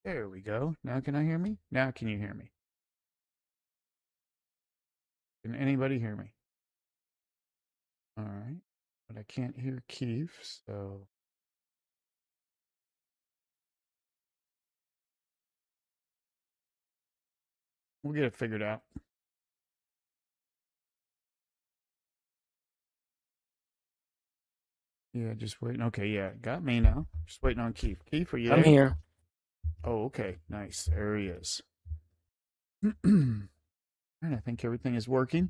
There we go. Now can I hear me? Now can you hear me? Can anybody hear me? All right. But I can't hear Keith, so we'll get it figured out. Yeah, just waiting. Okay, yeah, got me now. Just waiting on Keith. Keith, are you I'm there? here. Oh, okay. Nice. There he is. And I think everything is working.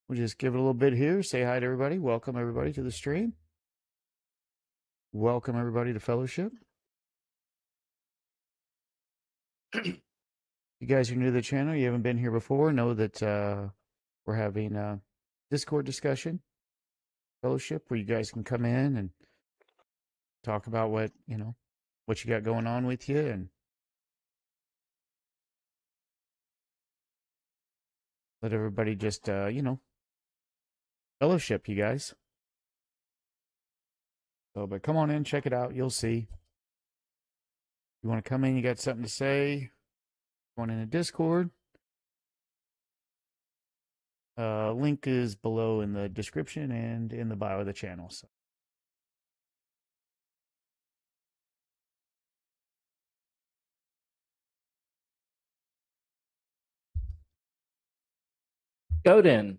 We'll just give it a little bit here. Say hi to everybody. Welcome everybody to the stream. Welcome everybody to Fellowship. You guys are new to the channel. You haven't been here before. Know that we're having a Discord discussion, Fellowship, where you guys can come in and talk about what you got going on with you, and let everybody just fellowship, you guys. So, but come on in, check it out. You'll see. You want to come in, you got something to say, going in a Discord. Link is below in the description and in the bio of the channel. So. Godin.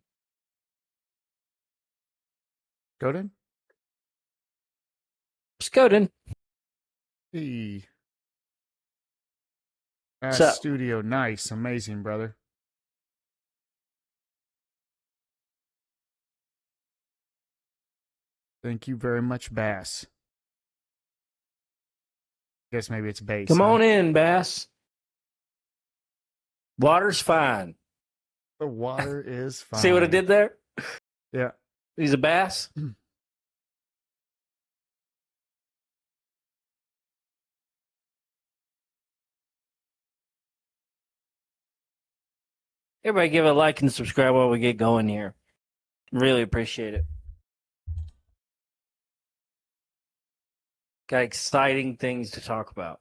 Godin? Scoden. Hey. So, Studio. Nice. Amazing, brother. Thank you very much, Bass. Guess maybe it's bass, come huh? on in, Bass. Water's fine. The water is fine. See what I did there? Yeah. He's a bass. Everybody give it a like and subscribe while we get going here. Really appreciate it. Got exciting things to talk about.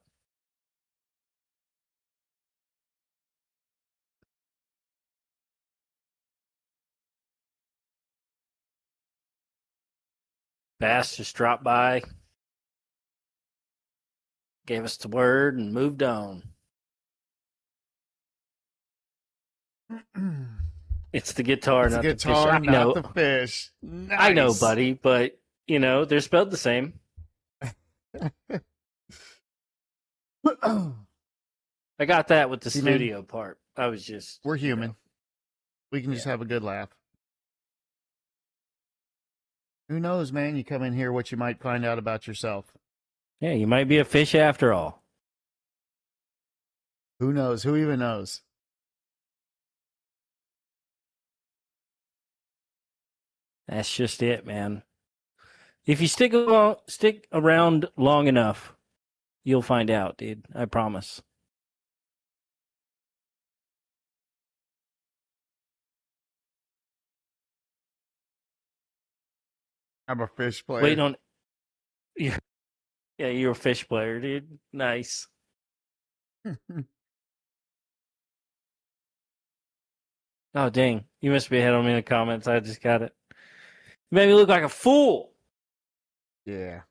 Bass just dropped by, gave us the word, and moved on. It's the guitar, It's a not the fish. guitar, I not know. the fish. Nice. I know, buddy, but, they're spelled the same. I got that with the See, man, studio part. I was just... we're human. We can just have a good laugh. Who knows, man? You come in here, what you might find out about yourself. Yeah, you might be a fish after all. Who knows? Who even knows? That's just it, man. If you stick around long enough, you'll find out, dude. I promise. I'm a fish player. Waiting on... Yeah, you're a fish player, dude. Nice. Oh, dang. You must be ahead on me in the comments. I just got it. You made me look like a fool. Yeah.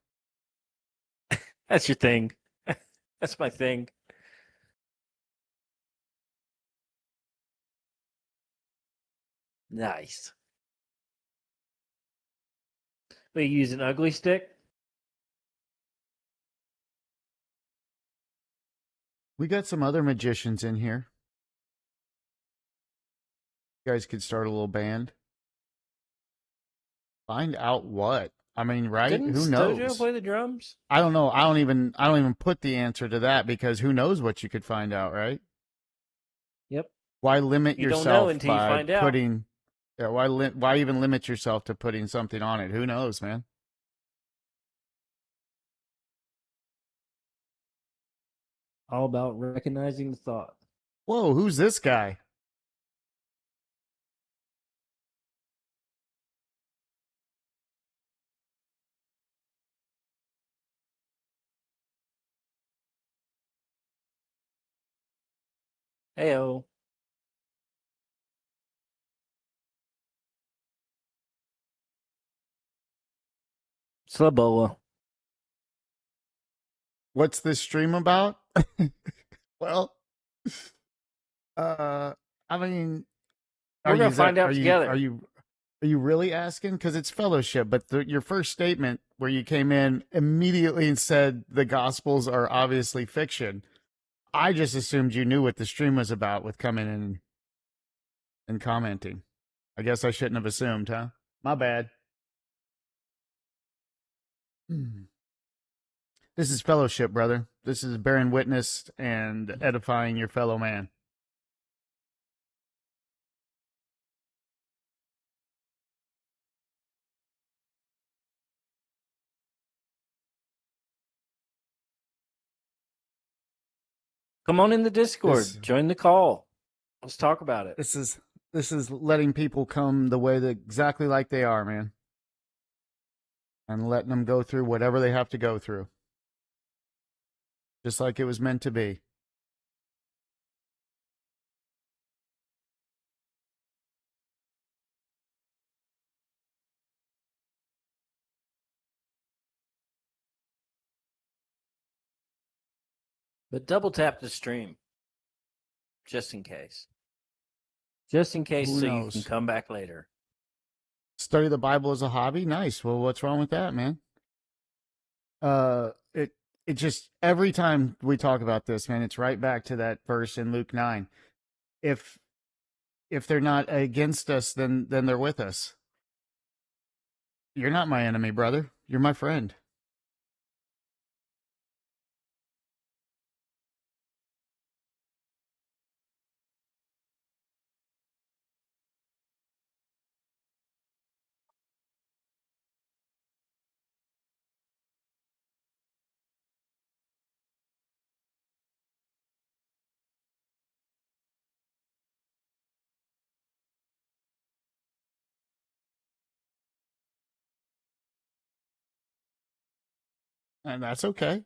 That's your thing. That's my thing. Nice. We use an ugly stick? We got some other magicians in here. You guys could start a little band. Find out what? I mean, right? Didn't Who Stojo knows? play the drums? I don't know. I don't even put the answer to that, because who knows what you could find out, right? Yep. Why limit You don't yourself know until you by find out. putting? Yeah, why even limit yourself to putting something on it? Who knows, man? All about recognizing the thought. Whoa, who's this guy? Heyo. Slabola. What's this stream about? Well, I mean, We're gonna find out together. are you really asking? Because it's fellowship, but your first statement where you came in immediately and said the Gospels are obviously fiction. I just assumed you knew what the stream was about with coming in and commenting. I guess I shouldn't have assumed, huh? My bad. This is fellowship, brother. This is bearing witness and edifying your fellow man. Come on in the Discord. This Join the call. Let's talk about it. this is letting people come the way that exactly like they are, man. And letting them go through whatever they have to go through. Just like it was meant to be. But double tap the stream. Just in case. Just in case, Who so knows? you can come back later. Study the Bible as a hobby? Nice. Well, what's wrong with that, man? It just every time we talk about this, man, it's right back to that verse in Luke 9. If they're not against us, then they're with us. You're not my enemy, brother. You're my friend. And that's okay.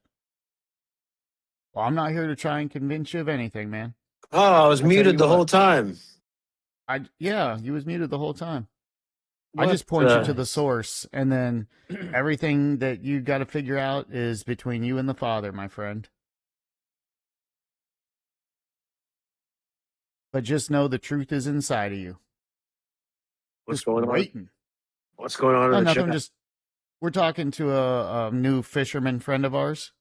Well, I'm not here to try and convince you of anything, man. Oh, I was I tell muted you the whole what. time. Yeah, you was muted the whole time. I What just point you to the- the source, and then everything that you got to figure out is between you and the Father, my friend. But just know the truth is inside of you. What's Just going on? waiting. What's going on Oh, in the nothing. chat? Just we're talking to a new fisherman friend of ours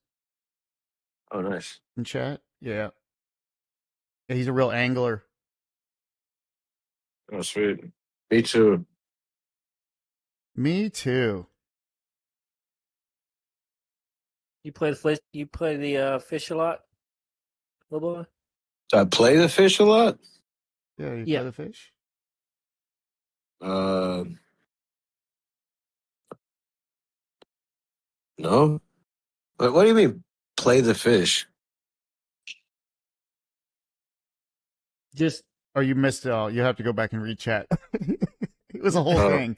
Oh, nice. in chat. Yeah, he's a real angler. Oh, sweet. Me too. Me too. You play the fish a lot, little boy? Do I play the fish a lot? Yeah, you Yeah. play the fish. No. But what do you mean, play the fish? Just Oh, you missed it all. You have to go back and read chat. It was a whole Oh. thing.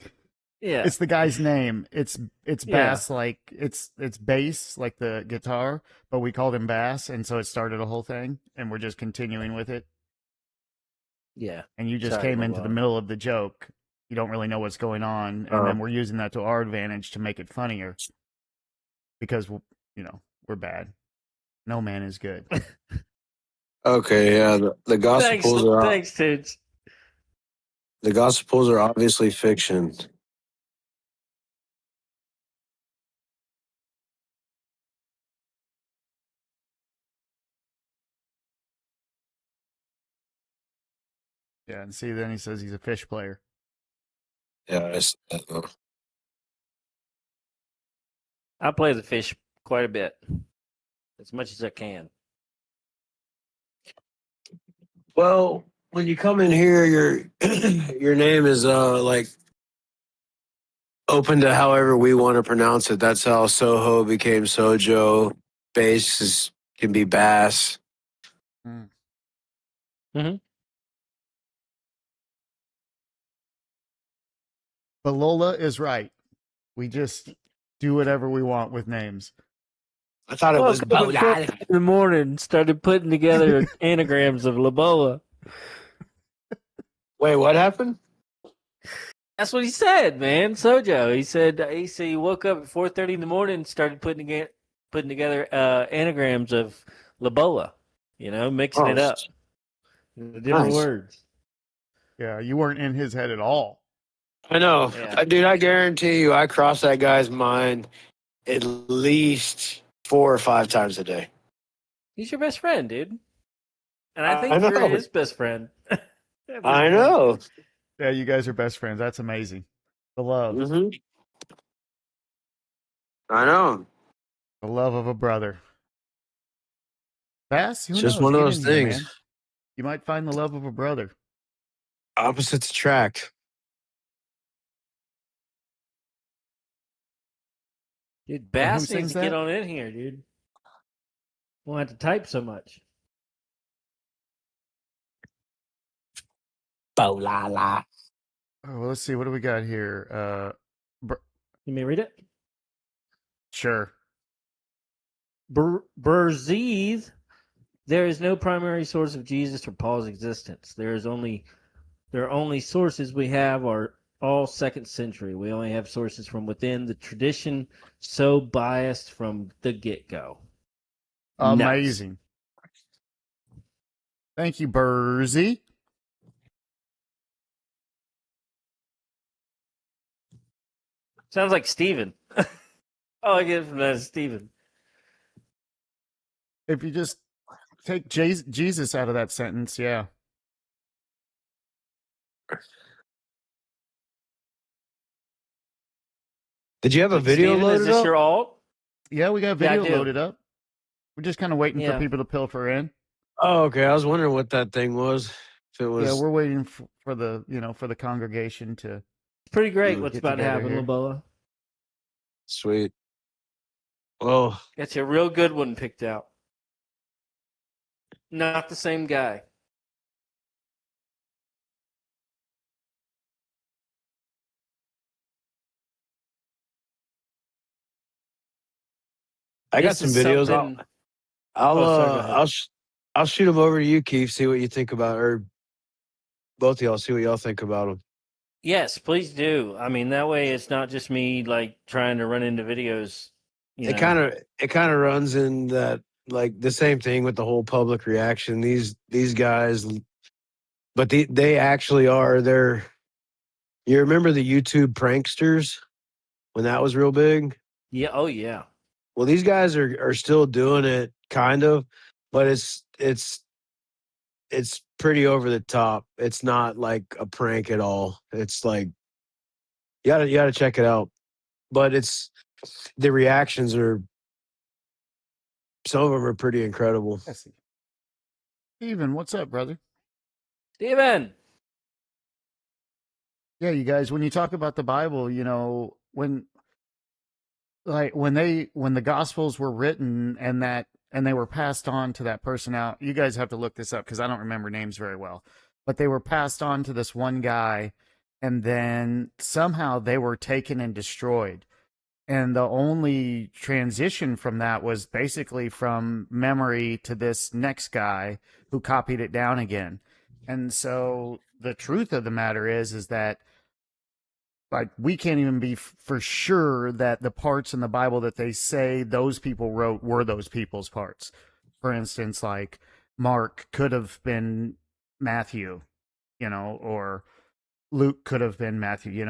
yeah. It's the guy's name. It's Yeah. Bass, like it's bass, like the guitar, but we called him Bass, and so it started a whole thing, and we're just continuing with it. Yeah. And you just Sorry, came my into the love. middle of the joke. You don't really know what's going on, and then we're using that to our advantage to make it funnier because we're bad. No man is good. Okay, yeah. The gospels are Thanks, Toots. the gospels are obviously fiction. Yeah, and see, then he says he's a fish player. Yeah, I see that, though. I play the fish quite a bit, as much as I can. Well, when you come in here, your your name is like open to however we want to pronounce it. That's how Soho became Sojo. Bass can be bass. Mm. Mm-hmm. But Lola is right. We just do whatever we want with names. I thought it was Woke up at 4 in the morning, started putting together anagrams of Laboa. Wait, what happened? That's what he said, man. Sojo. He said he woke up at 4:30 in the morning and started putting together anagrams of Laboa. You know, mixing Oh, it up. Different nice. words. Yeah, you weren't in his head at all. I know. Yeah. Dude, I guarantee you I cross that guy's mind at least 4 or 5 times a day. He's your best friend, dude. And I I think you're know. his best friend. At this I point. know. Yeah, you guys are best friends. That's amazing. The love. Hmm. I know. The love of a brother. Bass, who It's just knows? one of Get those in here, things. man. You might find the love of a brother. Opposites attract. Dude, And who Bass needs sings to get that? on in here, dude. Won't have to type so much. Bo-la-la. Oh, well, let's see. What do we got here? You may read it. Sure. Berzies. There is no primary source of Jesus or Paul's existence. There are only sources we have are all second century. We only have sources from within the tradition, so biased from the get go. Amazing. Thank you, Burzy. Sounds like Steven. All I get from that is Steven. If you just take Jesus out of that sentence, yeah. Did you have a Like, video Steven, is loaded this up? your alt? Yeah, we got Yeah, I video do. loaded up. We're just kind of waiting for Yeah. people to pilfer in. Oh, okay. I was wondering what that thing was. If it was. Yeah, we're waiting for the for the congregation to It's pretty great Mm. what's get about to together happen, here. Laboa. Sweet. Oh, Got you a real good one picked out. Not the same guy. I got This some is videos. something. I'll Oh, sorry, go ahead. I'll shoot them over to you, Keith. See what you think about, or both of y'all. See what y'all think about them. Yes, please do. I mean, that way it's not just me like trying to run into videos. You know. It kind of runs in that, like, the same thing with the whole public reaction. These guys, but they actually are. They're. You remember the YouTube pranksters when that was real big? Yeah. Oh, yeah. Well, these guys are still doing it, kind of, but it's pretty over the top. It's not like a prank at all. It's like you gotta check it out. But it's the reactions are, some of them are pretty incredible. Jesse. Steven, what's up, brother? Steven. Yeah, you guys, when you talk about the Bible, when the Gospels were written and they were passed on to that person out, you guys have to look this up because I don't remember names very well, but they were passed on to this one guy, and then somehow they were taken and destroyed. And the only transition from that was basically from memory to this next guy who copied it down again. And so the truth of the matter is that, like, we can't even be for sure that the parts in the Bible that they say those people wrote were those people's parts. For instance, like Mark could have been Matthew, or Luke could have been Matthew,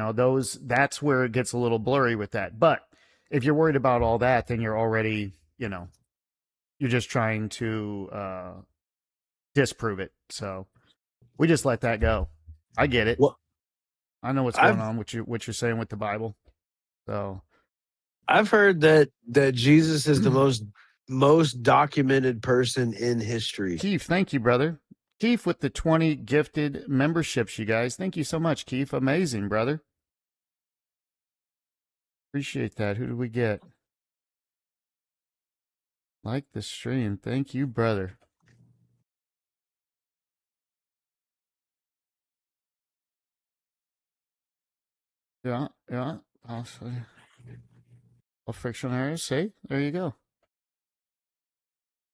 that's where it gets a little blurry with that. But if you're worried about all that, then you're already, you're just trying to disprove it. So we just let that go. I get it. Well, I know what's going on, what you're saying with the Bible. So I've heard that Jesus is the most documented person in history. Keith, thank you, brother. Keith with the 20 gifted memberships, you guys. Thank you so much, Keith. Amazing, brother. Appreciate that. Who did we get? Like the stream. Thank you, brother. Yeah, yeah. All fictional areas. See, there you go.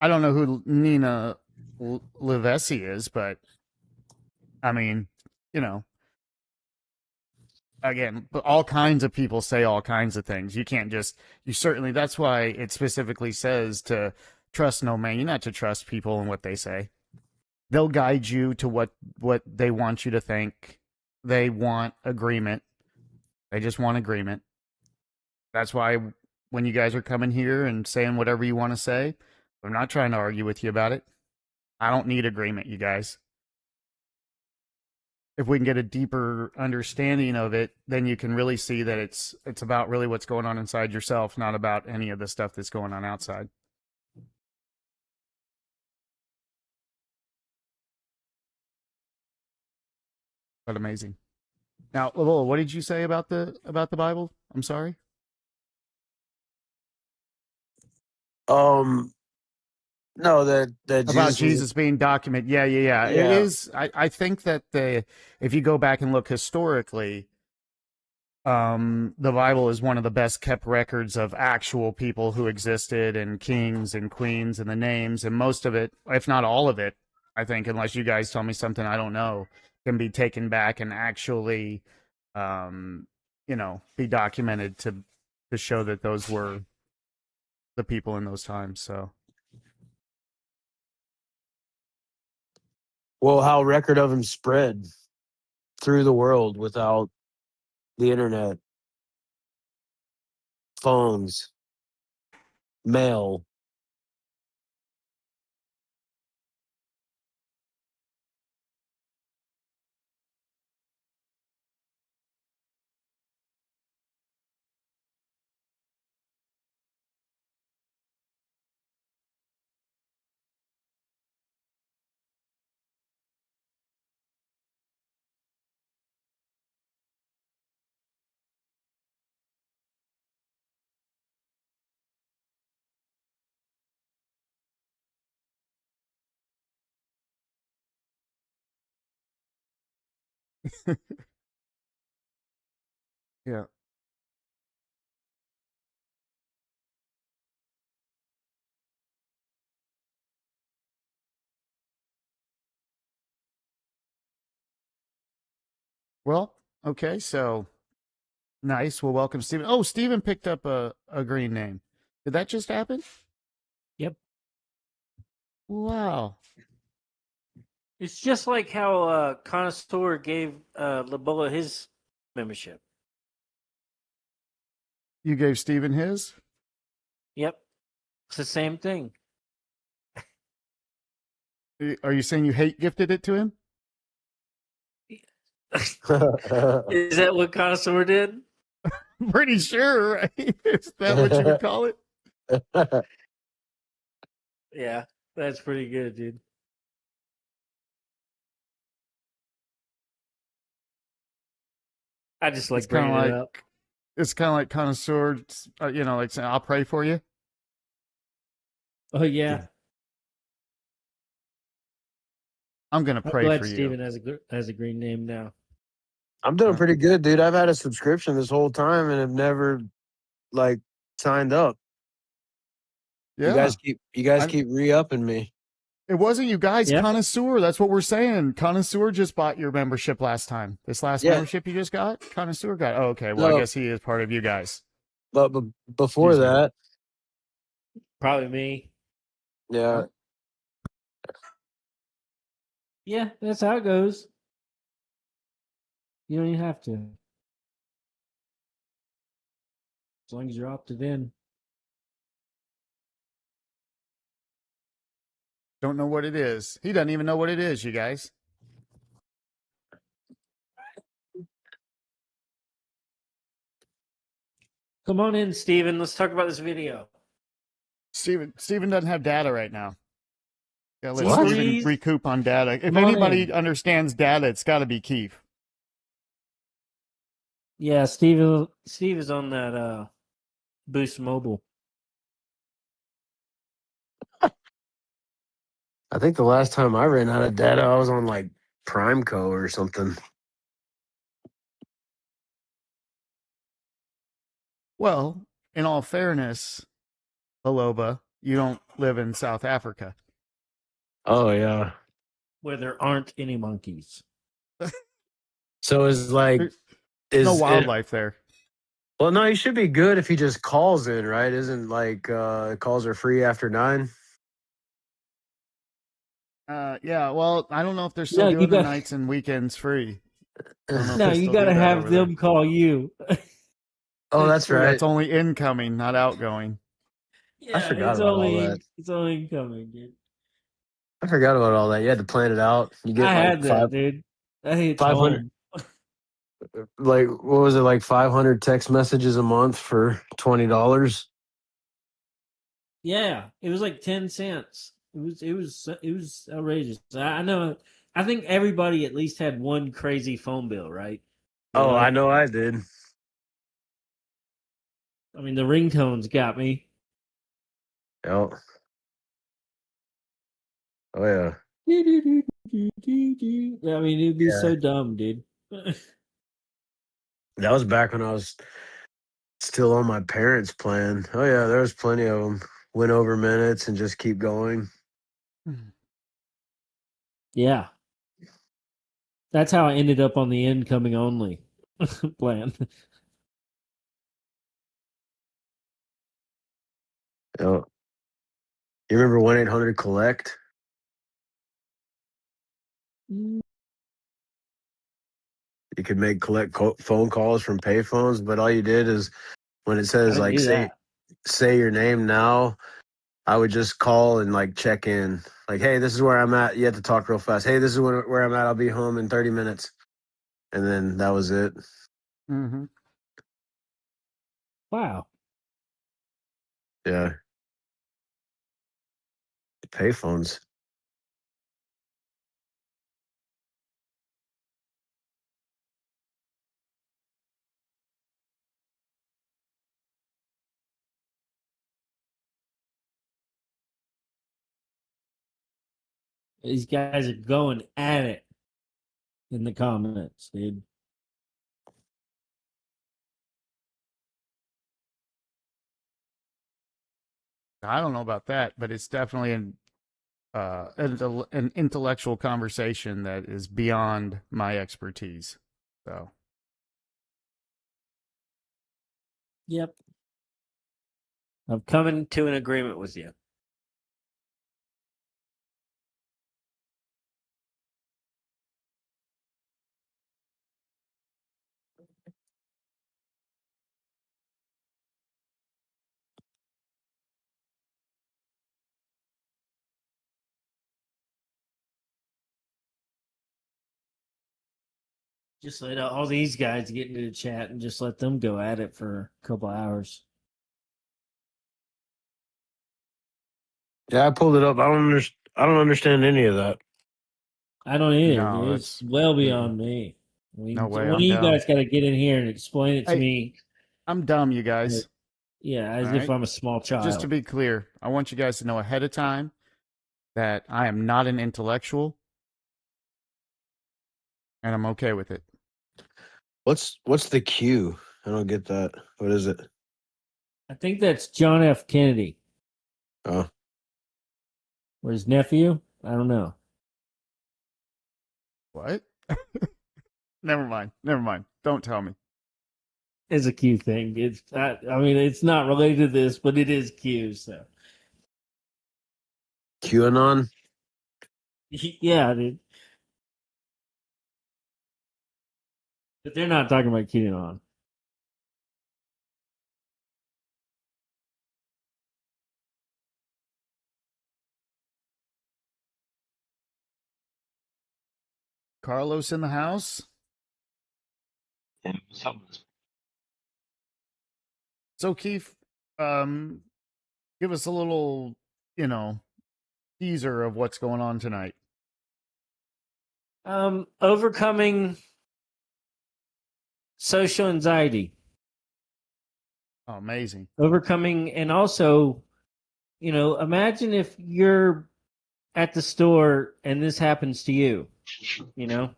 I don't know who Nina Livesi is, but I mean, you know, again, but all kinds of people say all kinds of things. You can't just, you certainly, that's why it specifically says to trust no man. You're not to trust people and what they say. They'll guide you to what they want you to think. They want agreement. They just want agreement. That's why when you guys are coming here and saying whatever you want to say, I'm not trying to argue with you about it. I don't need agreement, you guys. If we can get a deeper understanding of it, then you can really see that it's about really what's going on inside yourself, not about any of the stuff that's going on outside. But amazing. Now, Lavola, what did you say about the Bible? I'm sorry. No, that About Jesus was. Jesus being documented. Yeah. It Yeah. is. I think that if you go back and look historically, the Bible is one of the best kept records of actual people who existed and kings and queens and the names, and most of it, if not all of it, I think, unless you guys tell me something I don't know, can be taken back and actually, be documented to show that those were the people in those times. So Well, how record of him spread through the world without the internet, phones, mail. yeah. Well, okay, so nice. Well, welcome, Stephen. Oh, Stephen picked up a green name. Did that just happen? Yep. Wow. It's just like how Connoisseur gave Labola his membership. You gave Stephen his? Yep. It's the same thing. Are you saying you hate gifted it to him? Is that what Connoisseur did? I'm pretty sure, right? Is that what you would call it? Yeah, that's pretty good, dude. I just like It's kind bringing of it like up. it's kind of like connoisseur. Like saying, "I'll pray for you." Oh yeah, I'm gonna I'm pray glad for you. Steven has a green name now. I'm doing pretty good, dude. I've had a subscription this whole time and have never like signed up. Yeah, You guys I, keep re-upping me. it wasn't you guys. Yeah. Connoisseur. That's what we're saying. Connoisseur just bought your membership last time. This last Yeah. membership you just got, Connoisseur got. Oh, okay. Well, I No, guess he is part of you guys. but before Excuse me. that, Probably me. yeah. Yeah, that's how it goes. You don't even have to. As long as you're opted in. Don't know what it is. He doesn't even know what it is. You guys. Come on in, Steven. Let's talk about this video. Steven doesn't have data right now. Yeah, let What? Steven recoup on data. If Come on anybody in. understands data, it's got to be Keith. Yeah, Steve is on that Boost Mobile. I think the last time I ran out of data, I was on like Primeco or something. Well, in all fairness, Aloba, you don't live in South Africa. Oh yeah. where there aren't any monkeys. So it's like There's is no it, wildlife there. well, no, he should be good if he just calls in, right? Isn't like calls are free after 9? Yeah, well, I don't know if they're still No, you doing the got nights and weekends free. I don't know if no. they You still got do to that have over there. them call you. Oh, It's that's free. right. That's only incoming, not outgoing. I Yeah, forgot about all that. it's only incoming, dude. I forgot about all that. You had to plan it out. You get I like had that, dude. That hits 500, home. like what was it, like 500 text messages a month for $20? Yeah, it was like 10 cents. It was outrageous. I know. I think everybody at least had one crazy phone bill, right? But Oh, I like, know I did. I mean, the ringtones got me. Yeah. Oh yeah. I mean, it'd be Yeah. so dumb, dude. That was back when I was still on my parents' plan. Oh yeah, there was plenty of them. Went over minutes and just keep going. Yeah, that's how I ended up on the incoming only plan. Yeah. You remember 1-800-collect? You could make phone calls from payphones, but all you did is when it I says didn't like do that. say your name now, I would just call and like check in. Like, hey, this is where I'm at. You have to talk real fast. Hey, this is where I'm at. I'll be home in 30 minutes. And then that was it. Mm-hmm. Wow. Yeah. Payphones. These guys are going at it in the comments, dude. I don't know about that, but it's definitely an intellectual conversation that is beyond my expertise. So Yep. I'm coming to an agreement with you. Just let all these guys get into the chat and just let them go at it for a couple hours. Yeah, I pulled it up. I don't understand any of that. I don't either, no, dude. It's that's well beyond me. I no mean, way. one of I'm you dumb. guys got to get in here and explain it to Hey, me. I'm dumb, you guys. Yeah, All as if right. I'm a small Just to child. be clear, I want you guys to know ahead of time that I am not an intellectual, and I'm okay with it. What's the Q? I don't get that. What is it? I think that's John F. Kennedy Oh, or his nephew. I don't know. What? Never mind. Never mind. Don't tell me. It's a Q thing. I mean, it's not related to this, but it is Q. So QAnon. yeah, dude. But they're not talking about QAnon. Carlos in the house. Yeah, something. So Keith, um, give us a little, you know, teaser of what's going on tonight. Overcoming social anxiety, Oh, amazing. overcoming, and also, imagine if you're at the store and this happens to you. You know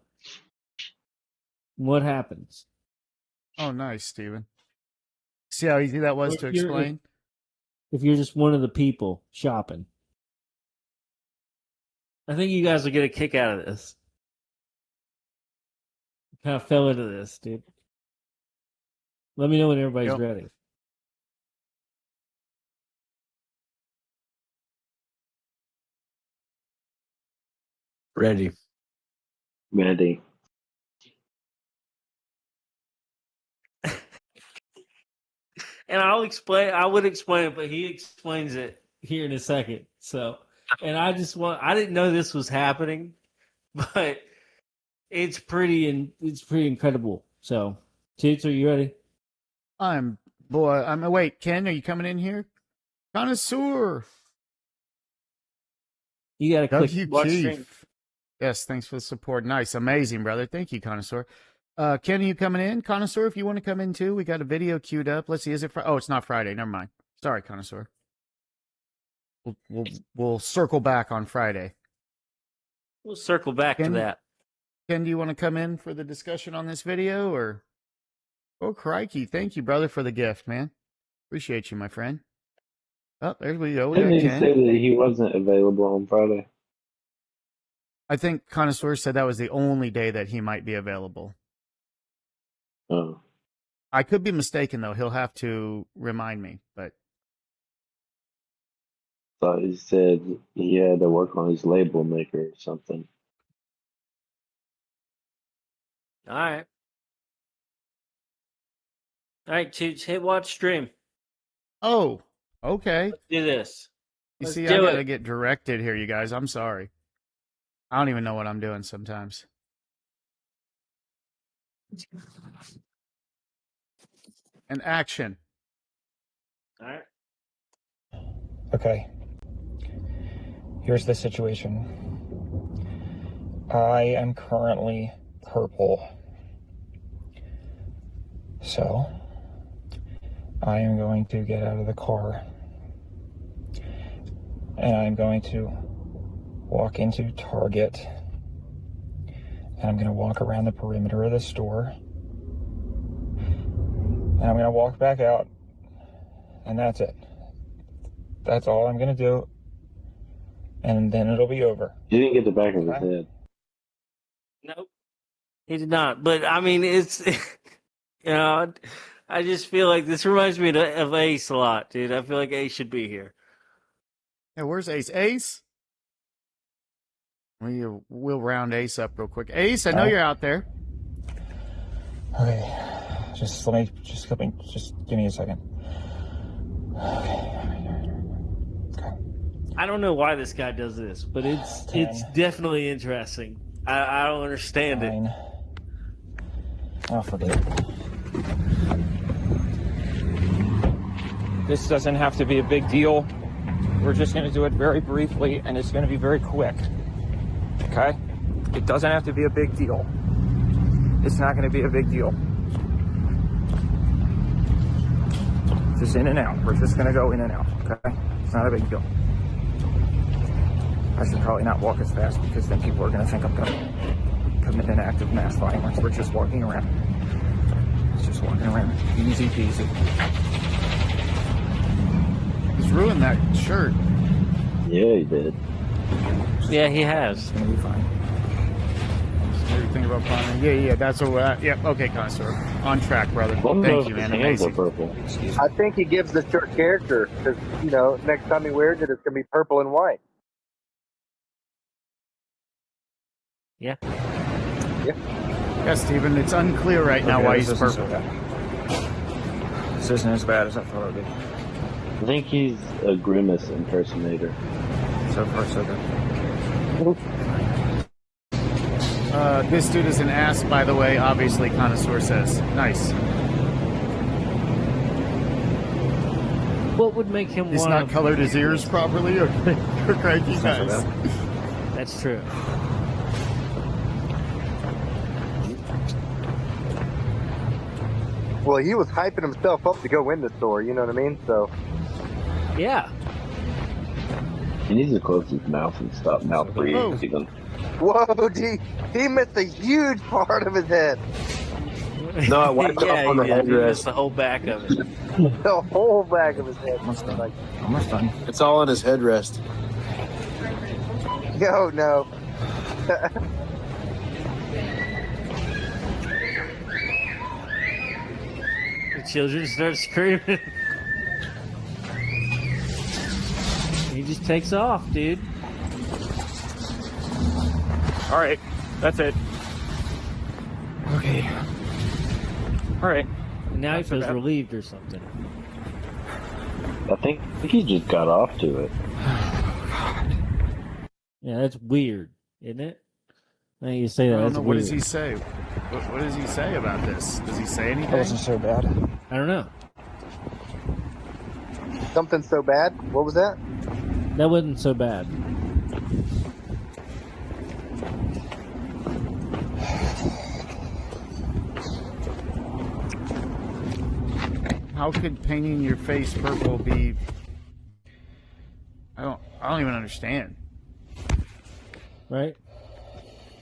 what happens? Oh, nice, Steven. See how easy that was Or to if you're if explain? if you're just one of the people shopping. I think you guys will get a kick out of this. Kind of fell into this, dude. Let me know when everybody's Yep. ready. Ready. Ready. And I would explain it, but he explains it here in a second. So, and I didn't know this was happening, but it's pretty incredible. So, Toots, are you ready? Wait, Ken, are you coming in here? Connoisseur. You got to click W. watch stream. Chief. Yes, thanks for the support. Nice. Amazing, brother. Thank you, Connoisseur. Ken, are you coming in? Connoisseur, if you want to come in too, we got a video queued up. Let's see, is it Oh, it's not Friday. Never mind. Sorry, Connoisseur. We'll circle back on Friday. We'll circle back to that. Ken, do you want to come in for the discussion on this video or? Oh, crikey. Thank you, brother, for the gift, man. Appreciate you, my friend. Oh, there we go. We Didn't got he Ken. say that he wasn't available on Friday? I think Connoisseur said that was the only day that he might be available. Oh. I could be mistaken, though. He'll have to remind me, but Thought he said he had to work on his label maker or something. All right. All right, Toots, hit watch stream. oh, okay. Let's do this. You Let's see, do I gotta it. get directed here, you guys. I'm sorry. I don't even know what I'm doing sometimes. And action. All right. Okay. Here's the situation. I am currently purple. So, I am going to get out of the car. And I'm going to walk into Target. And I'm going to walk around the perimeter of the store. And I'm going to walk back out. And that's it. That's all I'm going to do. And then it'll be over. He didn't get the back of his head. Nope. He did not. But, I mean, it's, I just feel like this reminds me of Ace a lot, dude. I feel like Ace should be here. Yeah, where's Ace? Ace? We'll round Ace up real quick. Ace, I know you're out there. Okay. Just give me a second. Okay. I don't know why this guy does this, but it's 10. it's definitely interesting. I don't understand it. 9. Oh, forget it. This doesn't have to be a big deal. We're just going to do it very briefly, and it's going to be very quick. Okay? It doesn't have to be a big deal. It's not going to be a big deal. Just in and out. We're just going to go in and out. Okay? It's not a big deal. I should probably not walk as fast because then people are going to think I'm going to commit an act of mass violence. We're just walking around. It's just walking around. Easy peasy. He's ruined that shirt. Yeah, he did. Yeah, he has. It's going to be fine. Everything about climbing. Yeah, that's what. Okay, Connoisseur. On track, brother. Well, Thank you, his man. hands are Amazing. purple. I think he gives the shirt character because, next time he wears it, it's going to be purple and white. Yeah. Yeah, Steven, it's unclear right now why he's this isn't purple. so bad. This isn't as bad as I thought it would be. I think he's a Grimace impersonator. So far, so good. This dude is an ass, by the way. Obviously, Connoisseur says. Nice. What would make him He's want not colored his ears properly, or crikey, It's not so nice. bad. That's true. Well, he was hyping himself up to go in the store, you know what I mean? So, Yeah. He needs to close his mouth and stop mouth breathing. whoa, he missed a huge part of his head. No, I wiped yeah, off on the he did. He headrest. missed the whole back of it. The whole back of his head. Almost done. Like, Almost done. It's all in his headrest. no. The children start screaming. He just takes off, dude. All right, that's it. Okay. All right. And now he Not so feels bad. relieved or something. I think he just got off to it. Yeah, that's weird, isn't it? I think you say I that. don't That's know. weird. What does he say? What does he say about this? Does he say That anything? wasn't so bad. I don't know. Something so bad. What was that? That wasn't so bad. How could painting your face purple be? I don't even understand. Right?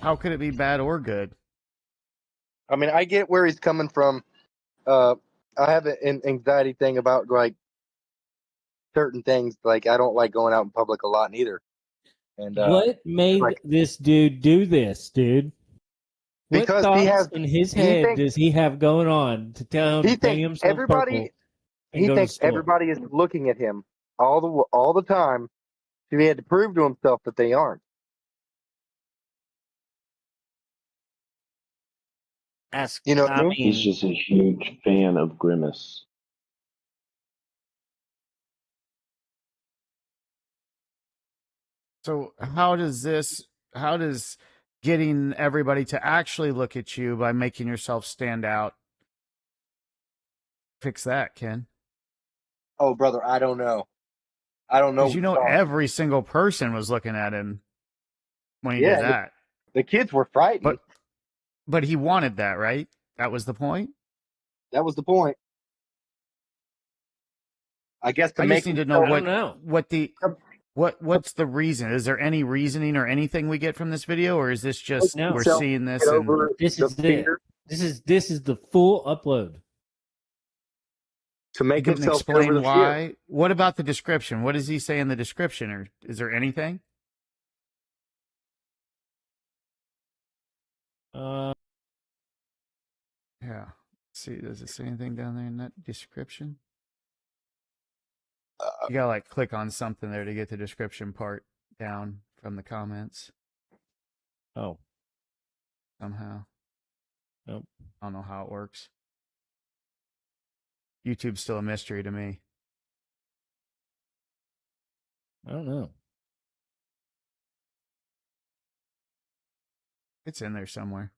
How could it be bad or good? I mean, I get where he's coming from. I have an anxiety thing about like certain things. Like I don't like going out in public a lot neither. And What made like- this dude do this, dude? What Because thoughts he has- in his he head thinks- does he have going on to tell him he to paint thinks himself everybody. purple and He go to thinks school? everybody is looking at him all the time. So he had to prove to himself that they aren't. That's, You know what I mean? He's just a huge fan of Grimace. So how does getting everybody to actually look at you by making yourself stand out fix that, Ken? Oh, brother, I don't know. I don't know. Because you know every single person was looking at him when he Yeah, did that. the kids were frightened. But he wanted that, right? That was the point. That was the point. I guess to I make just need to know I don't know. what's the reason? Is there any reasoning or anything we get from this video, or is this just No. we're So, seeing this get and over This the is it. fear This is the full upload. to he make didn't himself get over explain the fear. why? What about the description? What does he say in the description, or is there anything? Yeah. Let's see, does it say anything down there in that description? You gotta like click on something there to get the description part down from the comments Oh, somehow. Nope. I don't know how it works. YouTube's still a mystery to me. I don't know. It's in there somewhere.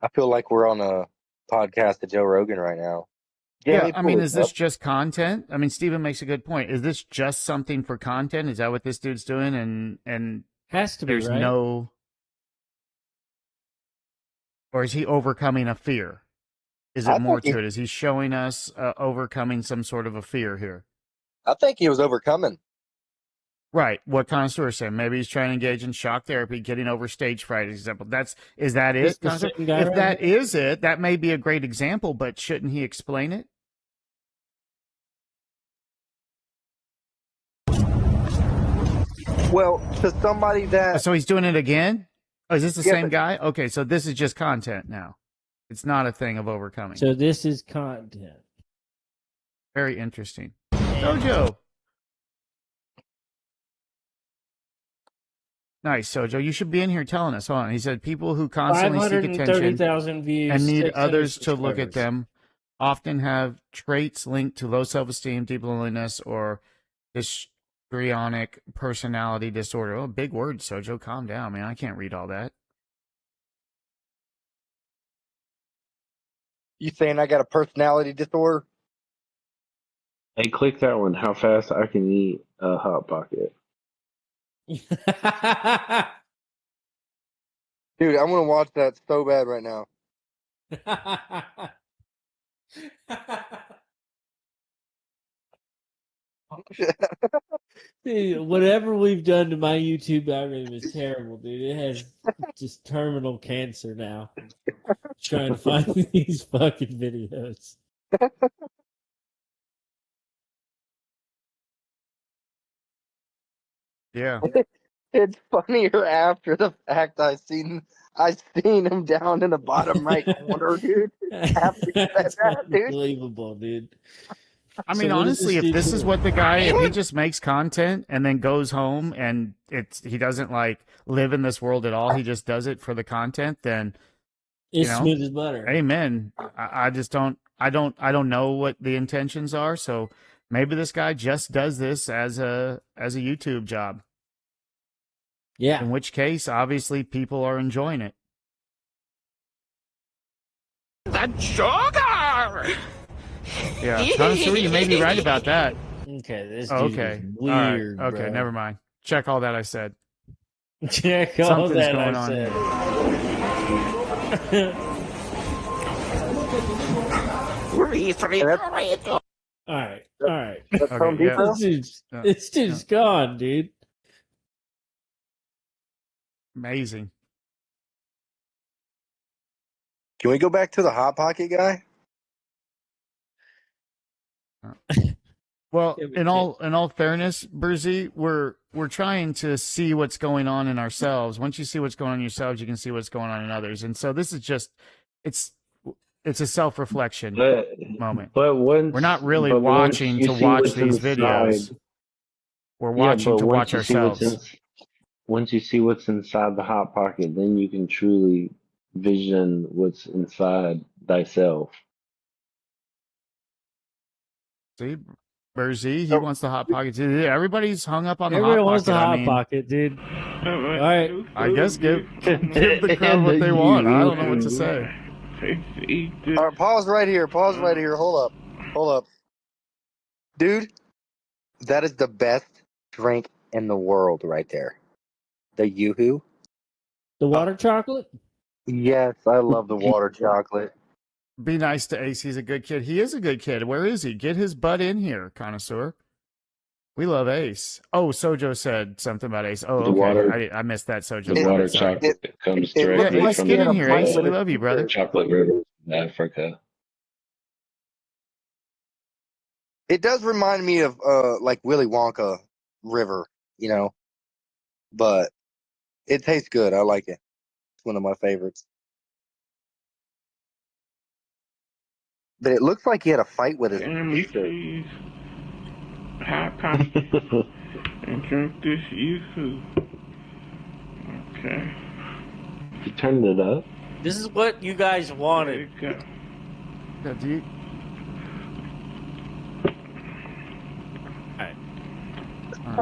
I feel like we're on a podcast to Joe Rogan right now. Yeah, I mean, pull is it this up. just content? I mean, Steven makes a good point. Is this just something for content? Is that what this dude's doing? And Has to be, there's right? no, or is he overcoming a fear? Is I it more think to it? Is he showing us overcoming some sort of a fear here? I think he was overcoming. Right. What Connoisseur said. Maybe he's trying to engage in shock therapy, getting over stage fright. Example. Is that This it? the Connoisseur? same guy If right that here? is it, that may be a great example, but shouldn't he explain it? Well, to somebody that So he's doing it again? Oh, is this the Yeah, same but- guy? Okay, so this is just content now. It's not a thing of overcoming. So this is content. Very interesting. Sojo. Nice, Sojo. You should be in here telling us. Hold on. He said people who constantly seek attention 530,000 views and need 600 others to look at subscribers. them often have traits linked to low self-esteem, deep loneliness, or histrionic personality disorder. Oh, big word, Sojo. Calm down, man. I can't read all that. you saying I got a personality disorder? Hey, click that one. How fast I can eat a hot pocket. Dude, I'm gonna watch that so bad right now. Dude, whatever we've done to my YouTube algorithm is terrible, dude. It has just terminal cancer now. Trying to find these fucking videos. Yeah. It's funnier after the fact. I seen him down in the bottom right corner, dude. After you said That's that, dude. unbelievable, dude. I So mean, what does honestly, if dude this do? is what the guy, if he just makes content and then goes home and he doesn't like live in this world at all, he just does it for the content, then It's know, smooth as butter. amen. I just I don't know what the intentions are. So maybe this guy just does this as a YouTube job. Yeah. In which case, obviously, people are enjoying it. The sugar! Yeah, Connoisseur, you may be right about that. Okay, this Oh, dude okay, is all right, weird. okay, bro. never mind. Check all that I said. Check all Something's that going I on said. All right, all right. That's Home Okay, yeah. Depot? This dude's gone, dude. Amazing. Can we go back to the Hot Pocket guy? Well, Yeah, we in all fairness, Burzy, we're trying to see what's going on in ourselves. Once you see what's going on in yourselves, you can see what's going on in others. And so this is just it's a self-reflection moment. But once We're not really but once watching you to see watch what's these inside- videos. We're watching to watch ourselves. Once you see what's inside the Hot Pocket, then you can truly vision what's inside thyself. See, Burzy, he wants the hot pocket too. Everybody's hung up on the hot Everyone pocket. wants the I hot mean, pocket, dude. All right. I guess give the crowd what they want. I don't know what to say. All right, pause right here. Pause right here. Hold up. Dude, that is the best drink in the world right there. The Yoo-Hoo. The water chocolate? Yes, I love the water chocolate. Be nice to Ace. He's a good kid. He is a good kid. Where is he? Get his butt in here, connoisseur. We love Ace. Oh, Sojo said something about Ace. Oh, The okay. water- I missed that, Sojo. The water Sorry. chocolate comes it Yeah, looks directly like Ace, from he get had in a here, fight Ace. with We his love you, brother. chocolate river in Africa. It does remind me of like Willy Wonka River, you know, but it tastes good. I like it. It's one of my favorites. But it looks like he had a fight with his sister. Please. Hot pocket and drink this Yoo-Hoo. Okay. You turned it up. This is what you guys There wanted. you go. Yeah, do you, all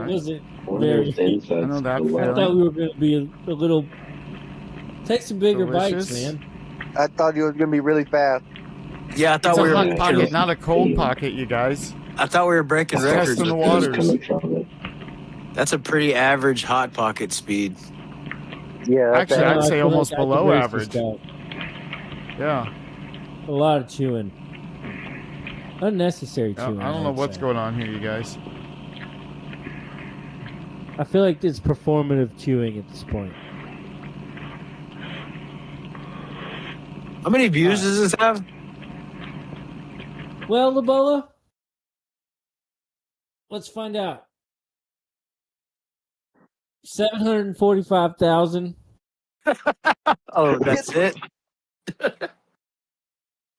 right. Was it Wonder very? if the insides I know that still I alive. thought we were going to be a little. Take some bigger Delicious. bites, man. I thought he was gonna be really fast. Yeah, I thought It's we a were. hot pocket, not a cold pocket, you guys. I thought we were breaking It's records. testing the with this. waters. Coming from it. That's a pretty average hot pocket speed. Yeah, that's Actually, I I'd say feel almost like I could below race average. this out. Yeah. A lot of chewing. Unnecessary I chewing. don't know what's going on here, you guys. I feel like it's performative chewing at this point. How many views does this have? Well, Labola, let's find out. 745,000. Oh, that's it.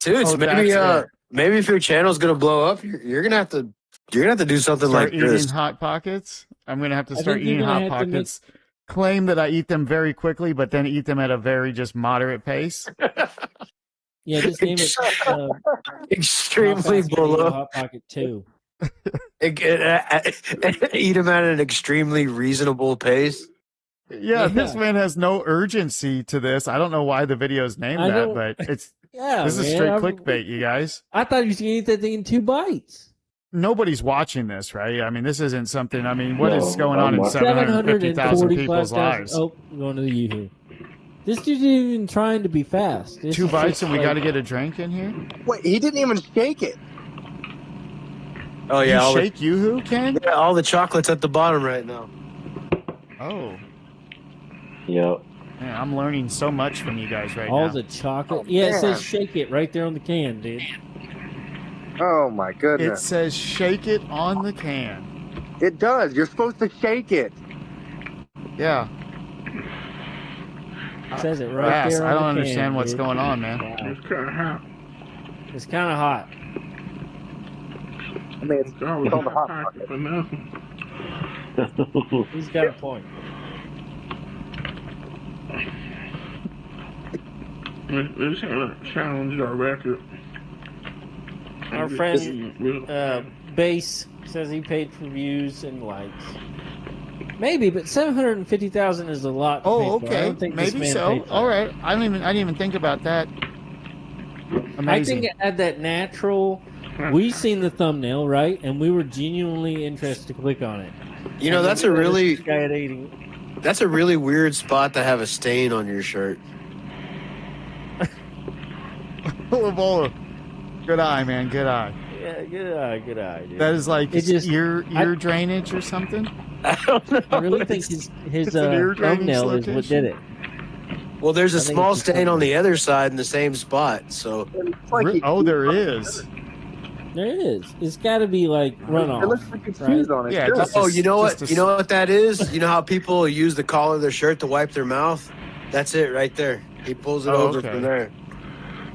Dudes, Oh, maybe that's it. maybe if your channel's gonna blow up, you're gonna have to do something Start like eating this. hot pockets. I'm gonna have to I start think you're eating gonna hot have to make- pockets. Claim that I eat them very quickly, but then eat them at a very just moderate pace. Yeah, just name it. Extremely below. Hot Pocket 2. Eat them at an extremely reasonable pace. Yeah, this Yeah. man has no urgency to this. I don't know why the video's named I that, don't- but it's Yeah, this is man, straight I'm- clickbait, you guys. I thought you was going to eat that thing in 2 bites. Nobody's watching this, right? I mean, this isn't something. I mean, what No, is going on I'm in watching. 750,000 people's 745,000. lives? Oh, we're going to the Yoo-Hoo. This dude's even trying to be fast. This 2 is bites just and we like- got to get a drink in here. Wait, he didn't even shake it. Oh yeah, You all shake Yoo-hoo, Ken? all the chocolate's at the bottom right now. Oh, Yep. man, I'm learning so much from you guys right All now. the chocolate. Oh, Yeah, it man. says shake it right there on the can, dude. Oh my It goodness. says shake it on the can. It does. You're supposed to shake it. Yeah. It says it right Bass, there on I don't the can, understand what's dude. going on, man. Wow. It's kind of hot. It's kind of hot. I mean, it's It's always called the hot hot pocket pocket. for nothing. He's got a point. Let's have a challenge our record. Our friend Base says he paid for views and likes. Maybe, but 750,000 is a lot. To pay Oh, for. I okay. don't think this Maybe man so. paid for All that. right. I didn't even think about that. Amazing. I think it had that natural. We seen the thumbnail, right? And we were genuinely interested to click on it. You know, And that's then a we noticed really this guy at 80. that's a really weird spot to have a stain on your shirt. Labola. Good eye, man. Good eye. Yeah, good eye, dude. That is like It just- ear drainage or something. I don't know. I really think his it's an ear drainage thumbnail is what did it. Well, there's a I think small it's just stain on something. the other side in the same spot. So It's like he- Oh, there is. There is. It's got to be like runoff. It looks like it's right? cheese on it. Yeah, too. just oh, you know what? just a- You know what that is? You know how people use the collar of their shirt to wipe their mouth? That's it right there. He pulls it Oh, over okay. from there.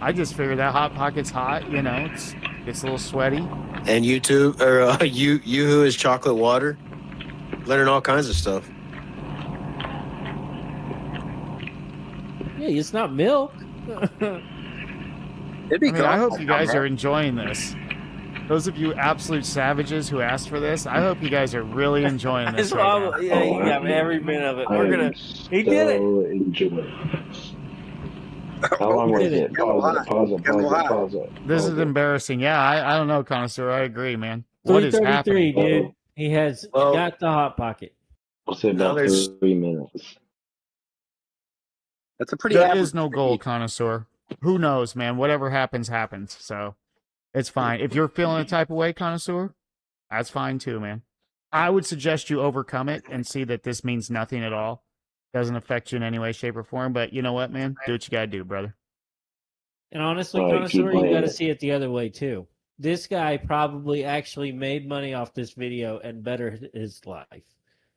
I just figured that Hot Pocket's hot. You know, it's a little sweaty. And YouTube or Yoo-hoo is chocolate water. Learning all kinds of stuff. Yeah, it's not milk. It'd be I hope you guys man. are enjoying this. Those of you absolute savages who asked for this, I hope you guys are really enjoying this It's right now. probably- yeah, you got every bit of it. I We're am gonna. He did it. so enjoying it. How long was did it? it. Pause it. This is Pause it. embarrassing. Yeah, I don't know, connoisseur. I agree, man. What is 333, happening? dude. He has Well- got the hot pocket. We'll say Now about there's- 3 minutes. That's a pretty There average is no goal, speed. connoisseur. Who knows, man? Whatever happens, happens. So it's fine. If you're feeling a type of way, connoisseur, that's fine too, man. I would suggest you overcome it and see that this means nothing at all. Doesn't affect you in any way, shape, or form. But you know what, man? Do what you gotta do, brother. And honestly, All right, keep connoisseur, you playing got to it. see it the other way too. This guy probably actually made money off this video and bettered his life.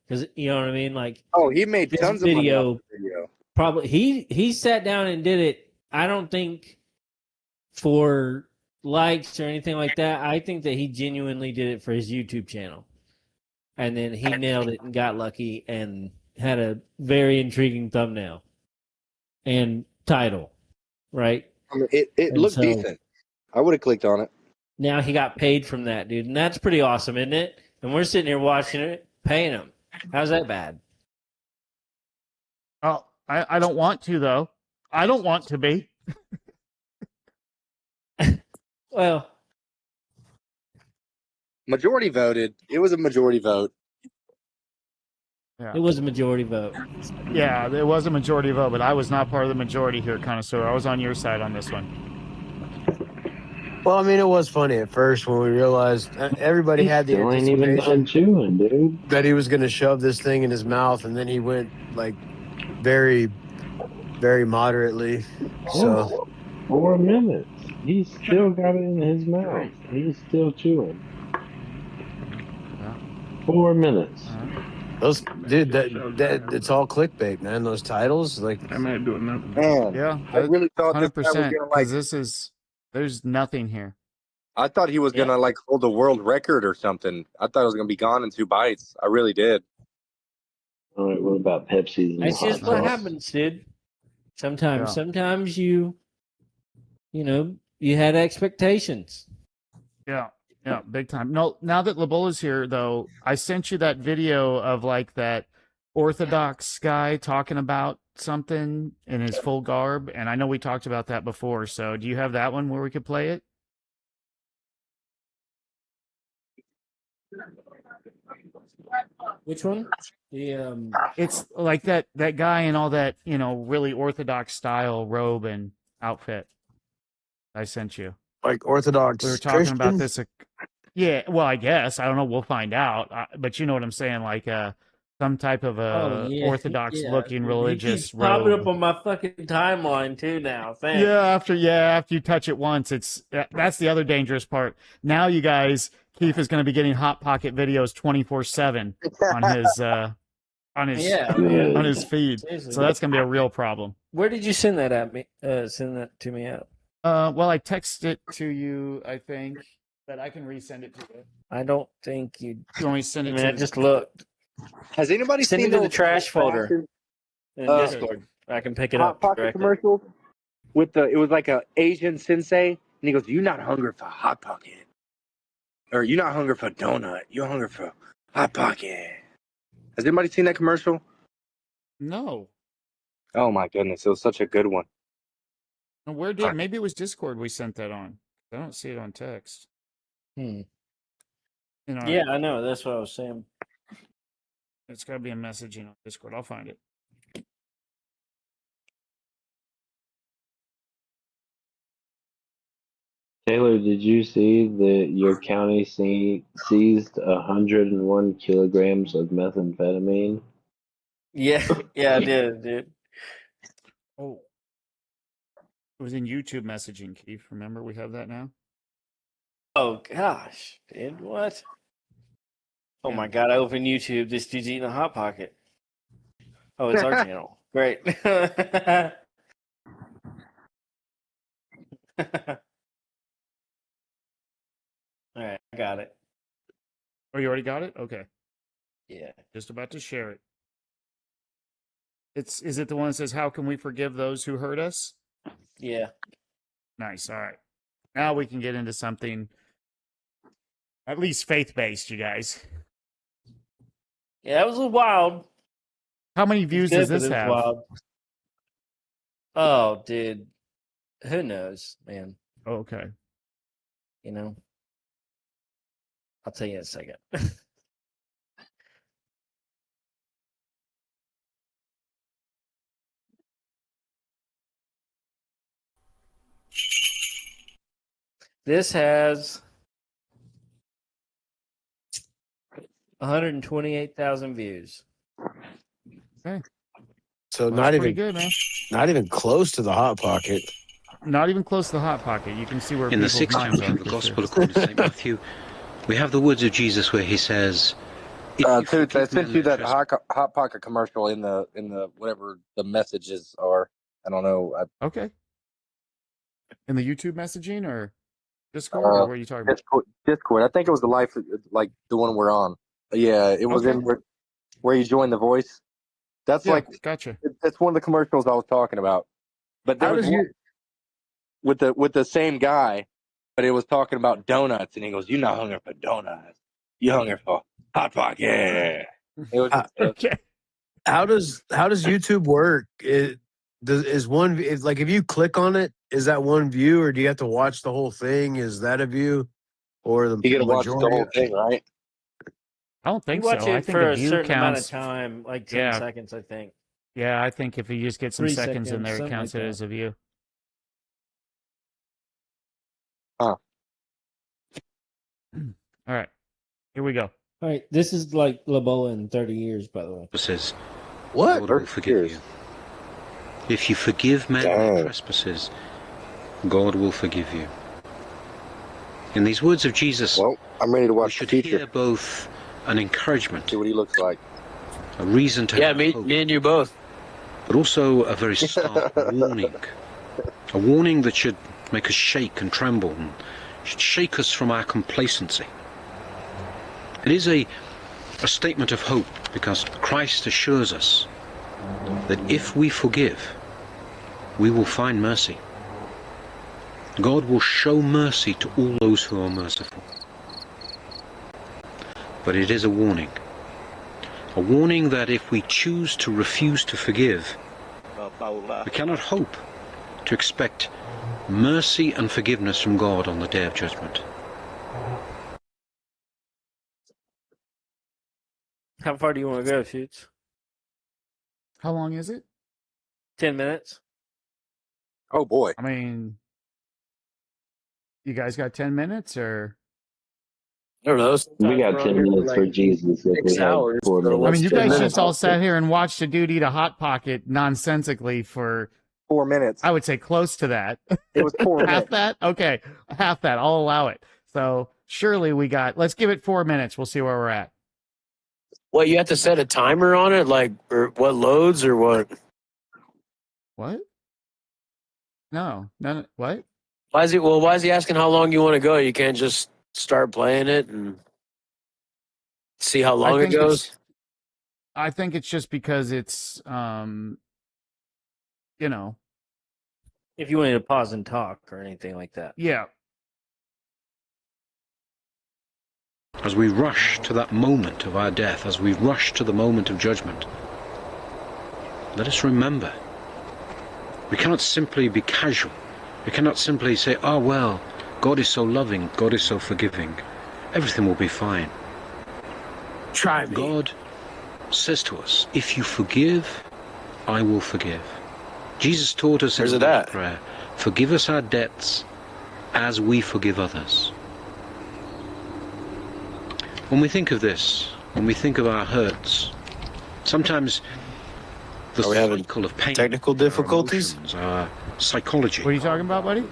Because you know what I mean? Like Oh, he made This tons of money video- off the video. probably he sat down and did it. I don't think for likes or anything like that. I think that he genuinely did it for his YouTube channel. And then he nailed it and got lucky and had a very intriguing thumbnail and title, right? I mean, it And looked so- decent. I would have clicked on it. Now he got paid from that, dude. And that's pretty awesome, isn't it? And we're sitting here watching it, paying him. How's that bad? Oh, I don't want to though. I don't want to be. Well, Majority voted. It was a majority vote. it was a majority vote. Yeah, there was a majority vote, but I was not part of the majority here, connoisseur. I was on your side on this one. Well, I mean, it was funny at first when we realized everybody had the Still ain't even done anticipation chewing, dude. that he was going to shove this thing in his mouth, and then he went like very, very moderately. So 4 minutes. He's still got it in his mouth. He's still chewing. 4 minutes. those, dude, that it's all clickbait, man. Those titles, like, I might do another. Man, Yeah, I really thought this guy was 100%. gonna like. Because there's nothing here. I thought he was gonna like hold a world record or something. I thought it was gonna be gone in 2 bites. I really did. All right, what about Pepsi? and That's hot just what sauce? happens, dude. Sometimes, Yeah. sometimes you had expectations. Yeah, big time. No, now that Labola's here, though, I sent you that video of like that Orthodox guy talking about something in his full garb, and I know we talked about that before. So, do you have that one where we could play it? Which one? The It's like that guy in all that really Orthodox style robe and outfit. I sent you. Orthodox. We were talking about Christian. this. Yeah, well, I guess I don't know. We'll find out. But you know what I'm saying, like some type of Oh yeah, orthodox yeah. looking He keeps religious popping up robe. on my fucking timeline too now. Thanks. After you touch it once, that's the other dangerous part. Now you guys, Keith is going to be getting hot pocket videos 24/7 on his Yeah, I on mean, his feed. seriously. So that's going to be a real problem. Where did you send that at me? Send that to me at? Well, I texted it to you, I think, but I can resend it to you. I don't think you. You want me to send I it mean, to I just looked. Has anybody Send seen it to the those trash folder old-fashioned, in uh, Discord. I can pick it Hot up Pocket directly. commercials with the? It was like a Asian sensei, and he goes, "You're not hungry for Hot Pocket, or you're not hungry for donut. You're hungry for Hot Pocket." Has anybody seen that commercial? No. Oh my goodness, it was such a good one. Where did maybe it was Discord we sent that on? I don't see it on text. Hmm. In our, Yeah, I know. That's what I was saying. It's got to be a messaging on Discord. I'll find it. Taylor, did you see that your county seized 101 kilograms of methamphetamine? Yeah, yeah, I did, dude. Oh, it was in YouTube messaging, Keith. Remember, we have that now. Oh gosh, dude, what? Oh Yeah. my god, I opened YouTube. This dude's eating a hot pocket. Oh, it's our channel. Great. All right, I got it. Oh, you already got it? Okay. Yeah. Just about to share it. Is it the one that says, "How can we forgive those who hurt us?" Yeah. Nice. All right. Now we can get into something at least faith-based, you guys. Yeah, that was a wild. How many views does this have? Wild. Oh, dude. Who knows, man? Oh, okay. You know? I'll tell you in a second. This has 128,000 views. Okay. So Well, that's pretty good, man. not even close to the Hot Pocket. Not even close to the Hot Pocket. You can see where In the people's sixth minds chapter are. of the for Gospel sure. according to St. Matthew, we have the words of Jesus where he says, Dude, I sent you that hot Pocket commercial in the whatever the messages are. I don't know. Okay. In the YouTube messaging or Discord, or what are you talking about? Discord. I think it was the life, like the one we're on. Yeah, it was Okay. in where you join the voice. That's Gotcha. That's one of the commercials I was talking about. But there was one with the same guy, but it was talking about donuts, and he goes, "You're not hungry for donuts. You're hungry for Hot Pocket." It was Okay. How does YouTube work? Is one like if you click on it, is that one view, or do you have to watch the whole thing? Is that a view, or the you got to watch the majority? whole thing, right? I don't You think watch so. I it think for a a view certain amount of counts. time, like 10 Yeah. seconds, I think. Yeah, I think if you just get some 3 seconds in seconds, there, it something counts like it that. as a view. Huh. All right. Here we go. All right, this is like Lobola in 30 years, by the way. says, What? God will forgive you. If you forgive men their trespasses, God will forgive you. In these words of Jesus, Well, I'm ready to we watch should the future. hear both an encouragement, See what he looks like. a reason to have hope, me and you both. but also a very stark warning. A warning that should make us shake and tremble and should shake us from our complacency. It is a statement of hope because Christ assures us that if we forgive, we will find mercy. God will show mercy to all those who are merciful. But it is a warning that if we choose to refuse to forgive, we cannot hope to expect mercy and forgiveness from God on the day of judgment. How far do you want to go, Shoots? How long is it? 10 minutes? Oh boy. I mean, you guys got 10 minutes or? I don't know. We Sometimes got we're on 10 here for minutes for like Jesus if 6 we have hours. 4 So I minutes. mean, you 10 guys minutes. just all sat here and watched a dude eat a Hot Pocket nonsensically for, 4 minutes. I would say, close to that. It was 4 Half minutes. that? Okay. Half that. I'll allow it. So surely let's give it 4 minutes. We'll see where we're at. What, you have to set a timer on it, like, or what loads or what? What? No. None. What? Why is he asking how long you want to go? You can't just start playing it and see how long it goes. I think it's just because it's, you know, If you wanted to pause and talk or anything like that. yeah. As we rush to that moment of our death, as we rush to the moment of judgment, let us remember, we cannot simply be casual. We cannot simply say, oh, well, God is so loving, God is so forgiving, everything will be fine. Try me. God says to us, if you forgive, I will forgive. Jesus taught us in the Lord's Prayer, forgive us our debts as we forgive others. When we think of this, when we think of our hurts, sometimes the cycle of pain, technical difficulties, our emotions, our psychology. What are you talking about, buddy?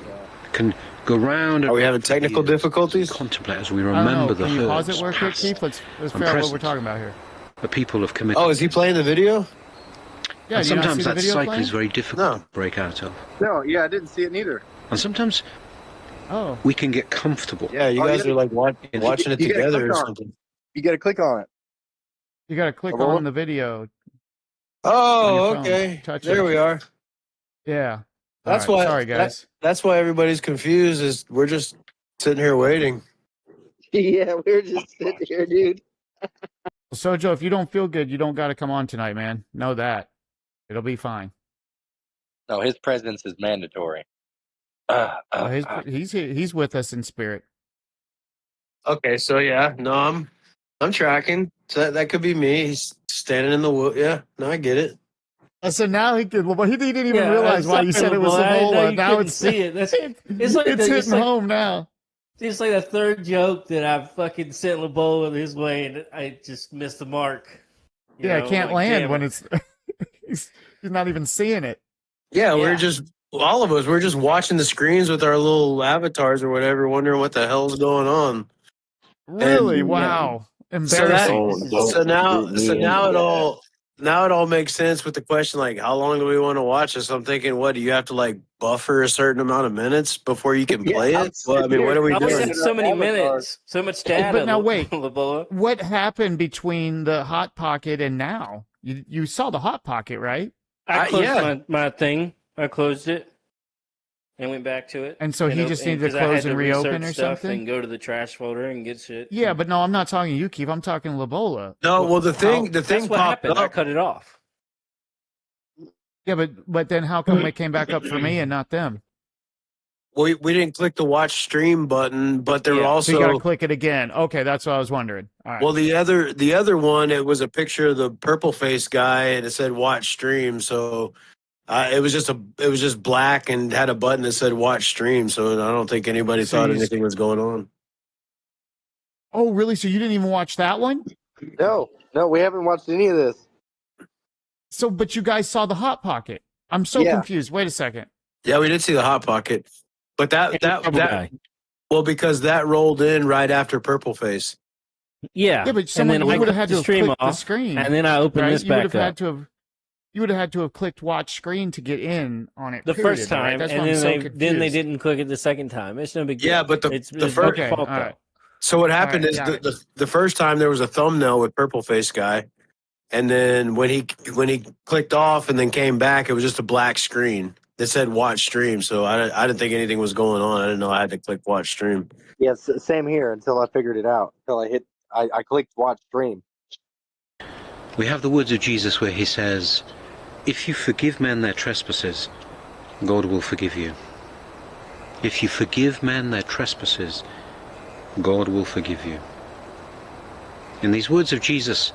Can go round. Are we having technical difficulties? Contemplate as we I don't remember know. the Can you pause hurts it real quick, past Keith? Let's and figure out what we're present talking about here. that people have committed. Oh, is he playing the video? Yeah, And do you not sometimes see the that video cycle playing? is very difficult to break out of. No, yeah, I didn't see it neither. And sometimes we can get comfortable. Yeah, you guys are like watching it You gotta together click or on it. something. You got to click on it. You got to click Hello? on the video. on Oh, your phone. okay. Touch There it. we are. Yeah. That's All right. why. Sorry, guys. That's why everybody's confused. Is we're just sitting here waiting. Yeah, we're just sitting here, dude. Sojo, if you don't feel good, you don't got to come on tonight, man. Know that. It'll be fine. No, his presence is mandatory. He's with us in spirit. Okay, so yeah, no, I'm tracking. So that could be me. He's standing in the wood. Yeah, no, I get it. So now he didn't even realize why you said it was Ebola. Now it's see it. It's like it's hitting home now. It's like the third joke that I've fucking sent Lebola his way, and I just missed the mark. Yeah, it can't land when it's he's not even seeing it. Yeah, we're just all of us. We're just watching the screens with our little avatars or whatever, wondering what the hell's going on. Really? And, wow. Embarrassing. So now it all makes sense with the question, like, how long do we want to watch this? I'm thinking, what do you have to like buffer a certain amount of minutes before you can play it? Well, I mean, what are we doing? So many minutes, so much data. But now wait, Lebola. What happened between the Hot Pocket and now? You saw the Hot Pocket, right? I closed my thing. I closed it and went back to it. And so he just needed to close and reopen or something? And go to the trash folder and get shit. Yeah, but no, I'm not talking you, Keith. I'm talking Lebola. No, well, the thing that's what popped happened. up. I cut it off. Yeah, but then how come it came back up for me and not them? We didn't click the watch stream button, but there were also so you gotta click it again. Okay, that's what I was wondering. All right. Well, the other one, it was a picture of the purple face guy, and it said watch stream. So it was just black and had a button that said watch stream. So I don't think anybody thought anything was going on. Oh, really? So you didn't even watch that one? No, we haven't watched any of this. So, but you guys saw the Hot Pocket. I'm so confused. Wait a second. Yeah, we did see the Hot Pocket, but that well, because that rolled in right after Purple Face. Yeah, but someone you would have had to have clicked the screen, and then I opened this back up. You would have had to have clicked watch screen to get in on it the first time, right? That's and then they didn't click it the second time. It's no big deal. Yeah, but the first default though. So what happened is the first time there was a thumbnail with Purple Face guy, and then when he clicked off and then came back, it was just a black screen that said watch stream. So I didn't think anything was going on. I didn't know I had to click watch stream. Yes, same here until I figured it out. Until I clicked watch stream. We have the words of Jesus where he says, if you forgive men their trespasses, God will forgive you. If you forgive men their trespasses, God will forgive you. In these words of Jesus,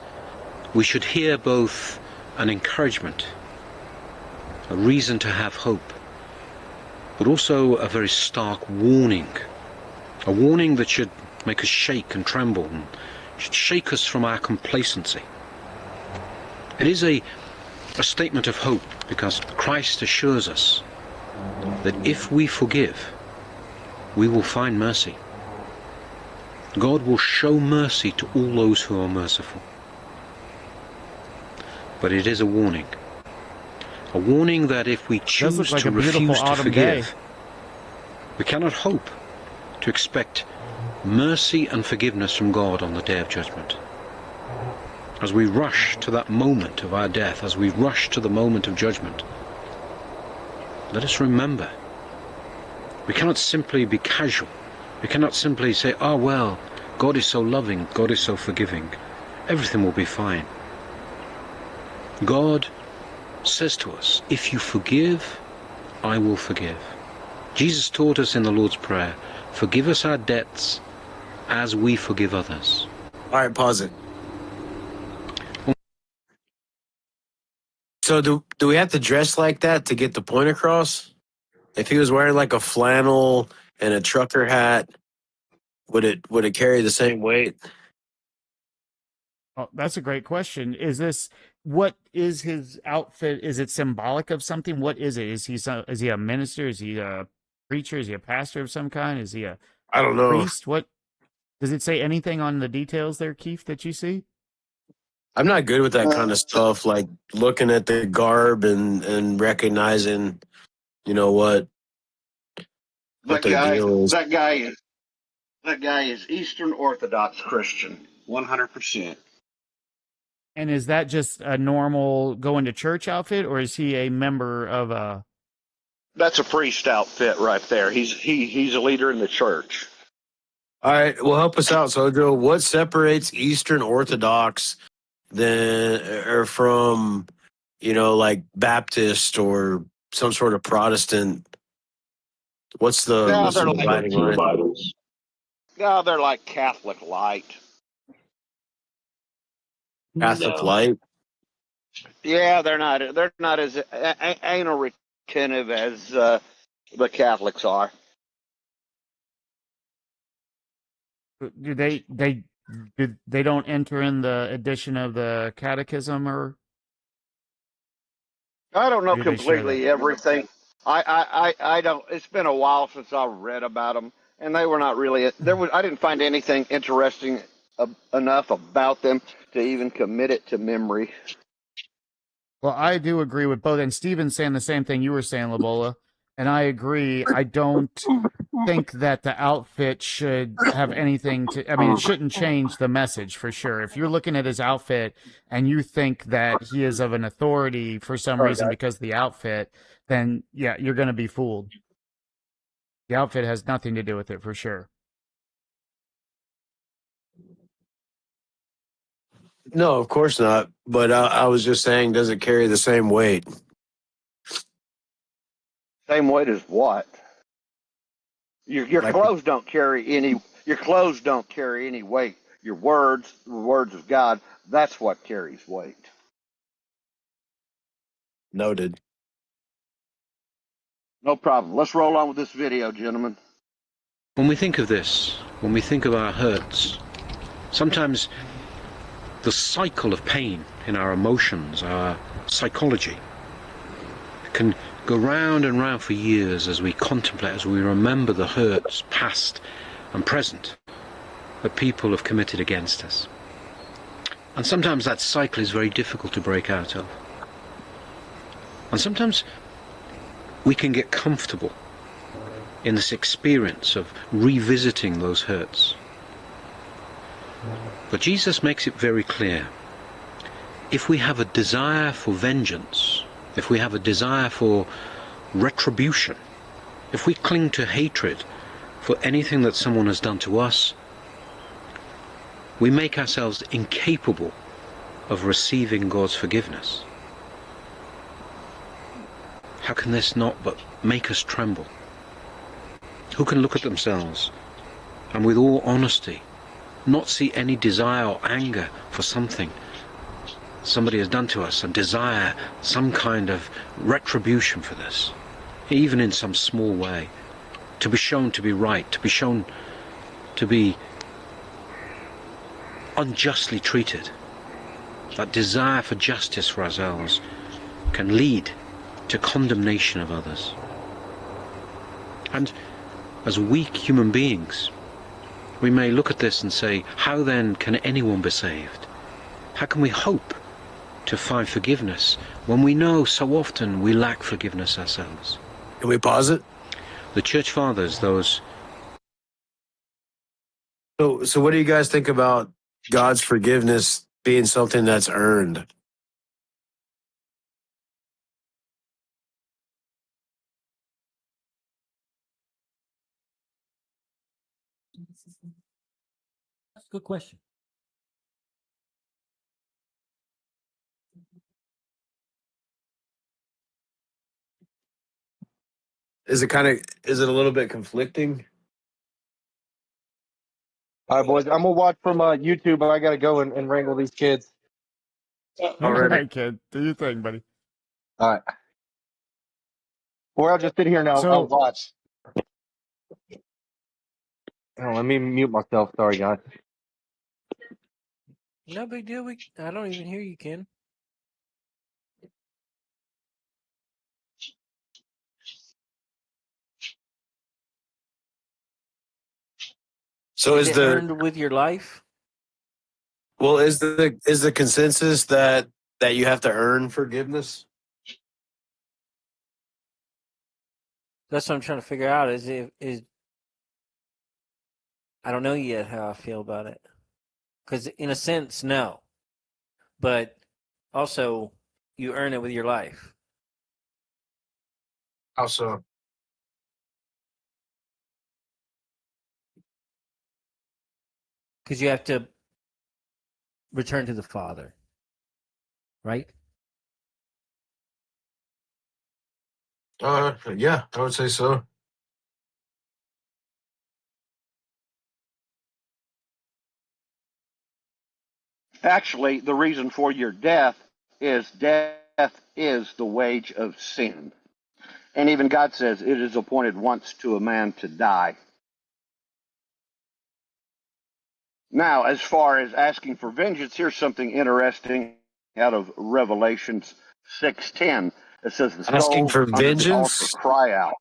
we should hear both an encouragement, a reason to have hope, but also a very stark warning, a warning that should make us shake and tremble, and should shake us from our complacency. It is a statement of hope, because Christ assures us that if we forgive, we will find mercy. God will show mercy to all those who are merciful. But it is a warning that if we choose like to a beautiful refuse to autumn forgive, day. we cannot hope to expect mercy and forgiveness from God on the day of judgment. As we rush to that moment of our death, as we rush to the moment of judgment, let us remember, we cannot simply be casual. We cannot simply say, oh well, God is so loving, God is so forgiving, everything will be fine. God says to us, if you forgive, I will forgive. Jesus taught us in the Lord's Prayer, forgive us our debts as we forgive others. All right, pause it. So do we have to dress like that to get the point across? If he was wearing like a flannel and a trucker hat, would it carry the same weight? Oh, that's a great question. What is his outfit? Is it symbolic of something? What is it? Is he a minister? Is he a preacher? Is he a pastor of some kind? Is he a I don't know. priest? What does it say anything on the details there, Keith, that you see? I'm not good with that kind of stuff, like looking at the garb and recognizing, what That their guy, deal is. that guy, that guy is Eastern Orthodox Christian, 100%. And is that just a normal going to church outfit, or is he a member of a? That's a priest outfit right there. He's a leader in the church. All right, well, help us out, Sojo. What separates Eastern Orthodox from, like Baptist or some sort of Protestant? What's the Yeah, they're dividing like line? yeah, they're like Catholic light. Catholic No. light? Yeah, they're not as anal retentive as the Catholics are. Do they don't enter in the edition of the catechism, or I don't know do they share completely that? everything. I don't. It's been a while since I read about them, and they were not really. I didn't find anything interesting enough about them to even commit it to memory. Well, I do agree with both, and Steven's saying the same thing you were saying, Labola, and I agree. I don't think that the outfit should have anything to. I mean, it shouldn't change the message for sure. If you're looking at his outfit and you think that he is of an authority for some reason because of the outfit, then yeah, you're going to be fooled. The outfit has nothing to do with it for sure. No, of course not. But I was just saying, does it carry the same weight? Same weight as what? Your Like, clothes don't carry any. Your clothes don't carry any weight. Your words, the words of God, that's what carries weight. noted. No problem. Let's roll on with this video, gentlemen. When we think of this, when we think of our hurts, sometimes the cycle of pain in our emotions, our psychology, can go round and round for years as we contemplate, as we remember the hurts, past and present, that people have committed against us. And sometimes that cycle is very difficult to break out of. And sometimes we can get comfortable in this experience of revisiting those hurts. But Jesus makes it very clear. If we have a desire for vengeance, if we have a desire for retribution, if we cling to hatred for anything that someone has done to us, we make ourselves incapable of receiving God's forgiveness. How can this not but make us tremble? Who can look at themselves and with all honesty not see any desire or anger for something somebody has done to us and desire some kind of retribution for this, even in some small way, to be shown to be right, to be shown to be unjustly treated, that desire for justice for ourselves can lead to condemnation of others. And as weak human beings, we may look at this and say, how then can anyone be saved? How can we hope to find forgiveness when we know so often we lack forgiveness ourselves? Can we pause it? The Church Fathers, those... So what do you guys think about God's forgiveness being something that's earned? That's a good question. Is it a little bit conflicting? All right, boys. I'm gonna watch from YouTube, but I gotta go and wrangle these kids. All right, kid. Do your thing, buddy. All right. Or I'll just sit here and I'll watch. Oh, let me mute myself. Sorry, guys. No big deal. I don't even hear you, Ken. So is it the earned with your life? well is the consensus that you have to earn forgiveness? That's what I'm trying to figure out. Is I don't know yet how I feel about it. Because in a sense, no. But also, you earn it with your life. How so? Because you have to return to the Father. Right? Yeah, I would say so. Actually, the reason for your death is the wage of sin. And even God says it is appointed once to a man to die. Now, as far as asking for vengeance, here's something interesting out of Revelations 6:10. It says the Asking souls for under the altar vengeance? cry out.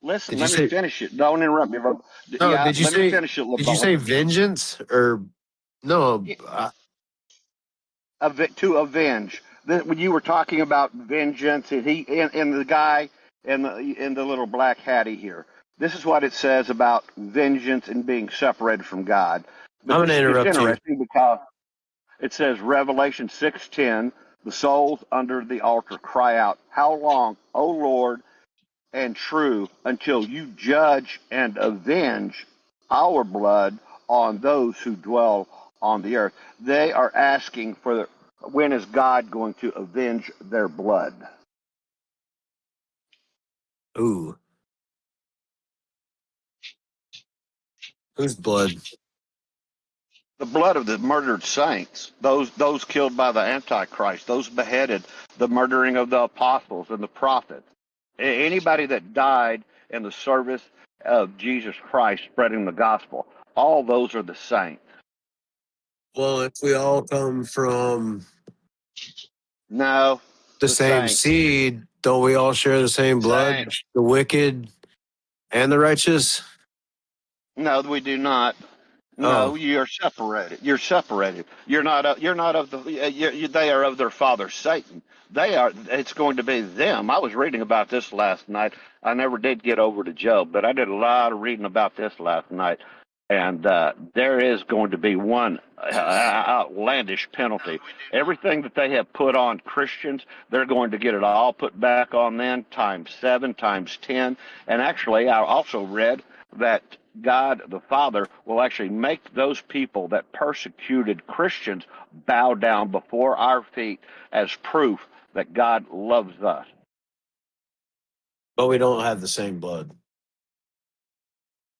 Listen, Did you let me say finish it. Don't interrupt me. no? Yeah, let me finish it, Did you LeBron. say vengeance or no? To avenge. When you were talking about vengeance, and the guy and the little black hattie here, this is what it says about vengeance and being separated from God. But I'm going to it's interrupt you. interesting because it says Revelation 6:10, the souls under the altar cry out, "How long, O Lord, and true, until you judge and avenge our blood on those who dwell on the earth?" They are asking for when is God going to avenge their blood? Ooh, whose blood? The blood of the murdered saints, those killed by the Antichrist, those beheaded, the murdering of the apostles and the prophets. Anybody that died in the service of Jesus Christ spreading the gospel, all those are the saints. Well, if we all come from No, the the same saints. seed, don't we all share the same blood? Saints. The wicked and the righteous? No, we do not. Oh, No, you're separated. You're separated. You're not. You're not of the. They are of their father Satan. They are. It's going to be them. I was reading about this last night. I never did get over to Job, but I did a lot of reading about this last night. And there is going to be one outlandish penalty. Everything that they have put on Christians, they're going to get it all put back on them, times 7, times 10. And actually, I also read that God the Father will actually make those people that persecuted Christians bow down before our feet as proof that God loves us. but we don't have the same blood.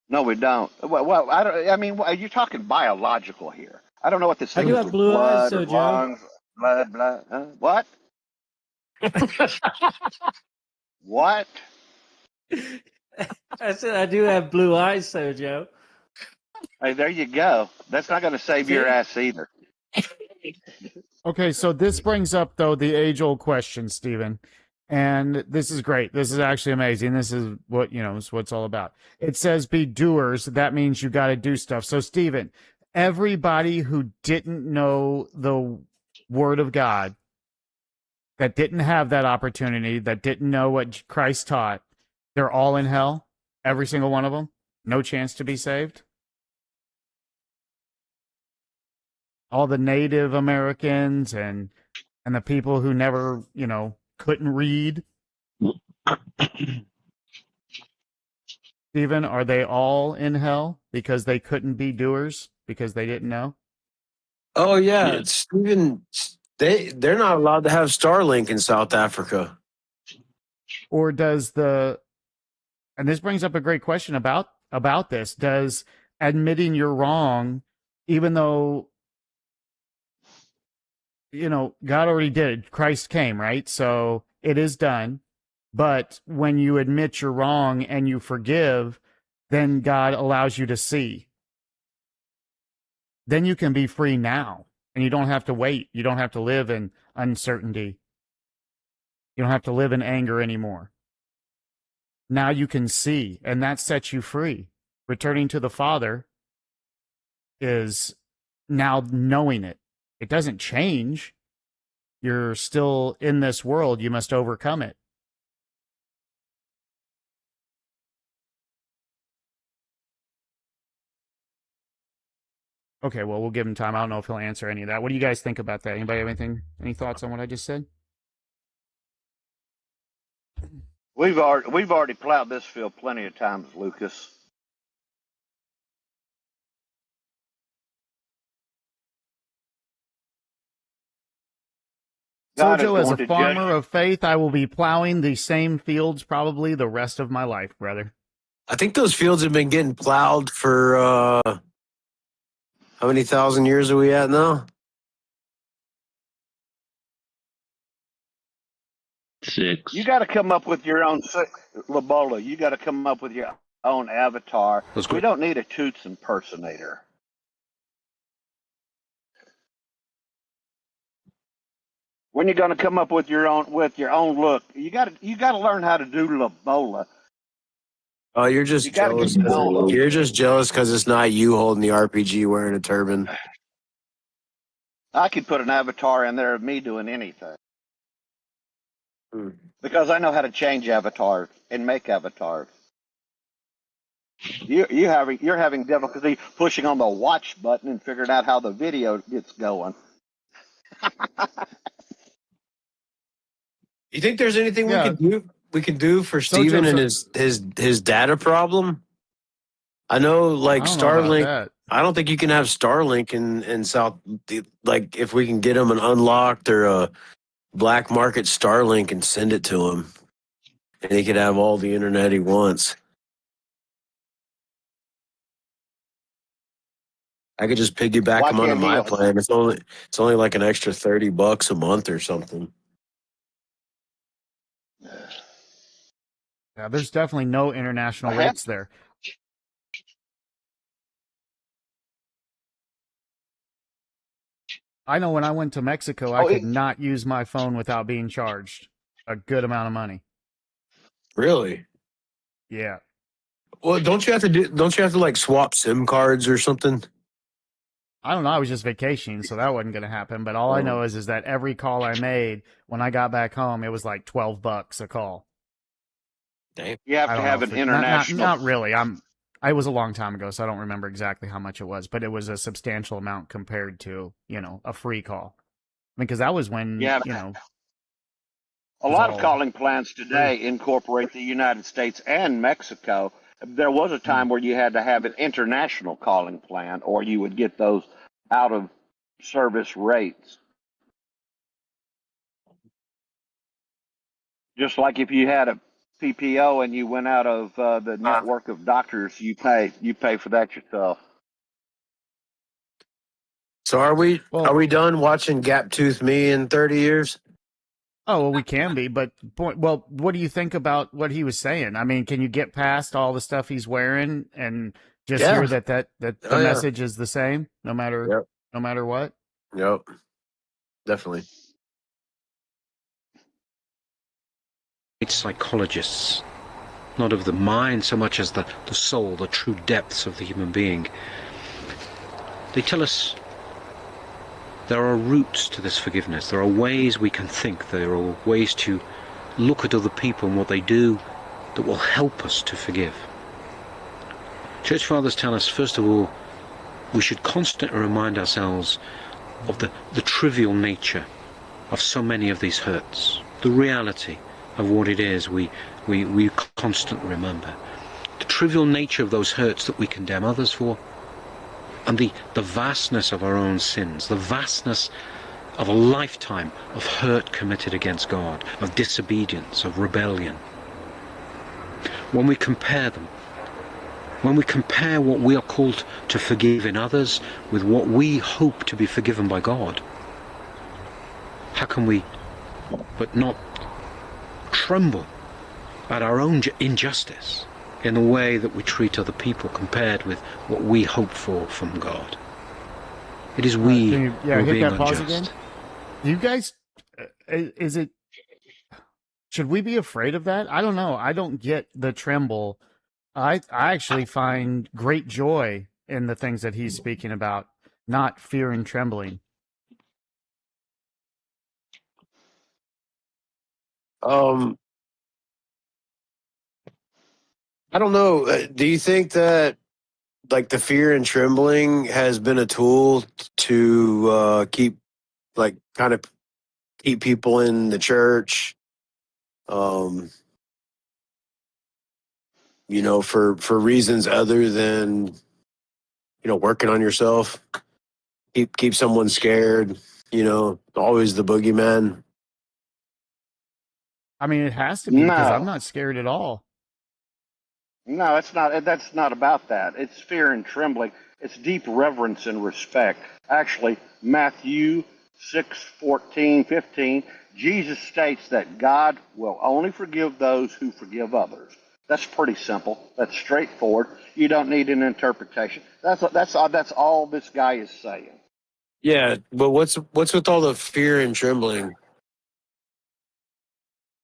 No, we don't. Well, I don't. I mean, you're talking biological here. I don't know what this I thing do is have with blue eyes, blood or so Joe. lungs, blood. What? What? I said I do have blue eyes, so Joe. Hey, there you go. That's not going to save your See? ass either. Okay, so this brings up though the age-old question, Stephen, and this is great. This is actually amazing. This is what is what it's all about. It says be doers. That means you got to do stuff. So, Stephen, everybody who didn't know the Word of God, that didn't have that opportunity, that didn't know what Christ taught, they're all in hell. Every single one of them. No chance to be saved. All the Native Americans and the people who never, couldn't read. Stephen, are they all in hell because they couldn't be doers because they didn't know? Oh yeah, Yeah. it's even they're not allowed to have Starlink in South Africa. Or does and this brings up a great question about this, does admitting you're wrong, even though God already did it, Christ came, right? So it is done. But when you admit you're wrong and you forgive, then God allows you to see. Then you can be free now, and you don't have to wait. You don't have to live in uncertainty. You don't have to live in anger anymore. Now you can see, and that sets you free. Returning to the Father is now knowing it. It doesn't change. You're still in this world. You must overcome it. Okay, well, we'll give him time. I don't know if he'll answer any of that. What do you guys think about that? Anybody have any thoughts on what I just said? We've already plowed this field plenty of times, Lucas. God is Sergio, as a going to judge. farmer of faith, I will be plowing the same fields probably the rest of my life, brother. I think those fields have been getting plowed for how many thousand years are we at now? 6. You got to come up with your own Lobola. You got to come up with your own avatar. That's We good. don't need a Toots impersonator. When you're going to come up with your own look, you got to learn how to do Lobola. Oh, you're You just got to jealous. get your own look. You're just jealous because it's not you holding the RPG wearing a turban. I could put an avatar in there of me doing anything Hmm. because I know how to change avatars and make avatars. You're having difficulty pushing on the watch button and figuring out how the video gets going. You think there's anything Yeah. we can do for Steven and his data problem? I know, like I don't know about Starlink. that. I don't think you can have Starlink in South. Like, if we can get him an unlocked or a black market Starlink and send it to him, and he could have all the internet he wants. I could just piggyback Why him onto can't he? my plan. It's only like an extra $30 a month or something. Yeah, there's definitely no international rates there. I know when I went to Mexico, I could not use my phone without being charged a good amount of money. Really? Yeah. Well, don't you have to like swap SIM cards or something? I don't know. I was just vacationing, so that wasn't going to happen. But all I know is that every call I made when I got back home, it was like $12 a call. Damn. You have to have an international. Not really. I was a long time ago, so I don't remember exactly how much it was, but it was a substantial amount compared to a free call. I mean, because that was when A lot of calling plans today incorporate the United States and Mexico. There was a time where you had to have an international calling plan, or you would get those out of service rates. Just like if you had a PPO and you went out of the network of doctors, you pay for that yourself. So are we done watching Gap Tooth Me in 30 years? Oh, well, we can be, but what do you think about what he was saying? I mean, can you get past all the stuff he's wearing and Just Yeah. hear that the Oh, yeah. message is the same, no matter Yep. no matter what. Yep. Definitely. It's psychologists, not of the mind so much as the soul, the true depths of the human being. They tell us there are routes to this forgiveness. There are ways we can think. There are ways to look at other people and what they do that will help us to forgive. Church fathers tell us, first of all, we should constantly remind ourselves of the trivial nature of so many of these hurts, the reality of what it is we constantly remember, the trivial nature of those hurts that we condemn others for, and the vastness of our own sins, the vastness of a lifetime of hurt committed against God, of disobedience, of rebellion. When we compare them, when we compare what we are called to forgive in others with what we hope to be forgiven by God, how can we but not tremble at our own injustice in the way that we treat other people compared with what we hope for from God? It is we Can you, who are hit being that pause again? unjust. You guys, is it? Should we be afraid of that? I don't know. I don't get the tremble. I actually find great joy in the things that he's speaking about, not fear and trembling. I don't know. Do you think that like the fear and trembling has been a tool to keep like kind of keep people in the church? You know, for reasons other than working on yourself, keep someone scared. Always the boogeyman. I mean, it has to be because I'm No, not scared at all. no, it's not. That's not about that. It's fear and trembling. It's deep reverence and respect. Actually, Matthew 6:14, 15, Jesus states that God will only forgive those who forgive others. That's pretty simple. That's straightforward. You don't need an interpretation. That's all this guy is saying. Yeah, but what's with all the fear and trembling?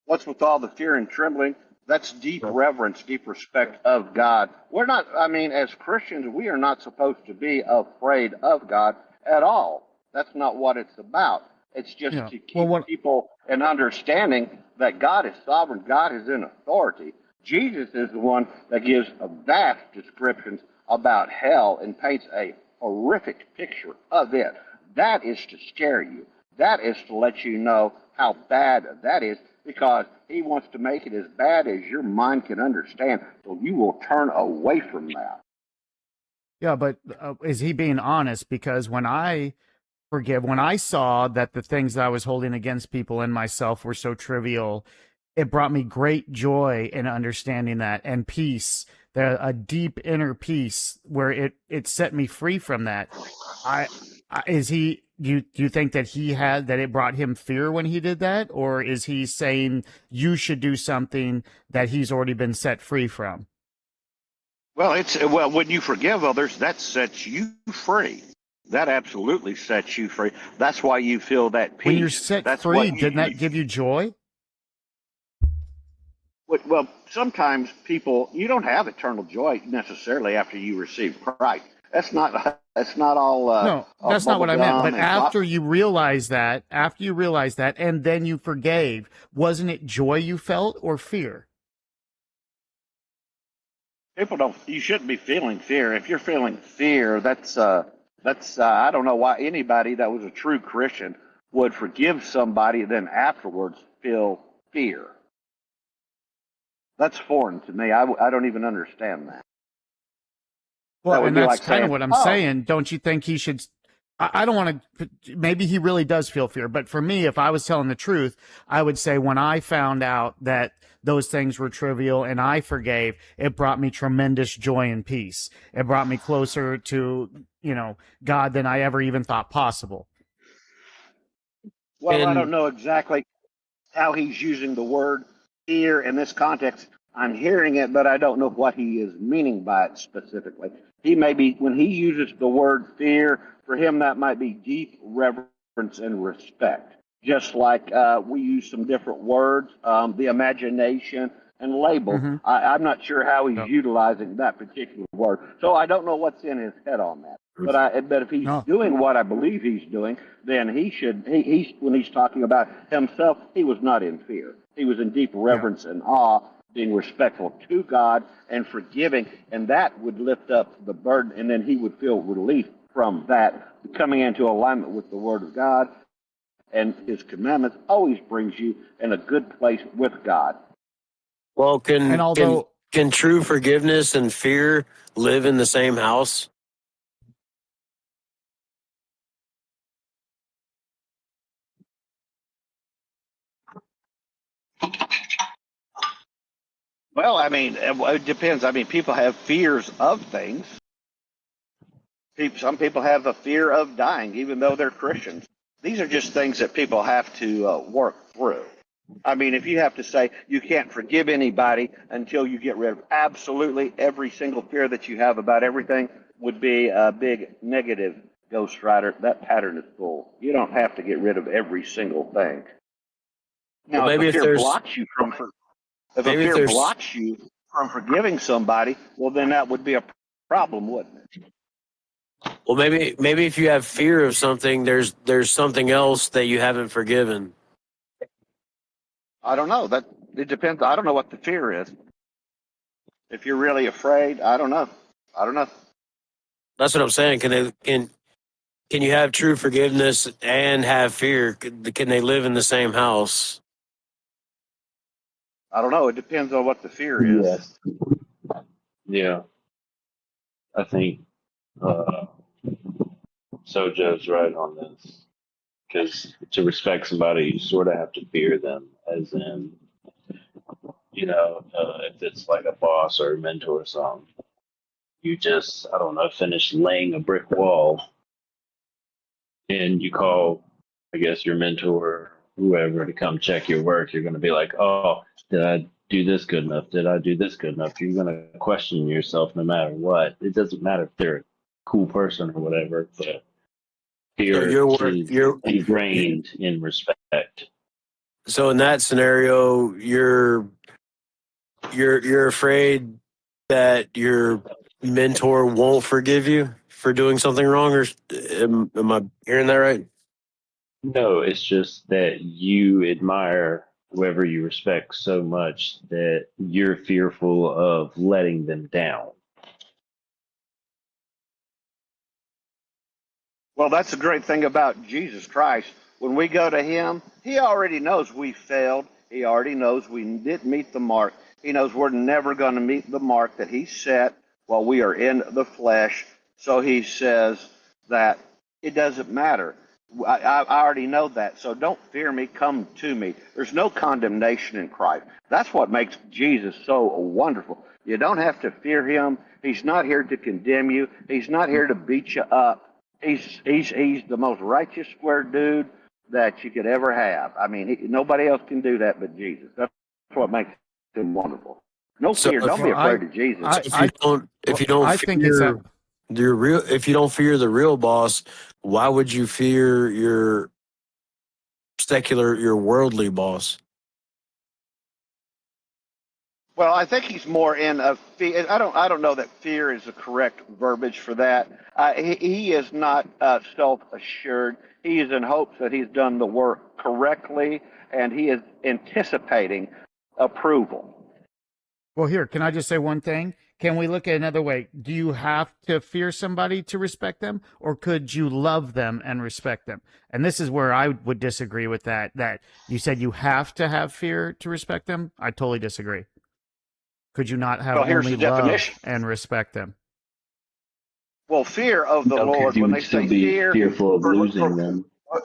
What's with all the fear and trembling? That's deep reverence, deep respect of God. We're not, I mean, as Christians, we are not supposed to be afraid of God at all. That's not what it's about. It's just Yeah. to keep Well, what? people in understanding that God is sovereign, God is in authority. Jesus is the one that gives a vast descriptions about hell and paints a horrific picture of it. That is to scare you. That is to let you know how bad that is, because he wants to make it as bad as your mind can understand, so you will turn away from that. Yeah, but is he being honest? Because when I forgive, when I saw that the things that I was holding against people and myself were so trivial, it brought me great joy in understanding that and peace, a deep inner peace where it set me free from that. Is he? Do you think that that it brought him fear when he did that, or is he saying you should do something that he's already been set free from? Well, when you forgive others, that sets you free. That absolutely sets you free. That's why you feel that When you're peace. set That's what free, didn't that give you joy? well, sometimes people, you don't have eternal joy necessarily after you receive Christ. That's not all No, that's not bubble what I meant. But gum and pop. after you realized that, and then you forgave, wasn't it joy you felt or fear? People don't. You shouldn't be feeling fear. If you're feeling fear, that's I don't know why anybody that was a true Christian would forgive somebody and then afterwards feel fear. That's foreign to me. I don't even understand that. That Well, would and be that's like kind of saying, what I'm "Oh, saying. Don't you think he should? I don't want to. Maybe he really does feel fear. But for me, if I was telling the truth, I would say when I found out that those things were trivial and I forgave, it brought me tremendous joy and peace. It brought me closer to, God than I ever even thought possible. well, I don't And know exactly how he's using the word fear in this context. I'm hearing it, but I don't know what he is meaning by it specifically. He may be, when he uses the word fear, for him that might be deep reverence and respect. Just like we use some different words, the imagination and label. Mm-hmm. I'm not sure how he's Yep. utilizing that particular word, so I don't know what's in his head on that. But if he's No. doing what I believe he's doing, then he should. He's when he's talking about himself, he was not in fear. He was in deep Yeah. reverence and awe, being respectful to God and forgiving, and that would lift up the burden, and then he would feel relief from that. Coming into alignment with the Word of God and His commandments always brings you in a good place with God. Well, And although can true forgiveness and fear live in the same house? Well, I mean, it depends. I mean, people have fears of things. Some people have a fear of dying, even though they're Christians. These are just things that people have to work through. I mean, if you have to say you can't forgive anybody until you get rid of absolutely every single fear that you have about everything, would be a big negative, Ghost Rider. That pattern is full. You don't have to get rid of every single thing. Well, Now, if a maybe if fear there's blocks you from if a maybe if fear there's blocks you from forgiving somebody, well, then that would be a problem, wouldn't it? well maybe if you have fear of something, there's something else that you haven't forgiven. I don't know. That it depends. I don't know what the fear is. If you're really afraid, I don't know. I don't know. That's what I'm saying. Can you have true forgiveness and have fear? Can they live in the same house? I don't know. It depends on what the fear is. Yes. Yeah. I think Sojo's right on this. Because to respect somebody, you sort of have to fear them, as in, if it's like a boss or a mentor or something, you just, I don't know, finish laying a brick wall and you call, I guess, your mentor, whoever, to come check your work. You're going to be like, oh, did I do this good enough? Did I do this good enough? You're going to question yourself no matter what. It doesn't matter if they're a cool person or whatever, but So fear is you're ingrained in respect. so in that scenario, you're afraid that your mentor won't forgive you for doing something wrong, or am I hearing that right? No, it's just that you admire whoever you respect so much that you're fearful of letting them down. Well, that's the great thing about Jesus Christ. When we go to Him, He already knows we failed. He already knows we didn't meet the mark. He knows we're never going to meet the mark that He set while we are in the flesh. So He says that it doesn't matter. I already know that. So don't fear me. Come to me. There's no condemnation in Christ. That's what makes Jesus so wonderful. You don't have to fear Him. He's not here to condemn you. He's not here to beat you up. He's the most righteous square dude that you could ever have. I mean, nobody else can do that but Jesus. That's what makes him wonderful. No So fear. if, Don't be well, afraid of Jesus. I, if I, you don't I think it's fear your real if you don't fear the real boss, why would you fear your your worldly boss? Well, I think he's more in a fear. I don't know that fear is the correct verbiage for that. He is not self-assured. He is in hopes that he's done the work correctly, and he is anticipating approval. Well, here, can I just say one thing? Can we look at another way? Do you have to fear somebody to respect them, or could you love them and respect them? And this is where I would disagree with that. That you said you have to have fear to respect them. I totally disagree. Could you not have Well, here's only the love definition. and respect them? Well, fear of the No, because Lord. you When would they still say be fear, fearful of losing for them. Well,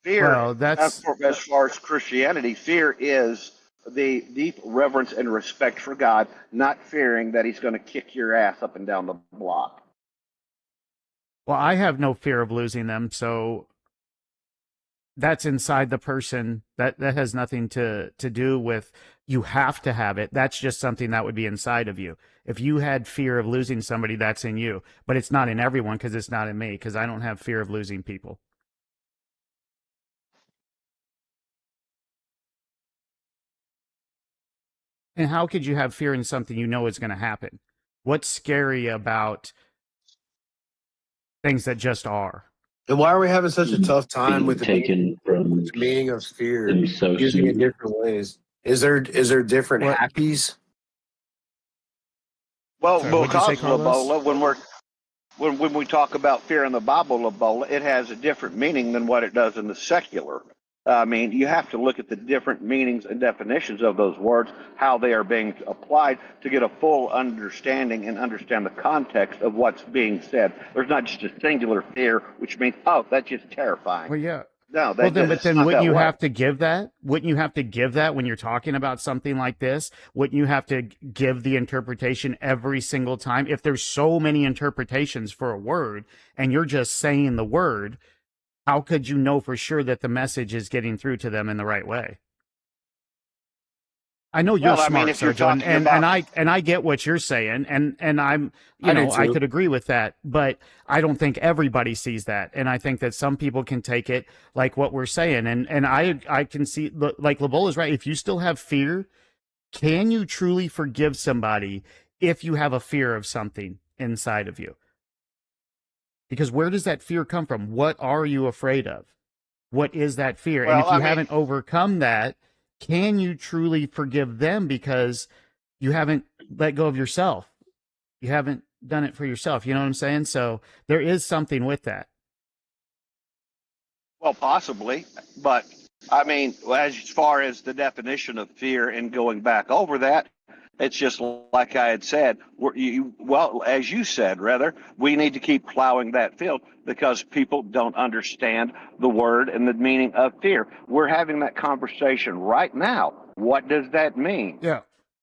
fear, that's as far as Christianity, fear is the deep reverence and respect for God, not fearing that He's going to kick your ass up and down the block. well, I have no fear of losing them, so that's inside the person. That has nothing to do with you have to have it. That's just something that would be inside of you. If you had fear of losing somebody, that's in you, but it's not in everyone because it's not in me because I don't have fear of losing people. And how could you have fear in something you know is going to happen? What's scary about things that just are? And why are we having such a tough time Being with the taken from meaning of fear, them so using it soon. different ways? Is there different What? happies? Well, Sorry, what'd you say, because Carlos? Lobola, when we talk about fear in the Bible, Lobola, it has a different meaning than what it does in the secular. I mean, you have to look at the different meanings and definitions of those words, how they are being applied to get a full understanding and understand the context of what's being said. There's not just a singular fear, which means, oh, that's just terrifying. Well, yeah. No, Well, then, but it's then not wouldn't that you way. have to give that? Wouldn't you have to give that when you're talking about something like this? Wouldn't you have to give the interpretation every single time? If there's so many interpretations for a word and you're just saying the word, how could you know for sure that the message is getting through to them in the right way? I know you're Well, I mean, smart, if you're Sergio, and, talking and, about, and I get what you're saying, and I'm I do I too. could agree with that, but I don't think everybody sees that, and I think that some people can take it like what we're saying, and I can see like Lobola's right. If you still have fear, can you truly forgive somebody if you have a fear of something inside of you? Because where does that fear come from? What are you afraid of? What is that fear? And well, if you I mean, haven't overcome that, can you truly forgive them because you haven't let go of yourself? You haven't done it for yourself. You know what I'm saying? So there is something with that. well, possibly, but I mean, as far as the definition of fear and going back over that, it's just like I had said. Well, as you said, rather, we need to keep plowing that field because people don't understand the word and the meaning of fear. We're having that conversation right now. What does that mean? Yeah.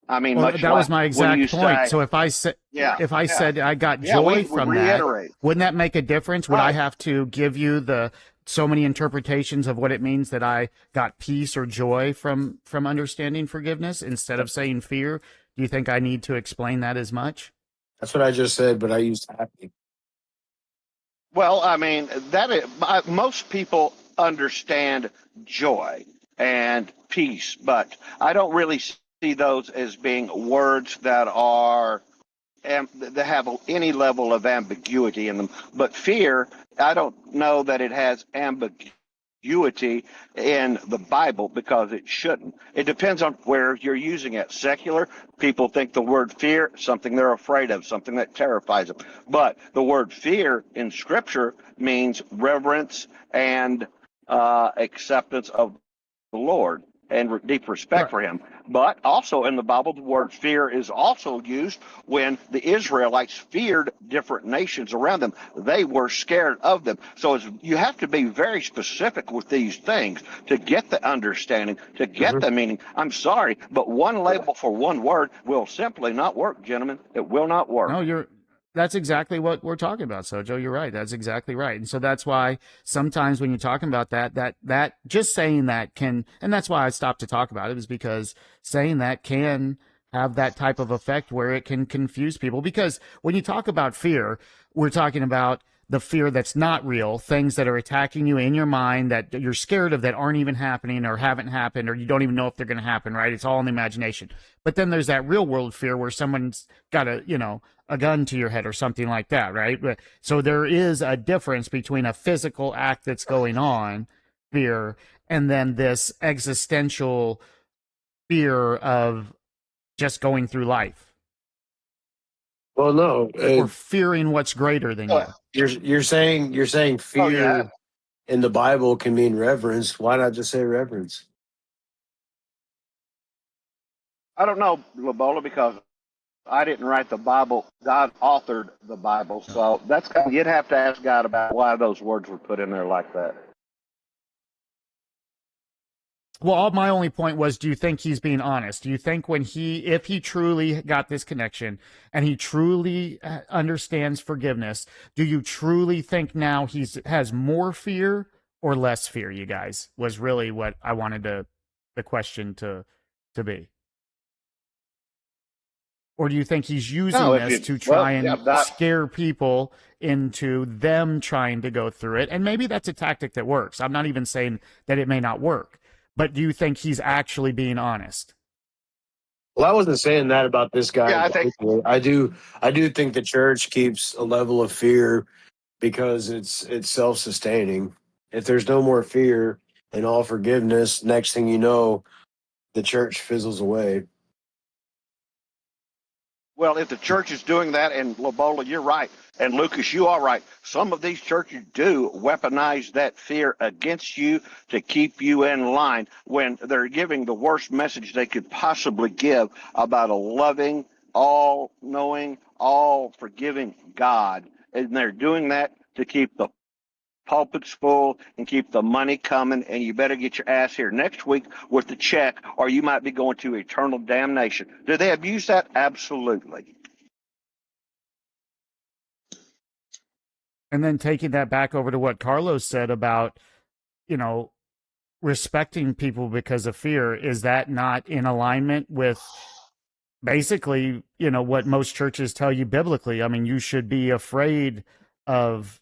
I mean, Well, much that was like my when you exact point. say, So if I said yeah, yeah, I got yeah, joy we from that, reiterate, wouldn't that make a difference? Would I right? have to give you the so many interpretations of what it means that I got peace or joy from understanding forgiveness instead of saying fear? Do you think I need to explain that as much? That's what I just said, but I used happy. Well, I mean, most people understand joy and peace, but I don't really see those as being words that are that have any level of ambiguity in them. But fear, I don't know that it has ambiguity in the Bible because it shouldn't. It depends on where you're using it. Secular people think the word fear something they're afraid of, something that terrifies them. But the word fear in Scripture means reverence and acceptance of the Lord and deep respect Right. for him. But also in the Bible, the word fear is also used when the Israelites feared different nations around them. They were scared of them. So you have to be very specific with these things to get the understanding, to get the meaning. I'm sorry, but one label for one word will simply not work, gentlemen. It will not No, work. that's exactly what we're talking about, Sojo. You're right. That's exactly right. And so that's why sometimes when you're talking about that just saying that can, and that's why I stopped to talk about it, is because saying that can have that type of effect where it can confuse people. Because when you talk about fear, we're talking about the fear that's not real, things that are attacking you in your mind that you're scared of that aren't even happening or haven't happened, or you don't even know if they're going to happen, right? It's all in the imagination. But then there's that real world fear where someone's got a gun to your head or something like that, right? So there is a difference between a physical act that's going on, fear, and then this existential fear of just going through life Well, no, or fearing what's greater than you. you're saying Oh, yeah. fear in the Bible can mean reverence. Why not just say reverence? I don't know, Lobola, because I didn't write the Bible. God authored the Bible. So that's kind of, you'd have to ask God about why those words were put in there like that. Well, my only point was, do you think he's being honest? Do you think if he truly got this connection and he truly understands forgiveness, do you truly think now has more fear or less fear, you guys, was really what I wanted the question to be. Or do you think he's using No, if this you to well, try yeah, and scare people into them trying to go through it? And maybe that's a tactic that works. I'm not even saying that it may not work. But do you think he's actually being honest? Well, I wasn't saying that about this guy. yeah, I think I do think the church keeps a level of fear because it's self-sustaining. If there's no more fear and all forgiveness, next thing you know, the church fizzles away. well, if the church is doing that, and Lobola, you're right, and Lucas, you are right. Some of these churches do weaponize that fear against you to keep you in line when they're giving the worst message they could possibly give about a loving, all-knowing, all-forgiving God, and they're doing that to keep the pulpits full and keep the money coming, and you better get your ass here next week with the check, or you might be going to eternal damnation. Do they abuse that? Absolutely. And then taking that back over to what Carlos said about, respecting people because of fear, is that not in alignment with basically, what most churches tell you biblically? I mean, you should be afraid of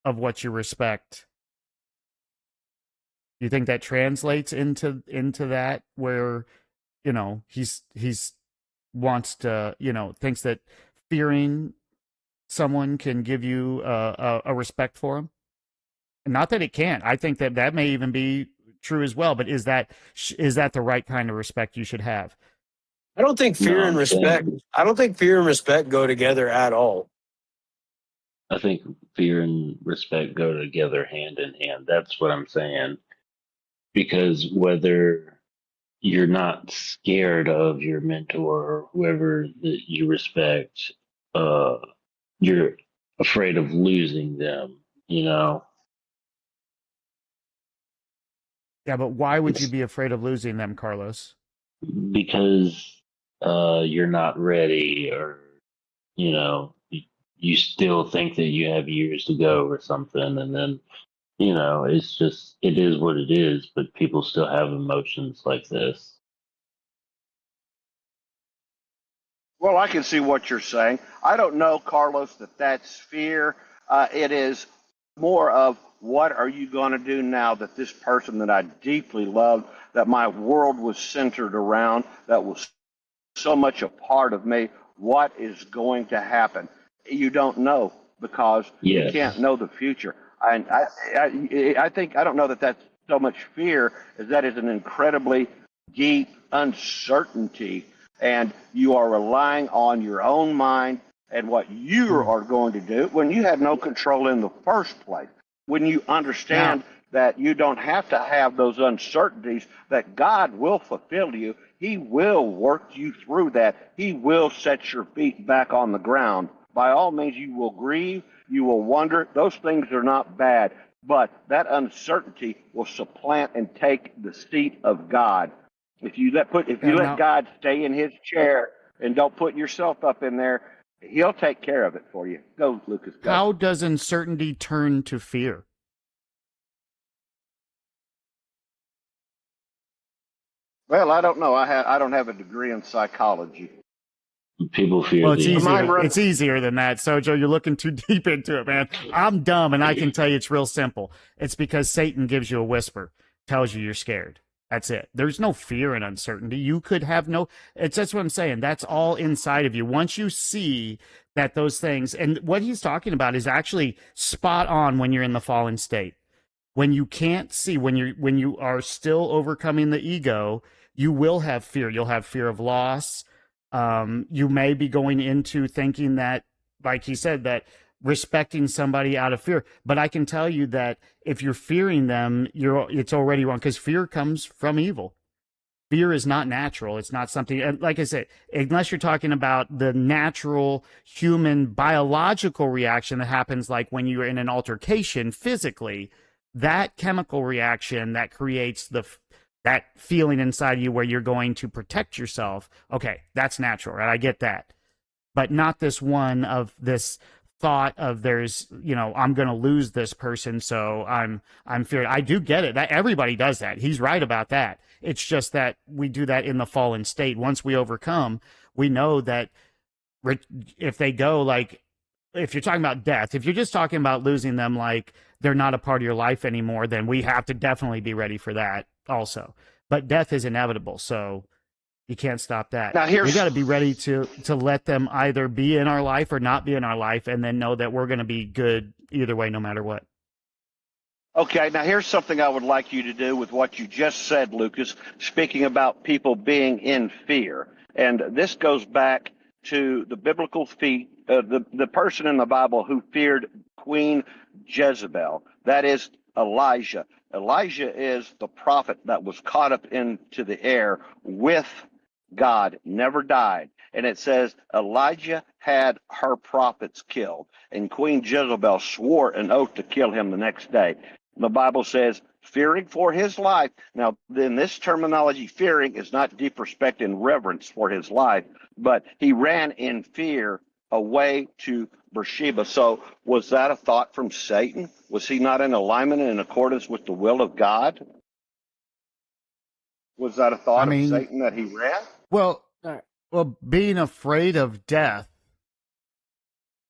what you respect. You think that translates into that where, he's wants to, thinks that fearing someone can give you a respect for him? Not that it can't. I think that may even be true as well. But is that the right kind of respect you should have? I don't think fear No, and respect. I don't think fear and respect go together at all. I think fear and respect go together hand in hand. That's what I'm saying. Because whether you're not scared of your mentor or whoever that you respect, you're afraid of losing them, Yeah, but why would you It's be afraid of losing them, Carlos? because you're not ready, or you still think that you have years to go or something, and then it's just, it is what it is, but people still have emotions like this. Well, I can see what you're saying. I don't know, Carlos, that that's fear. It is more of what are you going to do now that this person that I deeply loved, that my world was centered around, that was so much a part of me, what is going to happen? You don't know because you can't Yes. know the future. And I think, I don't know that that's so much fear as that is an incredibly deep uncertainty, and you are relying on your own mind and what you Mm. are going to do when you had no control in the first place. When you Now, understand that you don't have to have those uncertainties, that God will fulfill you. He will work you through that. He will set your feet back on the ground. By all means, you will grieve, you will wonder. Those things are not bad, but that uncertainty will supplant and take the seat of God. If you and let now, God stay in His chair and don't put yourself up in there, He'll take care of it for you. Go, Lucas, go. how does uncertainty turn to fear? Well, I don't know. I don't have a degree in psychology. People fear Well, it's the The mind easier. runs. It's easier than that, Sojo. You're looking too deep into it, man. I'm dumb, and I can tell you it's real simple. It's because Satan gives you a whisper, tells you you're scared. That's it. There's no fear and uncertainty. You could have no. That's what I'm saying. That's all inside of you. Once you see that those things, and what he's talking about is actually spot on when you're in the fallen state. When you can't see, when you are still overcoming the ego, you will have fear. You'll have fear of loss. You may be going into thinking that, like he said, that respecting somebody out of fear. But I can tell you that if you're fearing them, it's already wrong, because fear comes from evil. Fear is not natural. It's not something, and like I said, unless you're talking about the natural human biological reaction that happens, like when you're in an altercation physically, that chemical reaction that creates that feeling inside you where you're going to protect yourself. Okay, that's natural, right? I get that. But not this one of this thought of there's, I'm going to lose this person, so I'm feared. I do get it. That everybody does that. He's right about that. It's just that we do that in the fallen state. Once we overcome, we know that if they go, like, if you're talking about death, if you're just talking about losing them, like they're not a part of your life anymore, then we have to definitely be ready for that also. But death is inevitable, so you can't stop that. Now We got to be ready to let them either be in our life or not be in our life, and then know that we're going to be good either way, no matter what. Okay, now here's something I would like you to do with what you just said, Lucas, speaking about people being in fear. And this goes back to the biblical the person in the Bible who feared Queen Jezebel. That is Elijah. Elijah is the prophet that was caught up into the air with God, never died. And it says Elijah had her prophets killed, and Queen Jezebel swore an oath to kill him the next day. The Bible says, fearing for his life. Now, in this terminology, fearing is not deep respect and reverence for his life, but he ran in fear away to Beersheba. So was that a thought from Satan? Was he not in alignment and in accordance with the will of God? Was that a thought of Satan that he ran? Well, being afraid of death.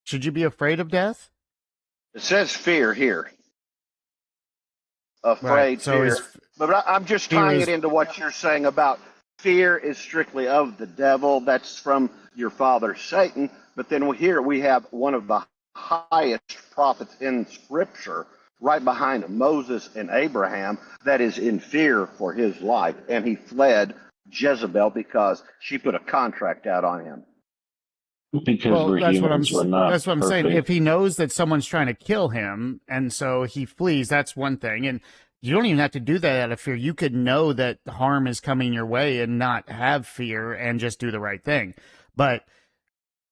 Should you be afraid of death? It says fear here. Afraid, right. So fear. But I'm just tying it into what you're saying about fear is strictly of the devil. That's from your father Satan. But then here we have one of the highest prophets in Scripture, right behind Moses and Abraham, that is in fear for his life. And he fled Jezebel because she put a contract out on him. Because we're humans, we're not that's what I'm perfect. saying. If he knows that someone's trying to kill him, and so he flees, that's one thing. And you don't even have to do that out of fear. You could know that harm is coming your way and not have fear and just do the right thing. But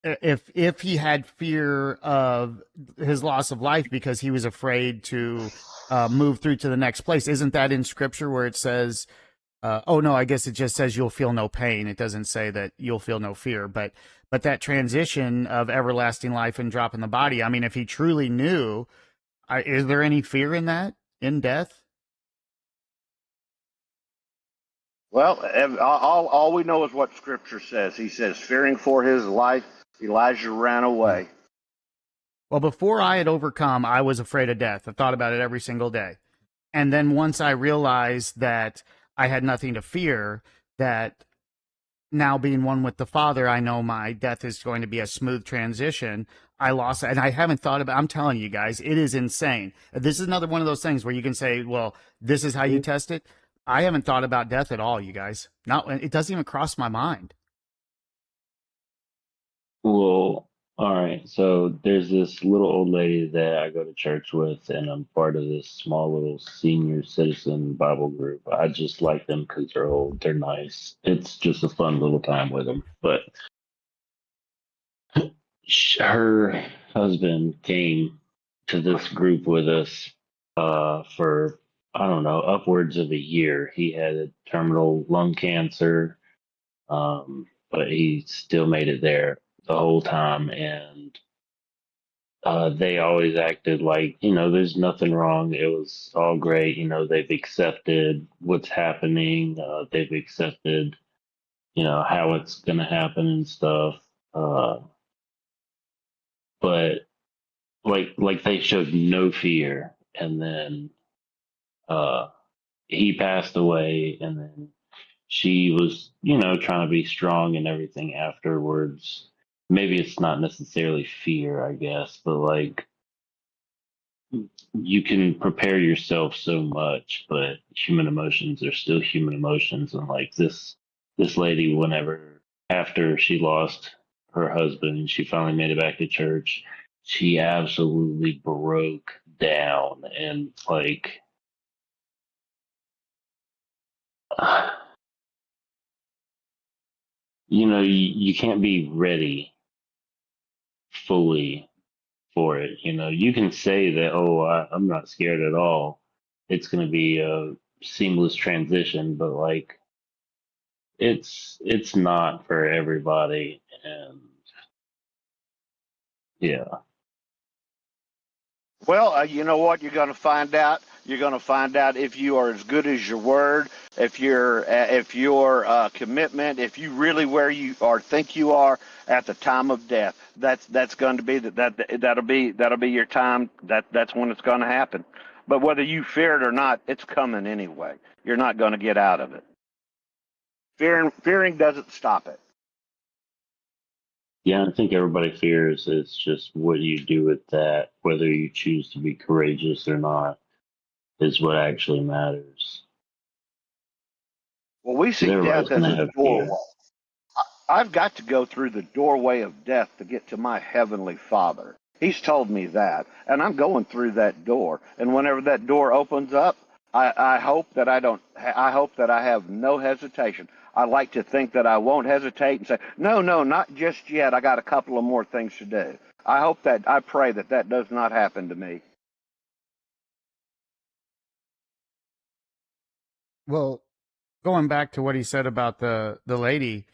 if he had fear of his loss of life because he was afraid to move through to the next place, isn't that in Scripture where it says, oh no, I guess it just says you'll feel no pain. It doesn't say that you'll feel no fear, but that transition of everlasting life and dropping the body. I mean, if he truly knew, is there any fear in that, in death? Well, all we know is what Scripture says. He says, fearing for his life, Elijah ran away. Well, before I had overcome, I was afraid of death. I thought about it every single day. And then once I realized that I had nothing to fear, that now being one with the Father, I know my death is going to be a smooth transition. I lost it. And I haven't thought about, I'm telling you guys, it is insane. This is another one of those things where you can say, well, this is how you test it. I haven't thought about death at all, you guys. It doesn't even cross my mind. Well, all right. So there's this little old lady that I go to church with, and I'm part of this small little senior citizen Bible group. I just like them because they're old, they're nice. It's just a fun little time with them. But her husband came to this group with us for, I don't know, upwards of a year. He had terminal lung cancer, but he still made it there the whole time. And they always acted like, there's nothing wrong. It was all great. They've accepted what's happening. They've accepted, how it's going to happen and stuff. But like they showed no fear. And then he passed away, and then she was, trying to be strong and everything afterwards. Maybe it's not necessarily fear, I guess, but like you can prepare yourself so much, but human emotions are still human emotions. And like this lady, whenever after she lost her husband, she finally made it back to church, she absolutely broke down and like you can't be ready fully for it. You can say that, oh, I'm not scared at all. It's going to be a seamless transition, but like it's not for everybody. And yeah. Well, you know what? You're going to find out. You're going to find out if you are as good as your word, if your commitment, if you really where you are think you are at the time of death. That's going to be that'll be your time. That's when it's going to happen. But whether you fear it or not, it's coming anyway. You're not going to get out of it. Fearing doesn't stop it. Yeah, I think everybody fears. It's just what you do with that, whether you choose to be courageous or not, is what actually matters. Well, we 'Cause see everybody's death as going to a have doorway. fear. I've got to go through the doorway of death to get to my heavenly Father. He's told me that, and I'm going through that door. And whenever that door opens up, I hope that I don't. I hope that I have no hesitation. I like to think that I won't hesitate and say, no, no, not just yet. I got a couple of more things to do. I pray that that does not happen to me. Well, going back to what he said about the lady,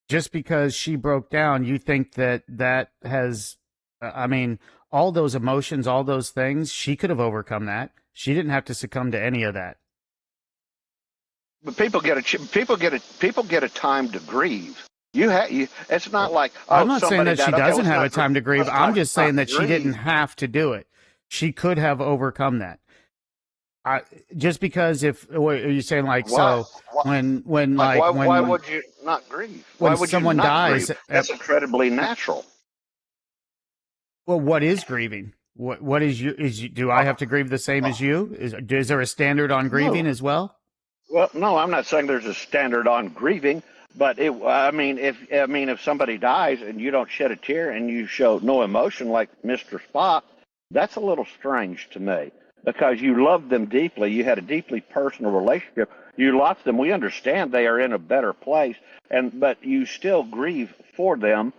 just because she broke down, you think that has, I mean, all those emotions, all those things, she could have overcome that. She didn't have to succumb to any of that. But people get a time to grieve. It's not like, I'm oh, not saying somebody that she died. Okay, doesn't have a time to grieve. I'm just saying not that she didn't grieve. have to do it. She could have overcome that. I just because if what are you saying like Why? so when Like, like why would you not grieve? Why when would you someone not dies, grieve? That's incredibly natural. well, what is grieving? What is do I have to grieve the same as you? Is there a standard on grieving No. as well? Well, no, I'm not saying there's a standard on grieving, but if somebody dies and you don't shed a tear and you show no emotion like Mr. Spock, that's a little strange to me because you loved them deeply. You had a deeply personal relationship. You lost them. We understand they are in a better place, but you still grieve for them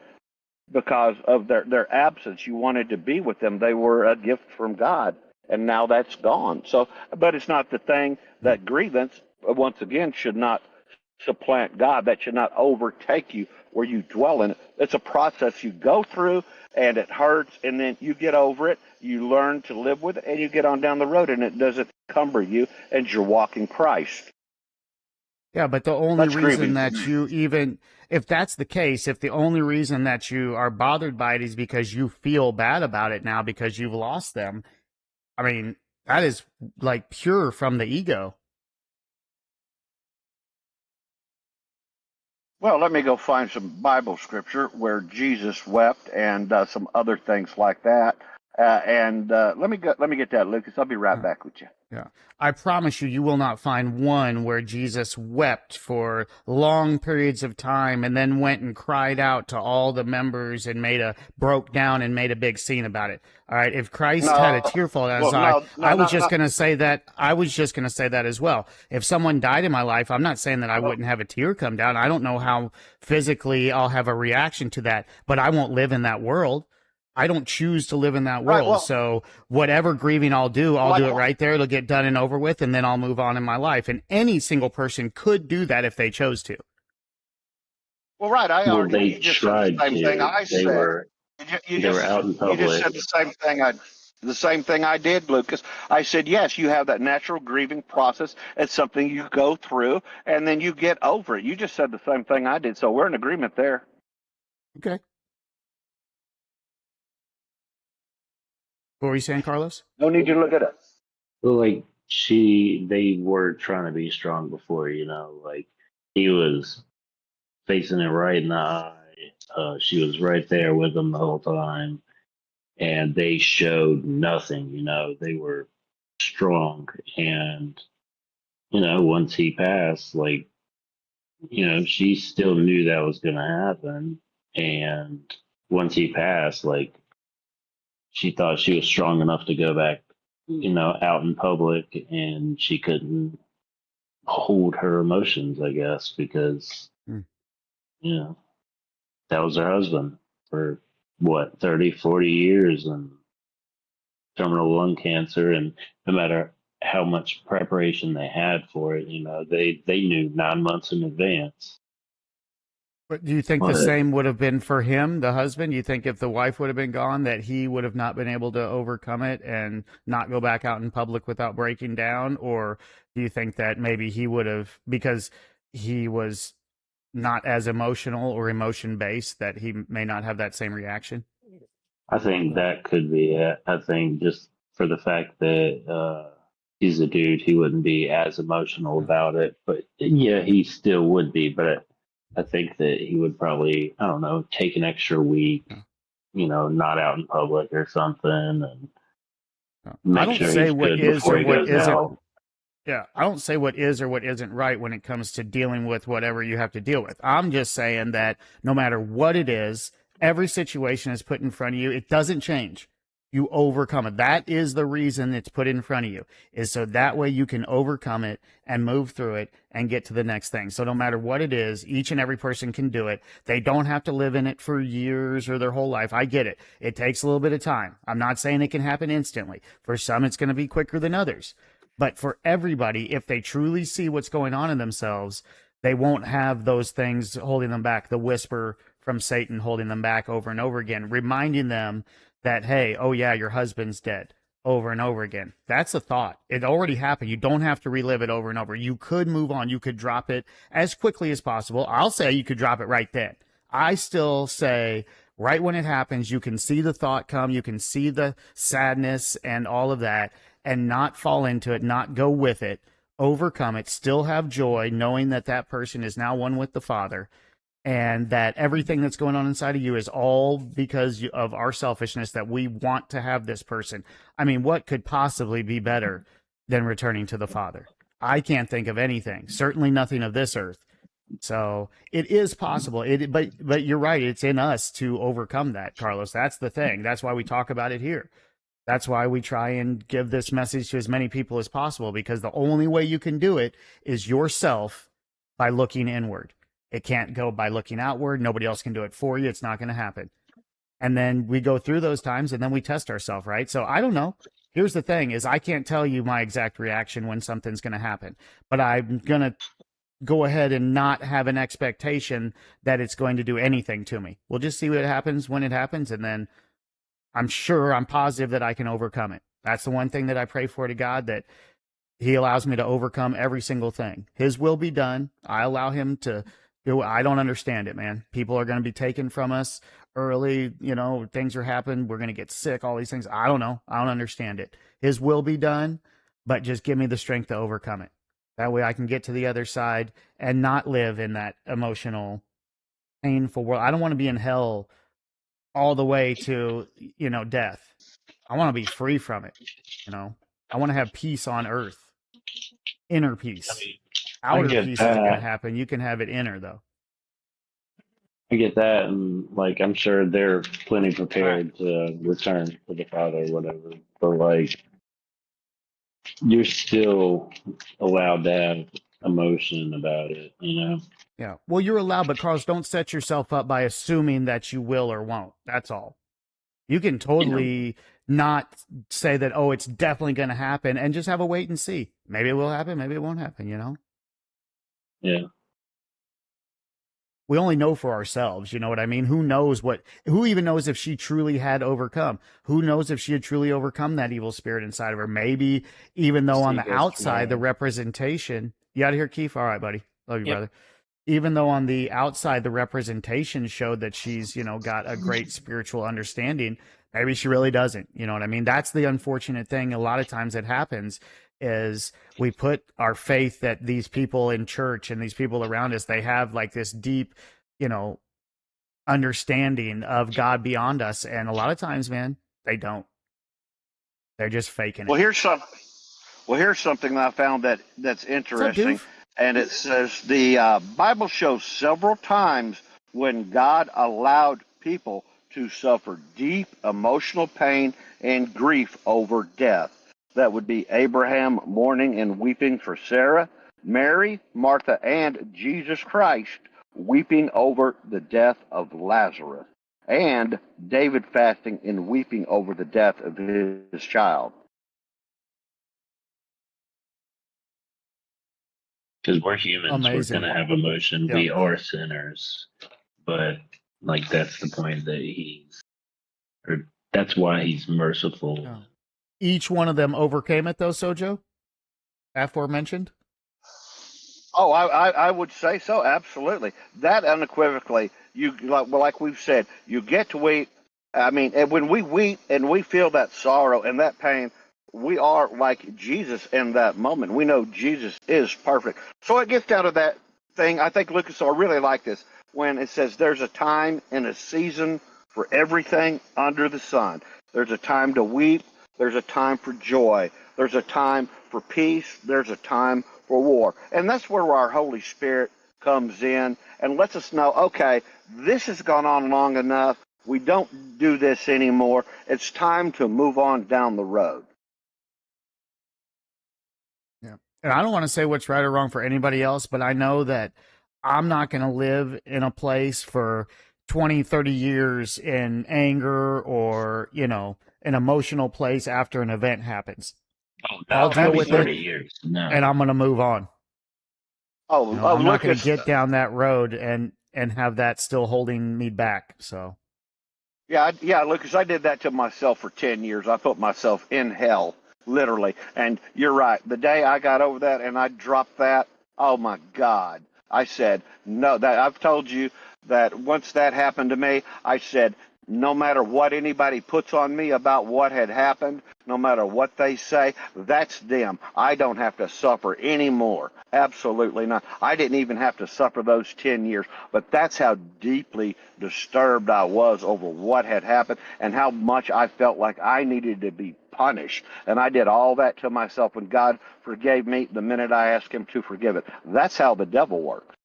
because of their absence. You wanted to be with them. They were a gift from God, and now that's gone. So, but it's not the thing that grievance, once again, should not supplant God. That should not overtake you where you dwell in it. It's a process you go through, and it hurts, and then you get over it. You learn to live with it, and you get on down the road, and it doesn't cumber you, and you're walking Christ. Yeah, but the only That's reason grieving. that you even, if that's the case, if the only reason that you are bothered by it is because you feel bad about it now because you've lost them, I mean, that is like pure from the ego. Well, let me go find some Bible scripture where Jesus wept and some other things like that. And let me get that, Lucas. I'll be right Yeah. back with you. Yeah. I promise you, you will not find one where Jesus wept for long periods of time and then went and cried out to all the members and broke down and made a big scene about it. All right. If Christ had a No, tear fall down his well, eye, no, no, I was no, just no. going to say that. I was just going to say that as well. If someone died in my life, I'm not saying that I wouldn't have a tear come down. I don't know how physically I'll have a reaction to that, but I won't live in that world. I don't choose to live in that Right. world. Well, So whatever grieving I'll do like, it right there. It'll get done and over with, and then I'll move on in my life. And any single person could do that if they chose to. well, right. Well, they You just said the tried same thing to. I They said. were You they were just out in you just public. said the same thing I did, Lucas. I said yes. You have that natural grieving process. It's something you go through, and then you get over it. You just said the same thing I did. So we're in agreement there. Okay. What were you saying, Carlos? No need to look it up. Well, like they were trying to be strong before, like he was facing it right in the eye. She was right there with him the whole time, and they showed nothing. They were strong, and once he passed, like she still knew that was going to happen, and once he passed, like she thought she was strong enough to go back, out in public, and she couldn't hold her emotions, I guess, because Hmm. that was her husband for what 30, 40 years and terminal lung cancer, and no matter how much preparation they had for it, they knew 9 months in advance. But do you think the But same would have been for him, the husband? You think if the wife would have been gone, that he would have not been able to overcome it and not go back out in public without breaking down? Or do you think that maybe he would have, because he was not as emotional or emotion based, that he may not have that same reaction? I think Well, that could be it. I think just for the fact that he's a dude, he wouldn't be as emotional about it. But yeah, he still would be. But I think that he would probably, I don't know, take an extra week, Yeah. not out in public or something, and I make don't sure say he's what good is before or he what goes isn't. out. Yeah, I don't say what is or what isn't right when it comes to dealing with whatever you have to deal with. I'm just saying that no matter what it is, every situation is put in front of you. It doesn't change. You overcome it. That is the reason it's put in front of you, is so that way you can overcome it and move through it and get to the next thing. So no matter what it is, each and every person can do it. They don't have to live in it for years or their whole life. I get it. It takes a little bit of time. I'm not saying it can happen instantly. For some, it's going to be quicker than others. But for everybody, if they truly see what's going on in themselves, they won't have those things holding them back, the whisper from Satan holding them back over and over again, reminding them that, hey, oh yeah, your husband's dead, over and over again. That's a thought. It already happened. You don't have to relive it over and over. You could move on. You could drop it as quickly as possible. I'll say you could drop it right then. I still say right when it happens, you can see the thought come, you can see the sadness and all of that, and not fall into it, not go with it, overcome it, still have joy, knowing that that person is now one with the Father, and that everything that's going on inside of you is all because of our selfishness, that we want to have this person. I mean, what could possibly be better than returning to the Father? I can't think of anything, certainly nothing of this earth. So it is possible. But you're right. It's in us to overcome that, Carlos. That's the thing. That's why we talk about it here. That's why we try and give this message to as many people as possible, because the only way you can do it is yourself, by looking inward. It can't go by looking outward. Nobody else can do it for you. It's not going to happen. And then we go through those times and then we test ourselves, right? So I don't know. Here's the thing is I can't tell you my exact reaction when something's going to happen, but I'm going to go ahead and not have an expectation that it's going to do anything to me. We'll just see what happens when it happens, and then I'm positive that I can overcome it. That's the one thing that I pray for to God, that he allows me to overcome every single thing. His will be done. I allow him to do it. I don't understand it, man. People are going to be taken from us early. Things are happening. We're going to get sick, all these things. I don't know. I don't understand it. His will be done, but just give me the strength to overcome it. That way I can get to the other side and not live in that emotional, painful world. I don't want to be in hell all the way to, death. I want to be free from it. I want to have peace on earth, inner I peace. mean, I Outer get peace isn't going to that. happen. You can have it inner, though. I get that, and like I'm sure they're plenty prepared to return to the Father or whatever. But like, you're still allowed to have emotion about it. Yeah. Well, you're allowed, but Carlos, don't set yourself up by assuming that you will or won't. That's all. You can You know, totally not say that, oh, it's definitely going to happen, and just have a wait and see. Maybe it will happen. Maybe it won't happen. yeah. We only know for ourselves. You know what I mean? Who even knows if she truly had overcome? Who knows if she had truly overcome that evil spirit inside of her? Maybe even though on see you the guys outside, the tomorrow. representation, you out of here, Keith? All right, buddy. Love you, Yep. brother. Even though on the outside, the representation showed that she's, got a great spiritual understanding, maybe she really doesn't. You know what I mean? That's the unfortunate thing. A lot of times it happens is we put our faith that these people in church and these people around us, they have like this deep, you know, understanding of God beyond us. And a lot of times, man, they don't. They're just faking it. Well, here's something that I found that's What's up, interesting, Doof? and it says the Bible shows several times when God allowed people to suffer deep emotional pain and grief over death. That would be Abraham mourning and weeping for Sarah, Mary, Martha, and Jesus Christ weeping over the death of Lazarus, and David fasting and weeping over the death of his child. Because we're humans, we're Amazing. gonna have emotion. Yeah. We are sinners. but like that's the point that or that's why he's merciful. Oh. Each one of them overcame it, though, Sojo? Aforementioned? Oh, I would say so. Absolutely. That unequivocally, like we've said, you get to weep. I mean, and when we weep and we feel that sorrow and that pain, we are like Jesus in that moment. We know Jesus is perfect. So it gets down to that thing. I think Lucas will really like this when it says there's a time and a season for everything under the sun. There's a time to weep. There's a time for joy. There's a time for peace. There's a time for war. And that's where our Holy Spirit comes in and lets us know, okay, this has gone on long enough. We don't do this anymore. It's time to move on down the road. Yeah. And I don't want to say what's right or wrong for anybody else, but I know that I'm not going to live in a place for 20, 30 years in anger or, an emotional place after an event happens. Oh, I'll not deal probably with 30 it years. No. and I'm going to move on. Oh, I'm not going to Lucas, get down that road and have that still holding me back. So, yeah, Lucas, I did that to myself for 10 years. I put myself in hell, literally. And you're right. The day I got over that and I dropped that, oh my God. I said, no, that I've told you that once that happened to me, I said, no matter what anybody puts on me about what had happened, no matter what they say, that's them. I don't have to suffer anymore. Absolutely not. I didn't even have to suffer those 10 years, but that's how deeply disturbed I was over what had happened and how much I felt like I needed to be punished. And I did all that to myself when God forgave me the minute I asked him to forgive it. That's how the devil works.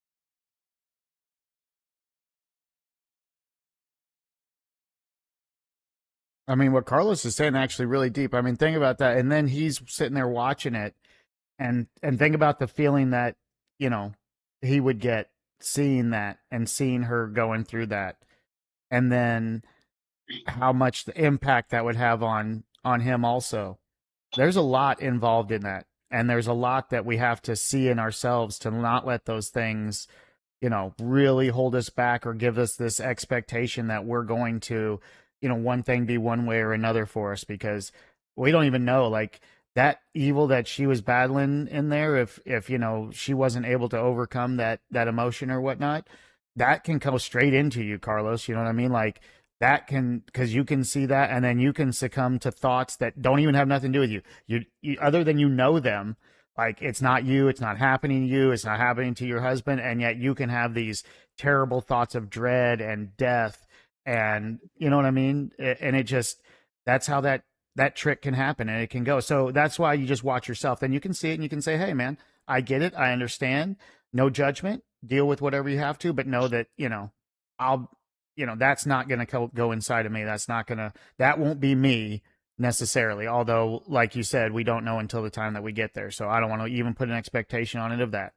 I mean, what Carlos is saying actually really deep. I mean, think about that. And then he's sitting there watching it and think about the feeling that, he would get seeing that and seeing her going through that. And then how much the impact that would have on him also. There's a lot involved in that. And there's a lot that we have to see in ourselves to not let those things, really hold us back or give us this expectation that we're going to, one thing be one way or another for us, because we don't even know, like, that evil that she was battling in there, if she wasn't able to overcome that emotion or whatnot, that can come straight into you, Carlos. You know what I mean? Like, that can, because you can see that, and then you can succumb to thoughts that don't even have nothing to do with you. You other than them, like, it's not you, it's not happening to you, it's not happening to your husband, and yet you can have these terrible thoughts of dread and death, and you know what I mean? And it just, that's how that trick can happen, and it can go. So that's why you just watch yourself. Then you can see it and you can say, hey man, I get it, I understand. No judgment. Deal with whatever you have to, but know that, I'll, that's not going to go inside of me. That won't be me necessarily. Although, like you said, we don't know until the time that we get there. So I don't want to even put an expectation on it of that.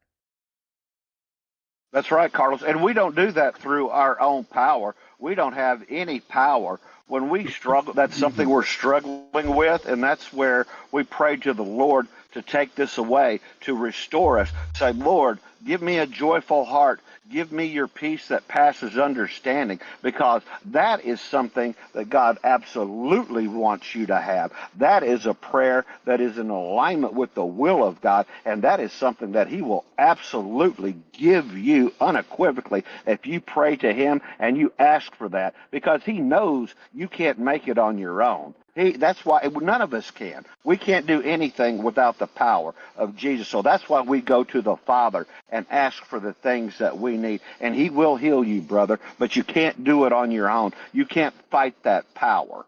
That's right, Carlos. And we don't do that through our own power. We don't have any power. When we struggle, that's something we're struggling with, and that's where we pray to the Lord to take this away, to restore us. Say, Lord, give me a joyful heart. Give me your peace that passes understanding, because that is something that God absolutely wants you to have. That is a prayer that is in alignment with the will of God, and that is something that he will absolutely give you unequivocally if you pray to him and you ask for that, because he knows you can't make it on your own. That's why none of us can. We can't do anything without the power of Jesus. So that's why we go to the Father and ask for the things that we need. And he will heal you, brother, but you can't do it on your own. You can't fight that power.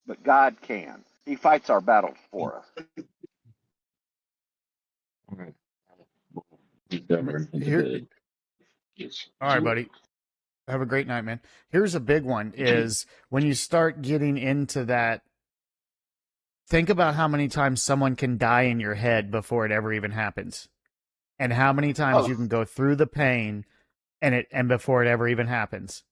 But God can. He fights our battles for us. All right, buddy. Have a great night, man. Here's a big one is when you start getting into that, think about how many times someone can die in your head before it ever even happens. And how many times you can go through the pain and before it ever even happens.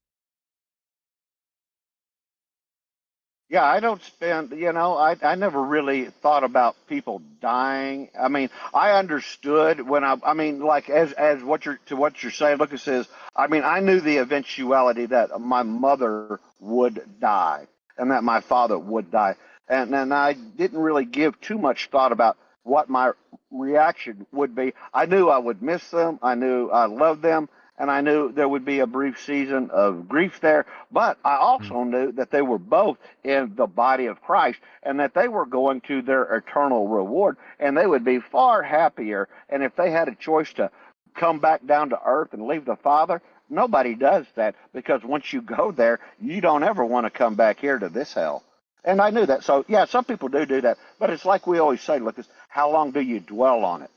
Yeah, I don't spend, I never really thought about people dying. I mean, I understood when I mean, like as what you're saying, Lucas says, I mean, I knew the eventuality that my mother would die and that my father would die. And I didn't really give too much thought about what my reaction would be. I knew I would miss them. I knew I loved them. And I knew there would be a brief season of grief there. But I Mm. also knew that they were both in the body of Christ and that they were going to their eternal reward and they would be far happier. And if they had a choice to come back down to earth and leave the Father, nobody does that because once you go there, you don't ever want to come back here to this hell. And I knew that. So, yeah, some people do that. But it's like we always say, look, how long do you dwell on it?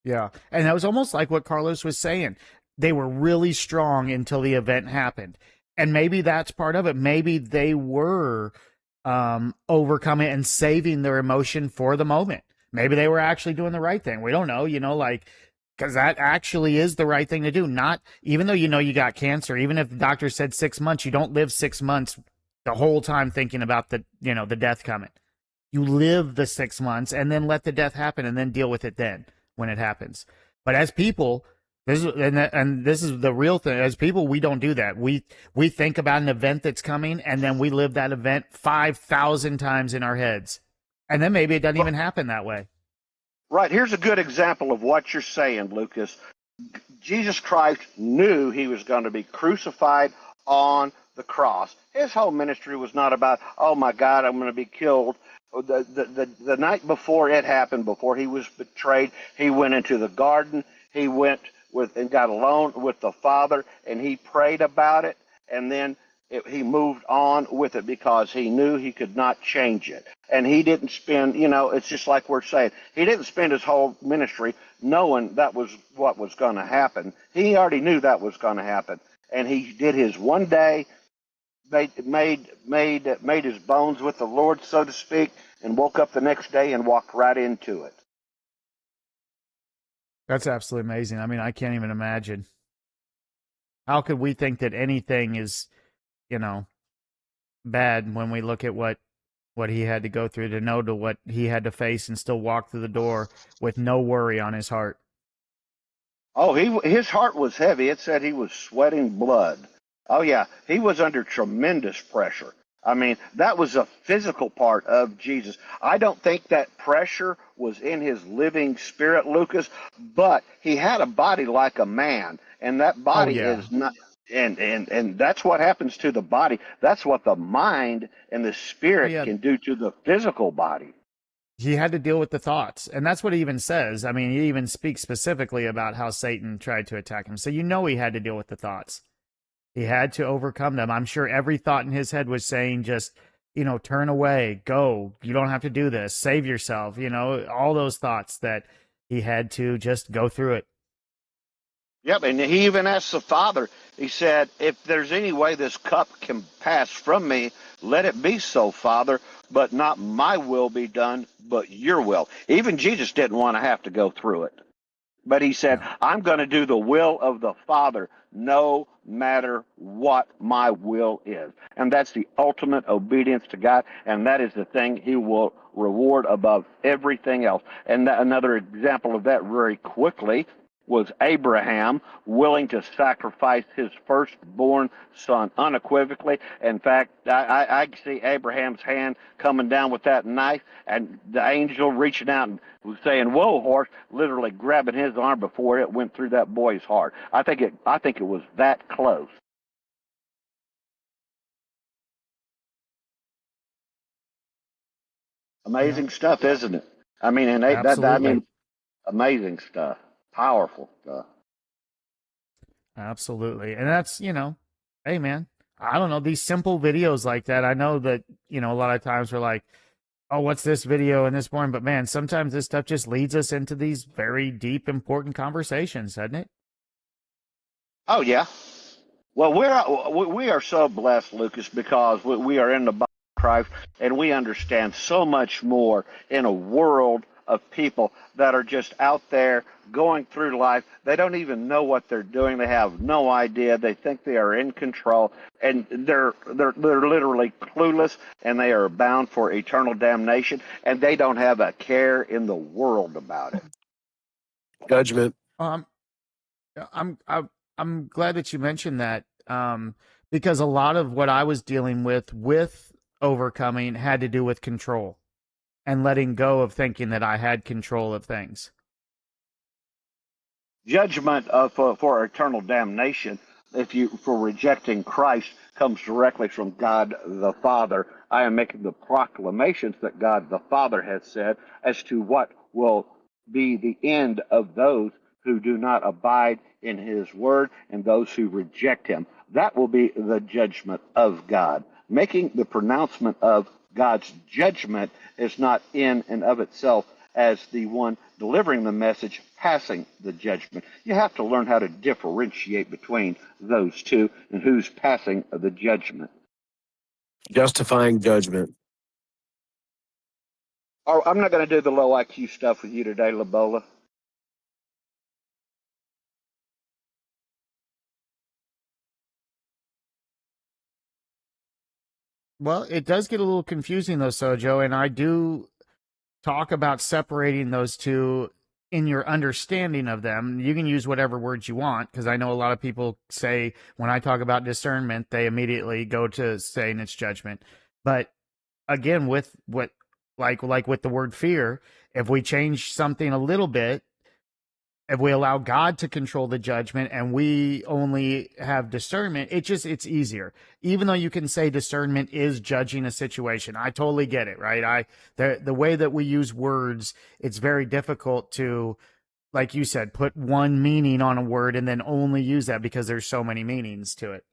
Yeah. And that was almost like what Carlos was saying. They were really strong until the event happened. And maybe that's part of it. Maybe they were overcoming and saving their emotion for the moment. Maybe they were actually doing the right thing. We don't know, like, because that actually is the right thing to do. Not, even though you got cancer, even if the doctor said 6 months, you don't live 6 months the whole time thinking about the death coming. You live the 6 months and then let the death happen and then deal with it then when it happens. But as people, this is the real thing. As people, we don't do that. We think about an event that's coming and then we live that event 5,000 times in our heads. And then maybe it doesn't even happen that way. Right. Here's a good example of what you're saying, Lucas. Jesus Christ knew he was going to be crucified on the cross. His whole ministry was not about, oh my God, I'm going to be killed. The night before it happened, before he was betrayed, he went into the garden. He went and got alone with the Father, and he prayed about it, and then he moved on with it because he knew he could not change it. And he didn't spend, it's just like we're saying, he didn't spend his whole ministry knowing that was what was going to happen. He already knew that was going to happen. And he did his one day, made his bones with the Lord, so to speak, and woke up the next day and walked right into it. That's absolutely amazing. I mean, I can't even imagine. How could we think that anything is, bad when we look at what he had to go through to know to what he had to face and still walk through the door with no worry on his heart? Oh, his heart was heavy. It said he was sweating blood. Oh yeah, he was under tremendous pressure. I mean, that was a physical part of Jesus. I don't think that pressure was in his living spirit, Lucas, but he had a body like a man, and that Oh body yeah. is not. And that's what happens to the body. That's what the mind and the Oh spirit yeah. can do to the physical body. He had to deal with the thoughts. And that's what he even says. I mean, he even speaks specifically about how Satan tried to attack him. So he had to deal with the thoughts. He had to overcome them. I'm sure every thought in his head was saying just, turn away, go. You don't have to do this. Save yourself. All those thoughts that he had to just go through it. Yep, and he even asked the Father, he said, if there's any way this cup can pass from me, let it be so, Father, but not my will be done, but your will. Even Jesus didn't want to have to go through it. But he said, No. I'm going to do the will of the Father no matter what my will is. And that's the ultimate obedience to God, and that is the thing he will reward above everything else. And another example of that very quickly was Abraham willing to sacrifice his firstborn son unequivocally. In fact, I see Abraham's hand coming down with that knife and the angel reaching out and was saying, "Whoa, horse," literally grabbing his arm before it went through that boy's heart. I think it was that close. Yeah, Amazing stuff, isn't it? I mean, and I absolutely. mean, amazing stuff, powerful stuff. Absolutely. And that's, hey man, I don't know, these simple videos like that. I know that, a lot of times we're like, oh, what's this video and this boring? But man, sometimes this stuff just leads us into these very deep, important conversations, doesn't it? Oh yeah. Well, we are so blessed, Lucas, because we are in the body of Christ and we understand so much more in a world of people that are just out there going through life. They don't even know what they're doing. They have no idea. They think they are in control, and they're literally clueless, and they are bound for eternal damnation, and they don't have a care in the world about it. Judgment. I'm glad that you mentioned that, because a lot of what I was dealing with overcoming had to do with control and letting go of thinking that I had control of things. Judgment for eternal damnation, for rejecting Christ, comes directly from God the Father. I am making the proclamations that God the Father has said as to what will be the end of those who do not abide in his word and those who reject him. That will be the judgment of God. Making the pronouncement of God's judgment is not in and of itself as the one delivering the message, passing the judgment. You have to learn how to differentiate between those two and who's passing the judgment. Justifying judgment. Oh, I'm not going to do the low IQ stuff with you today, Labola. Well, it does get a little confusing though, Sojo, and I do talk about separating those two in your understanding of them. You can use whatever words you want, because I know a lot of people say when I talk about discernment, they immediately go to saying it's judgment. But again, with what like with the word fear, if we change something a little bit, if we allow God to control the judgment and we only have discernment, it's easier. Even though you can say discernment is judging a situation, I totally get it, right? The way that we use words, it's very difficult to, like you said, put one meaning on a word and then only use that because there's so many meanings to it.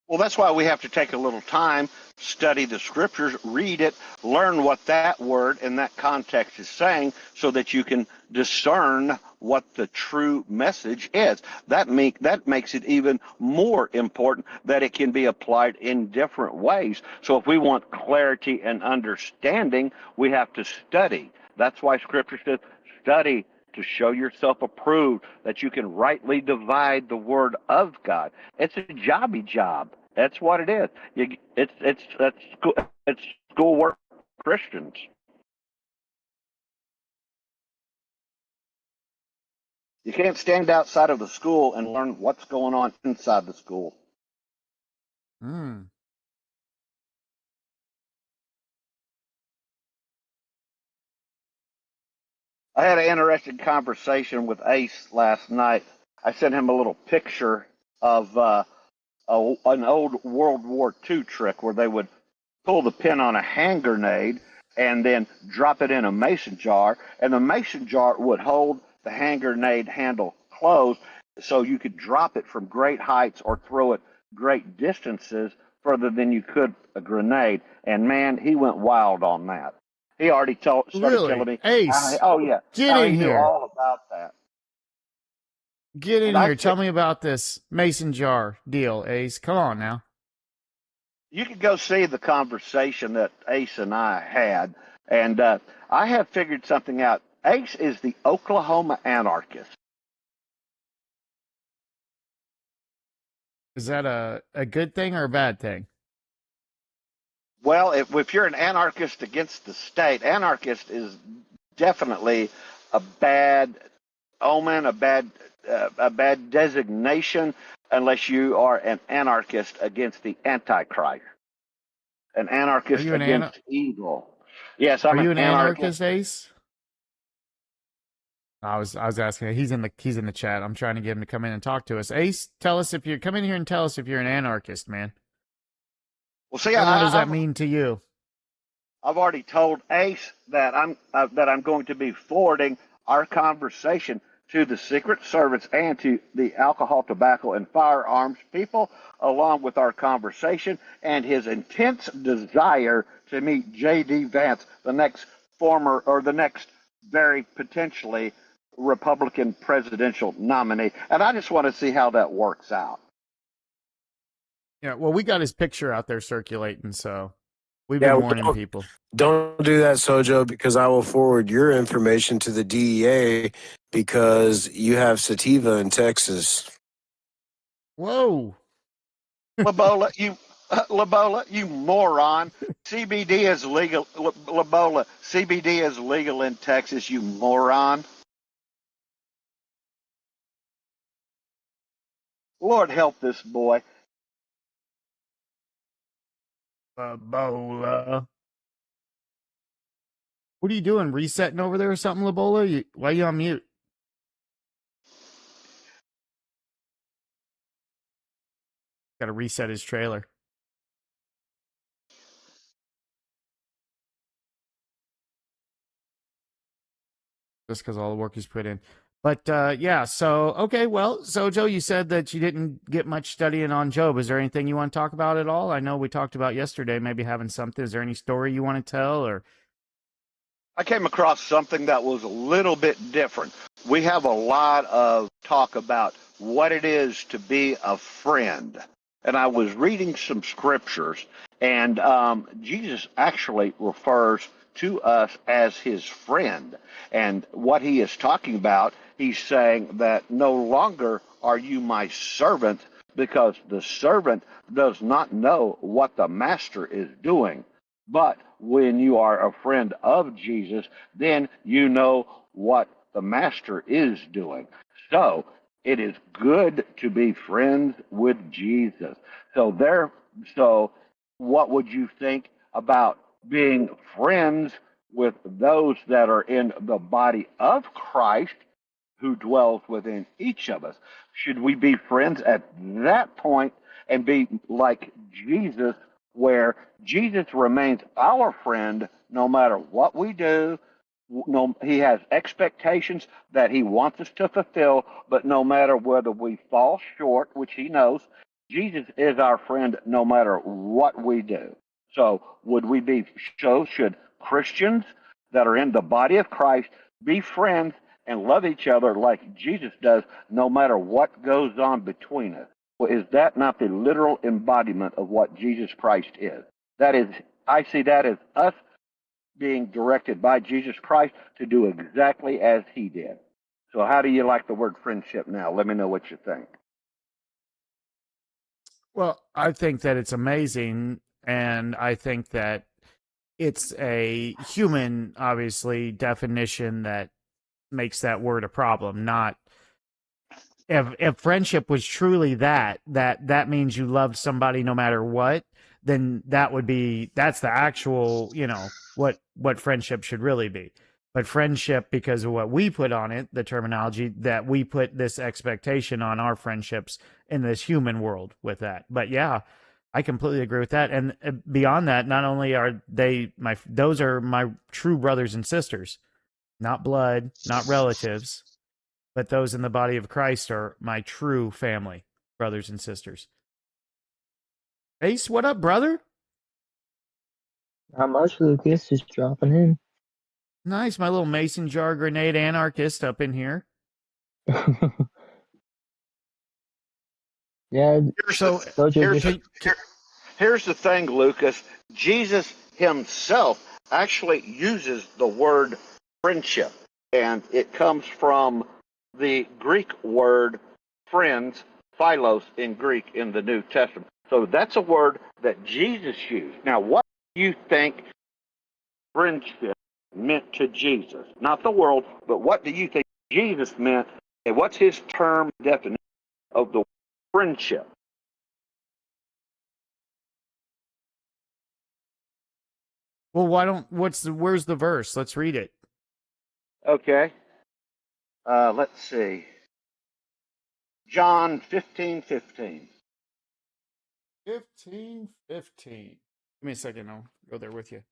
Well, that's why we have to take a little time, study the scriptures, read it, learn what that word in that context is saying so that you can discern what the true message is. That makes it even more important that it can be applied in different ways. So if we want clarity and understanding, we have to study. That's why scripture says study to show yourself approved, that you can rightly divide the word of God. It's a jobby job. That's what it is. It's schoolwork for Christians. You can't stand outside of the school and learn what's going on inside the school. Hmm. I had an interesting conversation with Ace last night. I sent him a little picture of an old World War II trick where they would pull the pin on a hand grenade and then drop it in a mason jar, and the mason jar would hold the hand grenade handle closed so you could drop it from great heights or throw it great distances further than you could a grenade. And man, he went wild on that. He already started telling Really? me, Ace, oh yeah, get how in he knew here. all about that. Get in And here. Tell me about this mason jar deal, Ace. Come on now. You could go see the conversation that Ace and I had, and I have figured something out. Ace is the Oklahoma anarchist. Is that a good thing or a bad thing? Well, if you're an anarchist against the state, anarchist is definitely a bad omen, a bad designation, unless you are an anarchist against the Antichrist, an Are anarchist you against evil. Yes, are I'm an you an anarchist. anarchist, Ace? I was asking. He's in the chat. I'm trying to get him to come in and talk to us. Ace, tell us if you're come in here and tell us if you're an anarchist, man. Well, see, And what does that mean to you? I've already told Ace that I'm going to be forwarding our conversation to the Secret Service and to the alcohol, tobacco, and firearms people, along with our conversation and his intense desire to meet J.D. Vance, the next very potentially Republican presidential nominee. And I just want to see how that works out. Yeah, well, we got his picture out there circulating, so We've Yeah, been well, warning people. don't do that, Sojo, because I will forward your information to the DEA because you have sativa in Texas. Whoa. Labola, you moron. CBD is legal. Labola, CBD is legal in Texas, you moron. Lord help this boy. Ebola. What are you doing? Resetting over there or something, Labola? Why are you on mute? Got to reset his trailer. Just because all the work he's put in. But yeah, so, okay, well, Sojo, you said that you didn't get much studying on Job. Is there anything you want to talk about at all? I know we talked about yesterday, maybe having something. Is there any story you want to tell? Or I came across something that was a little bit different. We have a lot of talk about what it is to be a friend. And I was reading some scriptures, and Jesus actually refers to us as his friend. And what he is talking about, he's saying that no longer are you my servant, because the servant does not know what the master is doing. But when you are a friend of Jesus, then you know what the master is doing. So it is good to be friends with Jesus. So what would you think about being friends with those that are in the body of Christ who dwells within each of us? Should we be friends at that point and be like Jesus, where Jesus remains our friend no matter what we do? No, he has expectations that he wants us to fulfill, but no matter whether we fall short, which he knows, Jesus is our friend no matter what we do. So should Christians that are in the body of Christ be friends and love each other like Jesus does, no matter what goes on between us? Well, is that not the literal embodiment of what Jesus Christ is? That is, I see that as us being directed by Jesus Christ to do exactly as he did. So how do you like the word friendship now? Let me know what you think. well, I think that it's amazing, and I think that it's a human, obviously, definition that makes that word a problem. Not if friendship was truly that means you loved somebody no matter what, then that's the actual, what friendship should really be. But friendship, because of what we put on it, the terminology, that we put this expectation on our friendships in this human world with that. But yeah, I completely agree with that. And beyond that, not only are those are my true brothers and sisters, not blood, not relatives, but those in the body of Christ are my true family, brothers and sisters. Ace, what up, brother? Not much, Lucas. Just dropping in. Nice, my little mason jar grenade anarchist up in here. Yeah. Here's the thing, Lucas. Jesus himself actually uses the word friendship, and it comes from the Greek word friends, philos in Greek in the New Testament. So that's a word that Jesus used. Now, what do you think friendship meant to Jesus? Not the world, but what do you think Jesus meant, and what's his term definition of the friendship? Well, where's the verse? Let's read it. Okay. Let's see. John 15:15. 15:15. Give me a second, I'll go there with you.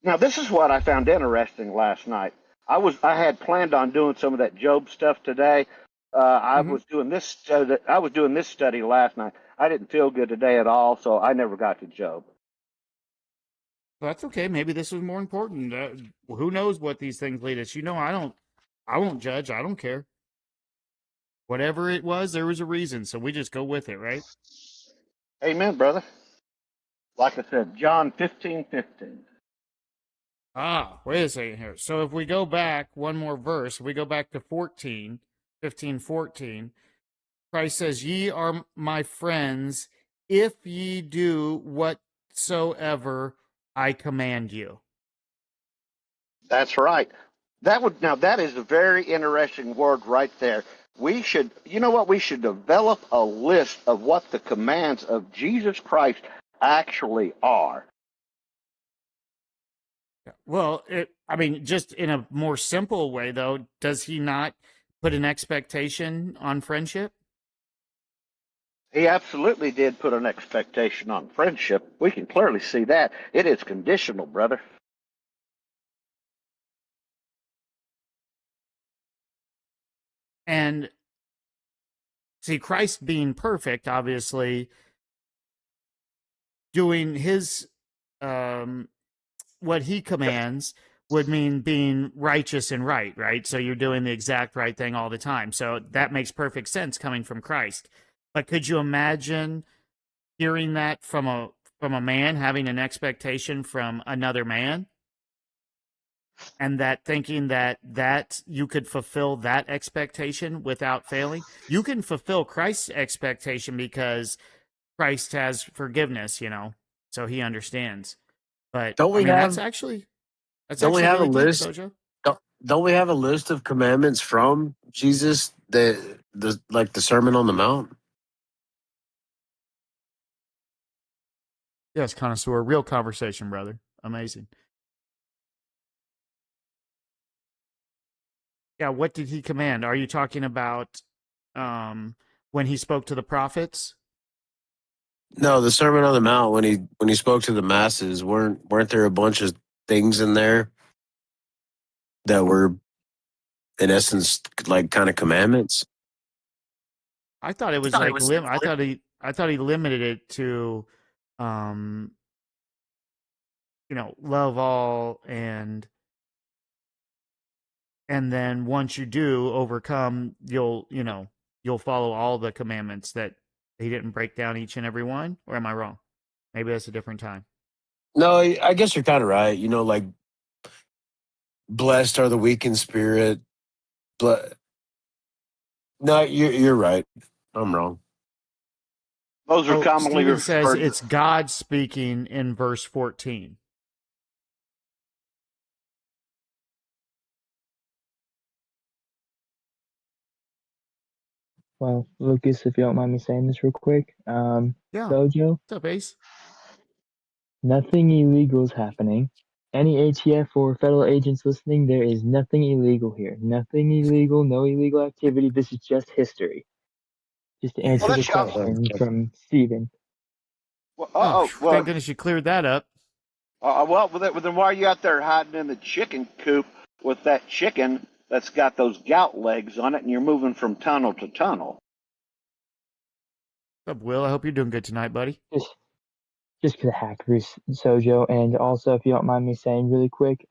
Now, this is what I found interesting last night. I had planned on doing some of that Job stuff today. I was doing this study last night. I didn't feel good today at all, so I never got to Job. Well, that's okay. Maybe this was more important. Who knows what these things lead us? I won't judge. I don't care. Whatever it was, there was a reason. So we just go with it, right? Amen, brother. Like I said, John 15:15. Ah, wait a second here. So if we go back one more verse, we go back to 15:14. Christ says, "Ye are my friends if ye do whatsoever I command you." That's right. That is a very interesting word right there. We should, you know what? We should develop a list of what the commands of Jesus Christ actually are. Well, I mean, just in a more simple way, though, does he not put an expectation on friendship? He absolutely did put an expectation on friendship. We can clearly see that. It is conditional, brother. And see, Christ being perfect, obviously, doing his what he commands would mean being righteous and right? So you're doing the exact right thing all the time. So that makes perfect sense coming from Christ. But could you imagine hearing that from a man, having an expectation from another man, and that thinking that you could fulfill that expectation without failing? You can fulfill Christ's expectation because Christ has forgiveness, so he understands. But Don't I we mean, have that's don't we actually have a really deep, list? Sojo. Don't we have a list of commandments from Jesus? The like the Sermon on the Mount. Yes, connoisseur, real conversation, brother. Amazing. Yeah, what did he command? Are you talking about when he spoke to the prophets? No, the Sermon on the Mount when he spoke to the masses, weren't there a bunch of things in there that were in essence like kind of commandments? I thought it was like I thought he limited it to um love all, and then once you do overcome, you'll follow all the commandments. That he didn't break down each and every one, or am I wrong? Maybe that's a different time. No, I guess you're kind of right. Like blessed are the weak in spirit. But no, you're right. I'm wrong. Those are Oh, commonly Stephen says referred to. it's God speaking in verse 14. Well, Lucas, if you don't mind me saying this real quick, Yeah. Sojo, What's up, Ace? nothing illegal is happening. Any ATF or federal agents listening, there is nothing illegal here. Nothing illegal, no illegal activity. This is just history. Just to Well, answer the that's question from Steven. Oh, well, thank goodness you cleared that up. then why are you out there hiding in the chicken coop with that chicken that's got those gout legs on it, and you're moving from tunnel to tunnel? What's up, Will? I hope you're doing good tonight, buddy. Just for the hackers, Sojo, and also if you don't mind me saying really quick,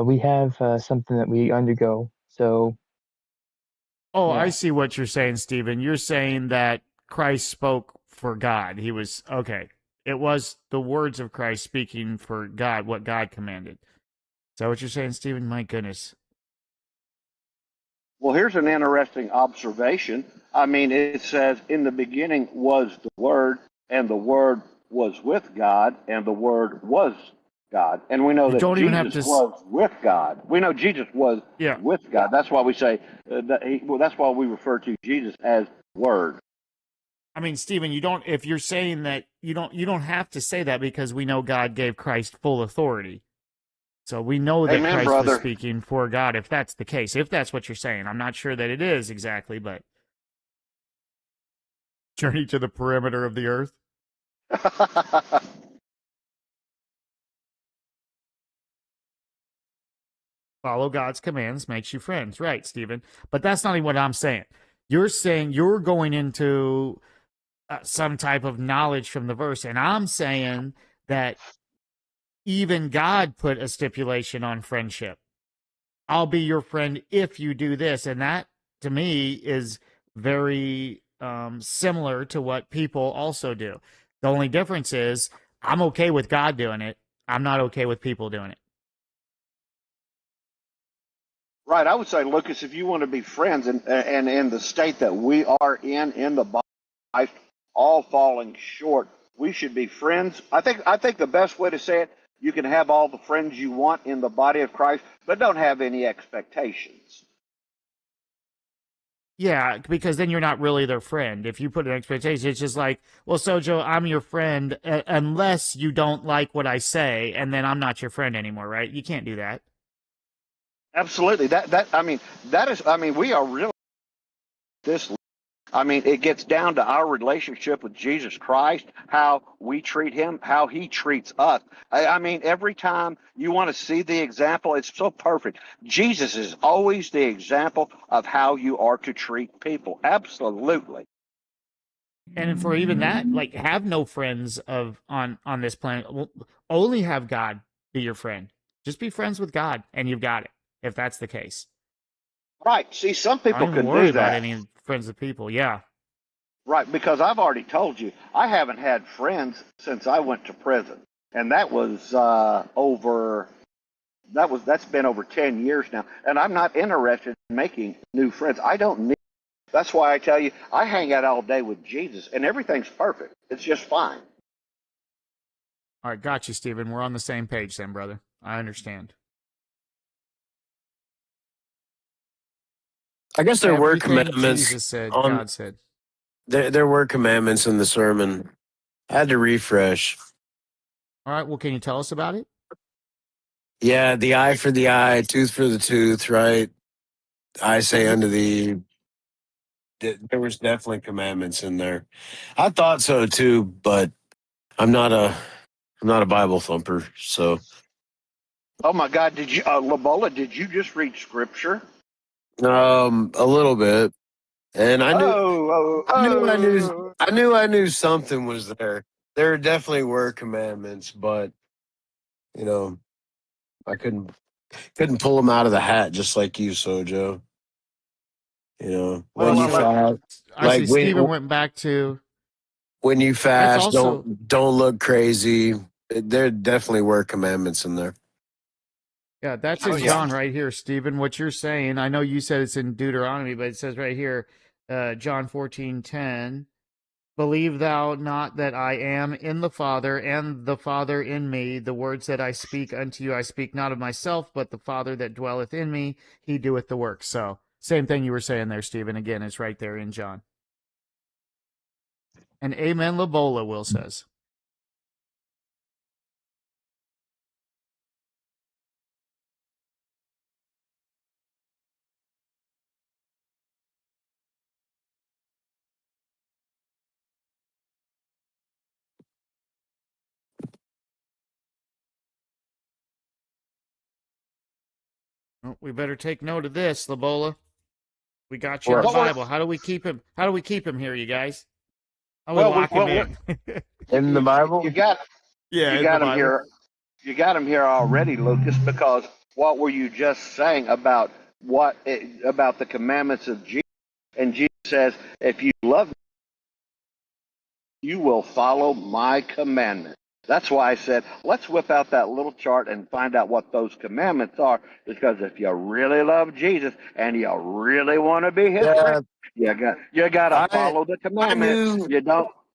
we have something that we undergo. So Oh, I yeah, see what you're saying, Stephen. You're saying that Christ spoke for God. He was okay. It was the words of Christ speaking for God, what God commanded. Is that what you're saying, Stephen? My goodness. Well, here's an interesting observation. I mean, it says, "In the beginning was the Word, and the Word was with God, and the Word was God." And we know You that don't even have Jesus to. was with God. We know Jesus was Yeah. with God. That's why we say that's why we refer to Jesus as Word. I mean, Stephen, you don't. If you're saying that, you don't have to say that, because we know God gave Christ full authority. So we know that Amen, Christ was brother. speaking for God, if that's the case. If that's what you're saying, I'm not sure that it is exactly, but journey to the perimeter of the earth. Follow God's commands makes you friends. Right, Stephen. But that's not even what I'm saying. You're saying you're going into some type of knowledge from the verse, and I'm saying that even God put a stipulation on friendship. I'll be your friend if you do this. And that, to me, is very similar to what people also do. The only difference is I'm okay with God doing it. I'm not okay with people doing it. Right. I would say, Lucas, if you want to be friends and in the state that we are in the body of Christ, all falling short, we should be friends. I think the best way to say it, you can have all the friends you want in the body of Christ, but don't have any expectations. Yeah, because then you're not really their friend. If you put an expectation, it's just like, well, Sojo, I'm your friend unless you don't like what I say, and then I'm not your friend anymore, right? You can't do that. Absolutely. We are really this. I mean, it gets down to our relationship with Jesus Christ, how we treat him, how he treats us. I mean, every time you want to see the example, it's so perfect. Jesus is always the example of how you are to treat people. Absolutely. And for even that, like, have no friends on this planet. Only have God be your friend. Just be friends with God, and you've got it. If that's the case, Right. See, some I people don't even can worry do about that. any friends of people. Yeah. Right, because I've already told you, I haven't had friends since I went to prison, and that was that's been over 10 years now, and I'm not interested in making new friends. I don't need. That's why I tell you, I hang out all day with Jesus, and everything's perfect. It's just fine. All right, got you, Stephen. We're on the same page then, brother. I understand. I guess there were Everything commandments Jesus said, on God said. there were commandments in the sermon. I had to refresh. All right, well, can you tell us about it? Yeah, the eye for the eye, tooth for the tooth, right? I say unto thee, there was definitely commandments in there. I thought so too, but I'm not a Bible thumper, so Oh my God, did you, Labola? Did you just read Scripture? a little bit. And Oh, oh, I knew I knew oh! I knew something was there. There definitely were commandments, but you know, I couldn't pull them out of the hat just like you, Sojo. You know, when Well, you So fast, I like see Stephen went back to. when you That's fast, also don't look crazy. There definitely were commandments in there. Yeah, that's Oh in yeah. John right here, Stephen. What you're saying, I know you said it's in Deuteronomy, but it says right here, John 14:10. Believe thou not that I am in the Father, and the Father in me. The words that I speak unto you, I speak not of myself, but the Father that dwelleth in me, he doeth the work. So, same thing you were saying there, Stephen. Again, it's right there in John. And amen, Labola, Will says. Well, we better take note of this, Labola. We got you in the What? Well, Bible. How do we keep him? How do we keep him here, you guys? How do we well, lock him well, in? In the you Bible? got Yeah, you in the got him Bible. here. You got him here already, Lucas. Because what were you just saying about about the commandments of Jesus? And Jesus says, "If you love me, you will follow my commandments." That's why I said, let's whip out that little chart and find out what those commandments are. Because if you really love Jesus and you really want to be his friend, Yeah, you got to I follow the I commandments. knew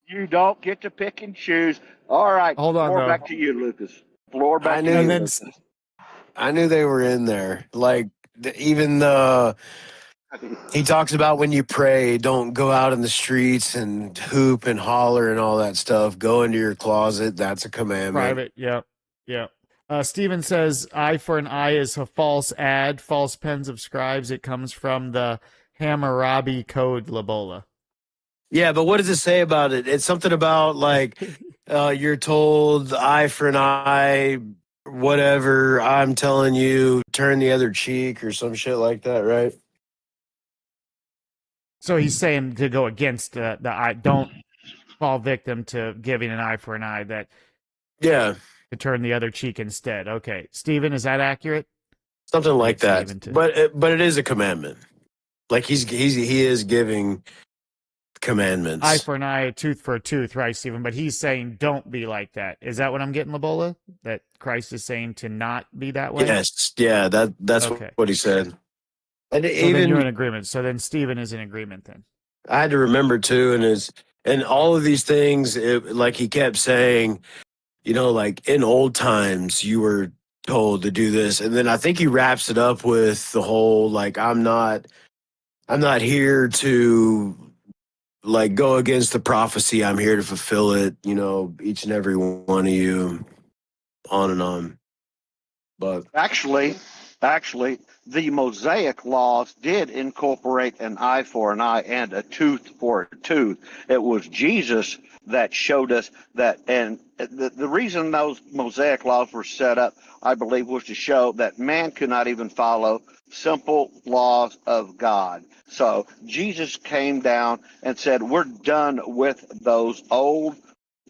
You don't get to pick and choose. All right, Hold on, floor though. back to you, Lucas. Floor I back to And you, knew then Lucas. I knew they were in there. Like even the he talks about when you pray, don't go out in the streets and hoop and holler and all that stuff. Go into your closet. That's a commandment. private. Yep. Yep. Stephen says, eye for an eye is a false ad, false pens of scribes. It comes from the Hammurabi Code, Labola. Yeah, but what does it say about it? It's something about like you're told eye for an eye, whatever. I'm telling you, turn the other cheek or some shit like that, right? So he's saying to go against the eye. Don't fall victim to giving an eye for an eye, that Yeah, to turn the other cheek instead. Okay. Stephen, is that accurate? something I like get that. Stephen to. But it is a commandment. Like he is giving commandments. eye for an eye, a tooth for a tooth, right, Stephen? But he's saying don't be like that. Is that what I'm getting, Labola? That Christ is saying to not be that way? Yes, yeah, that's Okay. what he said. And So then you're in even agreement. So then Stephen is in agreement then. I had to remember too, and all of these things, like he kept saying, like in old times you were told to do this, and then I think he wraps it up with the whole like I'm not here to like go against the prophecy. I'm here to fulfill it. Each and every one of you, on and on. But Actually, the Mosaic laws did incorporate an eye for an eye and a tooth for a tooth. It was Jesus that showed us that, and the reason those Mosaic laws were set up, I believe, was to show that man could not even follow simple laws of God. So Jesus came down and said, "We're done with those old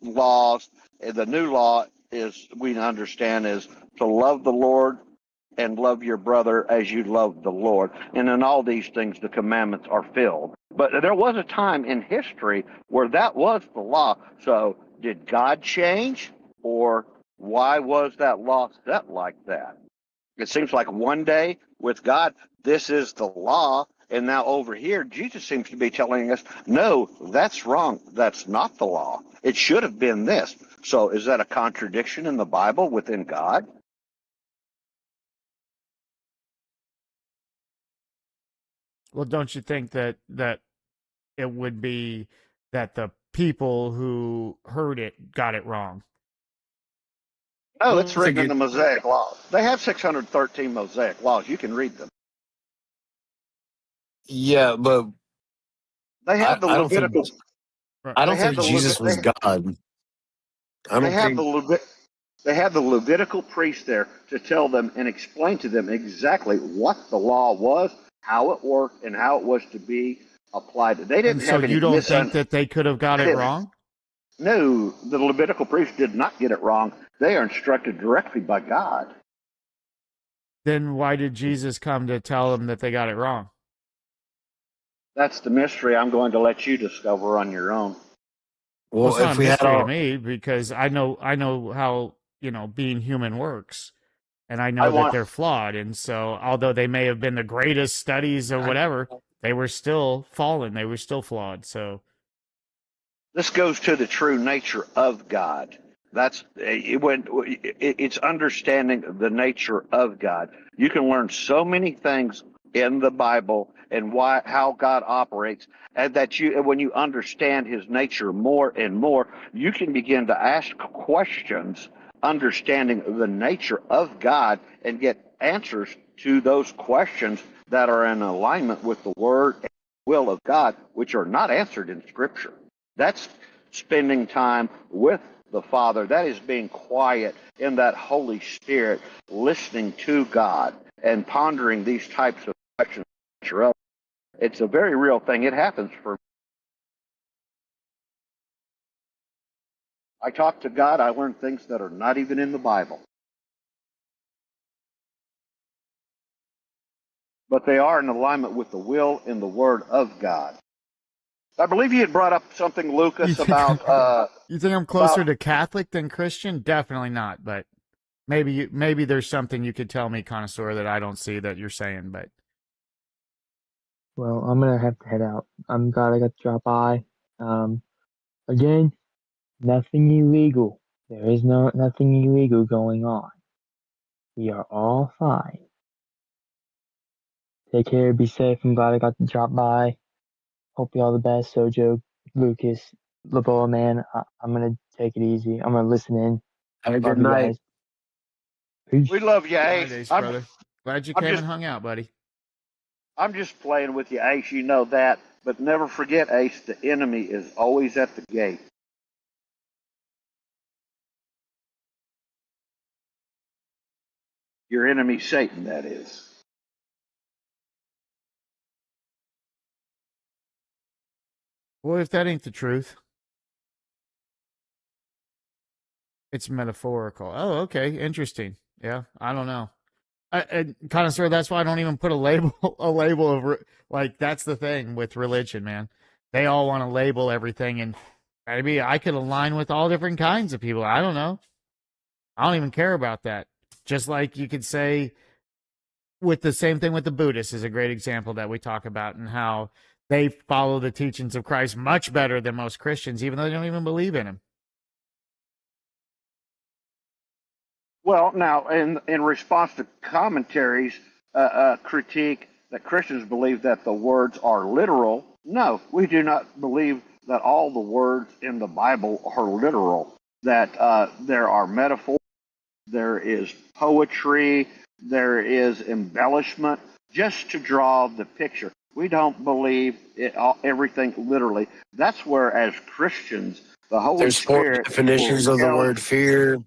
laws. The new law is, we understand, is to love the Lord and love your brother as you love the Lord. And in all these things, the commandments are filled." But there was a time in history where that was the law. So did God change, or why was that law set like that? It seems like one day with God, this is the law. And now over here, Jesus seems to be telling us, no, that's wrong. That's not the law. It should have been this. So is that a contradiction in the Bible within God? Well, don't you think that it would be that the people who heard it got it wrong? No, it's that's a written in good. the Mosaic Law. They have 613 Mosaic laws. You can read them. Yeah, but They have the I don't think Levitical. I They don't have think the Jesus was God. I they don't have think. the they have the Levitical priest there to tell them and explain to them exactly what the law was, how it worked, and how it was to be applied. They And didn't so have any you don't think that they could have got they it didn't. wrong? No, the Levitical priest did not get it wrong. They are instructed directly by God. Then why did Jesus come to tell them that they got it wrong? That's the mystery I'm going to let you discover on your own. Well, Well, it's not if a we had mystery to all, me because I know how, being human works. And I I know that want they're flawed. And so although they may have been the greatest studies or whatever, they were still fallen. They were still flawed. So This goes to the true nature of God. That's it's understanding the nature of God. You can learn so many things in the Bible and how God operates, and that when you understand His nature more and more, you can begin to ask questions, understanding the nature of God, and get answers to those questions that are in alignment with the Word and will of God, which are not answered in Scripture. That's spending time with the Father. That is being quiet in that Holy Spirit, listening to God and pondering these types of questions. It's a very real thing. It happens for me. I talk to God, I learn things that are not even in the Bible. But they are in alignment with the will and the Word of God. I believe you had brought up something, you Lucas, think about you think I'm closer to Catholic than Christian? Definitely not, but maybe there's something you could tell me, connoisseur, that I don't see that you're saying, but Well, I'm gonna have to head out. I'm glad I got to drop by. Again, nothing illegal. There is nothing illegal going on. We are all fine. Take care, be safe. I'm glad I got to drop by. Hope you all the best, Sojo, Lucas, Laboa, man. I'm gonna take it easy. I'm gonna listen in. have a good Love you night. guys. Peace. we love you, all Ace. right, Ace, brother. Glad you I'm came just and hung out, buddy. I'm just playing with you, Ace. You know that. But never forget, Ace, the enemy is always at the gate. Your enemy, Satan, that is. Well, if that ain't the truth, it's metaphorical. Oh, okay, interesting. Yeah, I don't know. Connoisseur, that's why I don't even put a label, like that's the thing with religion, man. they all want to label everything, and maybe I could align with all different kinds of people. I don't know. I don't even care about that. Just like you could say with the same thing with the Buddhists is a great example that we talk about, and how they follow the teachings of Christ much better than most Christians, even though they don't even believe in him. Well, now, in response to commentaries, critique that Christians believe that the words are literal. No, we do not believe that all the words in the Bible are literal. That there are metaphors, there is poetry, there is embellishment, just to draw the picture. We don't believe everything literally. That's where, as Christians, the Holy There's four Spirit will definitions of the tell. word fear.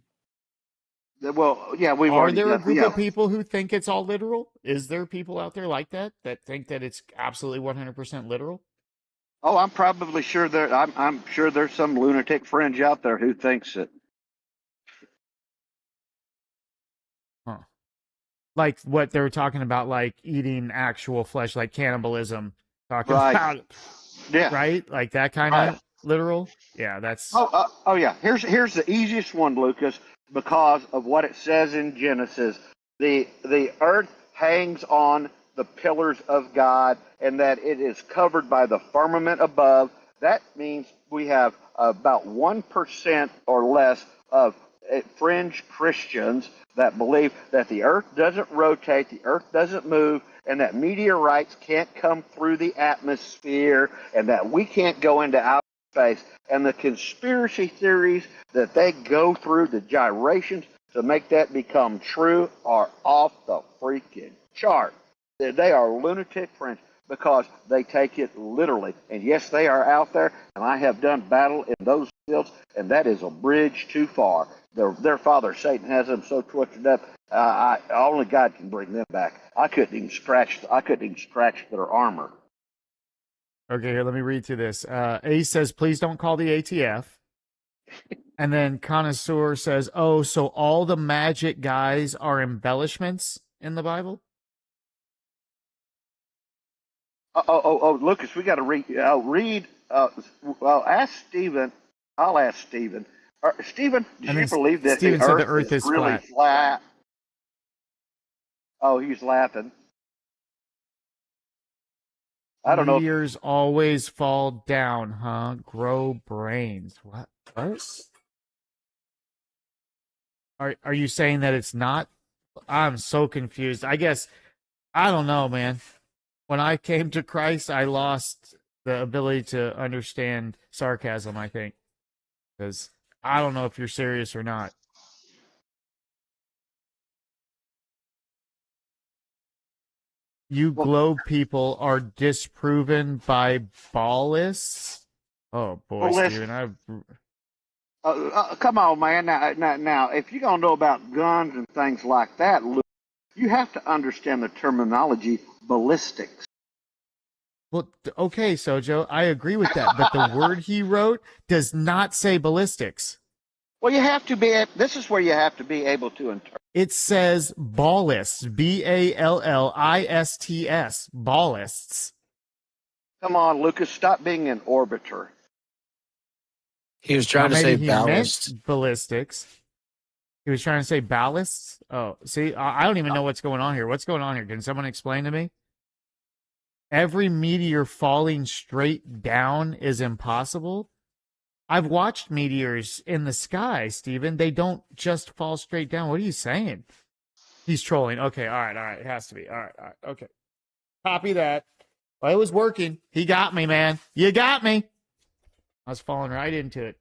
Well, yeah, we've Are already there a done. group Yeah. of people who think it's all literal? Is there people out there like that think that it's absolutely 100% literal? Oh, I'm probably sure there. I'm sure there's some lunatic fringe out there who thinks it. Huh. Like what they were talking about, like eating actual flesh, like cannibalism, talking Right. about, Yeah. right? Like that kind Right. of literal? Yeah, that's... Oh yeah. Here's the easiest one, Lucas, because of what it says in Genesis. The earth hangs on the pillars of God, and that it is covered by the firmament above. That means we have about 1% or less of fringe Christians that believe that the earth doesn't rotate, the earth doesn't move, and that meteorites can't come through the atmosphere, and that we can't go into outer space. And the conspiracy theories that they go through, the gyrations to make that become true, are off the freaking chart. They are lunatic fringe because they take it literally. And yes, they are out there, and I have done battle in those fields, and that is a bridge too far. Their father Satan has them so twisted up. Only God can bring them back. I couldn't even scratch their armor. Okay, here, let me read through this. Ace says, please don't call the ATF. And then Connoisseur says, oh, so all the magic guys are embellishments in the Bible? Oh, Lucas, we got to read. Well, ask Stephen. I'll ask Stephen. Stephen, do And you then believe that Stephen the said the Earth Earth is is really flat. flat? Oh, he's laughing. I don't know. Meteors always fall down, huh? Grow brains. What? Are you saying that it's not? I'm so confused. I guess I don't know, man. When I came to Christ, I lost the ability to understand sarcasm, I think. Because I don't know if you're serious or not. You Well, globe people are disproven by ballists? Oh boy, well, Steven, listen. Come on, man. Now, if you're gonna know about guns and things like that, Luke, you have to understand the terminology ballistics. Well, okay, Sojo, I agree with that, but the word he wrote does not say ballistics. Well, you have to be. This is where you have to be able to interpret. It says ballists, ballists, ballists. Come on, Lucas. Stop being an orbiter. He was Now trying to say maybe he ballast. meant ballistics. He was trying to say ballasts. Oh, see, I don't even know what's going on here. What's going on here? Can someone explain to me? Every meteor falling straight down is impossible. I've watched meteors in the sky, Steven. They don't just fall straight down. What are you saying? He's trolling. Okay, all right. It has to be. All right, okay. Copy that. Well, it was working. He got me, man. You got me. I was falling right into it.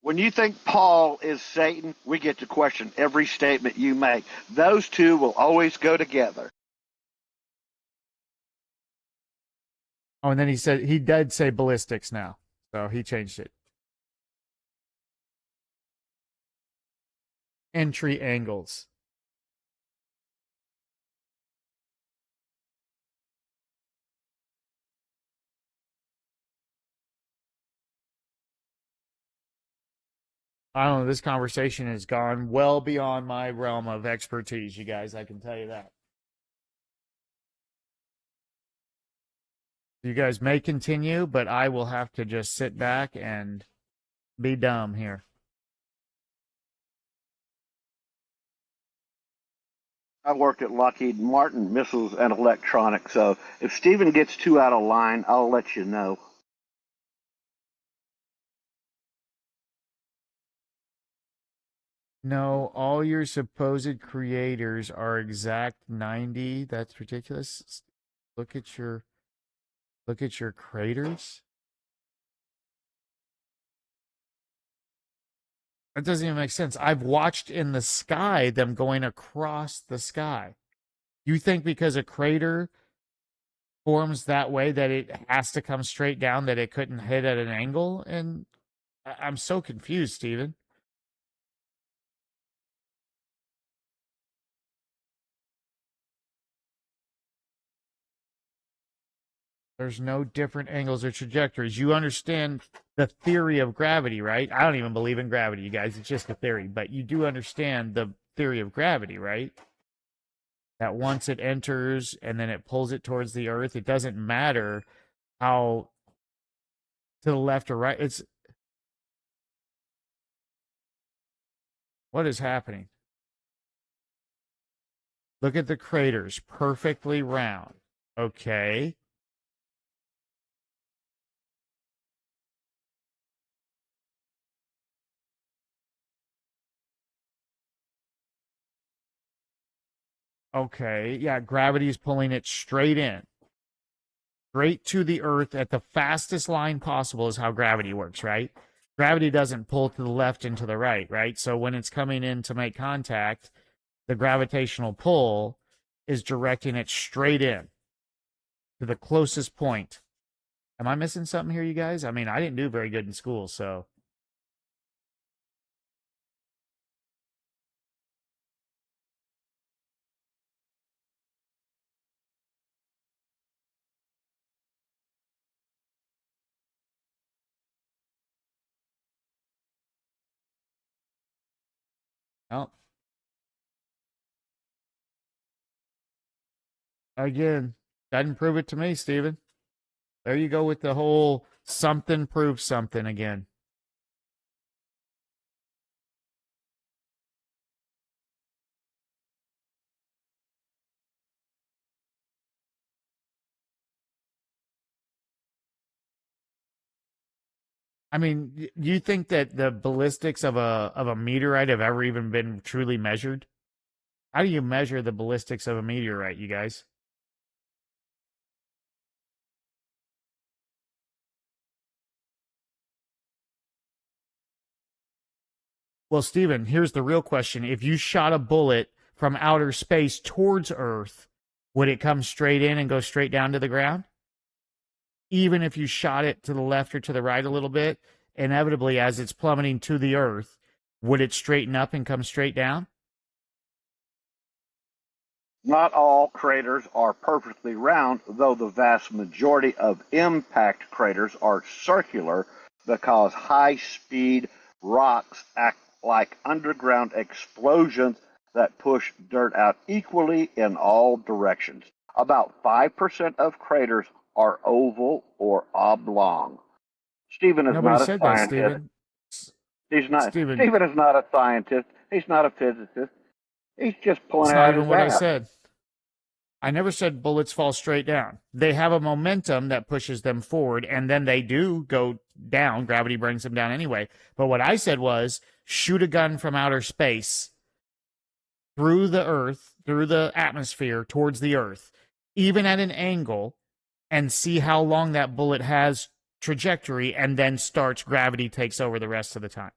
When you think Paul is Satan, we get to question every statement you make. Those two will always go together. Oh, and then he did say ballistics now. So he changed it. Entry angles. I don't know. This conversation has gone well beyond my realm of expertise, you guys. I can tell you that. You guys may continue, but I will have to just sit back and be dumb here. I work at Lockheed Martin Missiles and Electronics, so if Stephen gets too out of line, I'll let you know. No, all your supposed creators are exact 90. That's ridiculous. Look at your craters. That doesn't even make sense. I've watched in the sky them going across the sky. You think because a crater forms that way that it has to come straight down, that it couldn't hit at an angle? And I'm so confused, Steven. There's no different angles or trajectories. You understand the theory of gravity, right? I don't even believe in gravity, you guys. It's just a theory. But you do understand the theory of gravity, right? That once it enters and then it pulls it towards the earth, it doesn't matter how to the left or right. It's what is happening? Look at the craters, perfectly round. Okay. Okay. Yeah, gravity is pulling it straight in. Straight to the earth at the fastest line possible is how gravity works, right? Gravity doesn't pull to the left and to the right, right? So when it's coming in to make contact, the gravitational pull is directing it straight in to the closest point. Am I missing something here, you guys? I mean, I didn't do very good in school, so. Well, again, doesn't prove it to me, Steven. There you go with the whole something proves something again. I mean, you think that the ballistics of a meteorite have ever even been truly measured? How do you measure the ballistics of a meteorite, you guys? Well, Steven, here's the real question. If you shot a bullet from outer space towards Earth, would it come straight in and go straight down to the ground? Even if you shot it to the left or to the right a little bit, inevitably, as it's plummeting to the Earth, would it straighten up and come straight down? Not all craters are perfectly round, though the vast majority of impact craters are circular because high-speed rocks act like underground explosions that push dirt out equally in all directions. About 5% of craters are oval or oblong. Stephen is Nobody not a said that, scientist. Steven. He's not. Steven, Stephen is not a scientist. He's not a physicist. He's just pulling it's it not out of even his what I ass. said. I never said bullets fall straight down. They have a momentum that pushes them forward, and then they do go down. Gravity brings them down anyway. But what I said was shoot a gun from outer space through the earth, through the atmosphere, towards the earth, even at an angle, and see how long that bullet has trajectory, and then starts, gravity takes over the rest of the time.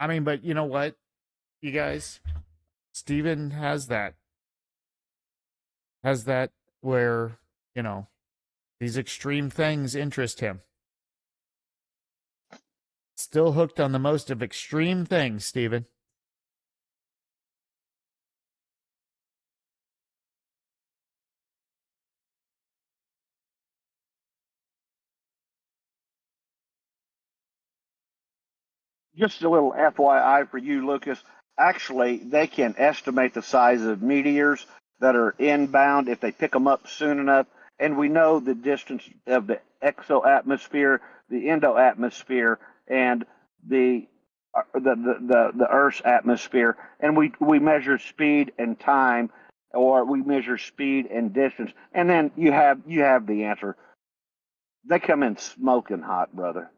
I mean, but you know what, you guys? Steven has that where, you know, these extreme things interest him. Still hooked on the most of extreme things, Steven. Just a little FYI for you, Lucas. Actually, they can estimate the size of meteors that are inbound if they pick them up soon enough. And we know the distance of the exoatmosphere, the endoatmosphere, and the Earth's atmosphere. And we measure speed and time, or we measure speed and distance. And then you have the answer. They come in smoking hot, brother.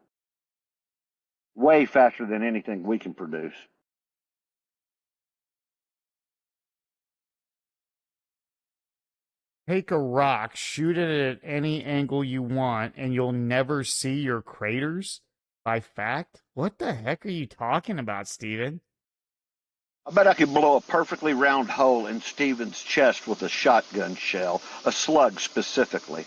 Way faster than anything we can produce. Take a rock, shoot it at any angle you want, and you'll never see your craters? By fact? What the heck are you talking about, Steven? I bet I could blow a perfectly round hole in Steven's chest with a shotgun shell, a slug specifically.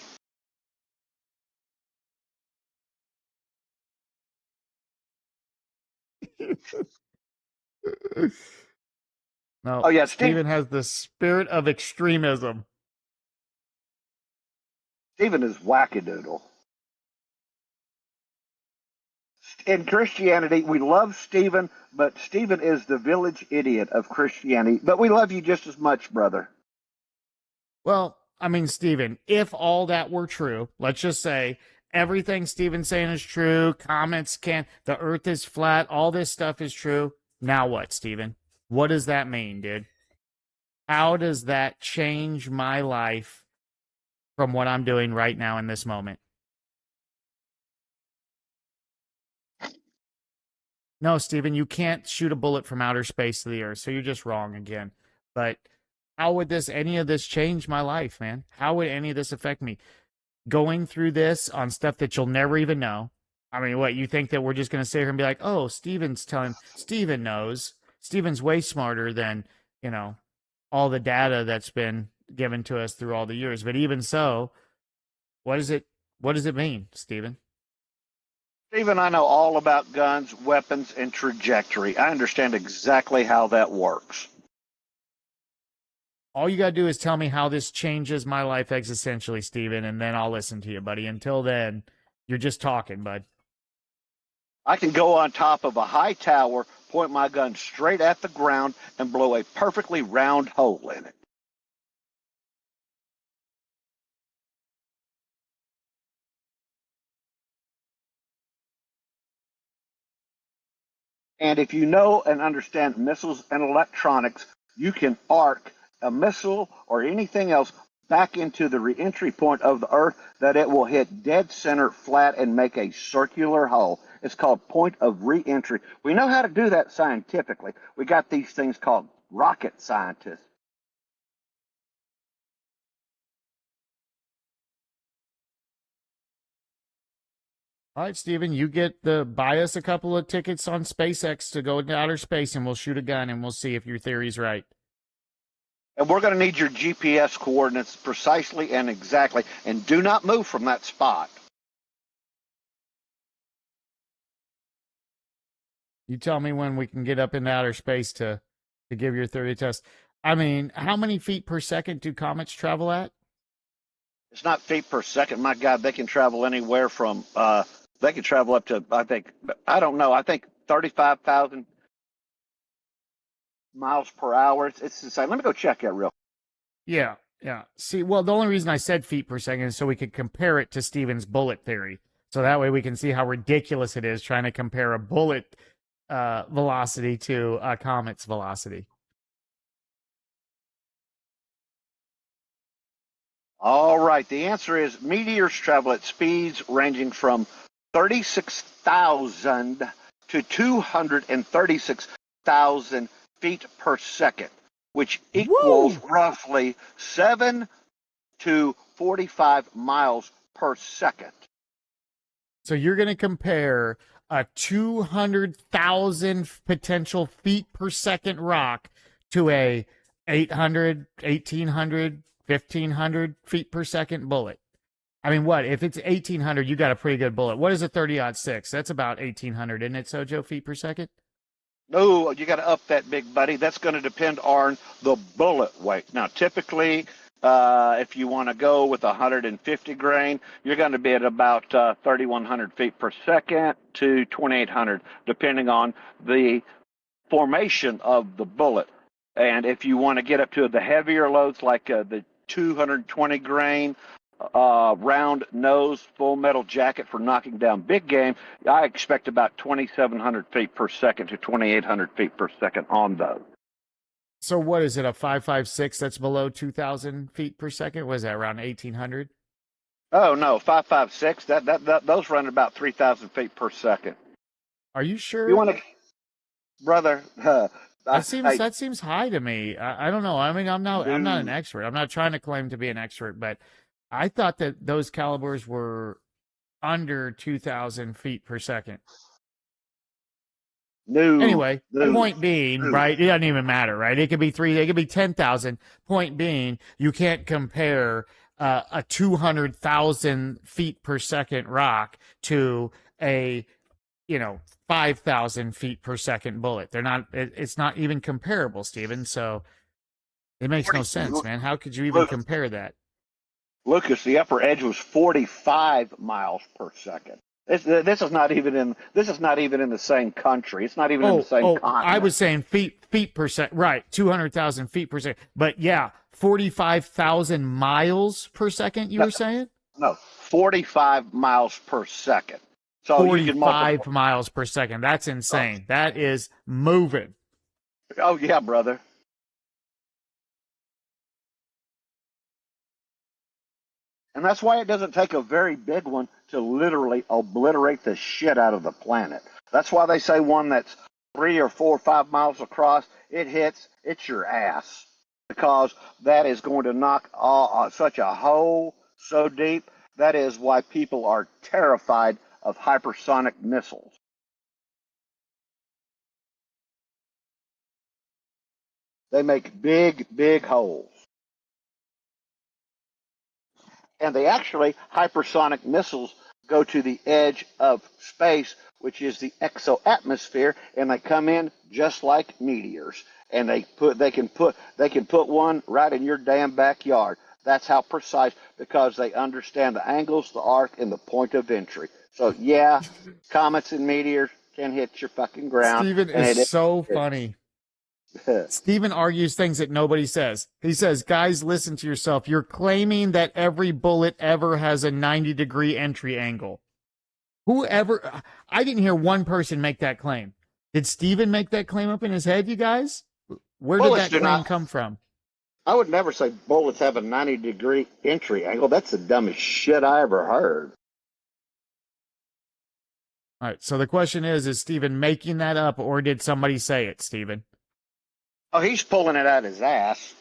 No, Oh yeah, Steven has the spirit of extremism. Stephen is wackadoodle. In Christianity, we love Stephen, but Stephen is the village idiot of Christianity. But we love you just as much, brother. Well, I mean, Steven, if all that were true, let's just say everything Steven's saying is true, the earth is flat, all this stuff is true. Now what, Steven? What does that mean, dude? How does that change my life from what I'm doing right now in this moment? No, Steven, you can't shoot a bullet from outer space to the earth, so you're just wrong again. But how would any of this change my life, man? How would any of this affect me? Going through this on stuff that you'll never even know. I mean, what, you think that we're just going to sit here and be like, oh, Steven knows. Steven's way smarter than, all the data that's been given to us through all the years. But even so, what does it mean, Steven? Stephen, I know all about guns, weapons, and trajectory. I understand exactly how that works. All you got to do is tell me how this changes my life existentially, Steven, and then I'll listen to you, buddy. Until then, you're just talking, bud. I can go on top of a high tower, point my gun straight at the ground, and blow a perfectly round hole in it. And if you know and understand missiles and electronics, you can arc a missile or anything else back into the reentry point of the Earth that it will hit dead center flat and make a circular hole. It's called point of reentry. We know how to do that scientifically. We got these things called rocket scientists. All right, Steven, you buy us a couple of tickets on SpaceX to go into outer space, and we'll shoot a gun, and we'll see if your theory's right. And we're going to need your GPS coordinates precisely and exactly, and do not move from that spot. You tell me when we can get up into outer space to give your theory test. I mean, how many feet per second do comets travel at? It's not feet per second. My God, they can travel anywhere from, they can travel up to, I think 35,000 miles per hour. It's insane. Let me go check that real. Yeah. See, well, the only reason I said feet per second is so we could compare it to Steven's bullet theory. So that way we can see how ridiculous it is trying to compare a bullet velocity to a comet's velocity. All right. The answer is meteors travel at speeds ranging from 36,000 to 236,000 feet per second, which equals roughly 7 to 45 miles per second. So you're going to compare a 200,000 potential feet per second rock to a 800, 1,800, 1,500 feet per second bullet. I mean, what? If it's 1,800, you got a pretty good bullet. What is a 30-06? That's about 1,800, isn't it, Sojo, feet per second? No, you got to up that, big buddy. That's going to depend on the bullet weight. Now, typically, If you want to go with 150 grain, you're going to be at about 3,100 feet per second to 2,800, depending on the formation of the bullet. And if you want to get up to the heavier loads, like the 220 grain round nose full metal jacket for knocking down big game, I expect about 2,700 feet per second to 2,800 feet per second on those. So what is it, a 5.56 that's below 2,000 feet per second? Was that around 1,800? Oh no, 5.56. That those run about 3,000 feet per second. Are you sure? You want to, brother? That seems high to me. I don't know. I mean, I'm not an expert. I'm not trying to claim to be an expert, but I thought that those calibers were under 2,000 feet per second. No. Anyway, no, point being, no. right? It doesn't even matter, right? It could be 3, it could be 10,000. Point being, you can't compare a 200,000 feet per second rock to a 5,000 feet per second bullet. They're not. It's not even comparable, Stephen. So it makes no sense, man. How could you even compare that? Lucas, the upper edge was 45 miles per second. This is not even in the same country. It's not even in the same continent. I was saying feet per second, right? 200,000 feet per second. But yeah, 45,000 miles per second. You were saying? No, 45 miles per second. So 45 miles per second. That's insane. Oh. That is moving. Oh yeah, brother. And that's why it doesn't take a very big one to literally obliterate the shit out of the planet. That's why they say one that's 3 or 4 or 5 miles across, it's your ass. Because that is going to knock such a hole so deep. That is why people are terrified of hypersonic missiles. They make big, big holes. And they actually, hypersonic missiles go to the edge of space, which is the exoatmosphere, and they come in just like meteors. And they can put one right in your damn backyard. That's how precise, because they understand the angles, the arc, and the point of entry. So yeah, comets and meteors can hit your fucking ground. Stephen is so funny. Stephen argues things that nobody says. He says, guys, listen to yourself. You're claiming that every bullet ever has a 90-degree entry angle. I didn't hear one person make that claim. Did Stephen make that claim up in his head, you guys? Where did that claim come from? I would never say bullets have a 90-degree entry angle. That's the dumbest shit I ever heard. All right, so the question is Stephen making that up, or did somebody say it, Stephen? Oh, he's pulling it out his ass.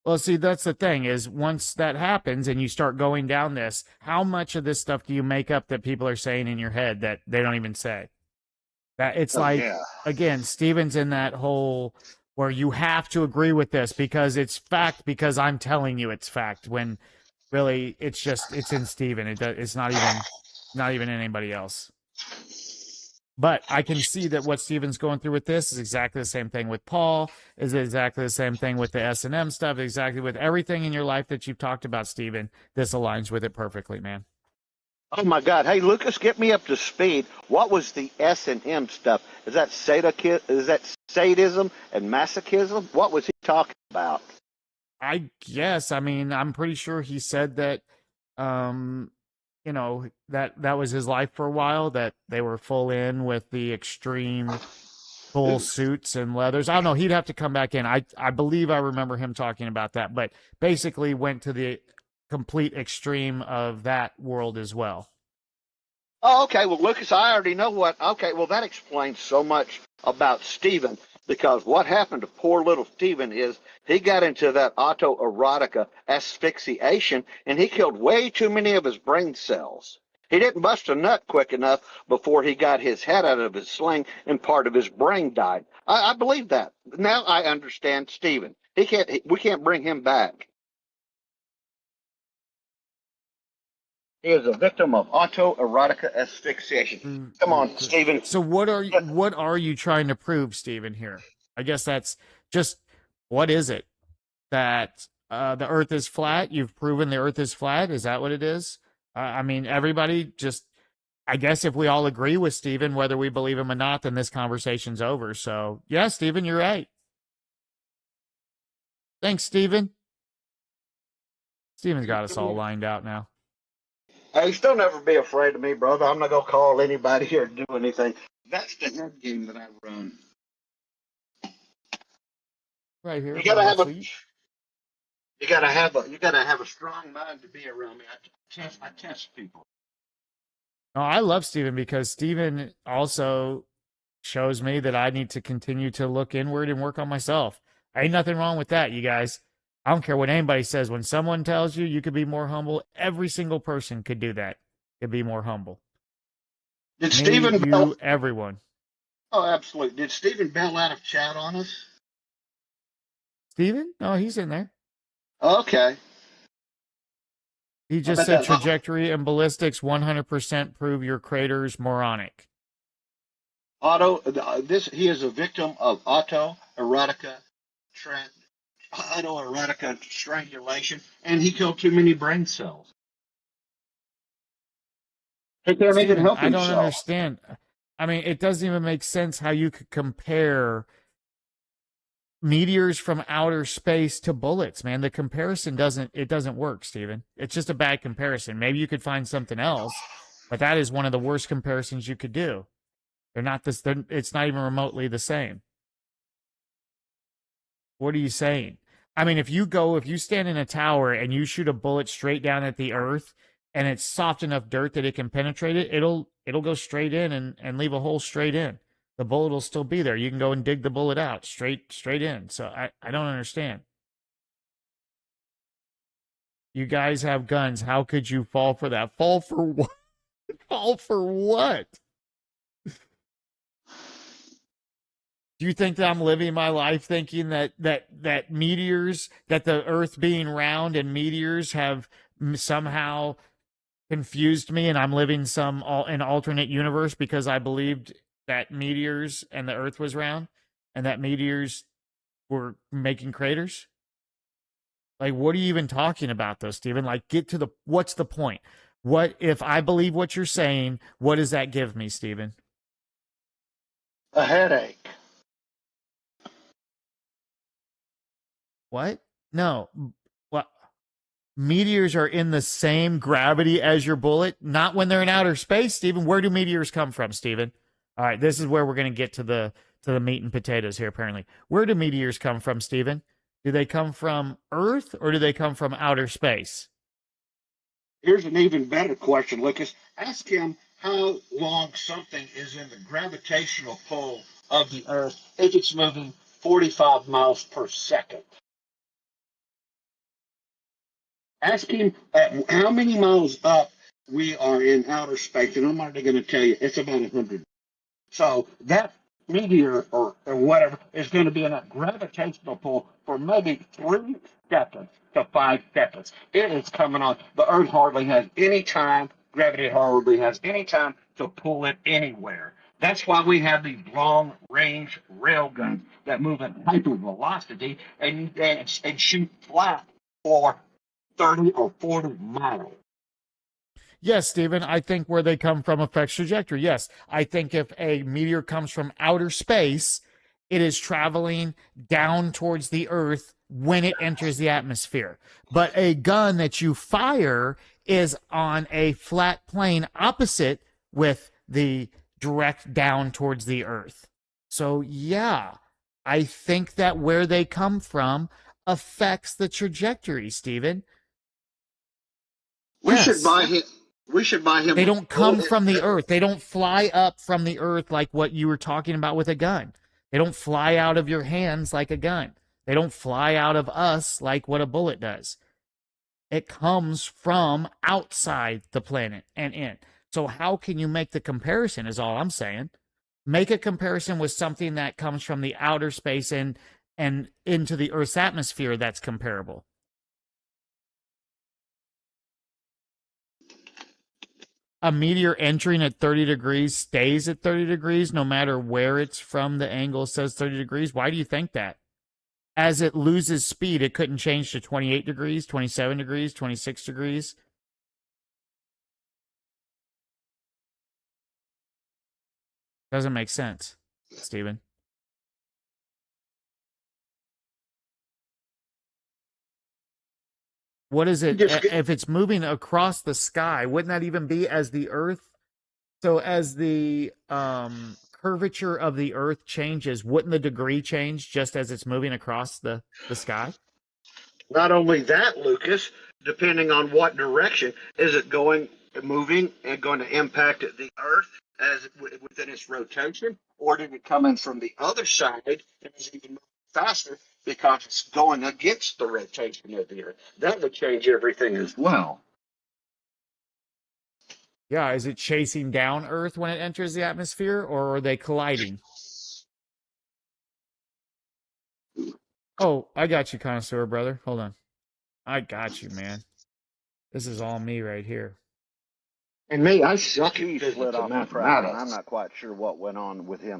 Well, see, that's the thing, is once that happens and you start going down this, how much of this stuff do you make up that people are saying in your head that they don't even say? That it's again, Stephen's in that whole where you have to agree with this because it's fact, because I'm telling you it's fact, when really it's in Stephen. It's not even anybody else. But I can see that what Stephen's going through with this is exactly the same thing with Paul, is exactly the same thing with the S&M stuff, exactly with everything in your life that you've talked about, Stephen. This aligns with it perfectly, man. Oh my God! Hey, Lucas, get me up to speed. What was the S&M stuff? Is that sadism and masochism? What was he talking about? I guess. I mean, I'm pretty sure he said that. That was his life for a while, that they were full in with the extreme full suits and leathers. I don't know. He'd have to come back in. I believe I remember him talking about that, but basically went to the complete extreme of that world as well. Oh, okay. Well, Lucas, I already know what. Okay, well, that explains so much about Stephen, because what happened to poor little Stephen is he got into that autoerotic asphyxiation, and he killed way too many of his brain cells. He didn't bust a nut quick enough before he got his head out of his sling and part of his brain died. I believe that. Now I understand Stephen. We can't bring him back. He is a victim of autoerotic asphyxiation. Come on, Stephen. So what are you trying to prove, Stephen, here? I guess that's just, what is it? That the Earth is flat? You've proven the Earth is flat? Is that what it is? I mean, everybody just, I guess if we all agree with Stephen, whether we believe him or not, then this conversation's over. So, yeah, Stephen, you're right. Thanks, Stephen. Stephen's got us all lined out now. Hey, still never be afraid of me, brother. I'm not gonna call anybody here to do anything. That's the head game that I run. Right here You by gotta my have a feet. you gotta have a strong mind to be around me. I test people. No, I love Stephen because Stephen also shows me that I need to continue to look inward and work on myself. Ain't nothing wrong with that, you guys. I don't care what anybody says. When someone tells you you could be more humble, every single person could do that. Could be more humble. Did Me, Stephen Bell? you, everyone. Oh, absolutely. Did Stephen Bell out of chat on us? Stephen? No, he's in there. Okay. He I just bet said that. trajectory and ballistics 100% prove your crater's moronic. He is a victim of autoerotica strangulation, and he killed too many brain cells. He can't even Stephen, help I don't himself. understand. I mean, it doesn't even make sense how you could compare meteors from outer space to bullets, man. The comparison doesn't work, Stephen. It's just a bad comparison. Maybe you could find something else, but that is one of the worst comparisons you could do. It's not even remotely the same. What are you saying? I mean, if you stand in a tower and you shoot a bullet straight down at the earth and it's soft enough dirt that it can penetrate it, it'll go straight in and leave a hole straight in. The bullet will still be there. You can go and dig the bullet out straight in. So I don't understand. You guys have guns. How could you fall for that? Fall for what? Fall for what? Do you think that I'm living my life thinking that meteors, that the Earth being round and meteors have somehow confused me, and I'm living an alternate universe because I believed that meteors and the Earth was round, and that meteors were making craters? Like, what are you even talking about, though, Stephen? Like, what's the point? What if I believe what you're saying? What does that give me, Stephen? A headache. What? No. What? Meteors are in the same gravity as your bullet? Not when they're in outer space, Stephen. Where do meteors come from, Stephen? All right, this is where we're going to get to the meat and potatoes here, apparently. Where do meteors come from, Stephen? Do they come from Earth or do they come from outer space? Here's an even better question, Lucas. Ask him how long something is in the gravitational pull of the Earth if it's moving 45 miles per second. Ask him how many miles up we are in outer space, and I'm already going to tell you it's about 100. So that meteor or whatever is going to be in a gravitational pull for maybe 3 seconds to 5 seconds. It is coming on. The Earth hardly has any time. Gravity hardly has any time to pull it anywhere. That's why we have these long range railguns that move at hyper velocity and shoot flat for 30 or 40 miles. Yes, Stephen, I think where they come from affects trajectory. Yes, I think if a meteor comes from outer space, it is traveling down towards the Earth when it enters the atmosphere. But a gun that you fire is on a flat plane opposite with the direct down towards the Earth. So, yeah, I think that where they come from affects the trajectory, Stephen. We should buy him. We should buy him. They don't come from the Earth. They don't fly up from the Earth like what you were talking about with a gun. They don't fly out of your hands like a gun. They don't fly out of us like what a bullet does. It comes from outside the planet and in. So how can you make the comparison is all I'm saying. Make a comparison with something that comes from the outer space and into the Earth's atmosphere that's comparable. a meteor entering at 30 degrees stays at 30 degrees no matter where it's from? The angle says 30 degrees. Why do you think that? As it loses speed, it couldn't change to 28 degrees, 27 degrees, 26 degrees. Doesn't make sense, Stephen. What is it? If it's moving across the sky, wouldn't that even be as the Earth? So as the curvature of the Earth changes, wouldn't the degree change just as it's moving across the sky? Not only that, Lucas, depending on what direction, is it moving and going to impact the Earth within its rotation, or did it come in from the other side and is even moving faster because it's going against the rotation of the Earth? That would change everything as well. Yeah, is it chasing down Earth when it enters the atmosphere, or are they colliding? Oh, I got you, connoisseur brother. Hold on. I got you, man. This is all me right here. And me, I suck at physics and mathematics. I'm not quite sure what went on with him.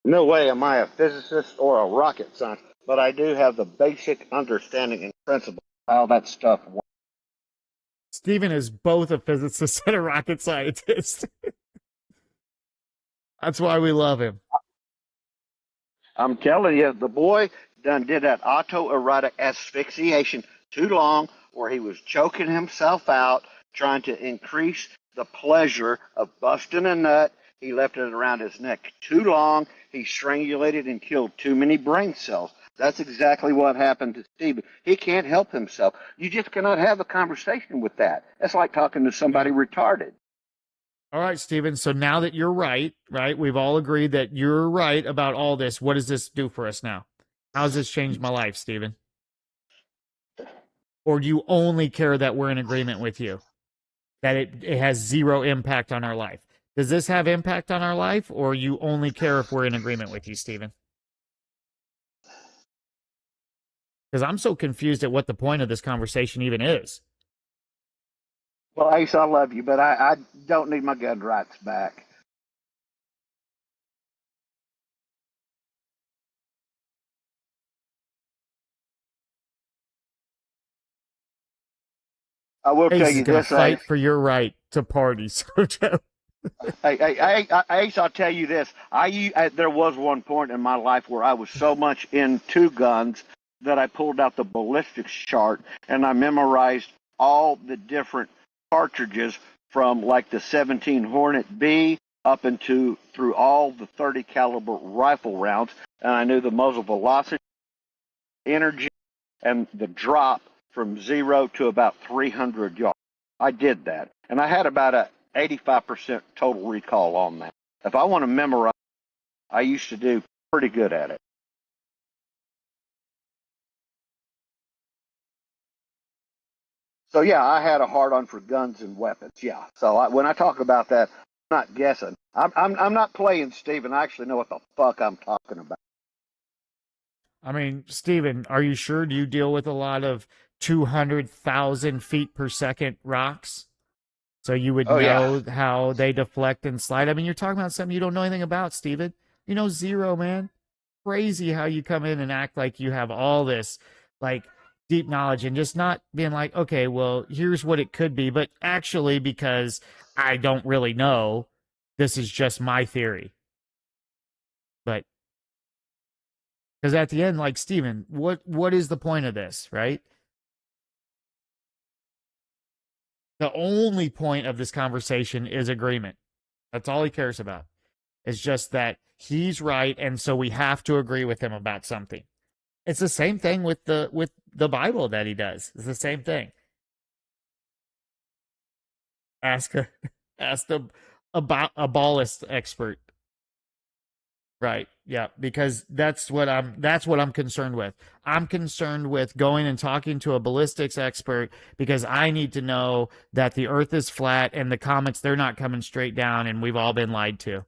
No way am I a physicist or a rocket scientist, but I do have the basic understanding and principle of how that stuff works. Stephen is both a physicist and a rocket scientist. That's why we love him. I'm telling you, the boy done did that autoerotic asphyxiation too long, where he was choking himself out, trying to increase the pleasure of busting a nut. He left it around his neck too long. He strangulated and killed too many brain cells. That's exactly what happened to Stephen. He can't help himself. You just cannot have a conversation with that. That's like talking to somebody retarded. All right, Stephen. So now that you're right, we've all agreed that you're right about all this. What does this do for us now? How's this changed my life, Stephen? Or do you only care that we're in agreement with you? That it has zero impact on our life? Does this have impact on our life, or you only care if we're in agreement with you, Stephen? Because I'm so confused at what the point of this conversation even is. Well, Ace, I love you, but I don't need my gun rights back. I will Ace tell is you gonna this, fight Ace. for your right to party, Sojo. Ace, I'll tell you this. There was one point in my life where I was so much into guns that I pulled out the ballistics chart and I memorized all the different cartridges from like the 17 Hornet B up into through all the 30 caliber rifle rounds, and I knew the muzzle velocity, energy, and the drop from 0 to about 300 yards. I did that, and I had about a 85% total recall on that. If I want to memorize, I used to do pretty good at it. So yeah, I had a hard on for guns and weapons. Yeah. So when I talk about that, I'm not guessing. I'm not playing, Stephen. I actually know what the fuck I'm talking about. I mean, Stephen, are you sure? Do you deal with a lot of 200,000 feet per second rocks? So you would know how they deflect and slide. I mean, you're talking about something you don't know anything about, Stephen. You know zero, man. Crazy how you come in and act like you have all this, like, deep knowledge and just not being like, okay, well, here's what it could be. But actually, because I don't really know, this is just my theory. But because at the end, like, Stephen, what is the point of this, right? The only point of this conversation is agreement. That's all he cares about. It's just that he's right, and so we have to agree with him about something. It's the same thing with the Bible that he does. It's the same thing. Ask a ballist expert. Right. Yeah, because that's what I'm concerned with. I'm concerned with going and talking to a ballistics expert because I need to know that the earth is flat and the comets, they're not coming straight down and we've all been lied to.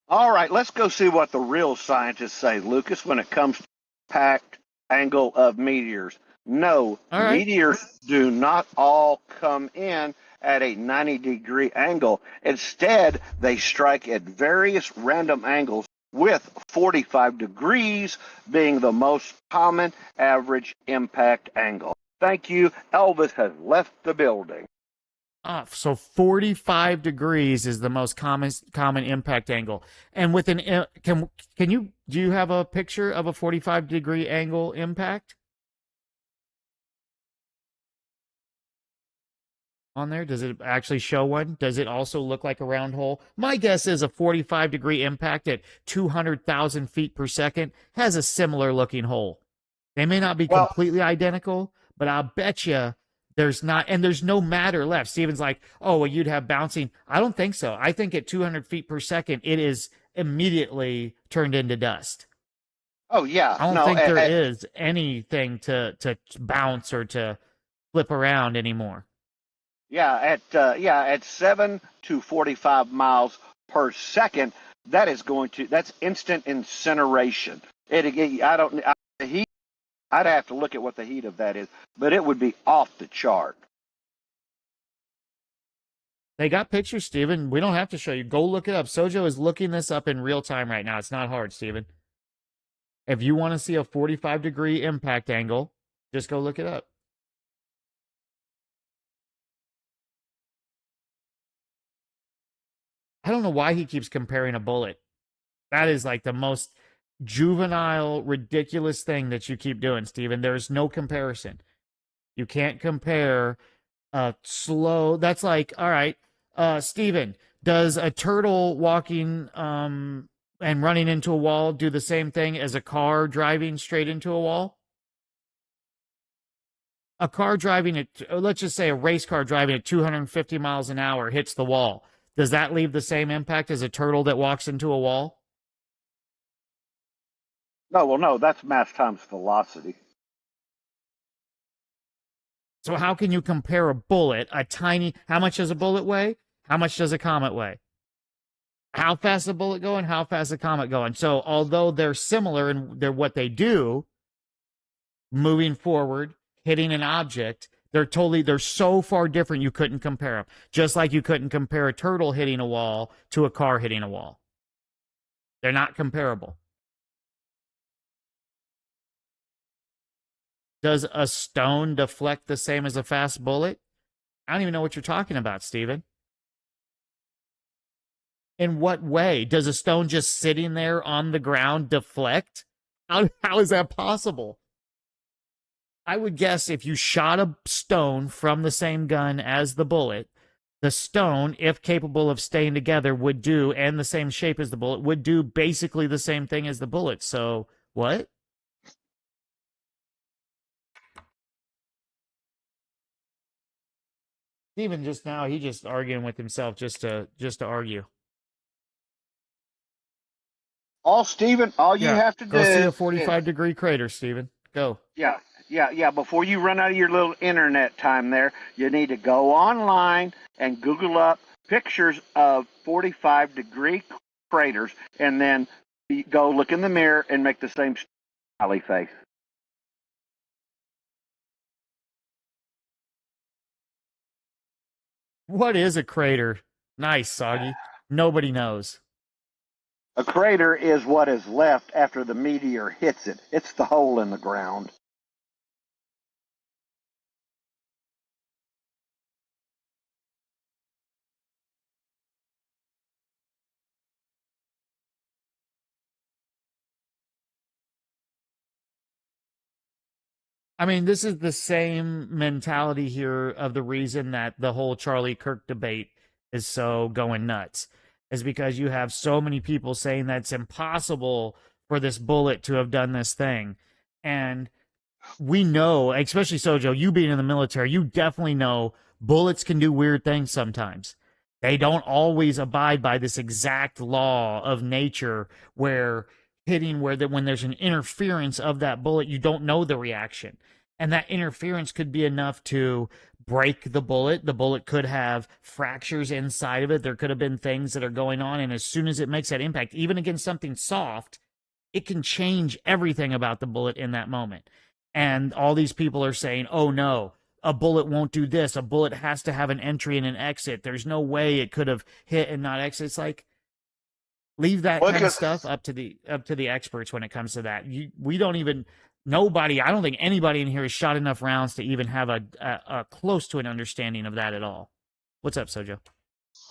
All right, let's go see what the real scientists say, Lucas, when it comes to impact angle of meteors. No, All right. meteors do not all come in at a 90-degree angle. Instead, they strike at various random angles, with 45 degrees being the most common average impact angle. Thank you. Elvis has left the building. So 45 degrees is the most common impact angle. And with an can you do you have a picture of a 45-degree angle impact on there? Does it actually show one? Does it also look like a round hole? My guess is a 45-degree impact at 200,000 feet per second has a similar looking hole. They may not be Well, completely identical, but I'll bet you there's not, and there's no matter left. Steven's like, oh, well, you'd have bouncing. I don't think so. I think at 200 feet per second, it is immediately turned into dust. oh yeah, I don't no, think there is anything to bounce or to flip around anymore. at 7 to 45 miles per second, that's instant incineration. The heat. I'd have to look at what the heat of that is, but it would be off the chart. They got pictures, Steven. We don't have to show you. Go look it up. Sojo is looking this up in real time right now. It's not hard, Steven. If you want to see a 45-degree impact angle, just go look it up. I don't know why he keeps comparing a bullet. That is like the most juvenile, ridiculous thing that you keep doing, Steven. There's no comparison. You can't compare a slow. That's like, all right, Steven, does a turtle walking and running into a wall do the same thing as a car driving straight into a wall? A car driving at, let's just say a race car driving at 250 miles an hour hits the wall. Does that leave the same impact as a turtle that walks into a wall? No, that's mass times velocity. So how can you compare a bullet, how much does a bullet weigh? How much does a comet weigh? How fast is a bullet going? How fast is a comet going? So although they're similar in what they do, moving forward, hitting an object, they're so far different you couldn't compare them. Just like you couldn't compare a turtle hitting a wall to a car hitting a wall. They're not comparable. Does a stone deflect the same as a fast bullet? I don't even know what you're talking about, Steven. In what way? Does a stone just sitting there on the ground deflect? How is that possible? I would guess if you shot a stone from the same gun as the bullet, the stone, if capable of staying together, would do, and the same shape as the bullet, would do basically the same thing as the bullet. So, what? Even just now, he just arguing with himself just to argue. Steven, all you have to do. Go see a 45-degree crater, Steven. Go. Yeah. Before you run out of your little internet time there, you need to go online and Google up pictures of 45-degree craters, and then go look in the mirror and make the same smiley face. What is a crater? Nice, Soggy. Nobody knows. A crater is what is left after the meteor hits it. It's the hole in the ground. I mean, this is the same mentality here of the reason that the whole Charlie Kirk debate is so going nuts, is because you have so many people saying that it's impossible for this bullet to have done this thing. And we know, especially Sojo, you being in the military, you definitely know bullets can do weird things sometimes. They don't always abide by this exact law of nature where hitting when there's an interference of that bullet, you don't know the reaction. And that interference could be enough to break the bullet. The bullet could have fractures inside of it. There could have been things that are going on. And as soon as it makes that impact, even against something soft, it can change everything about the bullet in that moment. And all these people are saying, oh no, a bullet won't do this. A bullet has to have an entry and an exit. There's no way it could have hit and not exit. It's like, leave that kind of stuff up to the experts when it comes to that. We don't even, nobody, I don't think anybody in here has shot enough rounds to even have a close to an understanding of that at all. What's up, Sojo?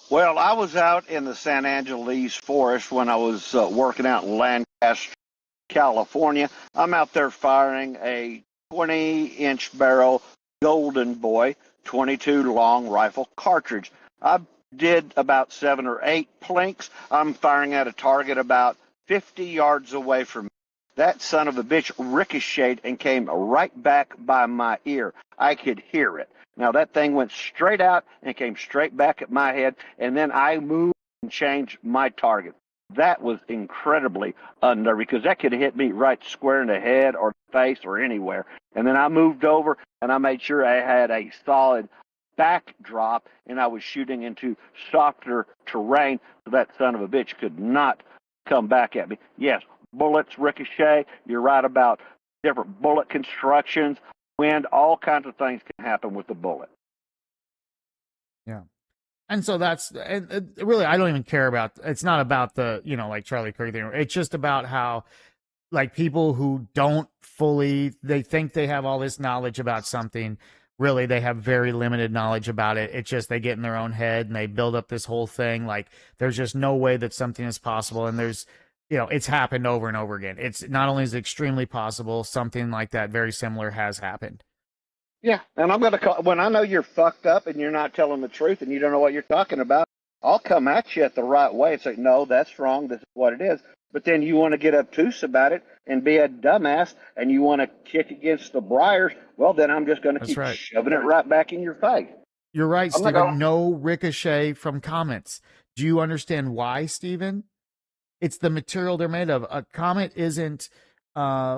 Well, I was out in the San Angeles forest when I was working out in Lancaster, California. I'm out there firing a 20-inch barrel Golden Boy 22 long rifle cartridge. I did about 7 or 8 plinks. I'm firing at a target about 50 yards away from me. That son of a bitch ricocheted and came right back by my ear. I could hear it. Now, that thing went straight out and came straight back at my head, and then I moved and changed my target. That was incredibly unnerving because that could have hit me right square in the head or the face or anywhere. And then I moved over and I made sure I had a solid backdrop and I was shooting into softer terrain so that son of a bitch could not come back at me. Yes, bullets ricochet. You're right about different bullet constructions, wind, all kinds of things can happen with the bullet. Yeah. And so that's, and really, I don't even care about, it's not about the, like Charlie Kirk thing. It's just about how, like, people who don't fully, they think they have all this knowledge about something. Really, they have very limited knowledge about it. It's just they get in their own head and they build up this whole thing. Like, there's just no way that something is possible. And there's, it's happened over and over again. It's not only is it extremely possible, something like that very similar has happened. Yeah, and I'm going to call, when I know you're fucked up and you're not telling the truth and you don't know what you're talking about, I'll come at you at the right way and say, no, that's wrong, this is what it is. But then you want to get obtuse about it and be a dumbass and you want to kick against the briars, well, then I'm just going to keep shoving it right back in your face. You're right, Stephen. No ricochet from comets. Do you understand why, Stephen? It's the material they're made of. A comet isn't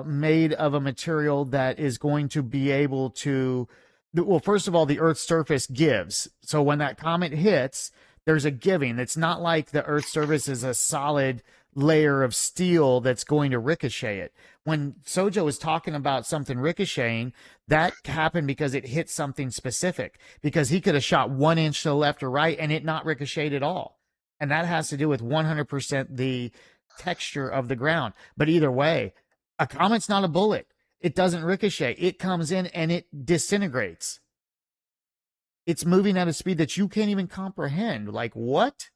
made of a material that is going to be able to, well, first of all, the Earth's surface gives. So when that comet hits, there's a giving. It's not like the Earth's surface is a solid layer of steel that's going to ricochet it. When Sojo was talking about something ricocheting, that happened because it hit something specific, because he could have shot 1 inch to the left or right and it not ricocheted at all. And that has to do with 100% the texture of the ground. But either way, a comet's not a bullet. It doesn't ricochet. It comes in and it disintegrates. It's moving at a speed that you can't even comprehend. Like, what?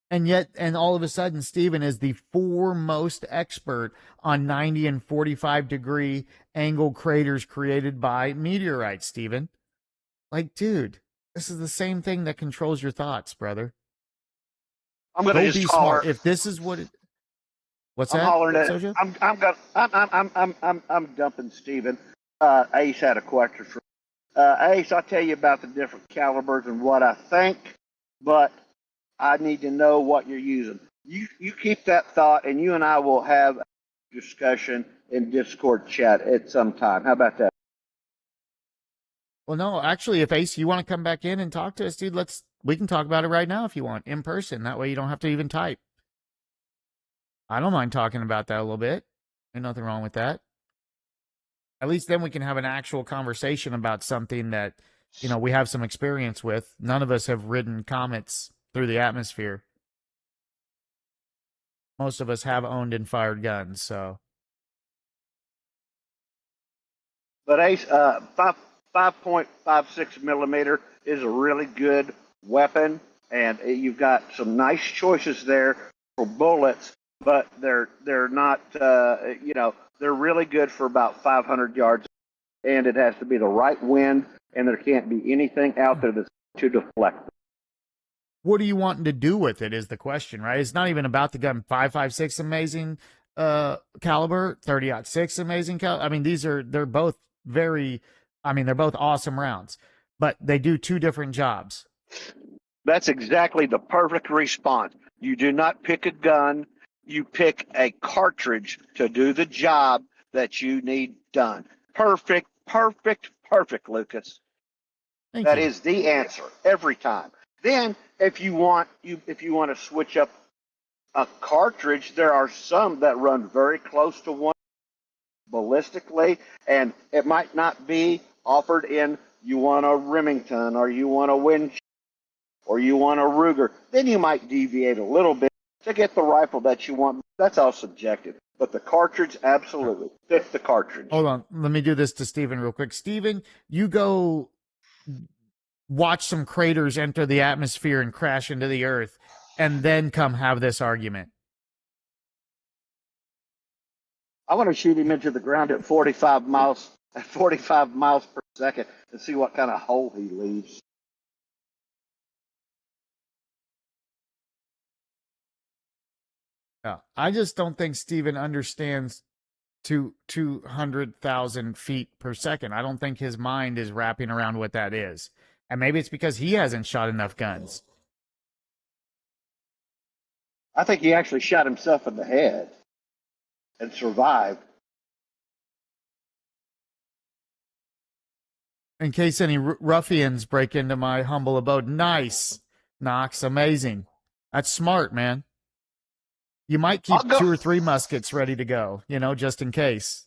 And yet, and all of a sudden, Stephen is the foremost expert on 90 and 45 degree angle craters created by meteorites, Stephen. Like, dude, this is the same thing that controls your thoughts, brother. I'm going to be just smart. If this is what it, what's I'm that? Hollering at, Sojo? I'm dumping Steven. Ace had a question for Ace. I'll tell you about the different calibers and what I think, but I need to know what you're using. You keep that thought, and you and I will have a discussion in Discord chat at some time. How about that? Well, no, actually, if Ace, you want to come back in and talk to us, dude, we can talk about it right now if you want, in person. That way you don't have to even type. I don't mind talking about that a little bit. Ain't nothing wrong with that. At least then we can have an actual conversation about something that, we have some experience with. None of us have ridden comets through the atmosphere. Most of us have owned and fired guns, so. But Ace, 5.56 millimeter is a really good weapon, and you've got some nice choices there for bullets, but they're not, they're really good for about 500 yards, and it has to be the right wind, and there can't be anything out there that's to deflect them. What are you wanting to do with it is the question, right? It's not even about the gun. 5.56 amazing caliber, 30-06 amazing caliber. I mean, they're both they're both awesome rounds, but they do two different jobs. That's exactly the perfect response. You do not pick a gun. You pick a cartridge to do the job that you need done. Perfect, Lucas. That is the answer every time. Then, if you want to switch up A cartridge, there are some that run very close to one ballistically, and it might not be offered in you want a Remington or you want a Winchester or you want a Ruger. Then you might deviate a little bit to get the rifle that you want. That's all subjective. But the cartridge, absolutely. Pick the cartridge. Hold on. Let me do this to Steven real quick. Steven, you go watch some craters enter the atmosphere and crash into the earth, and then come have this argument. I want to shoot him into the ground at 45 miles per second and see what kind of hole he leaves. Yeah, I just don't think Steven understands 200,000 feet per second. I don't think his mind is wrapping around what that is. And maybe it's because he hasn't shot enough guns. I think he actually shot himself in the head and survived. In case any ruffians break into my humble abode. Nice, Knox. Amazing. That's smart, man. You might keep 2 or 3 muskets ready to go, just in case.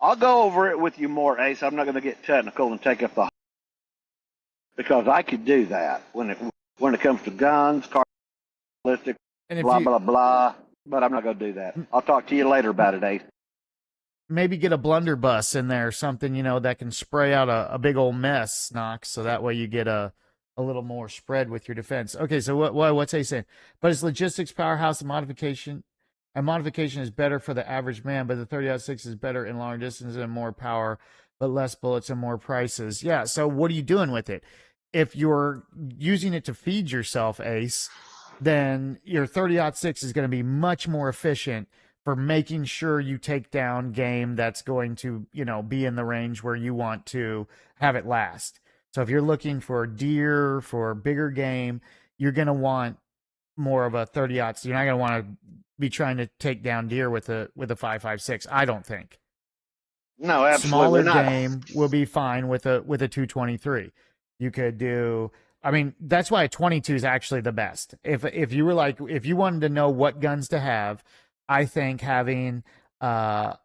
I'll go over it with you more, Ace. I'm not going to get technical and take up the because I could do that when it comes to guns, car, ballistic, blah blah blah. But I'm not going to do that. I'll talk to you later about it, Ace. Maybe get a blunderbuss in there, something that can spray out a big old mess, Knox, so that way you get a little more spread with your defense. Okay, so what's he saying? But it's logistics powerhouse and modification is better for the average man, but the 30-06 is better in longer distances and more power, but less bullets and more prices. Yeah, so what are you doing with it? If you're using it to feed yourself, Ace, then your 30-06 is going to be much more efficient for making sure you take down game that's going to, be in the range where you want to have it last. So if you're looking for deer, for bigger game, you're going to want more of a 30-06. You're not going to want to be trying to take down deer with a 5.56. I don't think. No, absolutely Smaller not. game will be fine with a 223. You could do. I mean, that's why a 22 is actually the best. If you wanted to know what guns to have, I think having a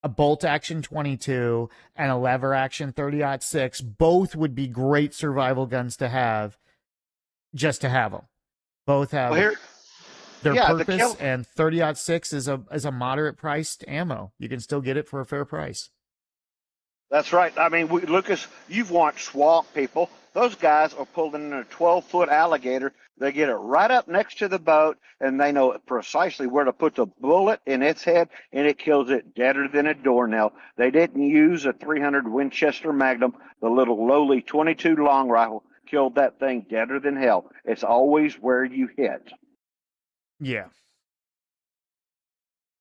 bolt action 22 and a lever action 30-06 both would be great survival guns to have, just to have them. Both have their purpose, and 30-06 is a moderate priced ammo. You can still get it for a fair price. That's right. I mean, Lucas, you've watched swamp people. Those guys are pulling in a 12-foot alligator. They get it right up next to the boat, and they know precisely where to put the bullet in its head, and it kills it deader than a doornail. They didn't use a 300 Winchester Magnum. The little lowly 22 long rifle killed that thing deader than hell. It's always where you hit. Yeah.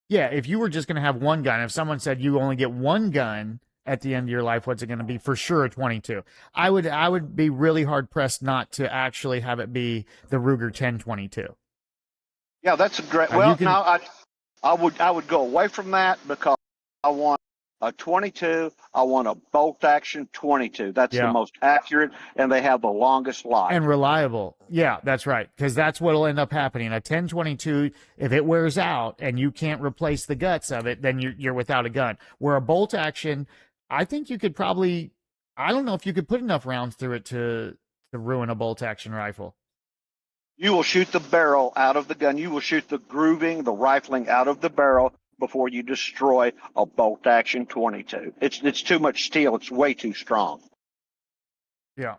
Yeah, if you were just going to have one gun, if someone said you only get one gun at the end of your life, what's it going to be? For sure, a 22. I would be really hard pressed not to actually have it be the Ruger 1022. Yeah, that's a great. I would go away from that because I want a 22. I want a bolt action 22. That's the most accurate, and they have the longest life and reliable. Yeah, that's right, because that's what'll end up happening. A 1022, if it wears out and you can't replace the guts of it, then you're without a gun. Where a bolt action, I think you could probably, I don't know if you could put enough rounds through it to ruin a bolt action rifle. You will shoot the barrel out of the gun. You will shoot the grooving, the rifling out of the barrel before you destroy a bolt action 22. It's too much steel. It's way too strong. Yeah.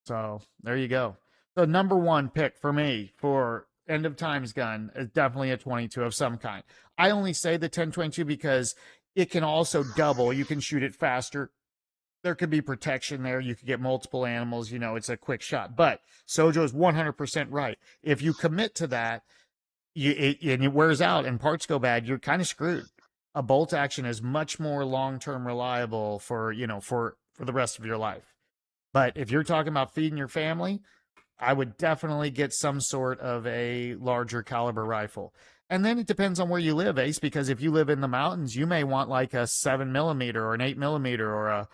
So there you go. So number one pick for me for end of times gun is definitely a 22 of some kind. I only say the 1022 because it can also double. You can shoot it faster. There could be protection there. You could get multiple animals. It's a quick shot. But Sojo's 100% right. If you commit to that, and it wears out and parts go bad, you're kind of screwed. A bolt action is much more long-term reliable for the rest of your life. But if you're talking about feeding your family, I would definitely get some sort of a larger caliber rifle. And then it depends on where you live, Ace, because if you live in the mountains, you may want like a 7mm or an 8mm or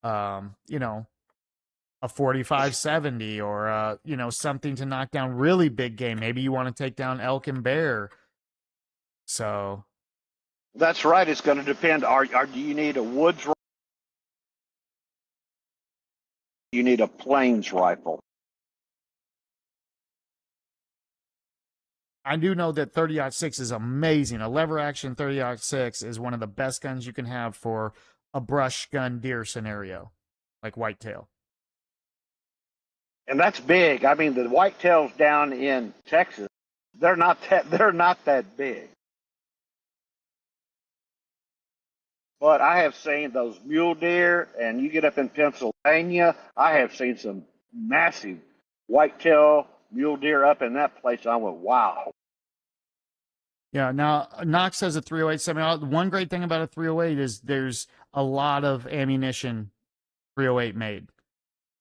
a a 45-70 or something to knock down really big game. Maybe you want to take down elk and bear. So That's right. It's going to depend. Do you need a woods rifle? You need a plains rifle. I do know that 30-06 is amazing. A lever action 30-06 is one of the best guns you can have for a brush gun deer scenario, like whitetail. And that's big. I mean, the whitetails down in Texas, they're not that big. But I have seen those mule deer, and you get up in Pennsylvania, I have seen some massive whitetail mule deer up in that place. I went, wow. Yeah, now Knox has a 308 semi. One great thing about a 308 is there's a lot of ammunition 308 made.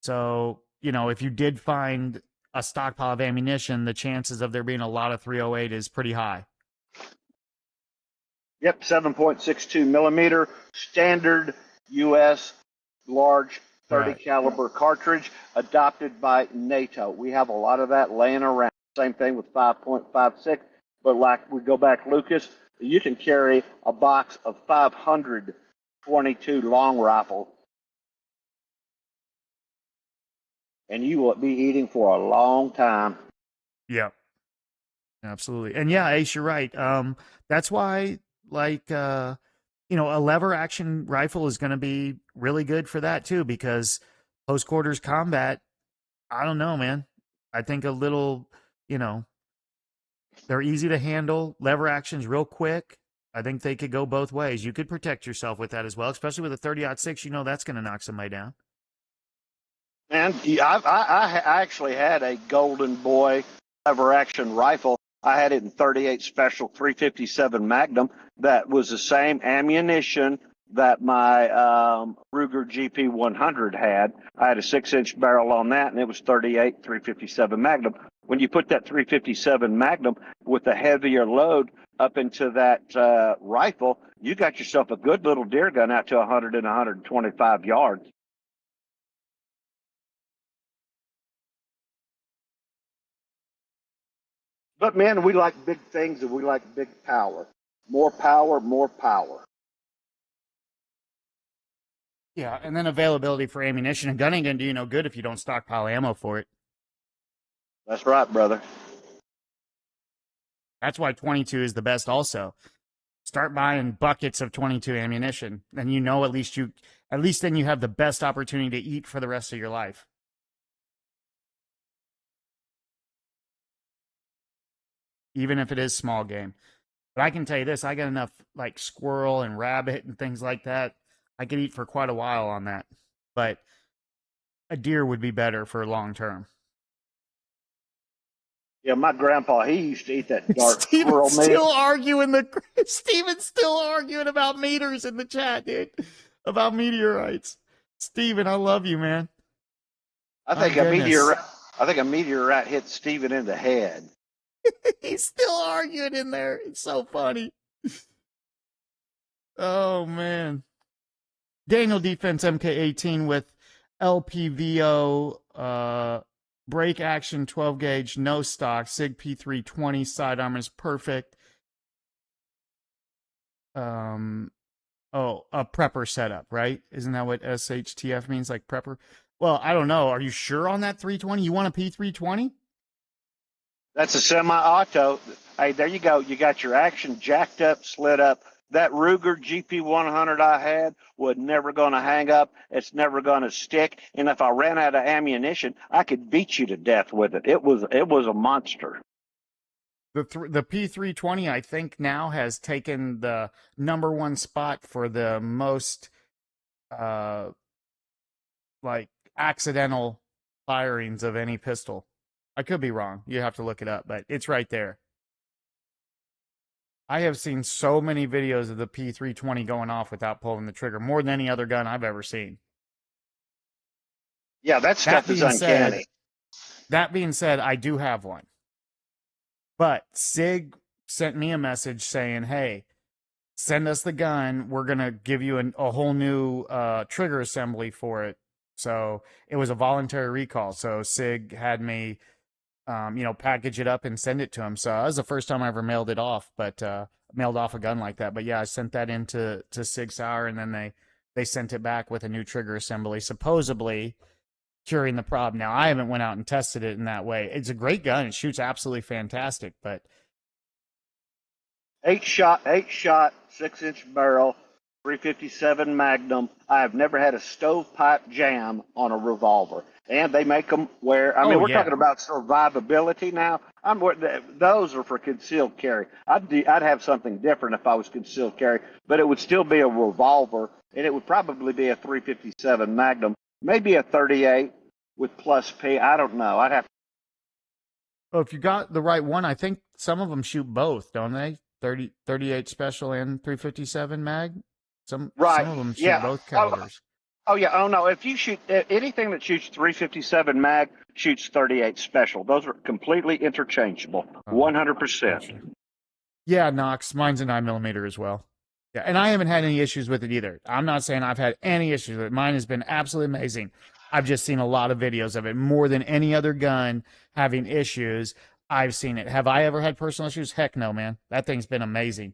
So, if you did find a stockpile of ammunition, the chances of there being a lot of 308 is pretty high. Yep, 7.62 millimeter standard U.S. large 30 caliber cartridge adopted by NATO. We have a lot of that laying around. Same thing with 5.56. But like we go back, Lucas, you can carry a box of 522 long rifle, and you will be eating for a long time. Yeah, absolutely. And yeah, Ace, you're right. That's why, a lever action rifle is going to be really good for that too, because close quarters combat, I don't know, man. I think a little, they're easy to handle. Lever action's real quick. I think they could go both ways. You could protect yourself with that as well, especially with a 30-06. That's going to knock somebody down. And I actually had a Golden Boy lever action rifle. I had it in 38 Special 357 Magnum. That was the same ammunition that my Ruger GP 100 had. I had a 6-inch barrel on that, and it was 38 357 Magnum. When you put that 357 Magnum with a heavier load up into that rifle, you got yourself a good little deer gun out to 100 and 125 yards. But, man, we like big things and we like big power. More power, more power. Yeah, and then availability for ammunition. A gun ain't going to do you no good if you don't stockpile ammo for it. That's right, brother. That's why 22 is the best also. Start buying buckets of 22 ammunition. Then at least then you have the best opportunity to eat for the rest of your life. Even if it is small game. But I can tell you this, I got enough like squirrel and rabbit and things like that. I could eat for quite a while on that. But a deer would be better for long term. Yeah, my grandpa, he used to eat that dark squirrel meat. Steven's still arguing about meters in the chat, dude. About meteorites. Steven, I love you, man. I think a meteorite hit Steven in the head. He's still arguing in there. It's so funny. Oh, man. Daniel Defense MK18 with LPVO break action 12 gauge, no stock, SIG P320, sidearm is perfect. A prepper setup, right? Isn't that what SHTF means, like prepper? Well, I don't know. Are you sure on that 320? You want a P320? That's a semi-auto. Hey, there you go. You got your action jacked up, slid up. That Ruger GP 100 I had was never going to hang up. It's never going to stick. And if I ran out of ammunition, I could beat you to death with it. It was a monster. The P320, I think, now has taken the #1 spot for the most accidental firings of any pistol. I could be wrong. You have to look it up, but it's right there. I have seen so many videos of the P320 going off without pulling the trigger, more than any other gun I've ever seen. Yeah, that stuff is uncanny. That being said, I do have one. But SIG sent me a message saying, hey, send us the gun. We're going to give you a whole new trigger assembly for it. So it was a voluntary recall. So SIG had me, package it up and send it to him. So that was the first time I ever mailed it off, but mailed off a gun like that. But yeah, I sent that into to Sig Sauer, and then they sent it back with a new trigger assembly, supposedly curing the problem. Now I haven't went out and tested it in that way. It's a great gun. It shoots absolutely fantastic, but 8 shot, 6-inch barrel, 357 Magnum. I have never had a stovepipe jam on a revolver, and they make them where I mean, we're talking about survivability now. Those are for concealed carry. I'd have something different if I was concealed carry, but it would still be a revolver, and it would probably be a 357 Magnum, maybe a 38 with plus P. I don't know. I'd have. Well, if you got the right one, I think some of them shoot both, don't they? 38 special and 357 mag. Some of them shoot both calibers. Oh yeah. Oh no. If you shoot anything that shoots 357 mag, shoots 38 special. Those are completely interchangeable. 100%. Yeah, Knox. Mine's a 9mm as well. Yeah, and I haven't had any issues with it either. I'm not saying I've had any issues with it. Mine has been absolutely amazing. I've just seen a lot of videos of it, more than any other gun having issues. I've seen it. Have I ever had personal issues? Heck no, man. That thing's been amazing.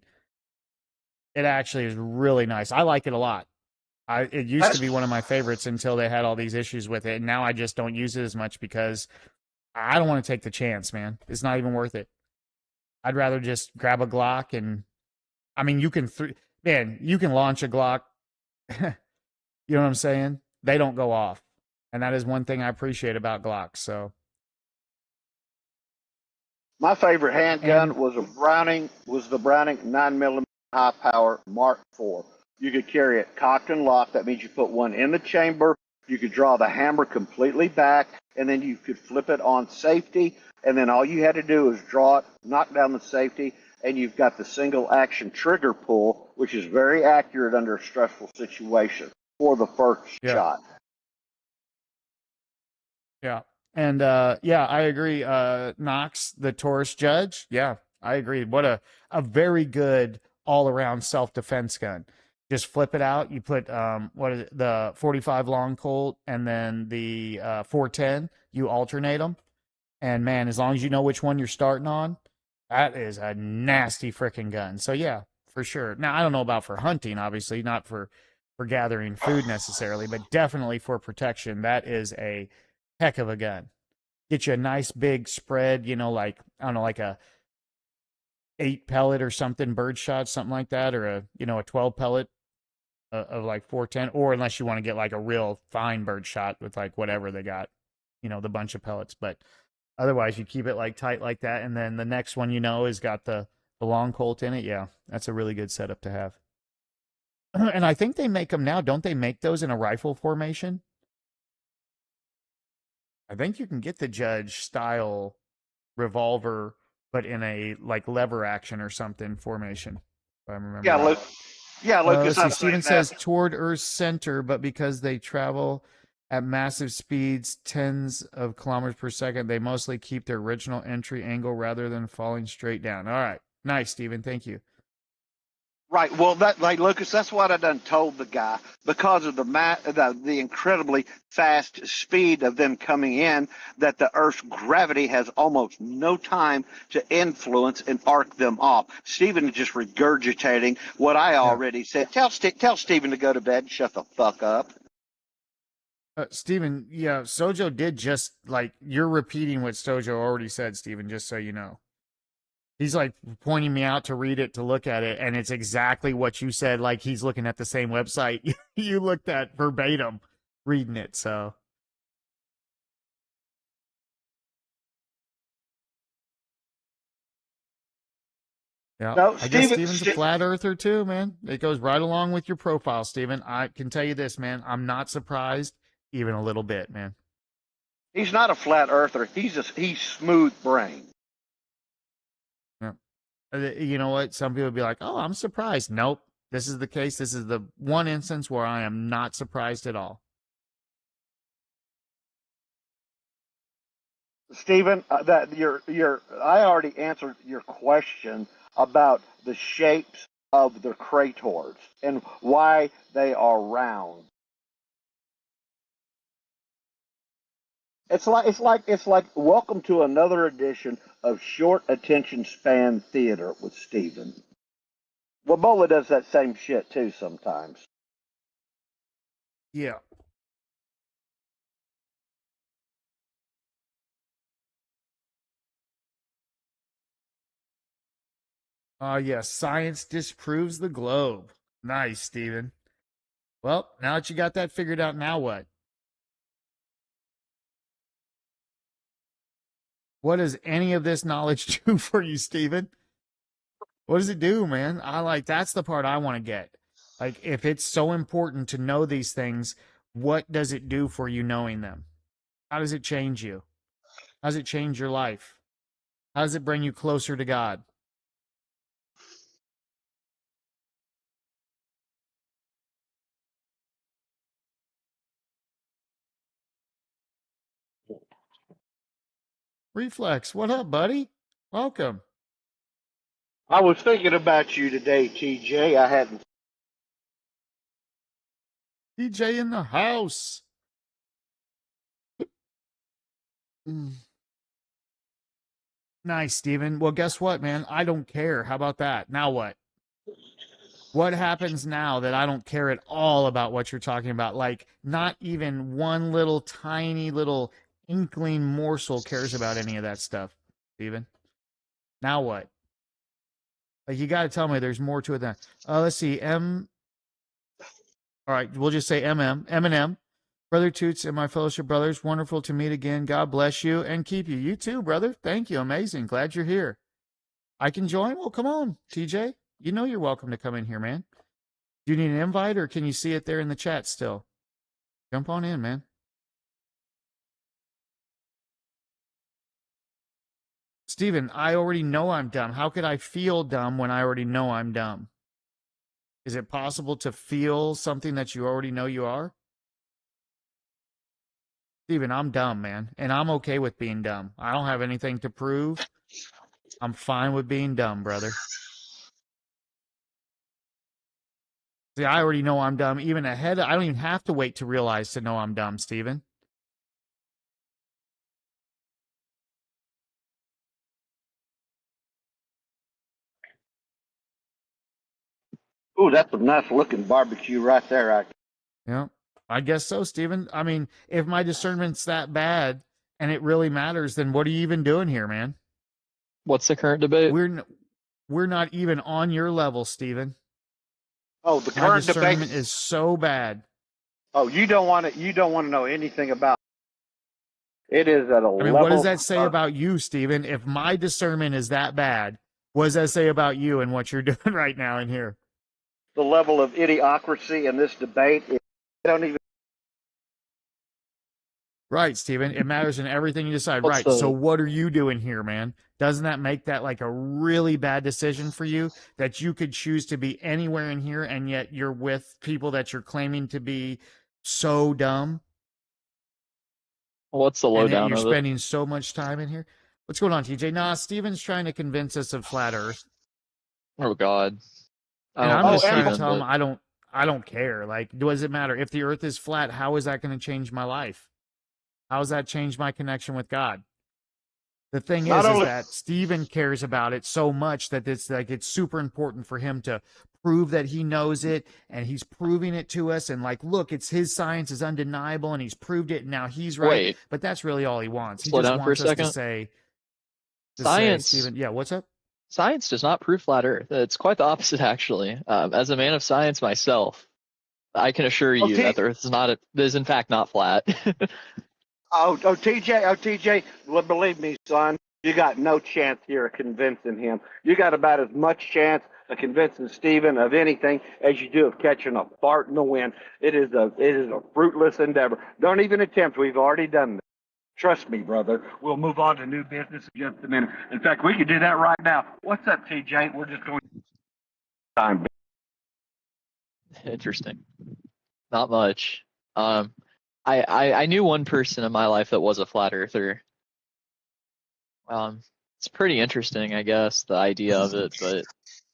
It actually is really nice. I like it a lot. It used to be one of my favorites until they had all these issues with it. And now I just don't use it as much because I don't want to take the chance, man. It's not even worth it. I'd rather just grab a Glock and, I mean, you can launch a Glock. You know what I'm saying? They don't go off. And that is one thing I appreciate about Glocks. So. My favorite handgun was the Browning 9mm high power Mark IV. You could carry it cocked and locked. That means you put one in the chamber. You could draw the hammer completely back, and then you could flip it on safety. And then all you had to do is draw it, knock down the safety, and you've got the single action trigger pull, which is very accurate under a stressful situation for the first shot. Yeah. And I agree. Knox, the Taurus Judge. Yeah, I agree. What a very good all around self defense gun. Just flip it out. You put the 45 long Colt and then the 410. You alternate them, and man, as long as you know which one you're starting on, that is a nasty freaking gun. So yeah, for sure. Now I don't know about for hunting, obviously not for gathering food necessarily, but definitely for protection. That is a heck of a gun. Get you a nice big spread, like, I don't know, like a 8 pellet or something, bird shot, something like that, or a 12 pellet of like 410, or unless you want to get like a real fine bird shot with like whatever they got, the bunch of pellets. But otherwise you keep it like tight like that, and then the next one has got the long Colt in it. Yeah, that's a really good setup to have. And I think they make them now. Don't they make those in a rifle formation? I think you can get the Judge style revolver, but in a like lever action or something formation, if I remember. Yeah, Lucas. Steven says toward Earth's center, but because they travel at massive speeds, tens of kilometers per second, they mostly keep their original entry angle rather than falling straight down. All right, nice, Steven. Thank you. Right. Well, Lucas, that's what I done told the guy, because of the incredibly fast speed of them coming in, that the Earth's gravity has almost no time to influence and arc them off. Stephen is just regurgitating what I already said. Tell Stephen to go to bed and shut the fuck up. Stephen, yeah, Sojo did just like, you're repeating what Sojo already said, Stephen, just so you know. He's like pointing me out to read it, to look at it, and it's exactly what you said. Like he's looking at the same website you looked at verbatim, reading it. So, yeah, no, I guess Steven's a flat earther too, man. It goes right along with your profile, Steven. I can tell you this, man. I'm not surprised even a little bit, man. He's not a flat earther. He's smooth brain. You know what? Some people would be like, oh, I'm surprised. Nope. This is the case. This is the one instance where I am not surprised at all. Stephen, I already answered your question about the shapes of the crators and why they are round. It's like welcome to another edition of short attention span theater with Steven. Well, Bola does that same shit too sometimes. Yeah. Yes, science disproves the globe. Nice, Steven. Well, now that you got that figured out, now what? What does any of this knowledge do for you, Steven? What does it do, man? That's the part I want to get. Like, if it's so important to know these things, what does it do for you knowing them? How does it change you? How does it change your life? How does it bring you closer to God? Reflex, what up, buddy? Welcome. I was thinking about you today, TJ. I hadn't. DJ in the house. Nice, Steven. Well, guess what, man? I don't care. How about that? Now what? What happens now that I don't care at all about what you're talking about? Like, not even one little tiny little inkling morsel cares about any of that stuff, Steven. Now what? Like, you got to tell me there's more to it than. Let's see. All right, we'll just say Eminem. Brother Toots and my fellowship brothers, wonderful to meet again. God bless you and keep you. You too, brother. Thank you. Amazing. Glad you're here. I can join? Well, come on, TJ. You know you're welcome to come in here, man. Do you need an invite or can you see it there in the chat still? Jump on in, man. Steven, I already know I'm dumb. How could I feel dumb when I already know I'm dumb? Is it possible to feel something that you already know you are? Steven, I'm dumb, man. And I'm okay with being dumb. I don't have anything to prove. I'm fine with being dumb, brother. See, I already know I'm dumb. Even ahead, I don't even have to wait to realize to know I'm dumb, Steven. Ooh, that's a nice looking barbecue right there. Yeah, I guess so, Steven. I mean, if my discernment's that bad and it really matters, then what are you even doing here, man? What's the current debate? We're not even on your level, Steven. Oh, the My current discernment debate is so bad. Oh, you don't want to. You don't want to know anything about it. It is at a I mean, what does level that say about you, Steven? If my discernment is that bad, what does that say about you and what you're doing right now in here? the level of idiocracy in this debate. I don't even. Right, Steven. It matters in everything you decide. What's Right. the- So what are you doing here, man? Doesn't that make that like a really bad decision for you that you could choose to be anywhere in here and yet you're with people that you're claiming to be so dumb What's the and yet lowdown you're of it? spending so much time in here? What's going on, TJ? Nah, Steven's trying to convince us of flat Earth. Oh God. I And don't I'm know just trying to Steven, tell him but I don't care. Like, does it matter? If the earth is flat, how is that going to change my life? How does that change my connection with God? The thing Not is only. that Stephen cares about it so much that it's super important for him to prove that he knows it, and he's proving it to us. And like, look, it's his science is undeniable, and he's proved it. And now he's right. wait, But that's really all he wants. He slow just down for a wants us to second. say, Science, Stephen, yeah, what's up? science does not prove flat Earth. It's quite the opposite, actually. As a man of science myself, I can assure you Okay. that the Earth is in fact not flat. TJ, well, believe me, son, you got no chance here of convincing him. You got about as much chance of convincing Steven of anything as you do of catching a fart in the wind. It is a fruitless endeavor. Don't even attempt. We've already done this. Trust me, brother. We'll move on to new business in just a minute. In fact, we could do that right now. What's up, TJ? We're just going time. Interesting. Not much. I knew one person in my life that was a flat earther. It's pretty interesting, I guess, the idea of it, but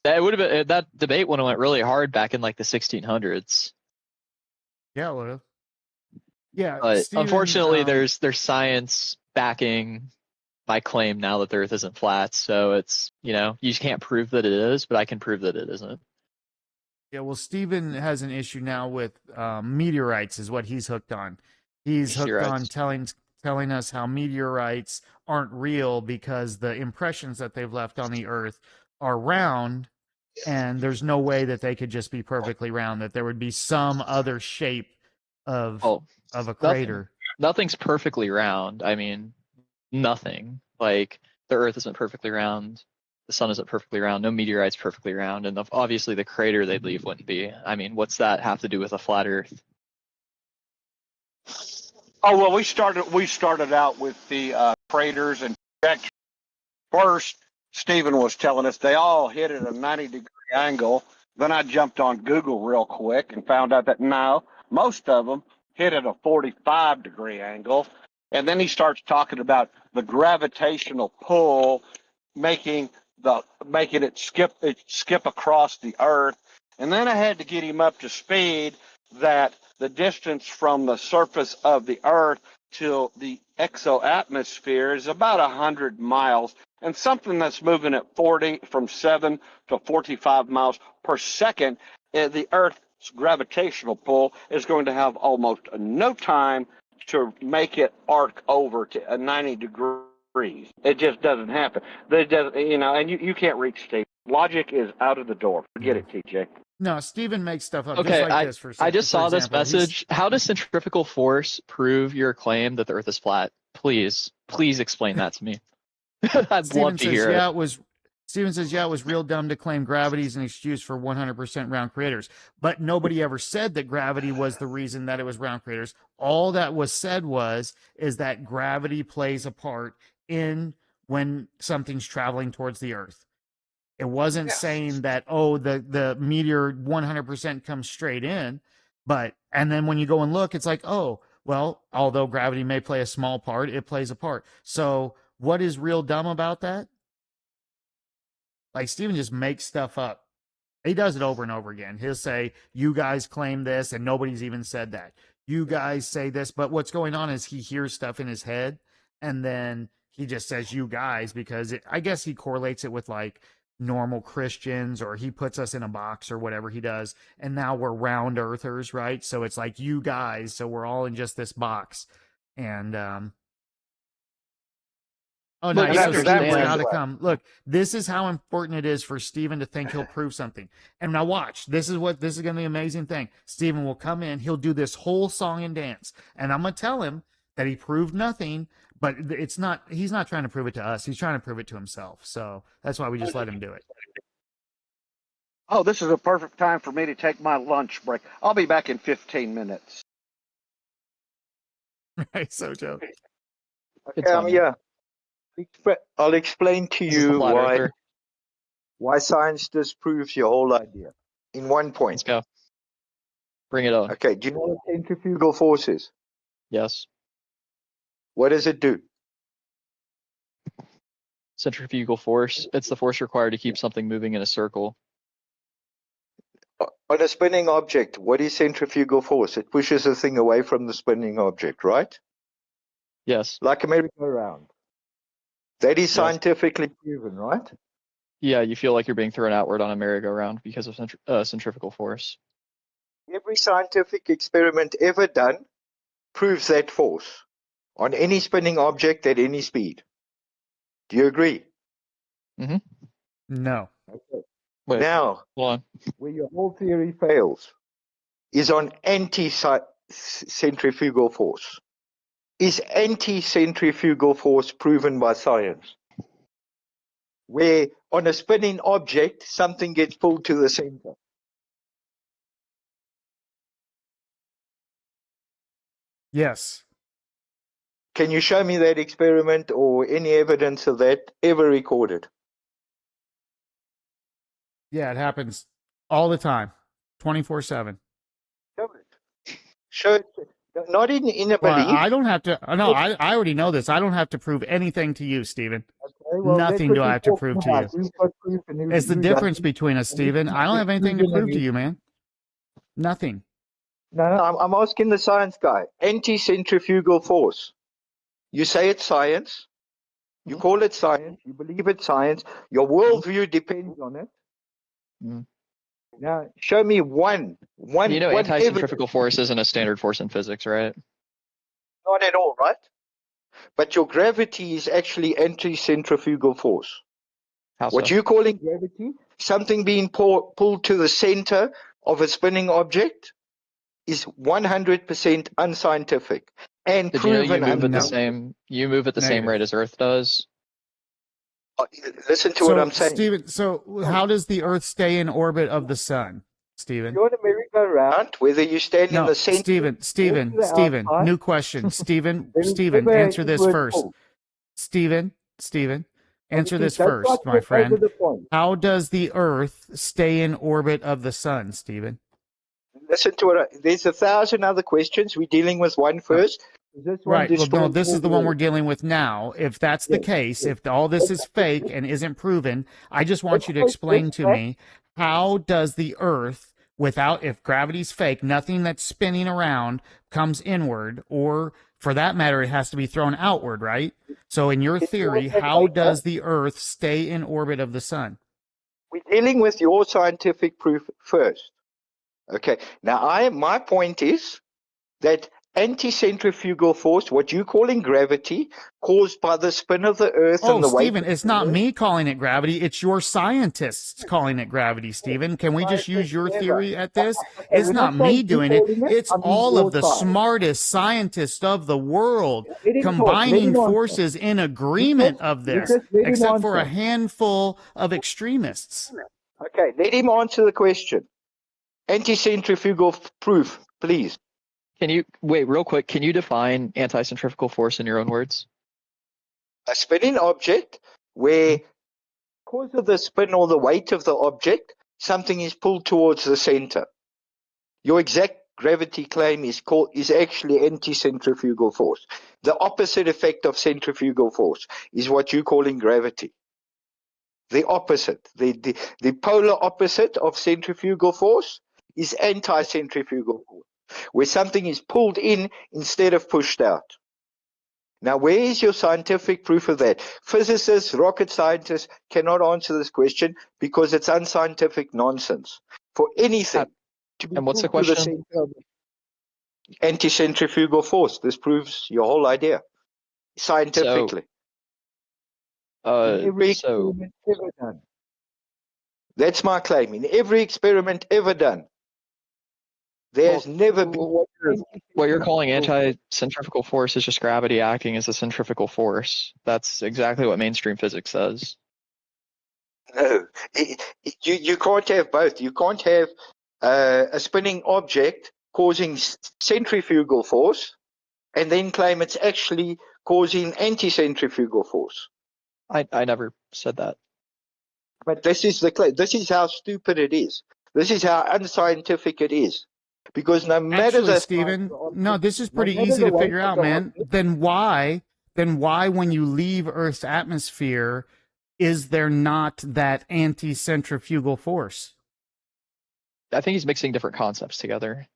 that debate would have went really hard back in like the 1600s. Yeah, it would have. Yeah, But Steven, unfortunately, there's science backing my claim now that the Earth isn't flat. So it's, you just can't prove that it is, but I can prove that it isn't. yeah, well, Steven has an issue now with meteorites, is what he's hooked on. He's hooked on Meteorites. telling us how meteorites aren't real because the impressions that they've left on the Earth are round, and there's no way that they could just be perfectly round. That there would be some other shape of Oh, a crater. nothing's perfectly round. I mean, nothing. Like the Earth isn't perfectly round. The sun isn't perfectly round. No meteorite's perfectly round, and obviously the crater they'd leave wouldn't be. I mean, what's that have to do with a flat Earth? Oh well, we started out with the craters, and first Stephen was telling us they all hit at a 90-degree angle. Then I jumped on Google real quick and found out that no, most of them hit at a 45-degree angle. And then he starts talking about the gravitational pull making it skip across the Earth. And then I had to get him up to speed that the distance from the surface of the Earth to the exoatmosphere is about 100 miles, and something that's moving at 7 to 45 miles per second, the Earth's gravitational pull is going to have almost no time to make it arc over to a 90 degrees. It just doesn't happen. And you can't reach Steve. Logic is out of the door. Forget it, TJ. No, Steven makes stuff up Okay, just like this. I just saw this example. message. How does centrifugal force prove your claim that the Earth is flat? Please explain that to me. I'd love to hear it. Steven says, yeah, it was real dumb to claim gravity is an excuse for 100% round craters. But nobody ever said that gravity was the reason that it was round craters. All that was said is that gravity plays a part in when something's traveling towards the Earth. It wasn't saying that, the meteor 100% comes straight in. And then when you go and look, it's like, oh, well, although gravity may play a small part, it plays a part. So what is real dumb about that? Like, Steven just makes stuff up. He does it over and over again. He'll say, you guys claim this, and nobody's even said that. You guys say this, but what's going on is he hears stuff in his head, and then he just says, you guys, because I guess he correlates it with, like, normal Christians, or he puts us in a box or whatever he does, and now we're round earthers, right? So it's like, you guys, so we're all in just this box. And oh, Look, nice. you So Steven's understand. got to come. Look, this is how important it is for Steven to think he'll prove something. And now watch. This is going to be an amazing thing. Steven will come in. He'll do this whole song and dance. And I'm going to tell him that he proved nothing, but he's not trying to prove it to us. He's trying to prove it to himself. So that's why we just let him do it. Oh, this is a perfect time for me to take my lunch break. I'll be back in 15 minutes. Right, so Joe. Okay, yeah. I'll explain to you why science disproves your whole idea in one point. Let's go. Bring it on. Okay, do you know what centrifugal force is? Yes. What does it do? Centrifugal force. It's the force required to keep something moving in a circle. On a spinning object, what is centrifugal force? It pushes the thing away from the spinning object, right? Yes. Like a merry-go-round. That is scientifically proven, right? Yeah, you feel like you're being thrown outward on a merry-go-round because of centrifugal force. Every scientific experiment ever done proves that force on any spinning object at any speed. Do you agree? Mm-hmm. No. Okay. Wait, now, hold on. where your whole theory fails is on anti-centrifugal force. Is anti-centrifugal force proven by science? Where on a spinning object, something gets pulled to the center. Yes. Can you show me that experiment or any evidence of that ever recorded? Yeah, it happens all the time, 24/7. Show it. Not in a Well, belief. I don't have to. No, I already know this. I don't have to prove anything to you, Stephen. Okay, well, Nothing do I have to prove to you. Who's got proof and It's the who difference doesn't? between us, Stephen. I don't have anything to prove to you, man. Nothing. No, I'm asking the science guy. Anti-centrifugal force. You say it's science. You call it science. You believe it's science. Your worldview depends on it. Mhm. Now, show me one You know, evidence. anti-centrifugal force isn't a standard force in physics, right? Not at all, right? But your gravity is actually anti-centrifugal force. How What so? you're calling gravity, something being pulled to the center of a spinning object, is 100% unscientific and Did you know you proven move at the No. you move at the same Negative. rate as Earth does? Listen to what So, I'm saying. Stephen, so how does the Earth stay in orbit of the sun, Stephen? You're in a merry-go-round, whether you stand in No, the center Stephen, or to the outside, new question. Stephen, there is never an answer this inward first. pull. Stephen, answer this Don't try first, to my get over friend. the point. How does the Earth stay in orbit of the sun, Stephen? Listen to what there's 1,000 other questions. We're dealing with one first. This one Right. Well, no, destroys this all is the the one we're others. dealing with now. If that's the Yes, case, yes. if all this is fake and isn't proven, I just want you to Let's explain to take me, how does the Earth, without, if gravity's fake, nothing that's spinning around comes inward, or for that matter, it has to be thrown outward, right? So in your It's theory, yours and how later. does the Earth stay in orbit of the sun? We're dealing with your scientific proof first. Okay. Now, my point is that anti-centrifugal force, what you're calling gravity, caused by the spin of the Earth Oh, and the weight. Stephen, it's not me calling it gravity. It's your scientists calling it gravity, Stephen. Can we just use your theory at this? Okay, It's when I not say me you doing it. calling it, It's I mean all your of the side. smartest scientists of the world Let him talk. Let combining him answer. forces in agreement of this, Lucas, let him except for a answer. handful of extremists. Okay, let him answer the question. Anti-centrifugal proof, please. Can you wait real quick? Can you define anti-centrifugal force in your own words? A spinning object where, because of the spin or the weight of the object, something is pulled towards the center. Your exact gravity claim is actually anti-centrifugal force. The opposite effect of centrifugal force is what you're calling gravity. The opposite, the polar opposite of centrifugal force is anti-centrifugal force, where something is pulled in instead of pushed out. Now, where is your scientific proof of that? Physicists, rocket scientists cannot answer this question because it's unscientific nonsense. For anything to be And what's the pulled to the question? center of anti-centrifugal force, this proves your whole idea scientifically. In every experiment ever done. That's my claim. In every experiment ever done, there's never been. What you're calling anti-centrifugal force is just gravity acting as a centrifugal force. That's exactly what mainstream physics says. No, you can't have both. You can't have a spinning object causing centrifugal force and then claim it's actually causing anti-centrifugal force. I never said that. But this is the claim. This is how stupid it is. This is how unscientific it is. Because no matter Actually, the Stephen, no, this is no pretty matter easy the to weight figure of out, the man. object, Then why when you leave Earth's atmosphere is there not that anti-centrifugal force? I think he's mixing different concepts together.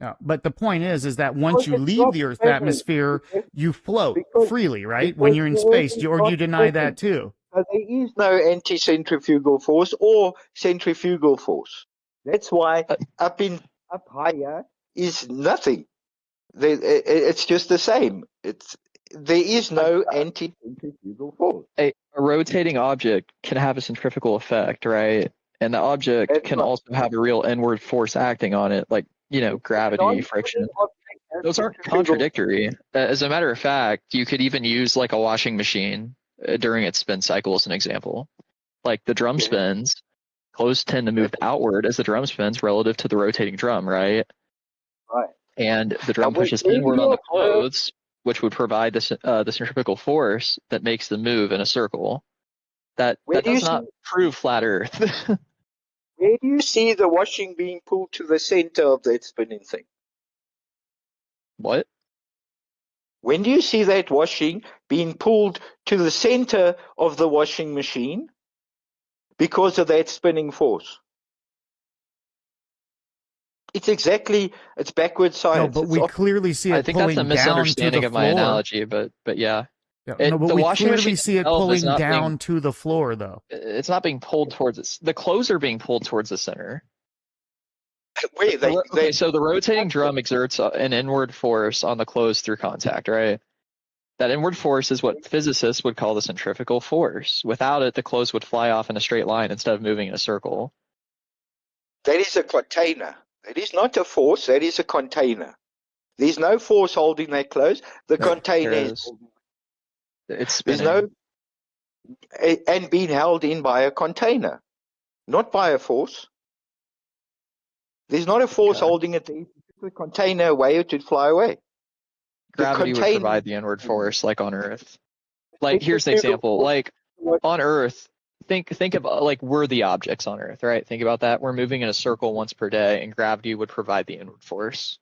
No, but the point is that once because you it's leave not the Earth's present. atmosphere, you float Because- freely, right? When because you're in the space, Earth is or do not you deny that present. too? So there is no anti-centrifugal force or centrifugal force. That's why up higher is nothing. It's just the same. There is no anti-centrifugal force. A rotating object can have a centrifugal effect, right? And the object That's can right. also have a real inward force acting on it, like, gravity, friction. Those aren't contradictory. As a matter of fact, you could even use like a washing machine during its spin cycle as an example. Like the drum spins, clothes tend to move outward as the drum spins relative to the rotating drum, right? Right. And the drum pushes inward on the clothes, which would provide the centrifugal force that makes them move in a circle. That does not prove flat Earth. Where do you see the washing being pulled to the center of that spinning thing? What? When do you see that washing being pulled to the center of the washing machine because of that spinning force? it's backwards No, science. but It's we op- clearly see I it think that's a pulling down to the misunderstanding of my floor. analogy, but yeah. Yeah, no, but The we washing clearly machine see it itself is pulling not down being, to the floor, though. it's not being pulled towards it. The clothes are being pulled towards the center. where Okay, so the rotating drum exerts an inward force on the clothes through contact, right? That inward force is what physicists would call the centrifugal force. Without it, the clothes would fly off in a straight line instead of moving in a circle. that is a container. It is not a force. That is a container. There's no force holding that close. The container There is. is. It's There's spinning. no and being held in by a container, not by a force. There's not a force Okay. holding it. The container away, it would fly away. Gravity would container- provide the inward force, like on Earth. Like, here's an example. Like, on Earth, think of like we're the objects on Earth, right? Think about that. We're moving in a circle once per day, and gravity would provide the inward force.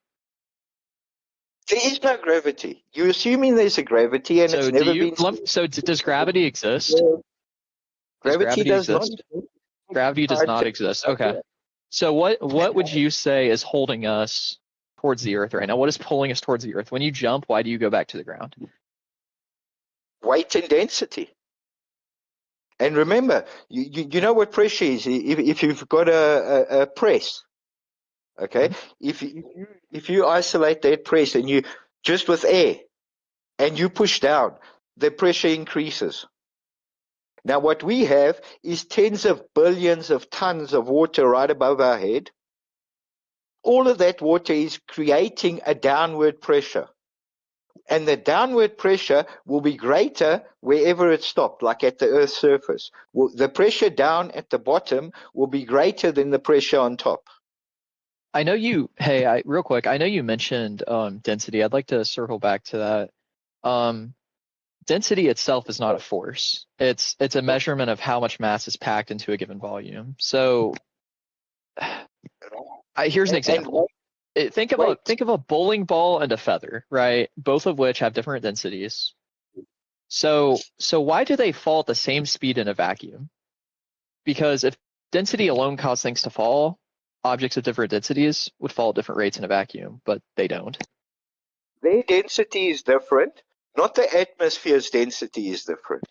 There is no gravity. You're assuming there's a gravity, and So it's never been. does gravity exist? Gravity does not. Gravity does not exist. Okay. So what would you say is holding us towards the Earth right now? What is pulling us towards the Earth? When you jump, why do you go back to the ground? Weight and density. And remember, you know what pressure is. If you've got a press, okay, if you isolate that press and you just with air, and you push down, the pressure increases. Now what we have is tens of billions of tons of water right above our head. All of that water is creating a downward pressure. And the downward pressure will be greater wherever it stopped, like at the Earth's surface. The pressure down at the bottom will be greater than the pressure on top. I know you. Hey, real quick. I know you mentioned density. I'd like to circle back to that. Density itself is not a force. It's a measurement of how much mass is packed into a given volume. So, here's an example. Think of a bowling ball and a feather, right? Both of which have different densities. So why do they fall at the same speed in a vacuum? Because if density alone caused things to fall, objects of different densities would fall at different rates in a vacuum, but they don't. Their density is different, not the atmosphere's density is different.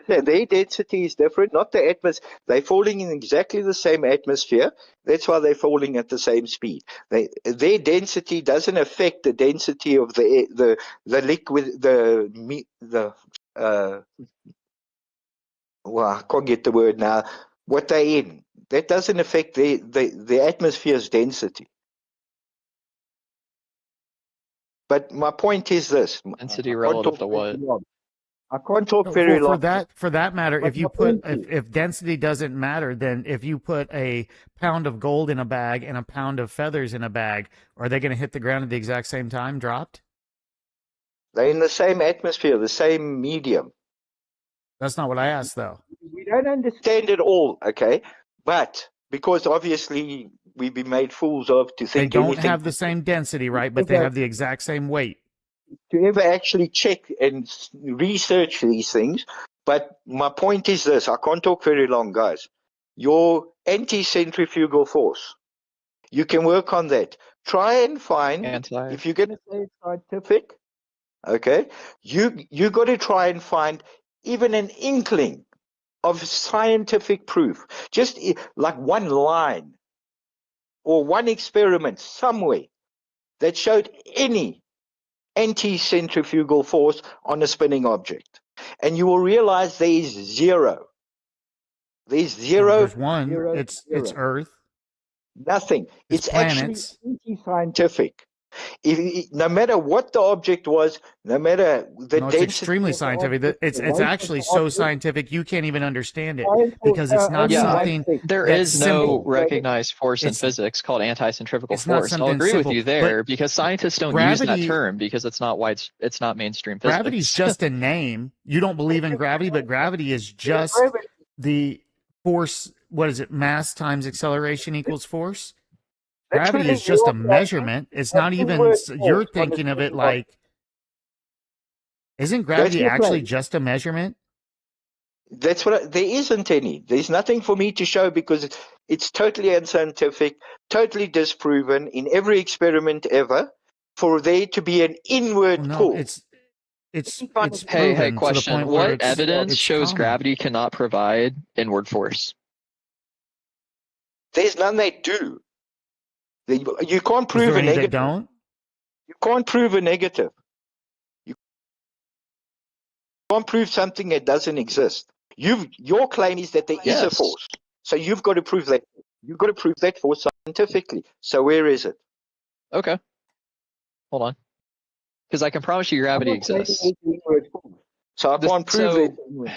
Their density is different, not the atmosphere. They're falling in exactly the same atmosphere. That's why they're falling at the same speed. Their density doesn't affect the density of the liquid, well, I can't get the word now. What they're in. That doesn't affect the atmosphere's density. But my point is this. Density relative to what? I can't talk very long. For that matter, if density doesn't matter, then if you put a pound of gold in a bag and a pound of feathers in a bag, are they going to hit the ground at the exact same time, dropped? They're in the same atmosphere, the same medium. That's not what I asked, though. We don't understand it all, okay? But because obviously we've been made fools of to think they don't anything. have the same density, right? But they have the exact same weight. To ever actually check and research these things. But my point is this. I can't talk very long, guys. Your anti-centrifugal force. You can work on that. Try and find, if you're going to say it's scientific, okay, you got to try and find even an inkling of scientific proof. Just like one line or one experiment somewhere that showed any anti-centrifugal force on a spinning object. And you will realize there is zero. There's zero. There's one. Zero, it's Earth. Nothing. It's actually planets. anti-scientific. No matter what the object was, no matter the density. It's extremely scientific. It's actually so scientific you can't even understand it because it's not something. There is no recognized force in physics called anti-centrifugal force. I'll agree with you there because scientists don't use that term because it's not mainstream physics. Gravity's just a name. You don't believe in gravity, but gravity is just the force. What is it? Mass times acceleration equals force. Gravity is just a measurement. It's not even, you're thinking of it like, isn't gravity actually just a measurement? That's what, there isn't any. There's nothing for me to show because It's totally unscientific, totally disproven in every experiment ever for there to be an inward Well, no, pull. it's Any kind it's of Hey, proven to the question. point where What evidence it's shows common. gravity cannot provide inward force? There's none that do. You can't Is there prove a any that negative. don't? You can't prove a negative. You can't prove something that doesn't exist. Your claim is that there is a Yes. force. So you've got to prove that. You've got to prove that force scientifically. So where is it? Okay. Hold on. Because I can promise you gravity I'm not saying exists. there's an inward force. So I can't prove So there's an inward.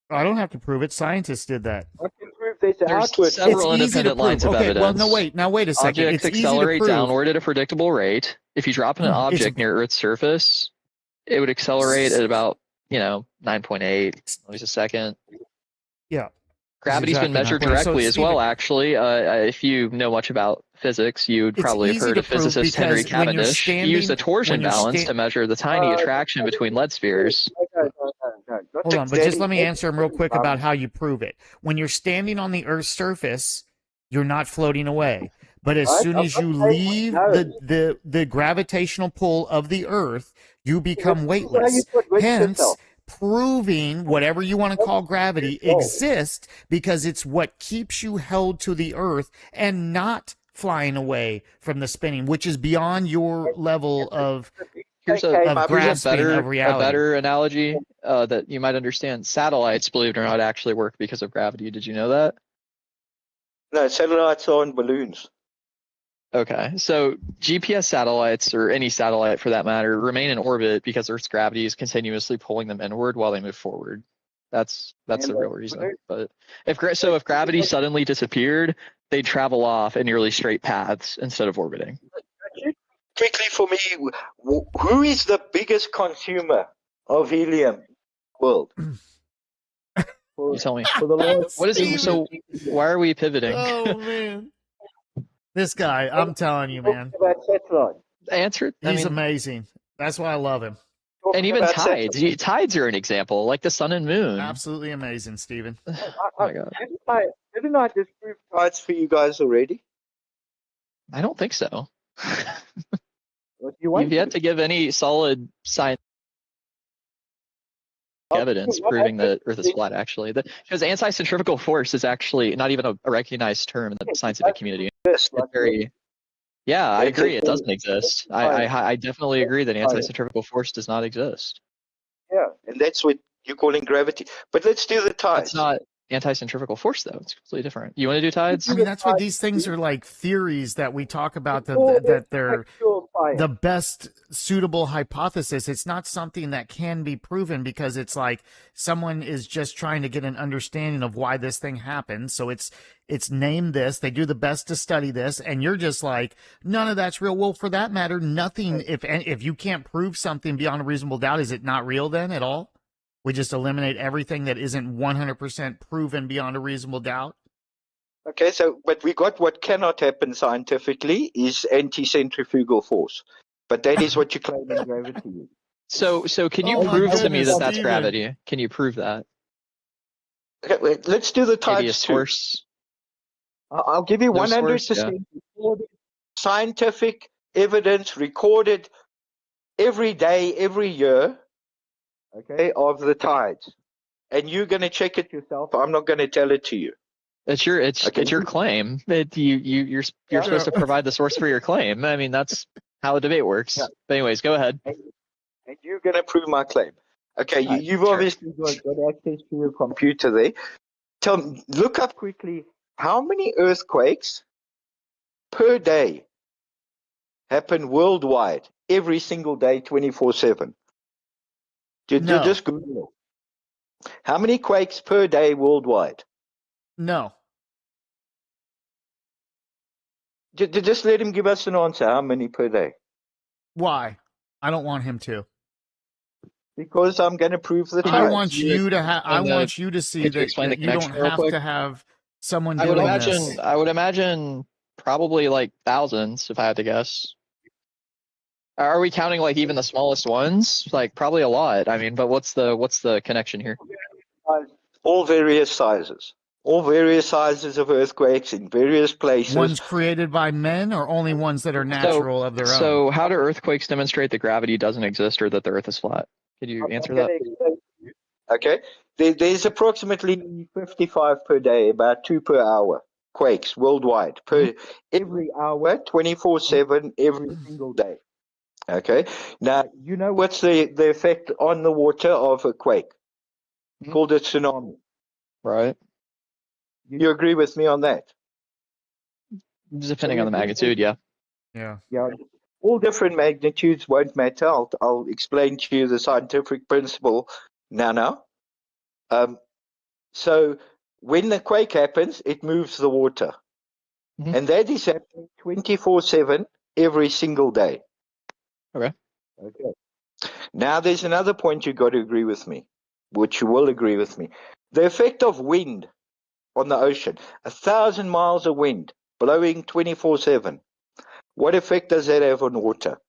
I don't have to prove it. Scientists did that. I can prove there's an there's outward It's several easy to independent lines prove. of Okay, well, evidence. now wait a second. Objects It's easy to accelerate prove. downward at a predictable rate. If you drop an It's object near Earth's surface, it would accelerate at about, 9.8. Let me just a second. yeah. Gravity's been exactly measured 9.8. So, directly as Stephen, well, actually. If you know much about physics, you'd it's probably have easy heard to of prove physicist Henry because when you're Cavendish. He used the standing, torsion when you're balance to measure the tiny attraction between lead spheres. No. hold on, but just let me answer him real quick about how you prove it. When you're standing on the Earth's surface, you're not floating away. But as soon as you leave the gravitational pull of the Earth, you become weightless. Hence, proving whatever you want to call gravity exists because it's what keeps you held to the Earth and not flying away from the spinning, which is beyond your level of grasping of reality. A better analogy that you might understand. Satellites, believe it or not, actually work because of gravity. Did you know that? No, satellites are on balloons. Okay, so GPS satellites, or any satellite for that matter, remain in orbit because Earth's gravity is continuously pulling them inward while they move forward. That's the real reason. But if gravity suddenly disappeared, they'd travel off in nearly straight paths instead of orbiting. Quickly for me, who is the biggest consumer of helium in the world? You tell me. For the last What is so? Why are we pivoting? Oh man, this guy! I'm telling you, man. About satellite. Answer it. He's amazing. That's why I love him. And even tides. Tides are an example, like the sun and moon. Absolutely amazing, Stephen. Oh my God. Didn't I disprove tides for you guys already? I don't think so. You've yet to give any solid science evidence proving that Earth is flat, actually. Because anti-centrifugal force is actually not even a recognized term in the scientific community. It's very... Yeah, I agree. It doesn't exist. I definitely agree that anti-centrifugal force does not exist. Yeah, and that's what you're calling gravity. But let's do the tides. It's not anti-centrifugal force, though. It's completely different. You want to do tides? I mean, that's what these things are like, theories that we talk about, that they're the best suitable hypothesis. It's not something that can be proven because it's like someone is just trying to get an understanding of why this thing happens. So it's named this. They do the best to study this, and you're just like, none of that's real. Well, for that matter, nothing. If you can't prove something beyond a reasonable doubt, is it not real then at all? We just eliminate everything that isn't 100% proven beyond a reasonable doubt. Okay, but we got what cannot happen scientifically is anti-centrifugal force. But that is what you claim in gravity. So can you prove to me that that's gravity? Can you prove that? Okay, wait, let's do the tides. Maybe a source. I'll give you 100% recorded scientific evidence recorded every day, every year, okay, of the tides. And you're going to check it yourself. I'm not going to tell it to you. It's your claim. You're supposed to provide the source for your claim. I mean, that's how the debate works. Yeah. But anyways, go ahead. And you're going to prove my claim. Okay, you've obviously got access to your computer there. Look up quickly how many earthquakes per day happen worldwide every single day, 24/7. Just Google it. How many quakes per day worldwide? No. Just let him give us an answer. How many per day? Why? I don't want him to. Because I'm going to prove the tides. I want you to have. I want you to see that you don't have to have someone doing this. I would imagine probably like thousands, if I had to guess. Are we counting like even the smallest ones? Like probably a lot. I mean, but what's the connection here? All various sizes. all various sizes of earthquakes in various places. Ones created by men, or only ones that are natural of their own? So how do earthquakes demonstrate that gravity doesn't exist or that the Earth is flat? Could you answer that? Okay. There's approximately 55 per day, about 2 per hour quakes worldwide, per every hour, 24/7, every single day. Okay. Now, you know what's the effect on the water of a quake? Called a tsunami. Right. You agree with me on that? Depending on the magnitude, yeah. Yeah. Yeah. All different magnitudes won't matter. I'll explain to you the scientific principle now. So when the quake happens, it moves the water. And that is happening 24/7 every single day. Okay. Now there's another point you got to agree with me, which you will agree with me. The effect of wind on the ocean, 1,000 miles of wind blowing 24/7. What effect does that have on water?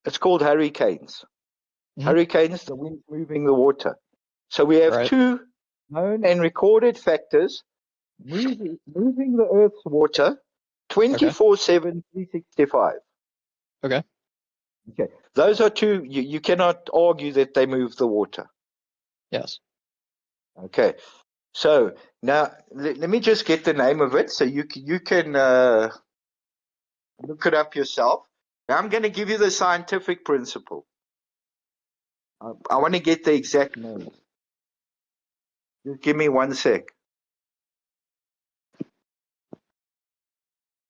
It's called hurricanes. Hurricanes, the wind moving the water. So we have two known and recorded factors moving the Earth's water 24/7, 365. Okay. Okay. Those are two, you cannot argue that they move the water. Yes. Okay. So now let me just get the name of it so you can look it up yourself. Now I'm going to give you the scientific principle. I want to get the exact name. Just give me 1 sec.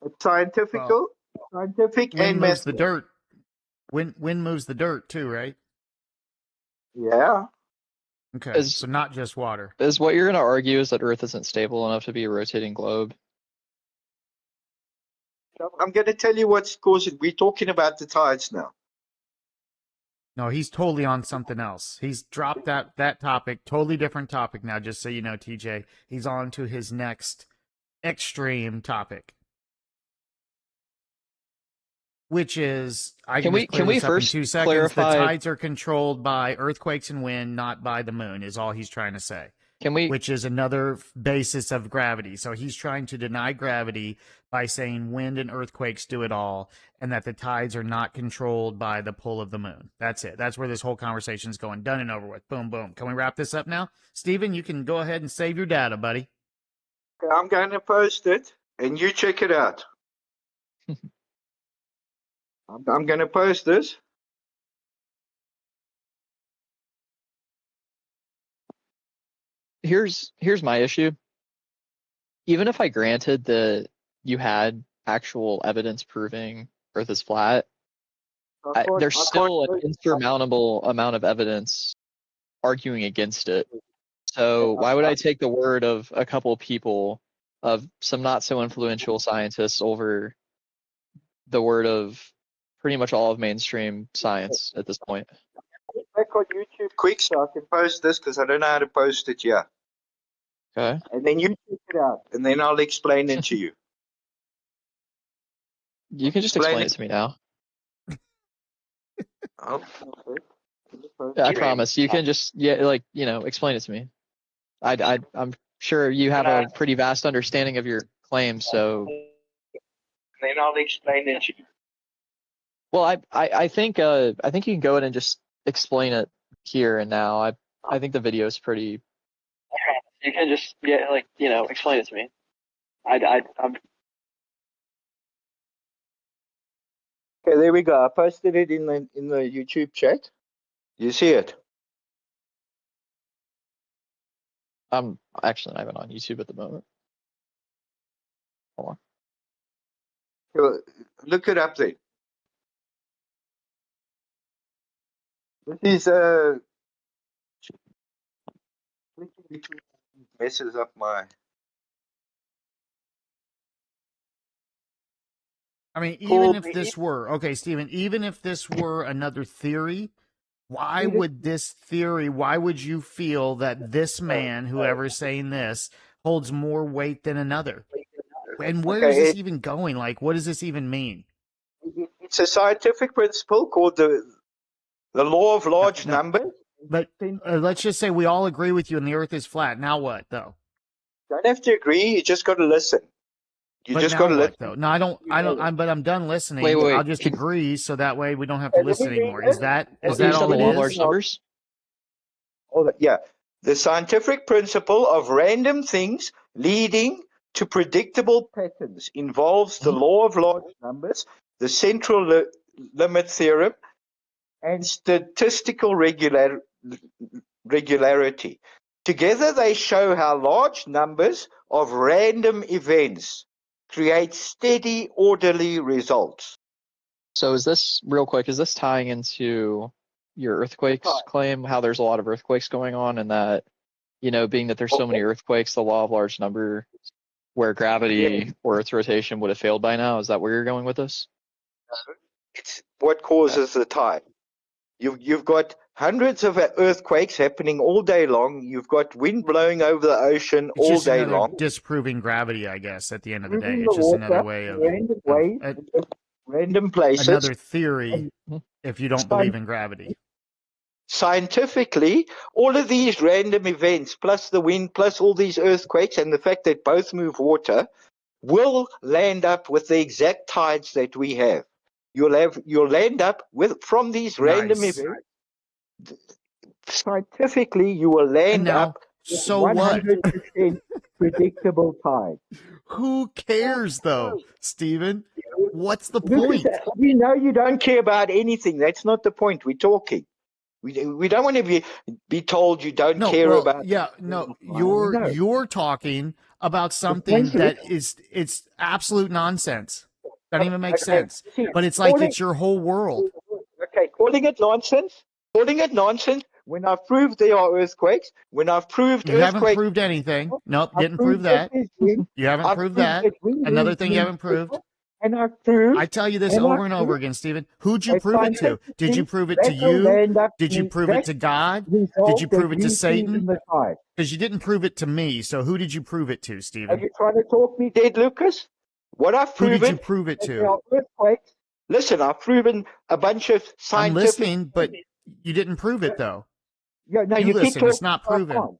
It's scientific Wind and moves the mathematical. dirt. Wind moves the dirt too, right? Yeah. Okay. So not just water. Is what you're going to argue is that Earth isn't stable enough to be a rotating globe? I'm going to tell you what's causing. We're talking about the tides now. No, he's totally on something else. He's dropped that topic. Totally different topic now, just so you know, TJ. He's on to his next extreme topic. Which is, I can just clear this up in 2 seconds. clarify- The tides are controlled by earthquakes and wind, not by the moon, is all he's trying to say. Which is another basis of gravity. So he's trying to deny gravity by saying wind and earthquakes do it all, and that the tides are not controlled by the pull of the moon. That's it. That's where this whole conversation's going. Done and over with. Boom, boom. Can we wrap this up now? Steven, you can go ahead and save your data, buddy. I'm going to post it, and you check it out. I'm going to post this. Here's my issue. Even if I granted that you had actual evidence proving Earth is flat, there's still an insurmountable amount of evidence arguing against it. So why would I take the word of a couple of people, of some not so influential scientists, over the word of pretty much all of mainstream science at this point? Back on YouTube quick so I can post this because I don't know how to post it yet. Okay. And then you check it out, and then I'll explain it to you. You can just explain it to me now. I promise. You can just explain it to me. I'm sure you have a pretty vast understanding of your claims, so. Then I'll explain it to you. Well, I think you can go ahead and just explain it here and now. I think the video is pretty. You can just explain it to me. I'm. Okay, there we go. I posted it in the YouTube chat. You see it? I'm actually not even on YouTube at the moment. Hold on. Look it up there. This is messes up my. I mean, even if this were, okay, Steven, even if this were another theory, why would you feel that this man, whoever's saying this, holds more weight than another? And where is this even going? Like, what does this even mean? It's a scientific principle called the law of large numbers. But let's just say we all agree with you and the Earth is flat. Now what, though? Don't have to agree. You just got to listen. You But just now got to what, listen. though? No, but I'm done listening. Wait, wait, I'll wait. just agree so that way we don't have to Okay, let listen me read anymore. Is it. that Let is me You that said all the it law of is? large numbers? The scientific principle of random things leading to predictable patterns involves the law of large numbers, the central limit theorem, and statistical regularity. Together, they show how large numbers of random events create steady, orderly results. So is this real quick? Is this tying into your earthquakes claim? How there's a lot of earthquakes going on, and that being that there's so many earthquakes, the law of large number, where gravity or Earth's rotation would have failed by now. Is that where you're going with this? It's what causes the tide. You've got hundreds of earthquakes happening all day long. You've got wind blowing over the ocean It's all just day another long. disproving gravity, I guess. At the end of the day, Moving it's the just water another way in of random ways, random places. another theory. And If you don't believe in gravity, scientifically, all of these random events, plus the wind, plus all these earthquakes, and the fact that both move water, will land up with the exact tides that we have. You'll land up with from these random nice. events. Scientifically, you will And land now, up with so what? 100% predictable tide. Who cares, though, Stephen? What's the Lucas, point? we know you don't care about anything. That's not the point. We're talking. We don't want to be told you don't No, care well, about. yeah, no, No. you're talking about something that it's absolute nonsense. Doesn't even make sense. But it's like it's your whole world. Okay, calling it nonsense. When I've proved there are earthquakes, when I've proved You haven't earthquakes, proved anything. Nope, I've didn't prove proved that. there's wind, You haven't I've proved proved that. that wind Another moves thing you haven't proved. and I've proved. I tell you this and over I've and over proved again, Stephen. Who'd you that prove it to? Did you scientifically prove it to that will you? land up Did you in prove it exact to God? result Did you prove that it to we see in Satan? the tide. Because you didn't prove it to me. So who did you prove it to, Are Stephen? you trying to talk me dead, Lucas? What I've Who did proven you prove it that there to? are earthquakes. Listen, I've proven a bunch of I'm scientific. listening, but you didn't prove it, though. Yeah, no, You you keep listen. talking. It's not proven.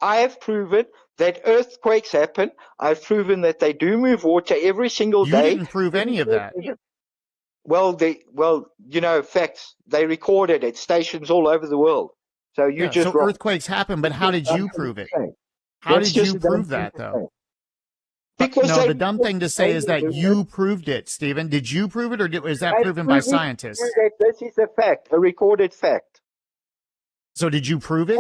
I have proven that earthquakes happen. I've proven that they do move water every single You day. didn't prove any of that. Well, facts. They record it at stations all over the world. So you Yeah, just so wrong. earthquakes happen, but how did you prove it? How That's did just you a dumb prove thing that, to though? say. Because No, they the dumb thing to say is that Lucas, you proved it, Stephen. Did you prove it, or is that I've proven by proven scientists? that this is a fact, a recorded fact. So did you prove it?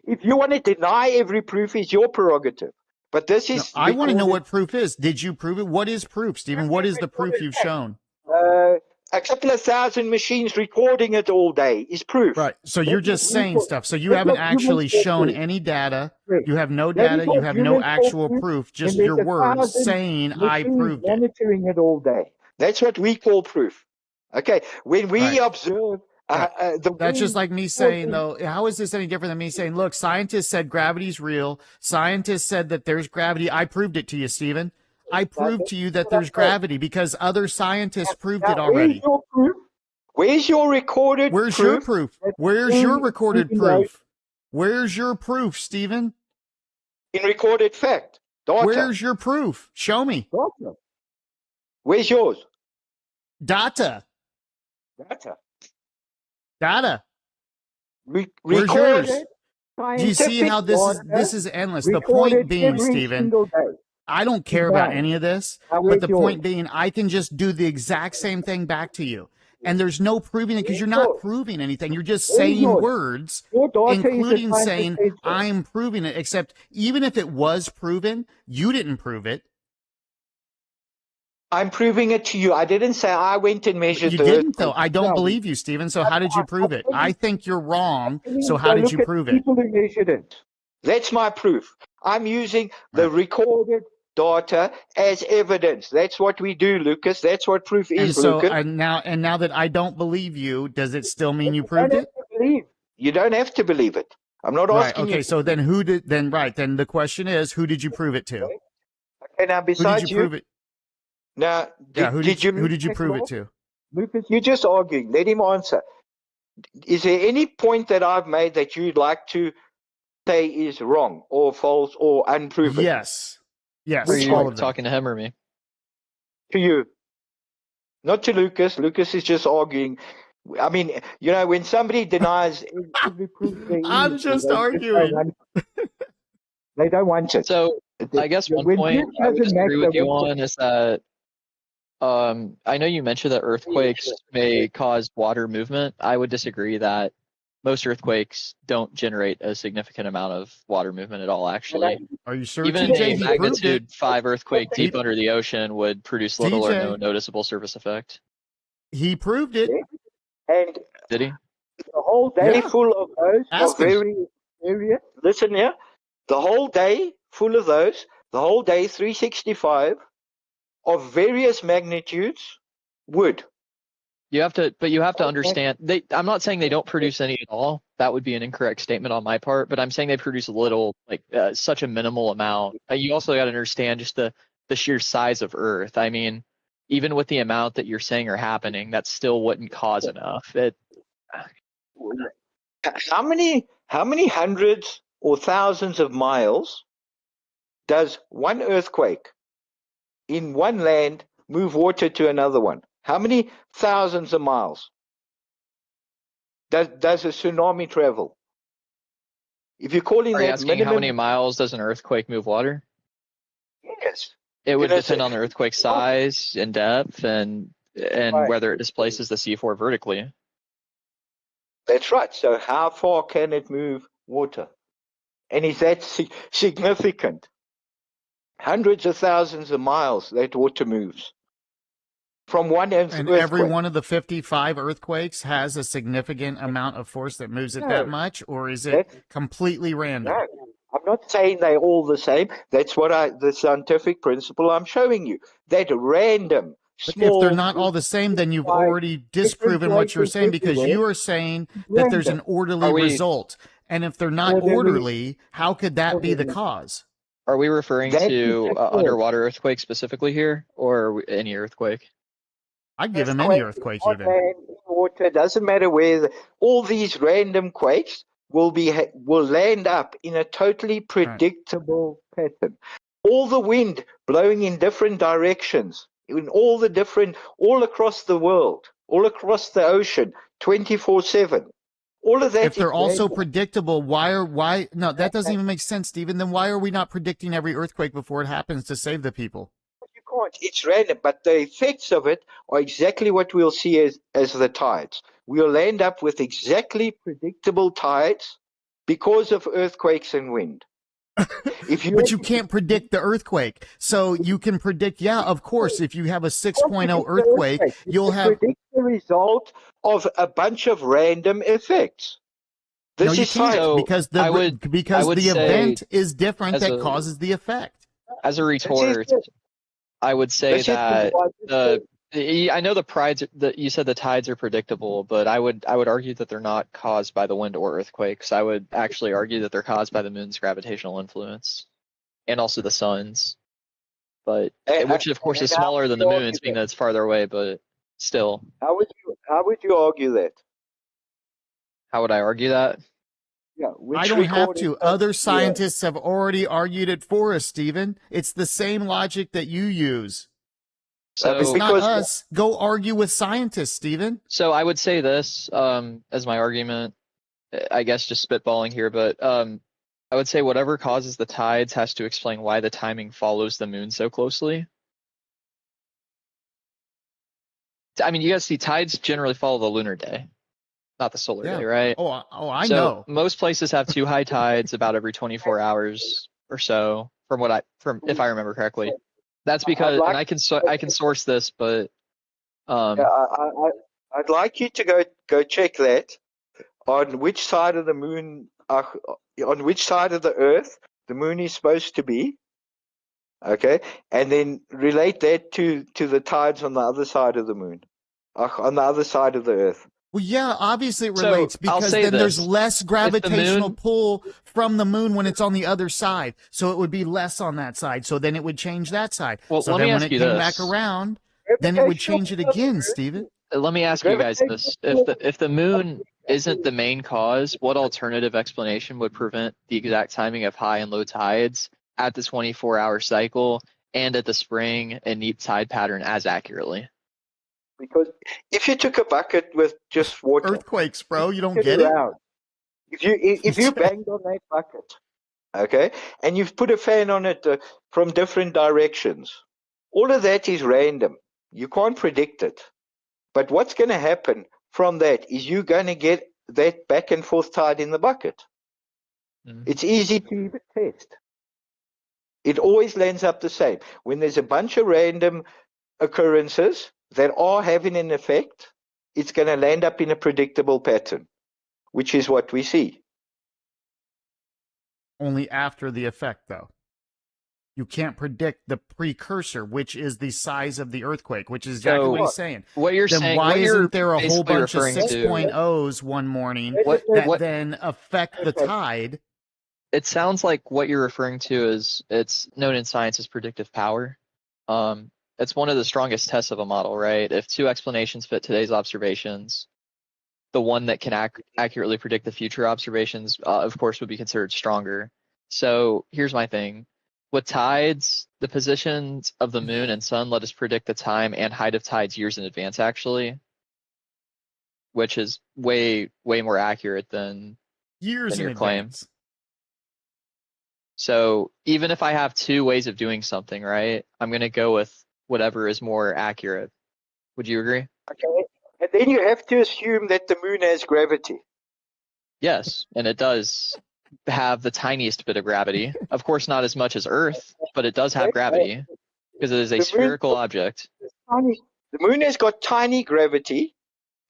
If you want to deny every proof, is your prerogative. But this No, is I want to know recorded- what proof is. Did you prove it? What is proof, Stephen? What is the proof you've shown? a couple of thousand machines recording it all day is proof. Right. So you're just saying stuff. So you That's haven't what humans actually call shown proof. any data. Correct. You have no That is data. You what have no humans call actual proof, proof, just and your there's words 1,000 saying I machines proved it. monitoring it all day. That's what we call proof. Okay, when we Right. observe That's just like me saying, though, how is this any different than me saying, look, scientists said gravity's real. Scientists said that there's gravity. I proved it to you, Stephen. I proved to you that there's gravity because other scientists proved it already. Where's your proof? Where's your recorded Where's proof? your proof? Where's your recorded proof? Where's your proof, Stephen? In recorded fact. Data. Where's your proof? Show me. Data. Where's yours? Data. Data. Data. Where's Recorded. yours? Do you see how this is endless? The point being, Stephen, I don't care about any of this, but the point being, I can just do the exact same thing back to you. And there's no proving it because you're not proving anything. You're just saying words, including saying, I'm proving it, except even if it was proven, you didn't prove it. I'm proving it to you. I didn't say I went and measured You the didn't, though. earthquake. I don't believe you, Stephen. So how did you prove it? I think you're wrong. So how did you prove it? People who measured it. That's my proof. I'm using the recorded data as evidence. That's what we do, Lucas. That's what proof is, And so, Lucas. and now that I don't believe you, does it still mean you proved it? You don't have to believe it. I'm not asking you. Okay, so then who did? Then then the question is, who did you prove it to? Okay, now besides who did you prove it? Now, who did you prove it to? Lucas, you're just arguing. Let him answer. Is there any point that I've made that you'd like to say is wrong or false or unproven? Yes. Yes, Are Which you all one? of them. talking to him or me? To you. Not to Lucas. Lucas is just arguing. I mean, when somebody denies every proof there is, I'm just they arguing. they don't want it. So I guess one When point proof I would doesn't disagree matter, with you on is that I know you mentioned that earthquakes may cause water movement. I would disagree that most earthquakes don't generate a significant amount of water movement at all, actually. Are you sure, Even TJ? a He proved it. magnitude 5 earthquake He- deep under the ocean would produce little or no TJ, noticeable surface effect. he proved it. and Did he? the whole day Yeah. full of those Ask are him. very serious. Listen here. The whole day full of those, the whole day 365 of various magnitudes would. You have to understand. I'm not saying they don't produce any at all. That would be an incorrect statement on my part. But I'm saying they produce a little, like such a minimal amount. You also got to understand just the sheer size of Earth. I mean, even with the amount that you're saying are happening, that still wouldn't cause enough. How many hundreds or thousands of miles does one earthquake in one land move water to another one? How many thousands of miles does a tsunami travel? If you're calling Are you that asking minimum, how many miles does an earthquake move water? yes, It would know, depend on the earthquake size and depth and Right. whether it displaces the seafloor vertically. That's right. So how far can it move water? And is that significant? Hundreds of thousands of miles that water moves from one And every earthquake. one of the 55 earthquakes has a significant amount of force that moves it that much, or is it completely random? No, I'm not saying they're all the same. That's what the scientific principle I'm showing you. That random, But small. if they're not all the same, then you've already disproven what you're saying, because you are saying that there's an orderly result. And if they're not orderly, how could that be the cause? Are we referring to underwater earthquake specifically here, or any earthquake? I'd give him any earthquake even. Land, water, doesn't matter where. All these random quakes will land up in a totally predictable pattern. All the wind blowing in different directions, in all across the world, all across the ocean, 24/7. All of that. If they're also predictable, no, that doesn't even make sense, Stephen. Then why are we not predicting every earthquake before it happens to save the people? You can't. It's random, but the effects of it are exactly what we'll see as the tides. We'll end up with exactly predictable tides because of earthquakes and wind. But you can't predict the earthquake. So you can predict, of course, if you have a 6.0 earthquake, you'll have predict the result of a bunch of random effects. No, you can't, because the event is different that causes the effect. As a retort, I would say that I know you said the tides are predictable, but I would argue that they're not caused by the wind or earthquakes. I would actually argue that they're caused by the moon's gravitational influence and also the sun's, but which of course is smaller than the moon's, being that it's farther away. But still, how would you argue that? How would I argue that? Yeah, I don't have to. Other scientists have already argued it for us, Stephen. It's the same logic that you use. So it's not us. Go argue with scientists, Stephen. So I would say this as my argument, I guess just spitballing here, but I would say whatever causes the tides has to explain why the timing follows the moon so closely. I mean, you guys see tides generally follow the lunar day, not the solar day, right? Oh, I know. Most places have two high tides about every 24 hours or so, if I remember correctly. That's because, and I can source this, but I'd like you to go check that on which side of the moon, on which side of the Earth the moon is supposed to be. Okay, and then relate that to the tides on the other side of the moon, on the other side of the Earth. Well, yeah, obviously it relates, because then there's less gravitational pull from the moon when it's on the other side. So it would be less on that side. So then it would change that side. Well, so then when it came back around, then it would change it again, Stephen. Let me ask you guys this: if the moon isn't the main cause, what alternative explanation would prevent the exact timing of high and low tides at the 24-hour cycle and at the spring and neap tide pattern as accurately? Because if you took a bucket with just water, Earthquakes, bro. You don't spin get it? around. If you banged on that bucket, okay, and you've put a fan on it from different directions, all of that is random. You can't predict it. But what's going to happen from that is you're going to get that back and forth tide in the bucket. Mhm. It's easy to even test. It always lands up the same. When there's a bunch of random occurrences that are having an effect, it's going to land up in a predictable pattern, which is what we see. Only after the effect, though. You can't predict the precursor, which is the size of the earthquake, which is exactly what he's saying. What you're then saying, why what you're isn't there a whole basically bunch of referring to- 6.0s one morning that then affect the tide? It sounds like what you're referring to is, it's known in science as predictive power. It's one of the strongest tests of a model, right? If two explanations fit today's observations, the one that can accurately predict the future observations, of course, would be considered stronger. So here's my thing. With tides, the positions of the moon and sun let us predict the time and height of tides years in advance, actually, which is way more accurate than years your in claim. advance. So even if I have two ways of doing something, right, I'm going to go with whatever is more accurate. Would you agree? Okay. And then you have to assume that the moon has gravity. Yes, and it does have the tiniest bit of gravity. Of course, not as much as Earth, but it does have gravity because it is a spherical object. The moon has got tiny gravity,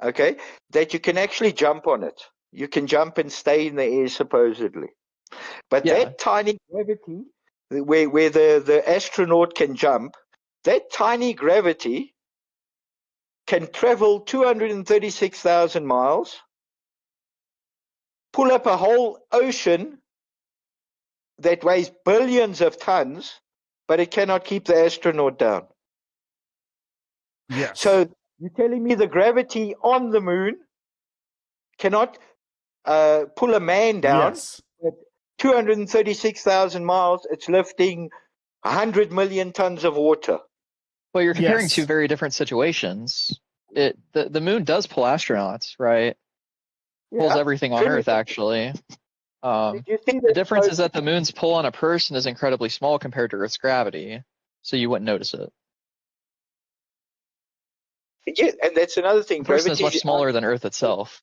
okay, that you can actually jump on it. You can jump and stay in the air, supposedly. But that tiny gravity, where the astronaut can jump, that tiny gravity can travel 236,000 miles, pull up a whole ocean that weighs billions of tons, but it cannot keep the astronaut down. Yes. So you're telling me the gravity on the moon cannot pull a man down? Yes. At 236,000 miles, it's lifting 100 million tons of water. Well, you're comparing two very different situations. The moon does pull astronauts, right? Pulls everything on Earth, actually. The difference is that the moon's pull on a person is incredibly small compared to Earth's gravity, so you wouldn't notice it. Yeah, and that's another thing. A person is Gravity much smaller than Earth itself.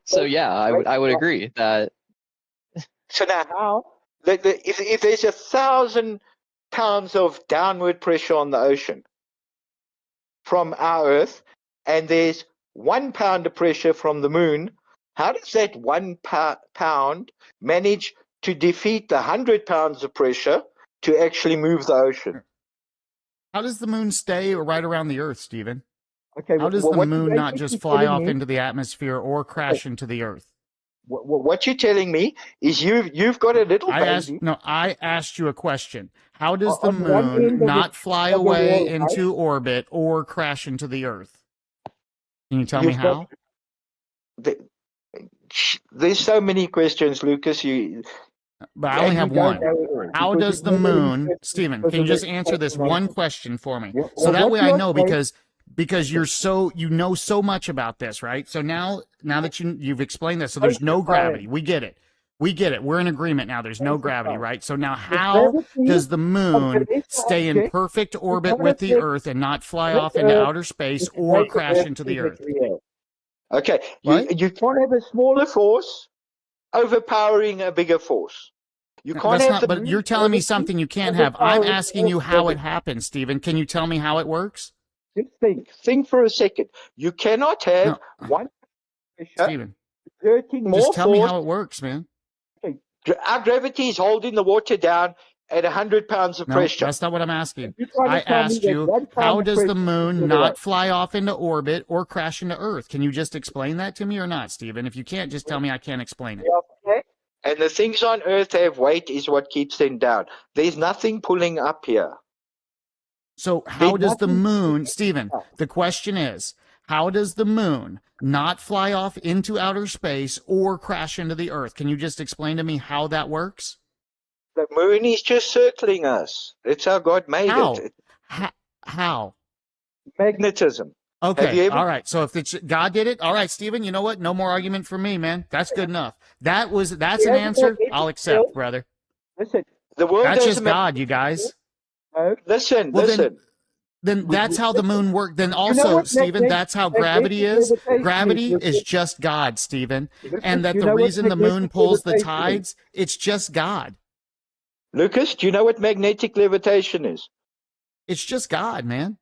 So yeah, I would agree that. So now how? If there's 1,000 pounds of downward pressure on the ocean from our Earth, and there's 1 pound of pressure from the moon, how does that 1 pound manage to defeat the 100 pounds of pressure to actually move the ocean? How does the moon stay right around the Earth, Stephen? Okay, how does well, the what you're moon not basically just fly telling off me- into the atmosphere or crash into the Earth? What you're telling me is you've got a little baby. I asked you a question. How does the On one end moon of not fly of the away wall, into orbit or crash into the Earth? Can you tell me You've got- how? There's so many questions, Lucas. But I only have one. How Because does you've the never moon, interested Stephen, because can you of just the answer this explanation. one question for me? Well, So that what way you I are know saying- because you know so much about this, right? So now that you've explained this, so there's no gravity. We get it. We're in agreement now. There's no gravity, right? So now how does the moon stay in perfect orbit with the Earth and not fly off into outer space or crash into the Earth? Okay, you can't have a smaller force overpowering a bigger force. You can't That's have not, the but moon you're telling me something you can't have. I'm overpowering asking you Earth's how it gravity. happens, Stephen. Can you tell me how it works? Just think for a second. You cannot have one pressure Stephen, exerting more just tell me force. how it works, man. Our gravity is holding the water down at 100 pounds of No, pressure. that's not what I'm asking. You're trying to I tell me asked that you, 1 pound how of does the pressure moon is not fly off into orbit or crash into Earth? Can you just explain that to me or not, Stephen? If you can't, just tell me I can't explain it. Okay. And the things on Earth have weight is what keeps them down. There's nothing pulling up here. So how does the moon, Stephen, the question is, how does the moon not fly off into outer space or crash into the Earth? Can you just explain to me how that works? The moon is just circling us. That's how God made How? it. How? Magnetism. Have Okay, you ever? all right. So if it's God did it, all right, Stephen. You know what? No more argument for me, man. That's good enough. That's an answer I'll accept, brother. Listen, the world That's has just God, you guys. No, listen, Well, listen. then that's how the moon works. Then You know also, what Stephen, that's how gravity is. Gravity is Lucas? just God, Stephen. Lucas, And that you the know what reason the moon magnetic pulls the levitation is? tides, it's just God. Lucas, do you know what magnetic levitation is? It's just God, man.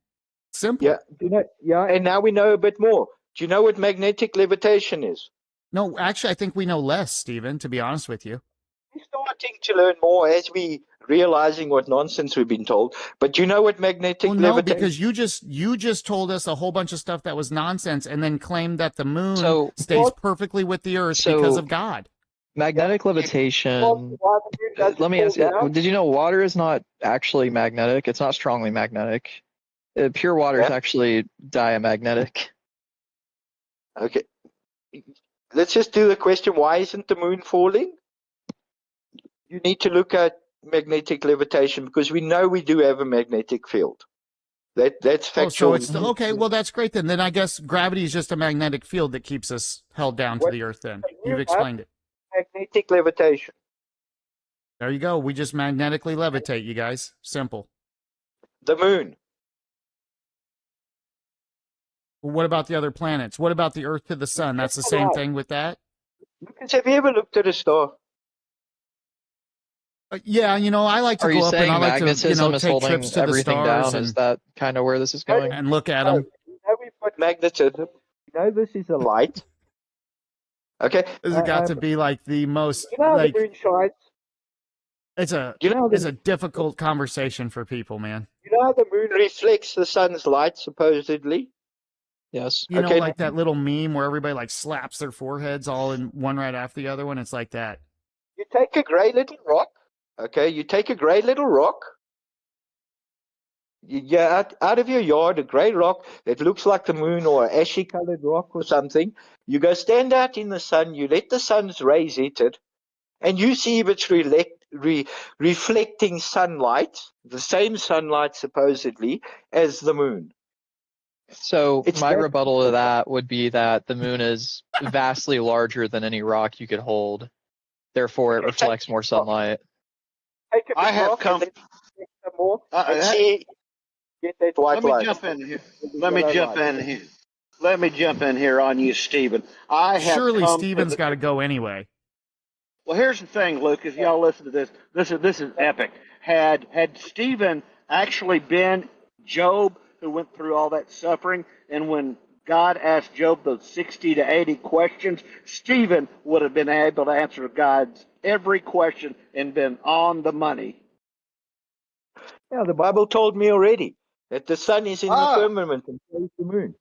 Simple. Yeah, do you know, yeah, and now we know a bit more. Do you know what magnetic levitation is? No, actually, I think we know less, Stephen, to be honest with you. We're starting to learn more as we realizing what nonsense we've been told. But do you know what magnetic Well, no, levitation? because you just told us a whole bunch of stuff that was nonsense, and then claimed that the moon So- stays perfectly with the Earth So- because of God. Magnetic levitation. Let me ask you, did you know water is not actually magnetic? It's not strongly magnetic. Pure water is actually diamagnetic. Okay. Let's just do the question, why isn't the moon falling? You need to look at magnetic levitation because we know we do have a magnetic field. That's factual. Oh, so it's okay. Well, that's great then. Then I guess gravity is just a magnetic field that keeps us held down to the Earth. Then you've explained it. Magnetic levitation. There you go. We just magnetically levitate, you guys. Simple. The moon. Well, what about the other planets? What about the Earth to the sun? That's the same thing with that? Lucas, have you ever looked at a star? Yeah, you know, I like to Are go you up and saying I like to, magnetism is take holding trips to the everything stars down? Is that kind of where this is going? and look at them. You know we've got magnetism. You know this is a light. Okay. This has got to be like the most You know how like the moon shines? it's a You know it's a difficult conversation for people, man. You know how the moon reflects the sun's light, supposedly? Yes. You know, like that little meme where everybody like slaps their foreheads all in one right after the other one. It's like that. You take a grey little rock, okay? You take a grey little rock. You get out of your yard a grey rock that looks like the moon or an ashy colored rock or something. You go stand out in the sun. You let the sun's rays hit it, and you see if it's reflecting sunlight, the same sunlight supposedly as the moon. So my rebuttal to that would be that the moon is vastly larger than any rock you could hold. Therefore, it reflects more sunlight. I have come. Get that white Let me light. jump in here. Let me jump in here on you, Stephen. I have Surely come Stephen's got to go anyway. Well, here's the thing, Luke. If y'all listen to this, this is epic. Had Stephen actually been Job, who went through all that suffering, and when God asked Job those 60 to 80 questions, Stephen would have been able to answer God's every question and been on the money. Yeah, the Bible told me already that the sun is in the firmament and so is the moon.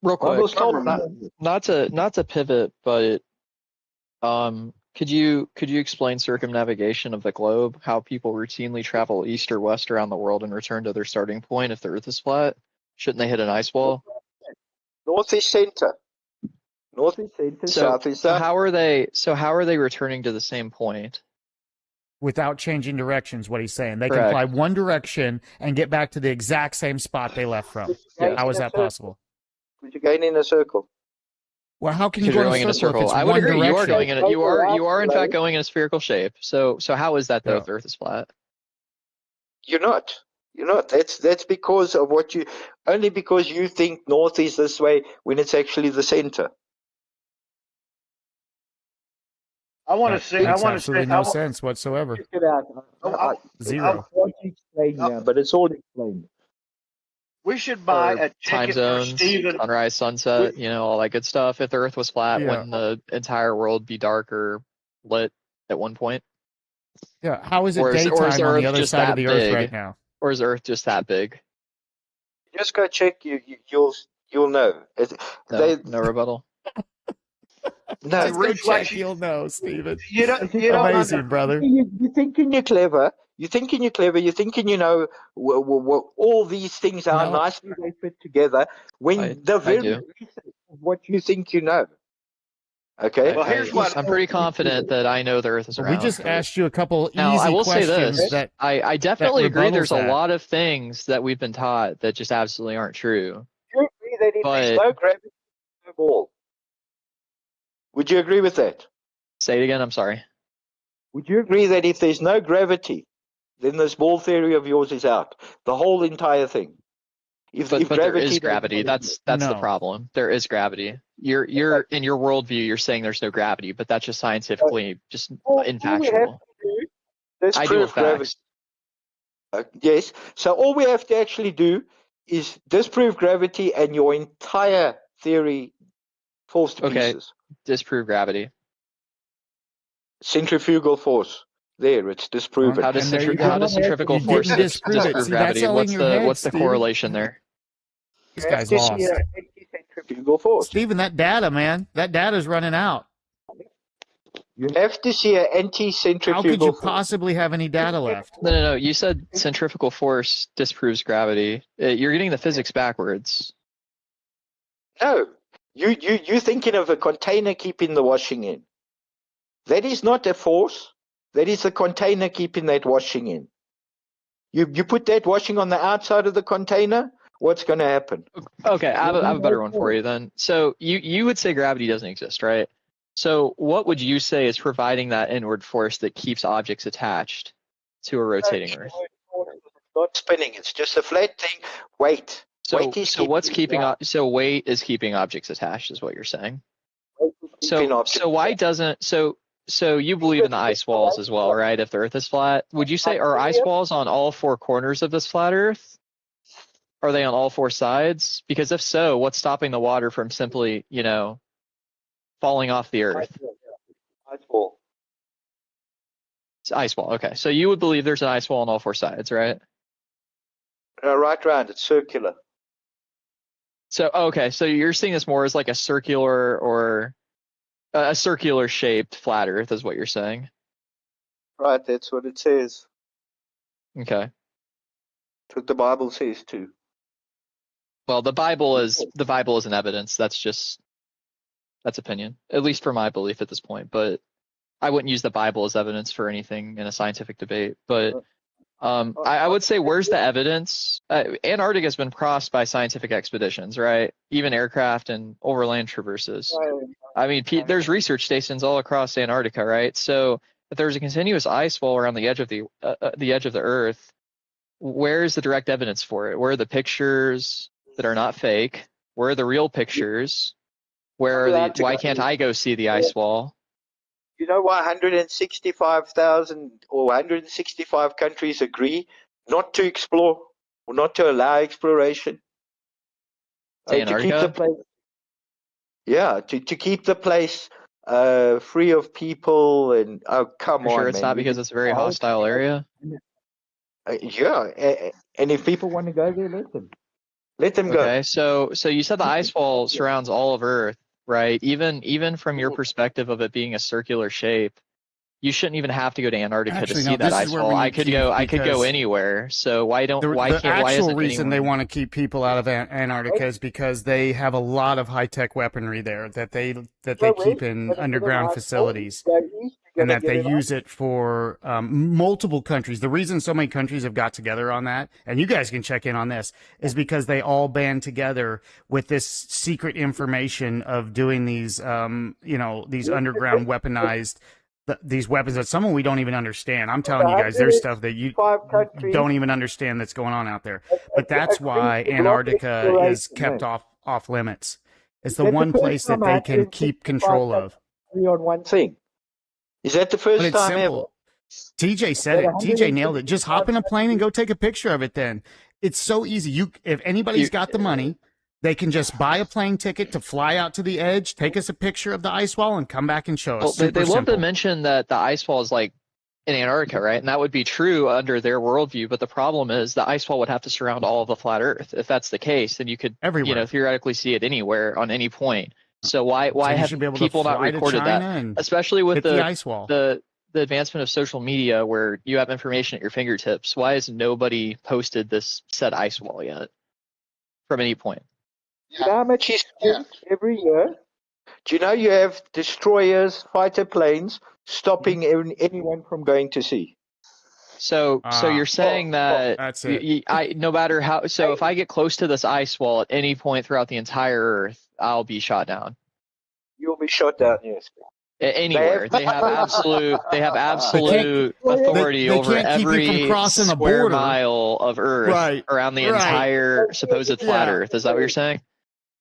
Real quick, Bible's told me. not to pivot, but could you explain circumnavigation of the globe? How people routinely travel east or west around the world and return to their starting point if the Earth is flat? Shouldn't they hit an ice wall? North is center. North is center. South is south. How are they returning to the same point? Without changing directions, what he's saying. They Correct. can fly one direction and get back to the exact same spot they left from. Yeah. How is that possible? Would you going in a circle? Well, how can you Because go you're going in a circle. if it's I would one agree. direction? You are going in. You are in fact going in a spherical shape. So how is that though? Yeah. If the Earth is flat? You're not. You're not. That's because of what you. Only because you think north is this way when it's actually the center. I want to say. I Makes want to absolutely say. no sense whatsoever. Check it out. Zero. I want to explain now, but it's all explained. We should buy a Time ticket for zones, Stephen. sunrise, sunset, all that good stuff. If the Earth was flat, Yeah. wouldn't the entire world be dark or lit at one point? Yeah. How is it Or is daytime the on Earth the other just side that of the Earth big? right now? Or is the Earth just that big? Just go check. You'll know. No rebuttal. No, Just go check. You'll know, Stephen. You don't Amazing, brother. You're thinking you're clever. You're thinking you're clever. You're thinking you know all these things are No. nicely they fit together. When the I very do. basics of what you think you know. Okay. Well, here's what I'm pretty confident that I know the Earth is But we round. just asked you a couple Now, I easy will say questions this: that I definitely agree. rebuttals There's a that. lot of things that we've been taught that just absolutely aren't true. Do you agree that if there's But no gravity, no ball? Would you agree with that? say it again. I'm sorry. Would you agree that if there's no gravity, then this ball theory of yours is out? The whole entire thing. If But there gravity is gravity. That's the No. problem. There is gravity. You're in your worldview. You're saying there's no gravity, but that's just scientifically just infactual. I deal disprove with facts. gravity. Yes. So all we have to actually do is disprove gravity, and your entire theory falls to Okay, pieces. disprove gravity. Centrifugal force. There, it's disproven. How does And there you how go. does centrifugal You force didn't disprove it. disprove See, that's gravity? all in your head, What's the Steven. correlation there? This You have guy's to lost. see an anti-centrifugal force. Steven, that data, man, that data's running out. You have to see an How could anti-centrifugal you force. possibly have any data left? No. You said centrifugal force disproves gravity. You're getting the physics backwards. No, you're thinking of a container keeping the washing in. That is not a force. That is a container keeping that washing in. You put that washing on the outside of the container, what's going to happen? Okay, I have a better one for you then. So you would say gravity doesn't exist, right? So what would you say is providing that inward force that keeps objects attached to a rotating Earth? It's not spinning. It's just a flat thing. Weight. So Weight is what's keeping so weight is keeping objects attached, is what you're saying. keeping objects So why doesn't so you believe in the ice walls as well, right? If the Earth is flat, would you say are ice walls on all four corners of this flat Earth? Are they on all four sides? Because if so, what's stopping the water from simply, falling off the Earth? ice wall. It's ice wall. Okay, so you would believe there's an ice wall on all four sides, right? Right round. It's circular. So okay, so you're seeing this more as like a circular or a circular shaped flat Earth, is what you're saying. Right. That's what it says. Okay. That's what the Bible says too. Well, the Bible is an evidence. That's opinion, at least for my belief at this point. But I wouldn't use the Bible as evidence for anything in a scientific debate. But I would say, where's the evidence? Antarctica has been crossed by scientific expeditions, right? Even aircraft and overland traverses. I mean, there's research stations all across Antarctica, right? So if there's a continuous ice wall around the edge of the Earth, where's the direct evidence for it? Where are the pictures that are not fake? Where are the real pictures? Why can't I go see the ice wall? You know why 165,000 or 165 countries agree not to explore or not to allow exploration? To Antarctica? keep the place, to keep the place free of people and come on, Sure, it's man. not because it's a very hostile area. And if people want to go there, let them go. Okay, so you said the ice wall surrounds all of Earth, right? Even from your perspective of it being a circular shape, you shouldn't even have to go to Antarctica to see that ice wall. I could go anywhere. So why The actual reason they anyone... want to keep people out of Antarctica is because they have a lot of high-tech weaponry there that they keep in underground facilities, and that they use it for multiple countries. The reason so many countries have got together on that, and you guys can check in on this, is because they all band together with this secret information of doing these, these underground weaponized. These weapons that some of we don't even understand. I'm telling you guys, there's stuff that you don't even understand that's going on out there. But that's why Antarctica is kept off limits. It's the one place that they can keep control of. On one thing. Is that the first time simple. Ever? TJ said it. TJ nailed it. Just hop in a plane and go take a picture of it then. It's so easy. If anybody's got the money, they can just buy a plane ticket to fly out to the edge, take us a picture of the ice wall, and come back and show us. They love to mention that the ice wall is like in Antarctica, right? And that would be true under their worldview. But the problem is the ice wall would have to surround all of the flat Earth. If that's the case, then you could theoretically see it anywhere on any point. So why have people not recorded that? Especially with the ice wall. the advancement of social media where you have information at your fingertips, why has nobody posted this said ice wall yet from any point? You know how much is spent every year? Do you know you have destroyers, fighter planes stopping anyone from going to sea? So you're saying that that's it. no matter how, so if I get close to this ice wall at any point throughout the entire Earth, I'll be shot down. You'll be shot down, yes. Anywhere. They have absolute authority they over can't keep you from every crossing a square border. mile of Earth Right, around the right. entire supposed flat Yeah. Earth. Is that what you're saying?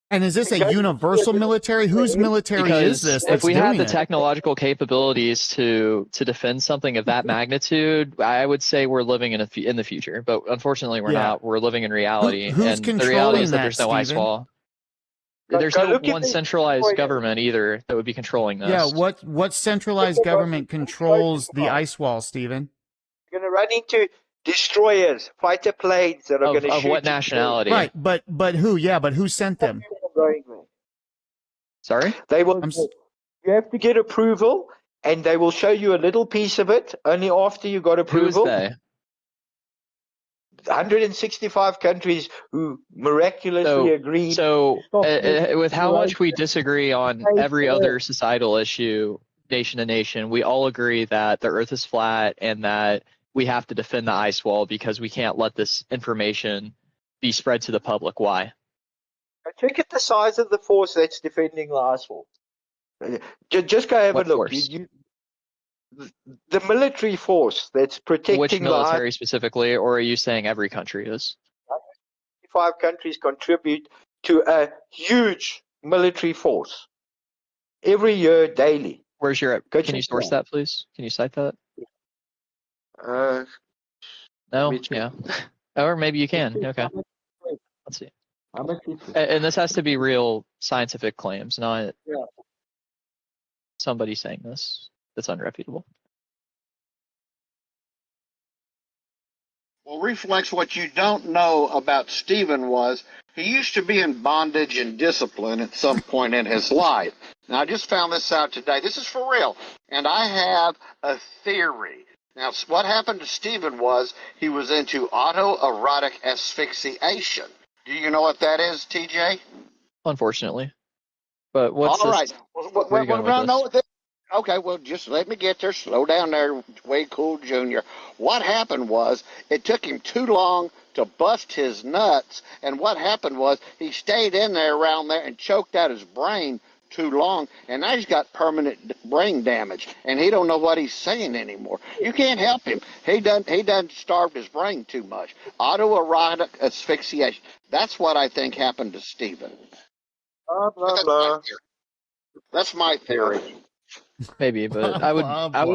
And is this a universal military? Whose military is Because this if that's we had doing the it? technological capabilities to defend something of that magnitude, I would say we're living in the future. But unfortunately, we're Yeah. not. We're living in reality, who's and the reality controlling is that that, there's no ice Stephen? wall. Go There's no look at one the centralized destroyer. government either that would be controlling this. Yeah, what centralized government controls the ice wall, Stephen? You're going to run into destroyers, fighter planes that are going to Of shoot what you. nationality? Right, but who? Yeah, but who sent them? Sorry? They will. You have to get approval, and they will show you a little piece of it only after you got approval. Who is they? 165 countries who miraculously agreed. So, to stop with how much right we disagree on every other societal issue, nation to nation, we all agree that the Earth is flat and that we have to defend the ice wall because we can't let this information be spread to the public. Why? Check at the size of the force that's defending the ice wall. Just go have What a look. force? The military force that's protecting Which the military specifically, or are you saying every country is? 5 countries contribute to a huge military force every year, daily. Where's your? Go Can you check source it out. that, please? Can you cite that? Uh, No. let me check. Yeah. Or maybe you can. Okay. Let's see. And this has to be real scientific claims, not somebody saying this that's unreputable. Well, Reflex, what you don't know about Stephen was he used to be in bondage and discipline at some point in his life. Now, I just found this out today. This is for real. And I have a theory. Now, what happened to Stephen was he was into autoerotic asphyxiation. Do you know what that is, TJ? Unfortunately. But what's all this? right. Where are you going with this? Okay, well, just let me get there. Slow down there, Wade Cool Jr. What happened was it took him too long to bust his nuts, and what happened was he stayed in there around there and choked out his brain too long, and now he's got permanent brain damage, and he don't know what he's saying anymore. You can't help him. He done starved his brain too much. Autoerotic asphyxiation. That's what I think happened to Stephen. Blah, blah, blah. That's my theory. Maybe, but I would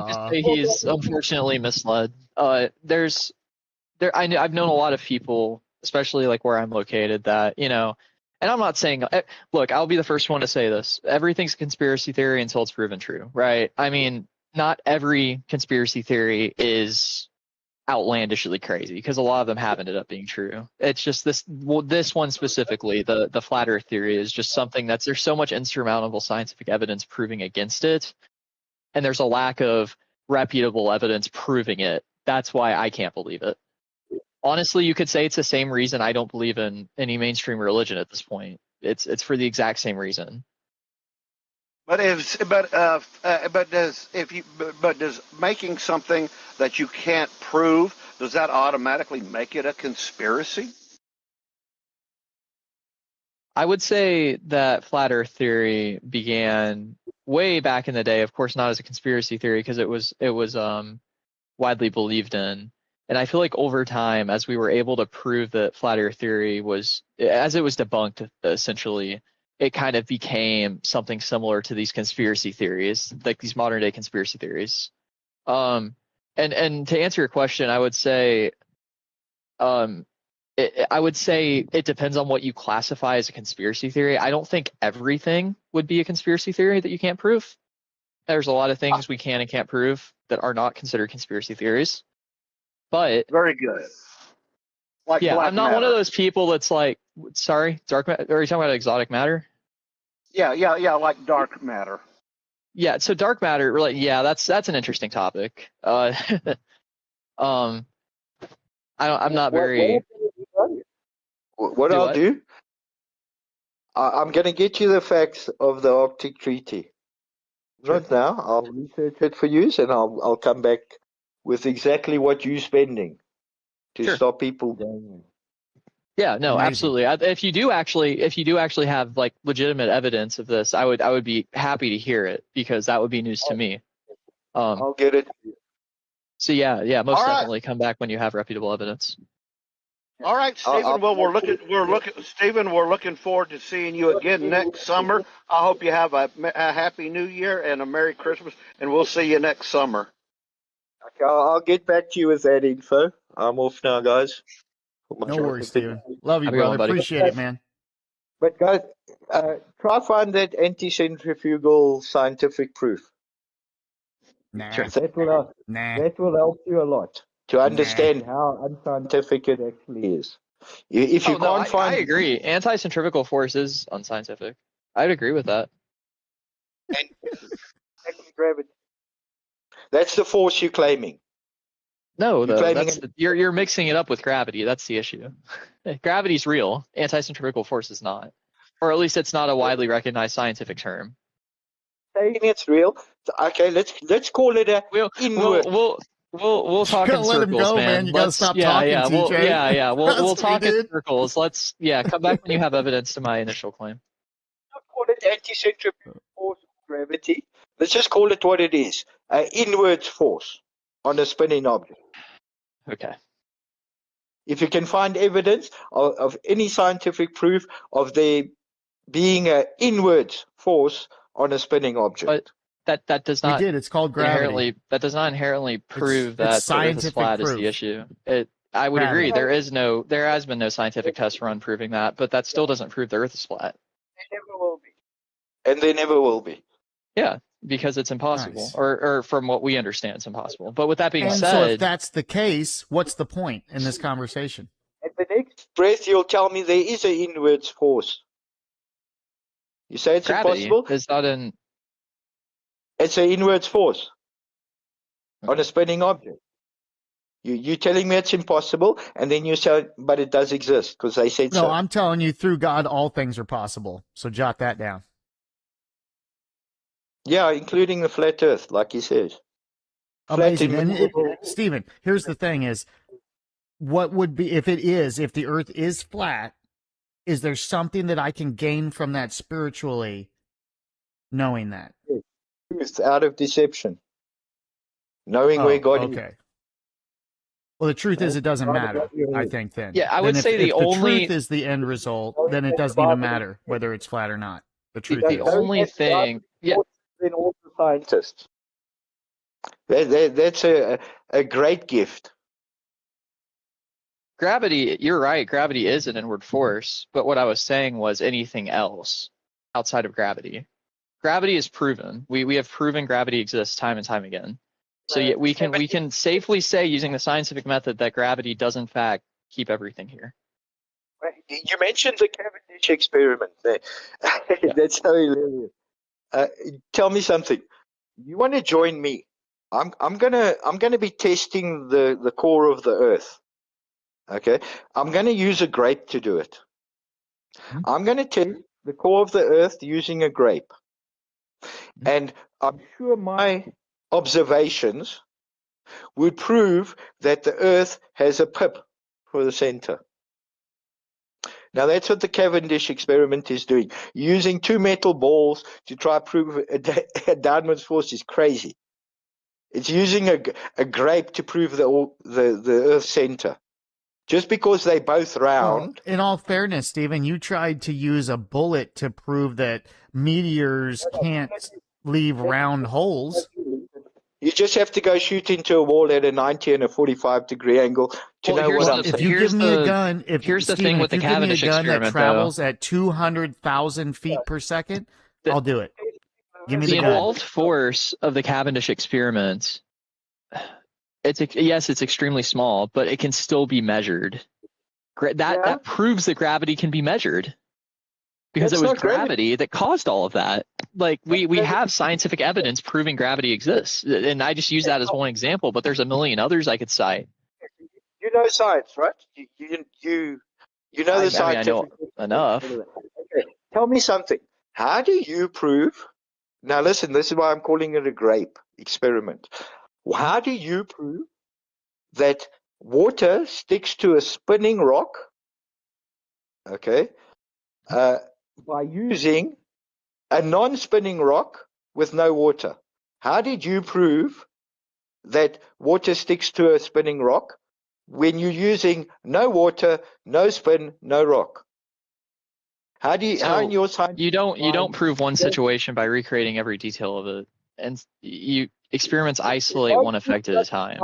just say he's unfortunately misled. I've known a lot of people, especially like where I'm located, that and I'm not saying, look, I'll be the first one to say this. Everything's a conspiracy theory until it's proven true, right? I mean, not every conspiracy theory is outlandishly crazy because a lot of them have ended up being true. It's just this one specifically, the flat Earth theory, is just something there's so much insurmountable scientific evidence proving against it, and there's a lack of reputable evidence proving it. That's why I can't believe it. Honestly, you could say it's the same reason I don't believe in any mainstream religion at this point. It's for the exact same reason. But does making something that you can't prove, does that automatically make it a conspiracy? I would say that flat Earth theory began way back in the day. Of course, not as a conspiracy theory because it was widely believed in. And I feel like over time, as we were able to prove that flat Earth theory as it was debunked, essentially, it kind of became something similar to these conspiracy theories, like these modern day conspiracy theories. And to answer your question, I would say, it depends on what you classify as a conspiracy theory. I don't think everything would be a conspiracy theory that you can't prove. There's a lot of things we can and can't prove that are not considered conspiracy theories. But very good. Like yeah, black I'm not matter. one of those people that's like, sorry, dark matter. Are you talking about exotic matter? Yeah, like dark matter. yeah. So dark matter, like, yeah, that's an interesting topic. I'm not very. What Do I'll what? do, I'm going to get you the facts of the Arctic Treaty. Not now. I'll research it for you, and I'll come back with exactly what you're spending to Sure. stop people going. Yeah, no, Amazing. absolutely. If you do actually have like legitimate evidence of this, I would be happy to hear it, because that would be news to me. I'll get it. So yeah, most All right. definitely come back when you have reputable evidence. All right, Stephen. Well, we're looking forward to seeing you again next summer. I hope you have a happy New Year and a Merry Christmas, and we'll see you next summer. Okay, I'll get back to you with that info. I'm off now, guys. No worries, Steven. Love you, Have a good one, brother. buddy. Appreciate it, man. But guys, try find that anti-centrifugal scientific proof. Nah. Sure. That will help you a lot to understand how unscientific it actually is. If you can't find, I agree. Anti-centrifugal force is unscientific. I'd agree with that. gravity, that's the force you're claiming. No, You're though, claiming you're mixing it up with gravity. That's the issue. Gravity's real. Anti-centrifugal force is not, or at least it's not a widely recognized scientific term. saying it's real. Okay, let's call it a inward. We'll talk gotta in let him circles, go, man. You gotta Let's, stop yeah, talking, yeah, TJ. we'll That's talk what we in did. circles. Let's come back when you have evidence to my initial claim. Not call it anti-centrifugal force of gravity. Let's just call it what it is: an inward force on a spinning object. Okay. If you can find evidence of any scientific proof of there being an inward force on a spinning object. But that does We not did. It's called gravity. inherently prove It's that the Earth is scientific flat is proof. the issue. I would agree. Gravity. There has been no scientific test run proving that, but that still doesn't prove the Earth is flat. There never will be. And there never will be. Yeah, because it's impossible, Nice. or from what we understand, it's impossible. But with that being And said, so if that's the case, what's the point in this conversation? At the next breath, you'll tell me there is an inward force. You say it's gravity impossible? is not an. It's an inward force on a spinning object. You're telling me it's impossible, and then you say, but it does exist because they said so. No, I'm telling you, through God, all things are possible. So jot that down. Yeah, including the flat Earth, like he says. Amazing. And Stephen, here's the thing: is what would be if the Earth is flat? Is there something that I can gain from that spiritually, knowing that? Truth out of deception, knowing where God is. Okay. Well, the truth is, it doesn't matter. I think then. Yeah, I would say if the truth is the end result, then it doesn't even matter whether it's flat or not. The truth is. The only thing, yeah. Then all the scientists. That's a great gift. Gravity, you're right. Gravity is an inward force, but what I was saying was anything else outside of gravity. Gravity is proven. We have proven gravity exists time and time again. So yeah, we can safely say using the scientific method that gravity does in fact keep everything here. You mentioned the Cavendish experiment. That's so hilarious. Tell me something. You want to join me? I'm gonna be testing the core of the Earth. Okay, I'm gonna use a grape to do it. I'm gonna test the core of the Earth using a grape, and I'm sure my observations would prove that the Earth has a pip for the center. Now that's what the Cavendish experiment is doing. Using two metal balls to try to prove a downwards force is crazy. It's using a grape to prove the Earth's center. Just because they're both round. Well, in all fairness, Stephen, you tried to use a bullet to prove that meteors can't leave round holes. You just have to go shoot into a wall at a 90 and a 45-degree angle to know what I'm saying. If you give me a gun, here's the thing with the Cavendish experiment, that travels at 200,000 feet per second, I'll do it. Give me the gun. Involved force of the Cavendish experiment, it's extremely small, but it can still be measured. That proves that gravity can be measured. because That's it was not gravity. gravity that caused all of that. Like we have scientific evidence proving gravity exists, and I just use that as one example, but there's a million others I could cite. You know science, right? You know the I know scientific. enough. Okay. Tell me something. How do you prove? Now listen, this is why I'm calling it a grape experiment. How do you prove that water sticks to a spinning rock? Okay, by using a non-spinning rock with no water. How did you prove that water sticks to a spinning rock when you're using no water, no spin, no rock? How do you? How in your science? You don't prove one situation by recreating every detail of it, and experiments isolate one effect at a time.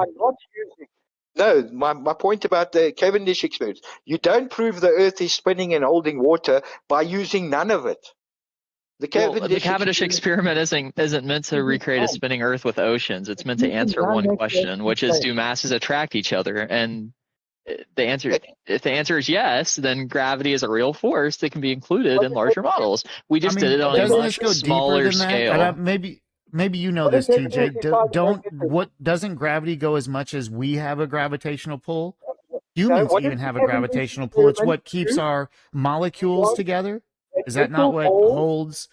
No, my point about the Cavendish experiment, you don't prove the Earth is spinning and holding water by using none of it. The Cavendish experiment isn't meant to recreate a spinning Earth with oceans. It's meant to answer one question, which is, do masses attract each other? And if the answer is yes, then gravity is a real force that can be included in larger models. We just did it on a much smaller scale. Maybe you know this, TJ. Doesn't gravity go as much as we have a gravitational pull? Humans even have a gravitational pull. It's what keeps our molecules together. Is that not what holds?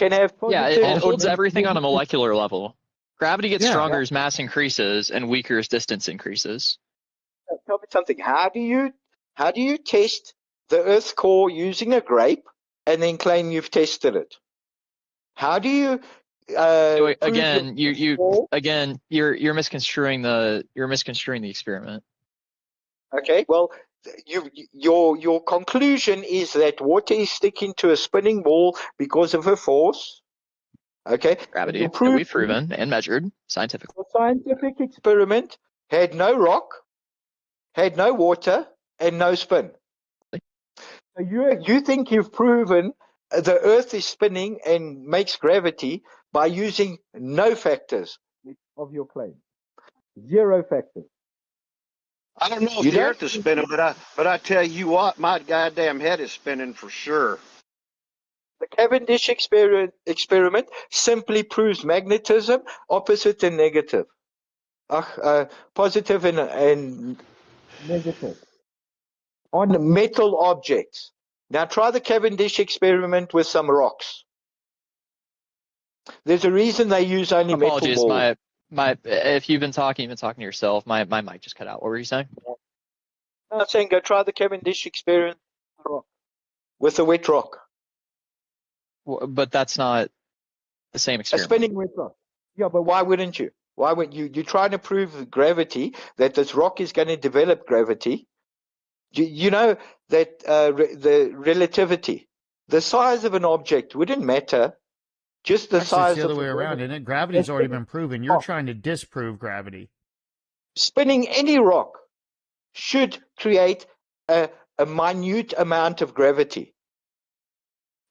It holds everything on a molecular level. Gravity gets stronger as mass increases and weaker as distance increases. Tell me something. How do you test the Earth's core using a grape and then claim you've tested it? How do you? You're misconstruing the experiment. Okay, well, your conclusion is that water is sticking to a spinning ball because of a force. Okay, gravity that we've proven and measured scientifically. The scientific experiment had no rock, had no water, and no spin. So you think you've proven the Earth is spinning and makes gravity by using no factors of your claim. Zero factors. I don't know if the Earth is spinning, but I tell you what, my goddamn head is spinning for sure. The Cavendish experiment simply proves magnetism, opposite and negative. Positive and negative. On metal objects. Now try the Cavendish experiment with some rocks. There's a reason they use only metal balls. If you've been talking to yourself. My mic just cut out. What were you saying? I'm saying go try the Cavendish experiment with a wet rock. But that's not the same experiment. A spinning wet rock. Yeah, but why wouldn't you? Why would you? You're trying to prove gravity, that this rock is going to develop gravity. You know that the relativity, the size of an object wouldn't matter. Just the size it's the other way around, isn't it? Gravity's already been proven. You're trying to disprove gravity. Spinning any rock should create a minute amount of gravity.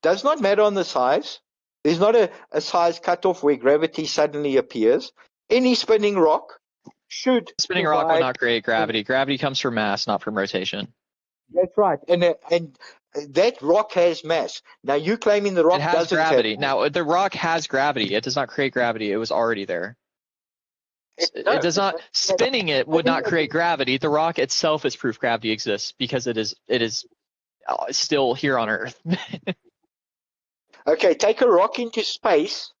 Does not matter on the size. There's not a size cutoff where gravity suddenly appears. Any spinning rock should. Spinning rock will not create gravity. Gravity comes from mass, not from rotation. That's right. And that rock has mass. Now you claiming the rock doesn't have gravity. Now the rock has gravity. It does not create gravity. It was already there. It does not. Spinning it would not create gravity. The rock itself is proof gravity exists because it is still here on Earth. Okay, take a rock into space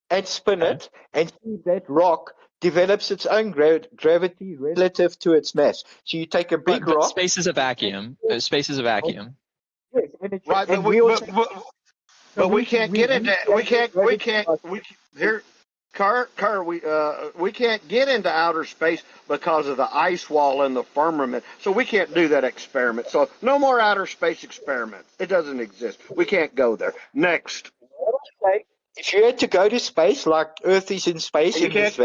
and spin it, and see that rock develops its own gravity relative to its mass. So you take a big rock. Space is a vacuum. Space is a vacuum. Yes, right, but we can't get into we can't get into outer space because of the ice wall and the firmament. So we can't do that experiment. So no more outer space experiment. It doesn't exist. We can't go there. Next. If you had to go to space, like Earth is in space, we can't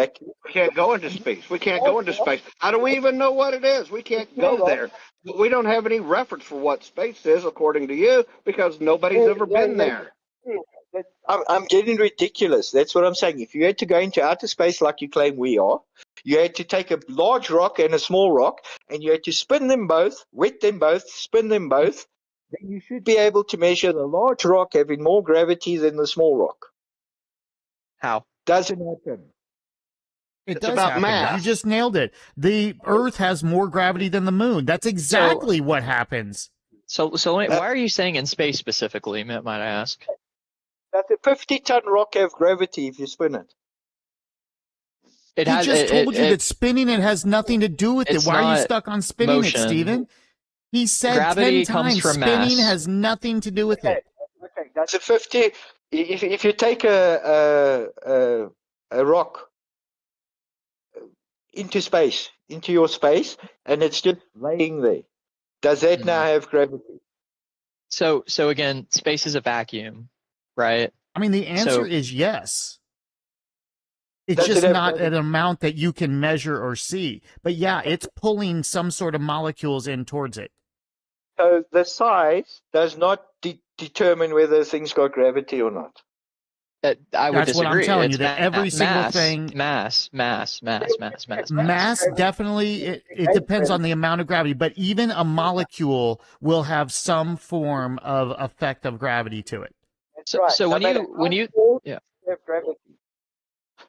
go into space. We can't go into space. How do we even know what it is? We can't go there. We don't have any reference for what space is, according to you, because nobody's ever been there. I'm getting ridiculous. That's what I'm saying. If you had to go into outer space like you claim we are, you had to take a large rock and a small rock, and you had to spin them both, wet them both, spin them both, then you should be able to measure the large rock having more gravity than the small rock. How? Doesn't happen. It It's does about happen. mass. You just nailed it. The Earth has more gravity than the moon. That's exactly what happens. So why are you saying in space specifically, might I ask? Does a 50-ton rock have gravity if you spin it? He just told you that spinning it has nothing to do with it. It's Why are you not stuck on spinning motion. it, Stephen? He said Gravity 10 comes times from spinning mass. has nothing to do with it. Okay. Does a 50? If you take a rock into space, into your space, and it's just laying there, does that now have gravity? So again, space is a vacuum, right? I mean, the answer is yes. It's Does just it have not gravity? an amount that you can measure or see. But yeah, it's pulling some sort of molecules in towards it. So the size does not determine whether things got gravity or not. I would That's what I'm disagree. telling It's you, that every single thing. mass. Mass definitely, it depends on the amount of gravity, but even a molecule will have some form of effect of gravity to it. So when you have gravity.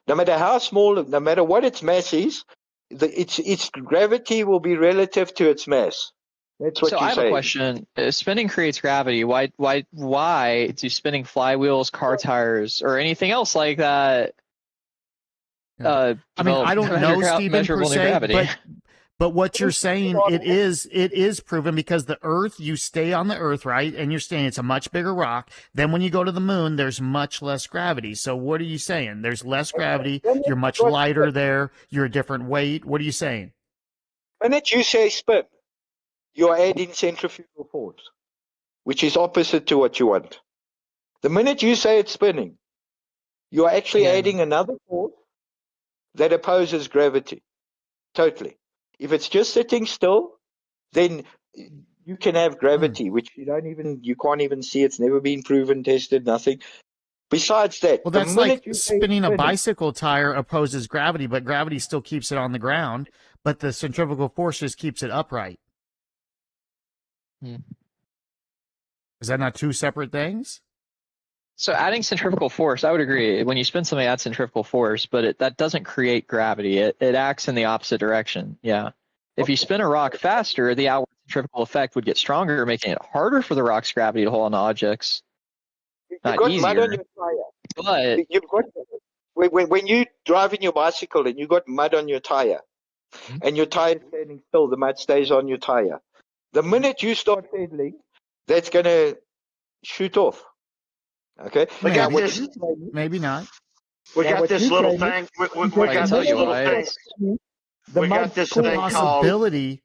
No matter how small, no matter what its mass is, its gravity will be relative to its mass. That's what So you I have say. a question. Spinning creates gravity. Why do spinning flywheels, car tires, or anything else like that? I mean, I don't know, Stephen, per se, but what you're saying, it is proven because the Earth, you stay on the Earth, right? And you're saying it's a much bigger rock. Then when you go to the moon, there's much less gravity. So what are you saying? There's less gravity. You're much lighter there. You're a different weight. What are you saying? The minute you say spin, you're adding centrifugal force, which is opposite to what you want. The minute you say it's spinning, you are actually adding another force that opposes gravity. Totally. If it's just sitting still, then you can have gravity, which you can't even see. It's never been proven, tested, nothing. Besides that, Well, that's like spinning a bicycle tire opposes gravity, but gravity still keeps it on the ground, but the centrifugal force just keeps it upright. Is that not two separate things? So adding centrifugal force, I would agree. When you spin something, add centrifugal force, but that doesn't create gravity. It acts in the opposite direction. Yeah. If you spin a rock faster, the outward centrifugal effect would get stronger, making it harder for the rock's gravity to hold on to objects. Not easier. Mud on your tire. But you've got when you driving your bicycle and you got mud on your tire, and your tire is standing still, the mud stays on your tire. The minute you start pedaling, that's going to shoot off. Okay, we got this. Maybe not. We got this little thing. We got this little thing. We got this thing possibility.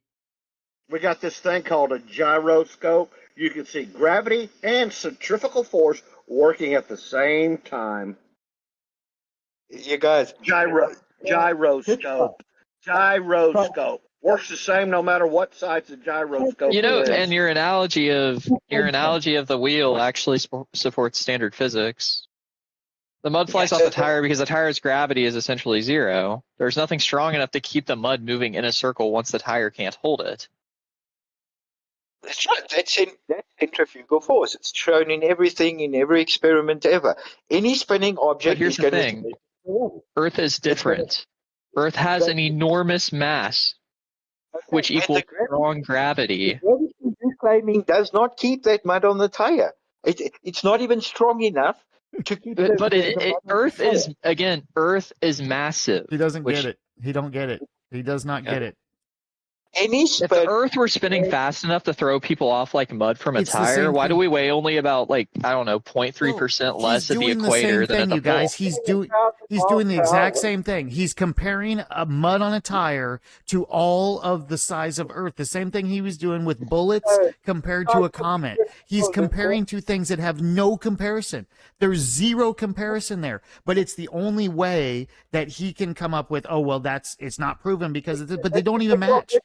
We got this thing called a gyroscope. You can see gravity and centrifugal force working at the same time. You guys, gyroscope works the same no matter what size the gyroscope is. And your analogy of the wheel actually supports standard physics. The mud flies off the tire because the tire's gravity is essentially zero. There's nothing strong enough to keep the mud moving in a circle once the tire can't hold it. That's right. That's centrifugal force. It's shown in everything, in every experiment ever. Any spinning object is going to. Earth is different. Earth has an enormous mass, which equals strong gravity. The gravity you're claiming does not keep that mud on the tire. It's not even strong enough to keep. Earth is massive. He doesn't get it. He don't get it. He does not get it. If the Earth were spinning fast enough to throw people off like mud from a tire, why do we weigh only about 0.3% less at the equator than at the pole? He's doing the exact same thing. He's comparing a mud on a tire to all of the size of Earth. The same thing he was doing with bullets compared to a comet. He's comparing two things that have no comparison. There's zero comparison there. But it's the only way that he can come up with, it's not proven because of this, but they don't even match.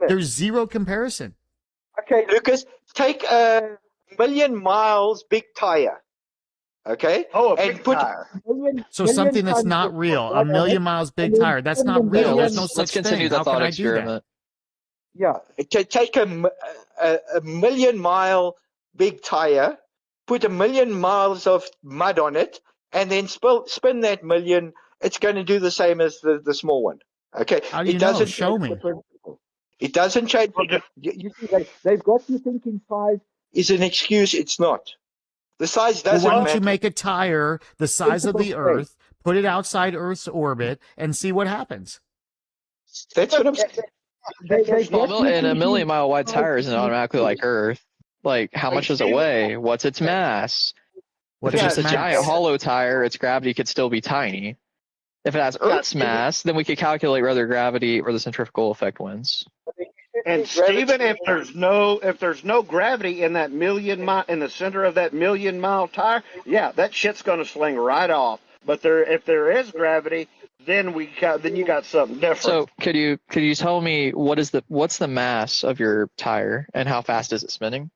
There's zero comparison. Okay, Lucas, take a 1,000,000 miles big tire. Okay? Big tire. Something that's not real. 1,000,000 miles big tire. That's not real. There's no such thing. Let's continue the thought experiment. Yeah, take a million mile big tire, put a million miles of mud on it, and then spin that million. It's going to do the same as the small one. Okay, How do it you know? doesn't Show change the me. principle. It doesn't change. You see, they've got you thinking size is an excuse. It's not. The size Well, why doesn't don't you matter. make a tire the size of Principle the stays. Earth, put it outside Earth's orbit, and see what happens? That's what I'm saying. They've Well, got you and a thinking million mile wide size tire is isn't an automatically excuse. like Earth. Like, how much does it weigh? What's its mass? If What's it's its just a giant mass? hollow tire, its gravity could still be tiny. If it has Earth's mass, then we could calculate whether gravity or the centrifugal effect wins. And Stephen, if there's no gravity in that in the center of that million mile tire, yeah, that shit's gonna sling right off. But if there is gravity, then you got something different. So could you tell me what's the mass of your tire and how fast is it spinning?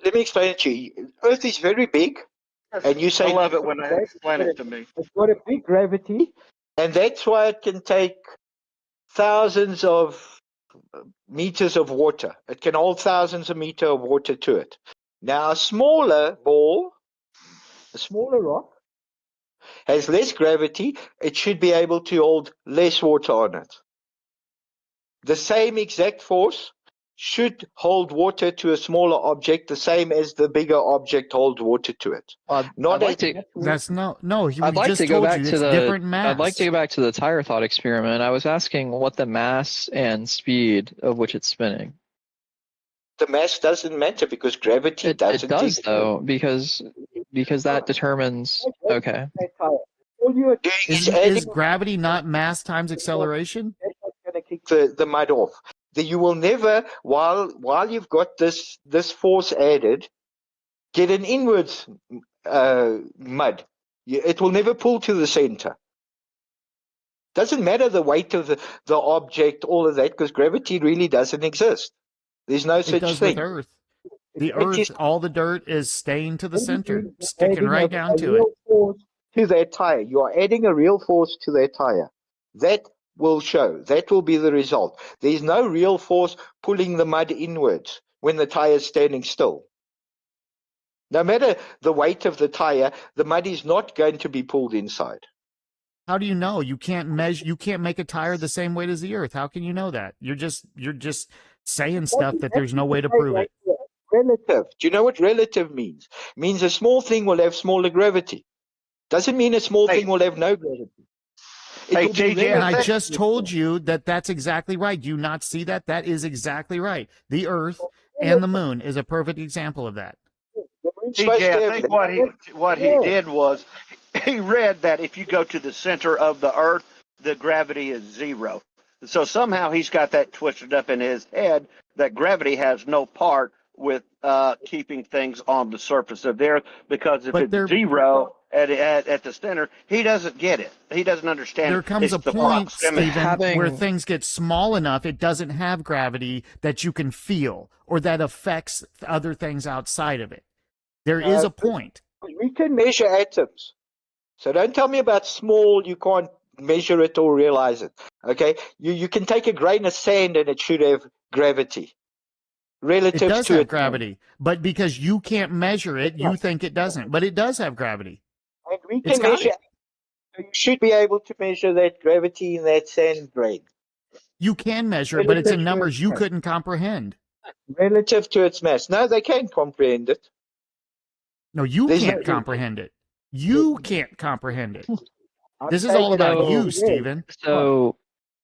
Let me explain it to you. Earth is very big, and you say I love it when they explain it to me. it's got a big gravity, and that's why it can take thousands of meters of water. It can hold thousands of meters of water to it. Now, a smaller ball, a smaller rock, has less gravity. It should be able to hold less water on it. The same exact force should hold water to a smaller object the same as the bigger object holds water to it. Not I'd like to. That's no. We I'd like just to go told back you to it's the. different I'd like to mass. go back to the tire thought experiment. I was asking what the mass and speed of which it's spinning. The mass doesn't matter because gravity It doesn't does exist. though because that determines. Okay. All you're doing is adding. Is gravity not mass times acceleration? That's what's going to kick the mud off. You will never, while you've got this force added, get an inwards mud. It will never pull to the center. Doesn't matter the weight of the object, all of that, because gravity really doesn't exist. There's no It such does thing. with Earth. The Earth, all the dirt is staying to the center, sticking Adding right a down to real it. force to that tire. You are adding a real force to that tire. That will show. That will be the result. There's no real force pulling the mud inwards when the tire is standing still. No matter the weight of the tire, the mud is not going to be pulled inside. How do you know? You can't measure. You can't make a tire the same weight as the Earth. How can you know that? You're just saying stuff that there's no way to prove it. Relative. Do you know what relative means? It means a small thing will have smaller gravity. Doesn't mean a small thing will have no gravity. Hey, TJ, and I just told you that that's exactly right. Do you not see that? That is exactly right. The Earth and the Moon is a perfect example of that. TJ, I think what he did was he read that if you go to the center of the Earth, the gravity is zero. So somehow he's got that twisted up in his head that gravity has no part with keeping things on the surface of the Earth, because if it's zero at the center, he doesn't get it. He doesn't understand. There comes a the point, proximity. Stephen, where things get small enough it doesn't have gravity that you can feel or that affects other things outside of it. There is a point. We can measure atoms. So don't tell me about small, you can't measure it or realize it. Okay? You can take a grain of sand and it should have gravity. Relative it does to have gravity, but because you can't measure it, you think it doesn't. But it does have gravity. And we can measure. So you should be able to measure that gravity in that sand grain. You can measure it, but it's in numbers you couldn't comprehend. Relative to its mass. No, they can't comprehend it. No, you can't comprehend it. You can't comprehend it. This is all about you, Stephen. So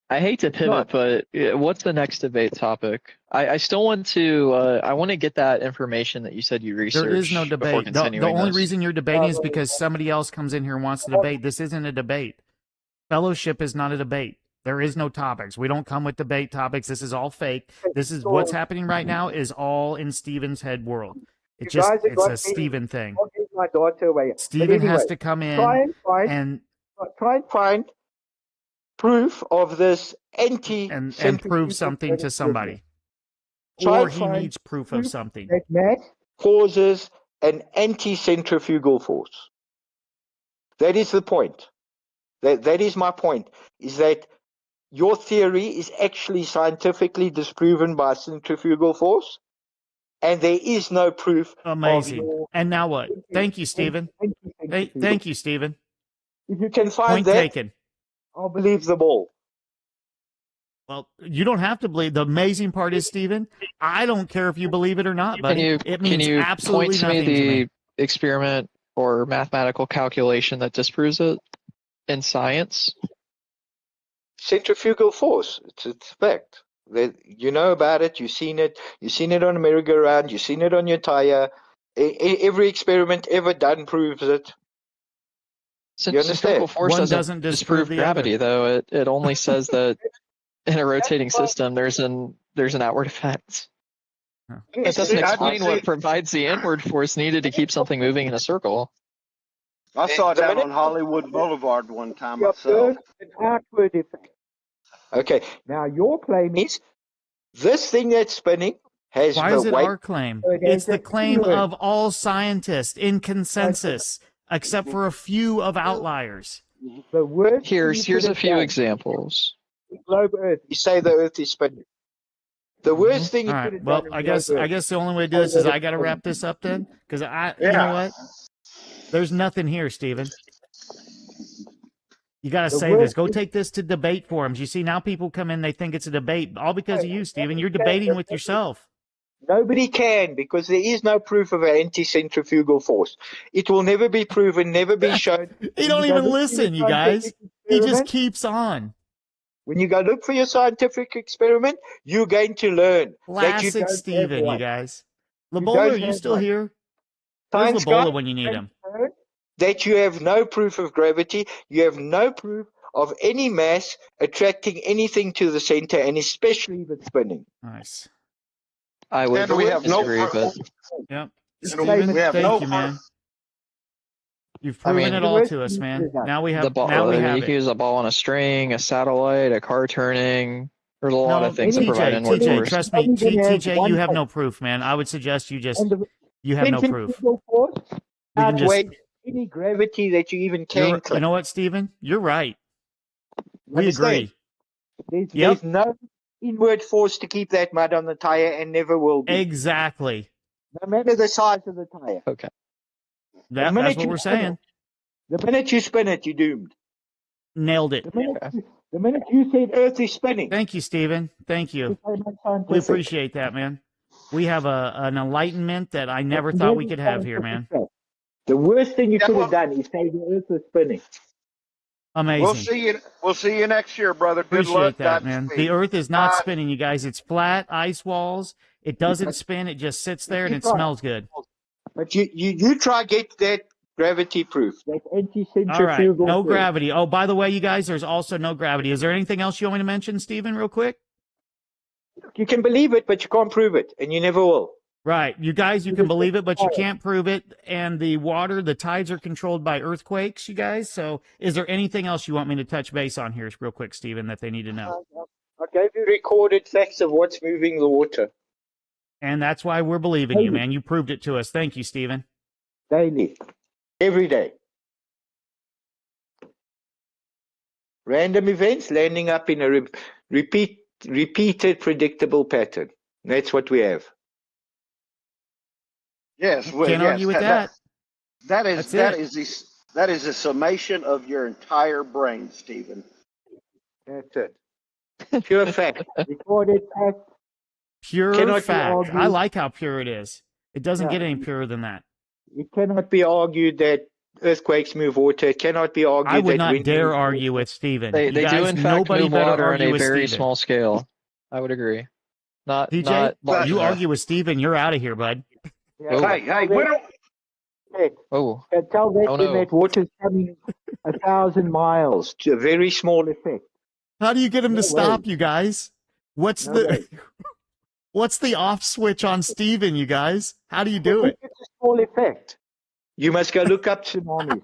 I hate to pivot, but what's the next debate topic? I still want to. I want to get that information that you said you researched. There is no debate. The only reason you're debating is because somebody else comes in here and wants to debate. This isn't a debate. Fellowship is not a debate. There is no topics. We don't come with debate topics. This is all fake. This is what's happening right now is all in Stephen's head world. It's a Stephen thing. My daughter away. Stephen has to come in and try and find proof of this and prove something to somebody. Or he needs proof of something. That mass causes an anti-centrifugal force. That is the point. That is my point. Is that your theory is actually scientifically disproven by centrifugal force, and there is no proof Amazing. of your And now what? Thank you, Stephen. Thank you, Stephen. If you can find Point that, taken. I'll believe them all. Well, you don't have to believe. The amazing part is, Stephen, I don't care if you believe it or not, buddy. It means can you absolutely point to me nothing to me. the experiment or mathematical calculation that disproves it in science? Centrifugal force. It's a fact. You know about it. You've seen it. You've seen it on a merry-go-round. You've seen it on your tire. Every experiment ever done proves it. You Centrifugal understand? force One doesn't doesn't disprove disprove the gravity, other. though. It only says that in a rotating system, there's an outward effect. That doesn't explain what provides the inward force needed to keep something moving in a circle. I saw it down on Hollywood Boulevard one time myself. An outward effect. Okay. Now your claim is this thing that's spinning has Why the is it weight. our claim? So it It's has the an claim inward. of all scientists in consensus, except for a few of outliers. The worst Here's thing you could a have few done, examples. globe Earth. You say the Earth is spinning. The worst thing you All could right. have Well, done. I guess the only way to do this is I got to wrap this up then, because you know what? There's nothing here, Stephen. You got to say this. Go take this to debate forums. You see, now people come in, they think it's a debate, all because of you, Stephen. You're debating with yourself. Nobody can, because there is no proof of an anti-centrifugal force. It will never be proven, never be shown. He don't even listen, you guys. He just keeps on. When you go look for your scientific experiment, you're going to learn that you Classic don't Stephen, have one. you guys. You Labola, don't are you have still one. here? Where's Science Labola guy, when you need him? that you have no proof of gravity, you have no proof of any mass attracting anything to the center, and especially if it's spinning. Nice. I would And we have no disagree, but Yep. We Stephen, have thank no you, man. You've I proven mean, it all to us, man. Now we the have. ball, Now we you have can it. use a ball on a string, a satellite, a car turning. There's a lot No, of things that provide inward TJ, force. trust me, TJ, you have no proof, man. I would suggest you have no proof. Force We can just. outweighs any gravity that you even can claim. You know what, Stephen? You're right. We Understand? agree. There's no inward force to keep that mud on the tire, and never will be. Exactly. No matter the size of the tire. Okay. That's what we're saying. The minute you spin it, you're doomed. Nailed it. The minute you said Earth is spinning. Thank you, Stephen. Thank you. We appreciate that, man. We have an enlightenment that I never thought we could have here, man. The worst thing you could have done is say the Earth was spinning. Amazing. We'll see you next year, brother. Good Appreciate luck, that, man. Godspeed. The Earth is not spinning, you guys. It's flat, ice walls. It doesn't spin. It just sits there and it smells good. But you try get that gravity proof. That All right. No gravity. Oh, by the way, you guys, there's also no gravity. Is there anything else you want me to mention, Stephen, real quick? You can believe it, but you can't prove it, and you never will. Right. You guys, you can believe it, but you can't prove it. And the tides are controlled by earthquakes, you guys. So is there anything else you want me to touch base on here real quick, Stephen, that they need to know? I gave you recorded facts of what's moving the water. And that's why we're believing you, man. You proved it to us. Thank you, Stephen. Daily. Every day. Random events landing up in a repeated predictable pattern. That's what we have. Yes, well, Can't argue with that. That is a summation of your entire brain, Stephen. That's it. Pure fact. Recorded fact. Pure fact. I like how pure it is. It doesn't get any purer than that. It cannot be argued that earthquakes move water. It cannot be argued that I would not wind dare moves argue with Stephen. They You guys, do in fact nobody move better water on argue a with very Stephen. small scale. I would agree. Not DJ, not large you enough. argue with Stephen, you're out of here, bud. Hey, we don't. Oh. Tell that Oh, when no. that water's coming 1,000 miles to a very small effect. How do you get him No to stop, way. you guys? What's No the way. what's the off switch on Stephen, you guys? How do you do it? It's a small effect. You must go look up tsunamis.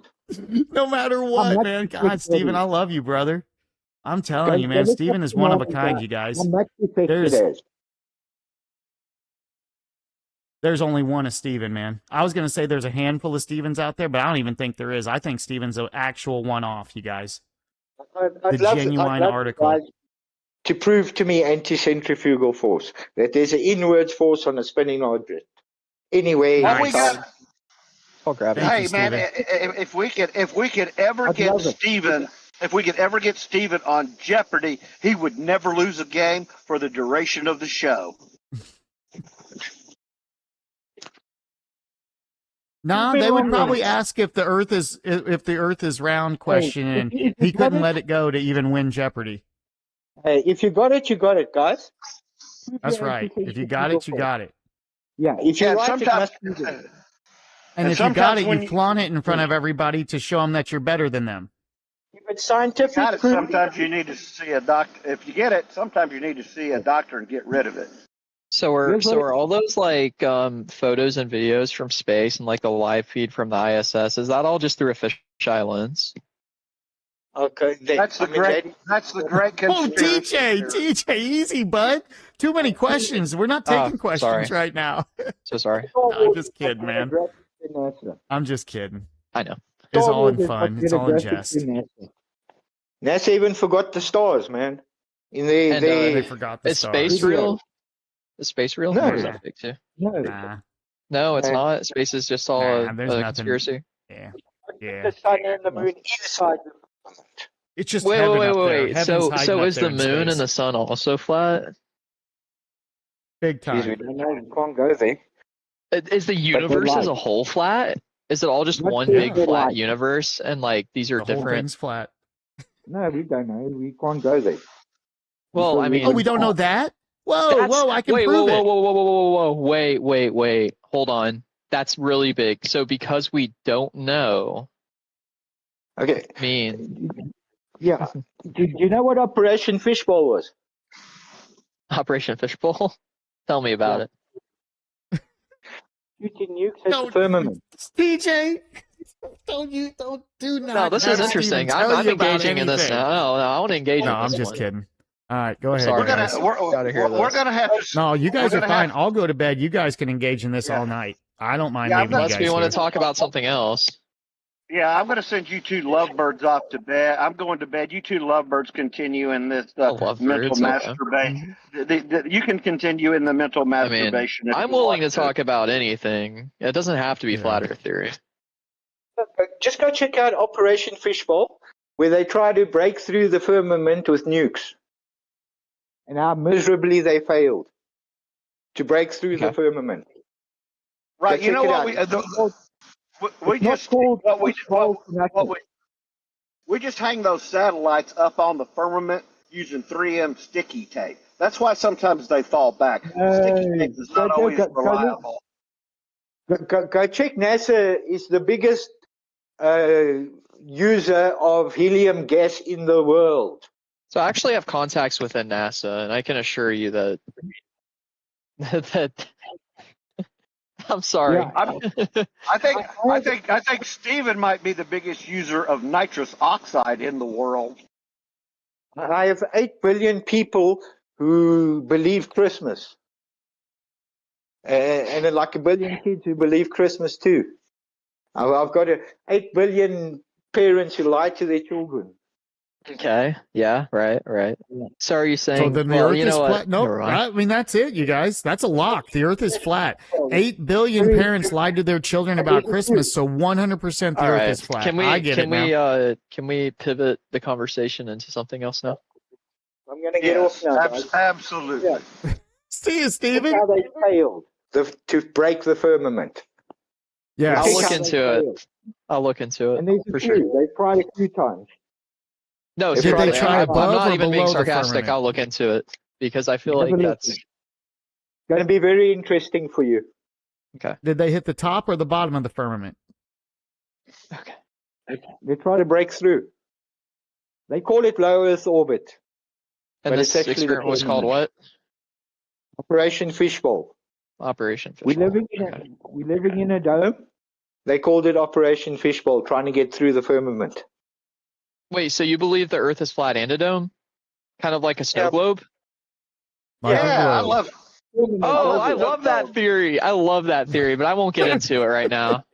No matter what, man. God, Stephen, I love you, brother. I'm telling you, man. Stephen is one of a kind, you guys. How much effect it has. There's only one of Stephen, man. I was going to say there's a handful of Stevens out there, but I don't even think there is. I think Stephen's an actual one-off, you guys. I'd The love genuine I'd love article. Guys, to prove to me anti-centrifugal force, that there's an inwards force on a spinning object. Anyway, Well, we Nice. got. All gravity. Thank you, Hey man, Steven. if we could ever I'd get love it. Steven, if we could ever get Steven on Jeopardy, he would never lose a game for the duration of the show. No, been they would on probably this. ask if the Earth is round question, Hey, and if he you got couldn't it, let it go to even win Jeopardy. hey, if you got it, guys. Prove That's your right. If you anti-centrifugal got it, you force. got it. Yeah, if you Yeah, like it, sometimes, must be good. And and if you got sometimes it, when you you flaunt it in front of everybody to show them that you're better than them. If it's scientific, got it, prove it. sometimes you need to see a doctor. If you get it, sometimes you need to see a doctor and get rid of it. So are Here's what- all those like photos and videos from space and like the live feed from the ISS? Is that all just through a fisheye lens? Okay, That's the great Oh, conspiracy. DJ, easy, bud. Too many questions. We're not taking questions sorry. right now. So sorry. No, I'm just kidding, man. I'm just kidding. I know. It's all in fun. It's all in jest. NASA even forgot the stars, man. In And, They forgot the Is stars. space real? Is space real? No. Or is that fake too? No. Nah, No, it's Nah. not. Space is just all Nah, a there's nothing. conspiracy. yeah. The sun and the moon inside the firmament. It's just Wait, heaven wait, up wait, there. wait. Heaven's So hiding up is there the in moon space. and the sun also flat? Big Jeez, we time. don't know. We can't go there. Is the universe as a light. whole flat? Is it all just What one is big the flat light? universe and like these are The whole different? thing's flat. No, we don't know. We can't go there. Well, I mean, Oh, we don't know that? Whoa, I can wait, prove it. whoa, wait, hold on. That's really big. So because we don't know, Okay. Yeah. Do you know what Operation Fishbowl was? Operation Fishbowl? Tell me about it. Shooting nukes at the Don't- firmament. DJ, don't do not. No, this is have Steven interesting. tell I'm you about engaging in this anything. now. No, I want to engage No, in I'm this just one. kidding. All right, go ahead, sorry, We're gonna guys. Gotta hear we're this. gonna have to. No, you guys we're are gonna fine. have- I'll go to bed. You guys can engage in this all night. I don't mind Yeah, I'm leaving you Unless guys we want here. to talk about something else. Yeah, I'm gonna send you two lovebirds off to bed. I'm going to bed. You two lovebirds continue in this Lovebirds, mental okay. masturbation. You can continue in the mental I mean, masturbation. if I'm you willing to want talk about anything. It doesn't have to be Yeah. flat Earth theory. Just go check out Operation Fishbowl, where they try to break through the firmament with nukes. And how miserably they failed to break through the Okay. firmament. Right. Go You know check it what? out. We It's not just called what we Fishbowl for nothing. we just hang those satellites up on the firmament using 3M sticky tape. That's why sometimes they fall back. Sticky tape is not always reliable. Go check. NASA is the biggest user of helium gas in the world. So I actually have contacts within NASA, and I can assure you that that I'm sorry. Yeah. I think Steven might be the biggest user of nitrous oxide in the world. I have 8 billion people who believe Christmas. And like 1 billion kids who believe Christmas too. I've got 8 billion parents who lie to their children. Okay. Yeah. Right. So are you saying? So then the well, Earth you is know what? flat. Nope. Never mind. I mean, that's it, you guys. That's a lock. The Earth is flat. 8 billion parents lied to their children about Christmas, so 100% the All Earth right. is flat. Can we I get it now. can we pivot the conversation into something else now? I'm going to get off now, guys. Absolutely. Yeah. See you, That's Steven. how they failed to break the firmament. Yes. I'll Check look how they into failed. it. I'll look into it And there's for a sure. few. They've tried a few times. No, Did they seriously, try I'm above not or even being below the sarcastic. firmament? I'll look into it because I feel Have like a look. that's It's going to be very interesting for you. okay. Did they hit the top or the bottom of the firmament? Okay. They try to break through. They call it low Earth orbit. And But this it's actually the experiment was called firmament. what? Operation Fishbowl. Operation We're Fishbowl. living in a dome. They called it Operation Fishbowl, trying to get through the firmament. Wait, so you believe the Earth is flat and a dome? Kind of like a snow Yeah. globe? Like a Yeah, I globe. love. Oh, I it. love that theory. I love that theory, but I won't get into it right now.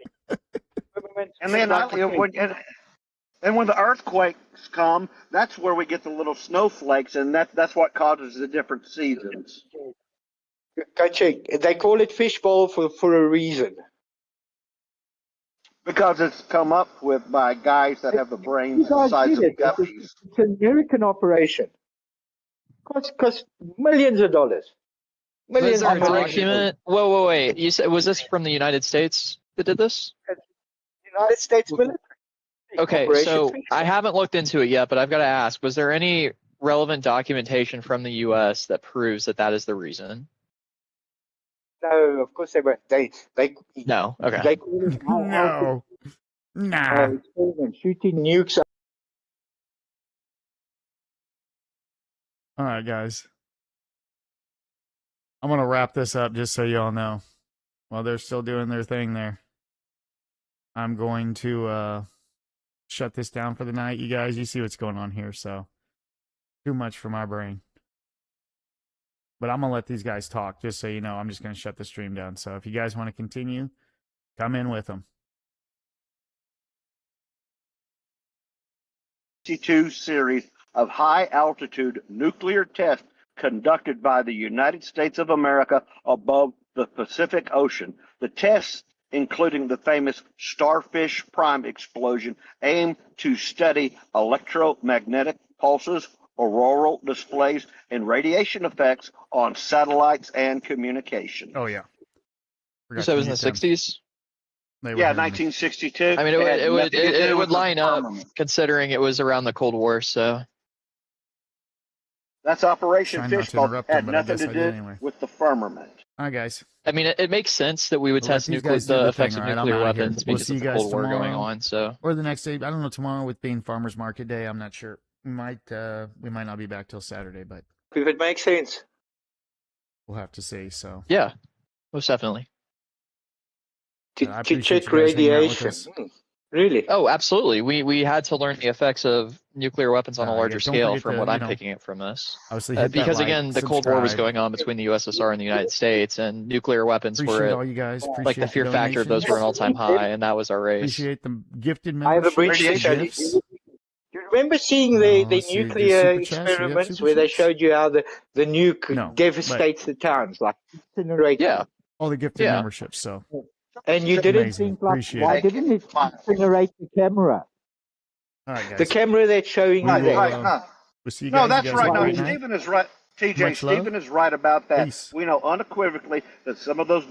And then when the earthquake come, that's where we get the little snowflakes, and that's what causes the different seasons. Go check. They call it fishbowl for a reason. Because it's come up with by guys that have the brains the size of guppies. It's an American operation. Cost millions of dollars. Was there a dollars. document? Whoa, wait. You said, was this from the United States that did this? United States military. Okay, Operation so Fishbowl. I haven't looked into it yet, but I've got to ask, was there any relevant documentation from the U.S. that proves that that is the reason? No, of course they weren't. No. Okay. They call it No. Nah. experiment, shooting nukes. All right, guys. I'm going to wrap this up just so y'all know. While they're still doing their thing there, I'm going to shut this down for the night. You guys, you see what's going on here, so too much for my brain. But I'm going to let these guys talk, just so you know. I'm just going to shut the stream down. So if you guys want to continue, come in with them. 52 series of high-altitude nuclear tests conducted by the United States of America above the Pacific Ocean. The tests, including the famous Starfish Prime explosion, aim to study electromagnetic pulses, auroral displays, and radiation effects on satellites and communication. Oh, yeah. You said it was in the 60s? Yeah, 1962. I mean, it would line up considering it was around the Cold War, so. That's Operation Trying not to Fishbowl. interrupt Had them, but I nothing guess to I do did anyway. with the firmament. All right, guys. I mean, it makes sense that we would We'll let test these guys do the their effects thing, of all right? I'm nuclear outta here. weapons We'll because see of you the guys Cold War going tomorrow. on, so. Or the next day. I don't know, tomorrow with being Farmers Market Day, I'm not sure. We might not be back till Saturday, but If it makes sense. we'll have to see. So Yeah, most definitely. I To appreciate check you guys hanging out with radiation. us. Really? Oh, absolutely. We had to learn the effects of nuclear weapons on a larger don't scale forget from to, what you I'm know, picking up from this. obviously hit that Because like, again, the Cold War was subscribe. going on between the USSR and the United States, and nuclear weapons Appreciate were all you guys. like the Appreciate fear factor of those were an all-time high, and that was our race. Appreciate the gifted I have a memberships, bridge to show you. gifts. Do you remember seeing the let's see, the nuclear super chats. We have experiments super where they chats? showed you how the nuke No, devastates the towns, like incinerating? Yeah. All the gifted Yeah. memberships. So And you didn't amazing. think, like, Appreciate why it. didn't it incinerate the camera? All right, guys. The camera that's showing you there. We'll see you No, guys. that's You guys right. have a No, great night. Stephen is right. TJ, Much love. Stephen is right about that. Peace. We know unequivocally that some of those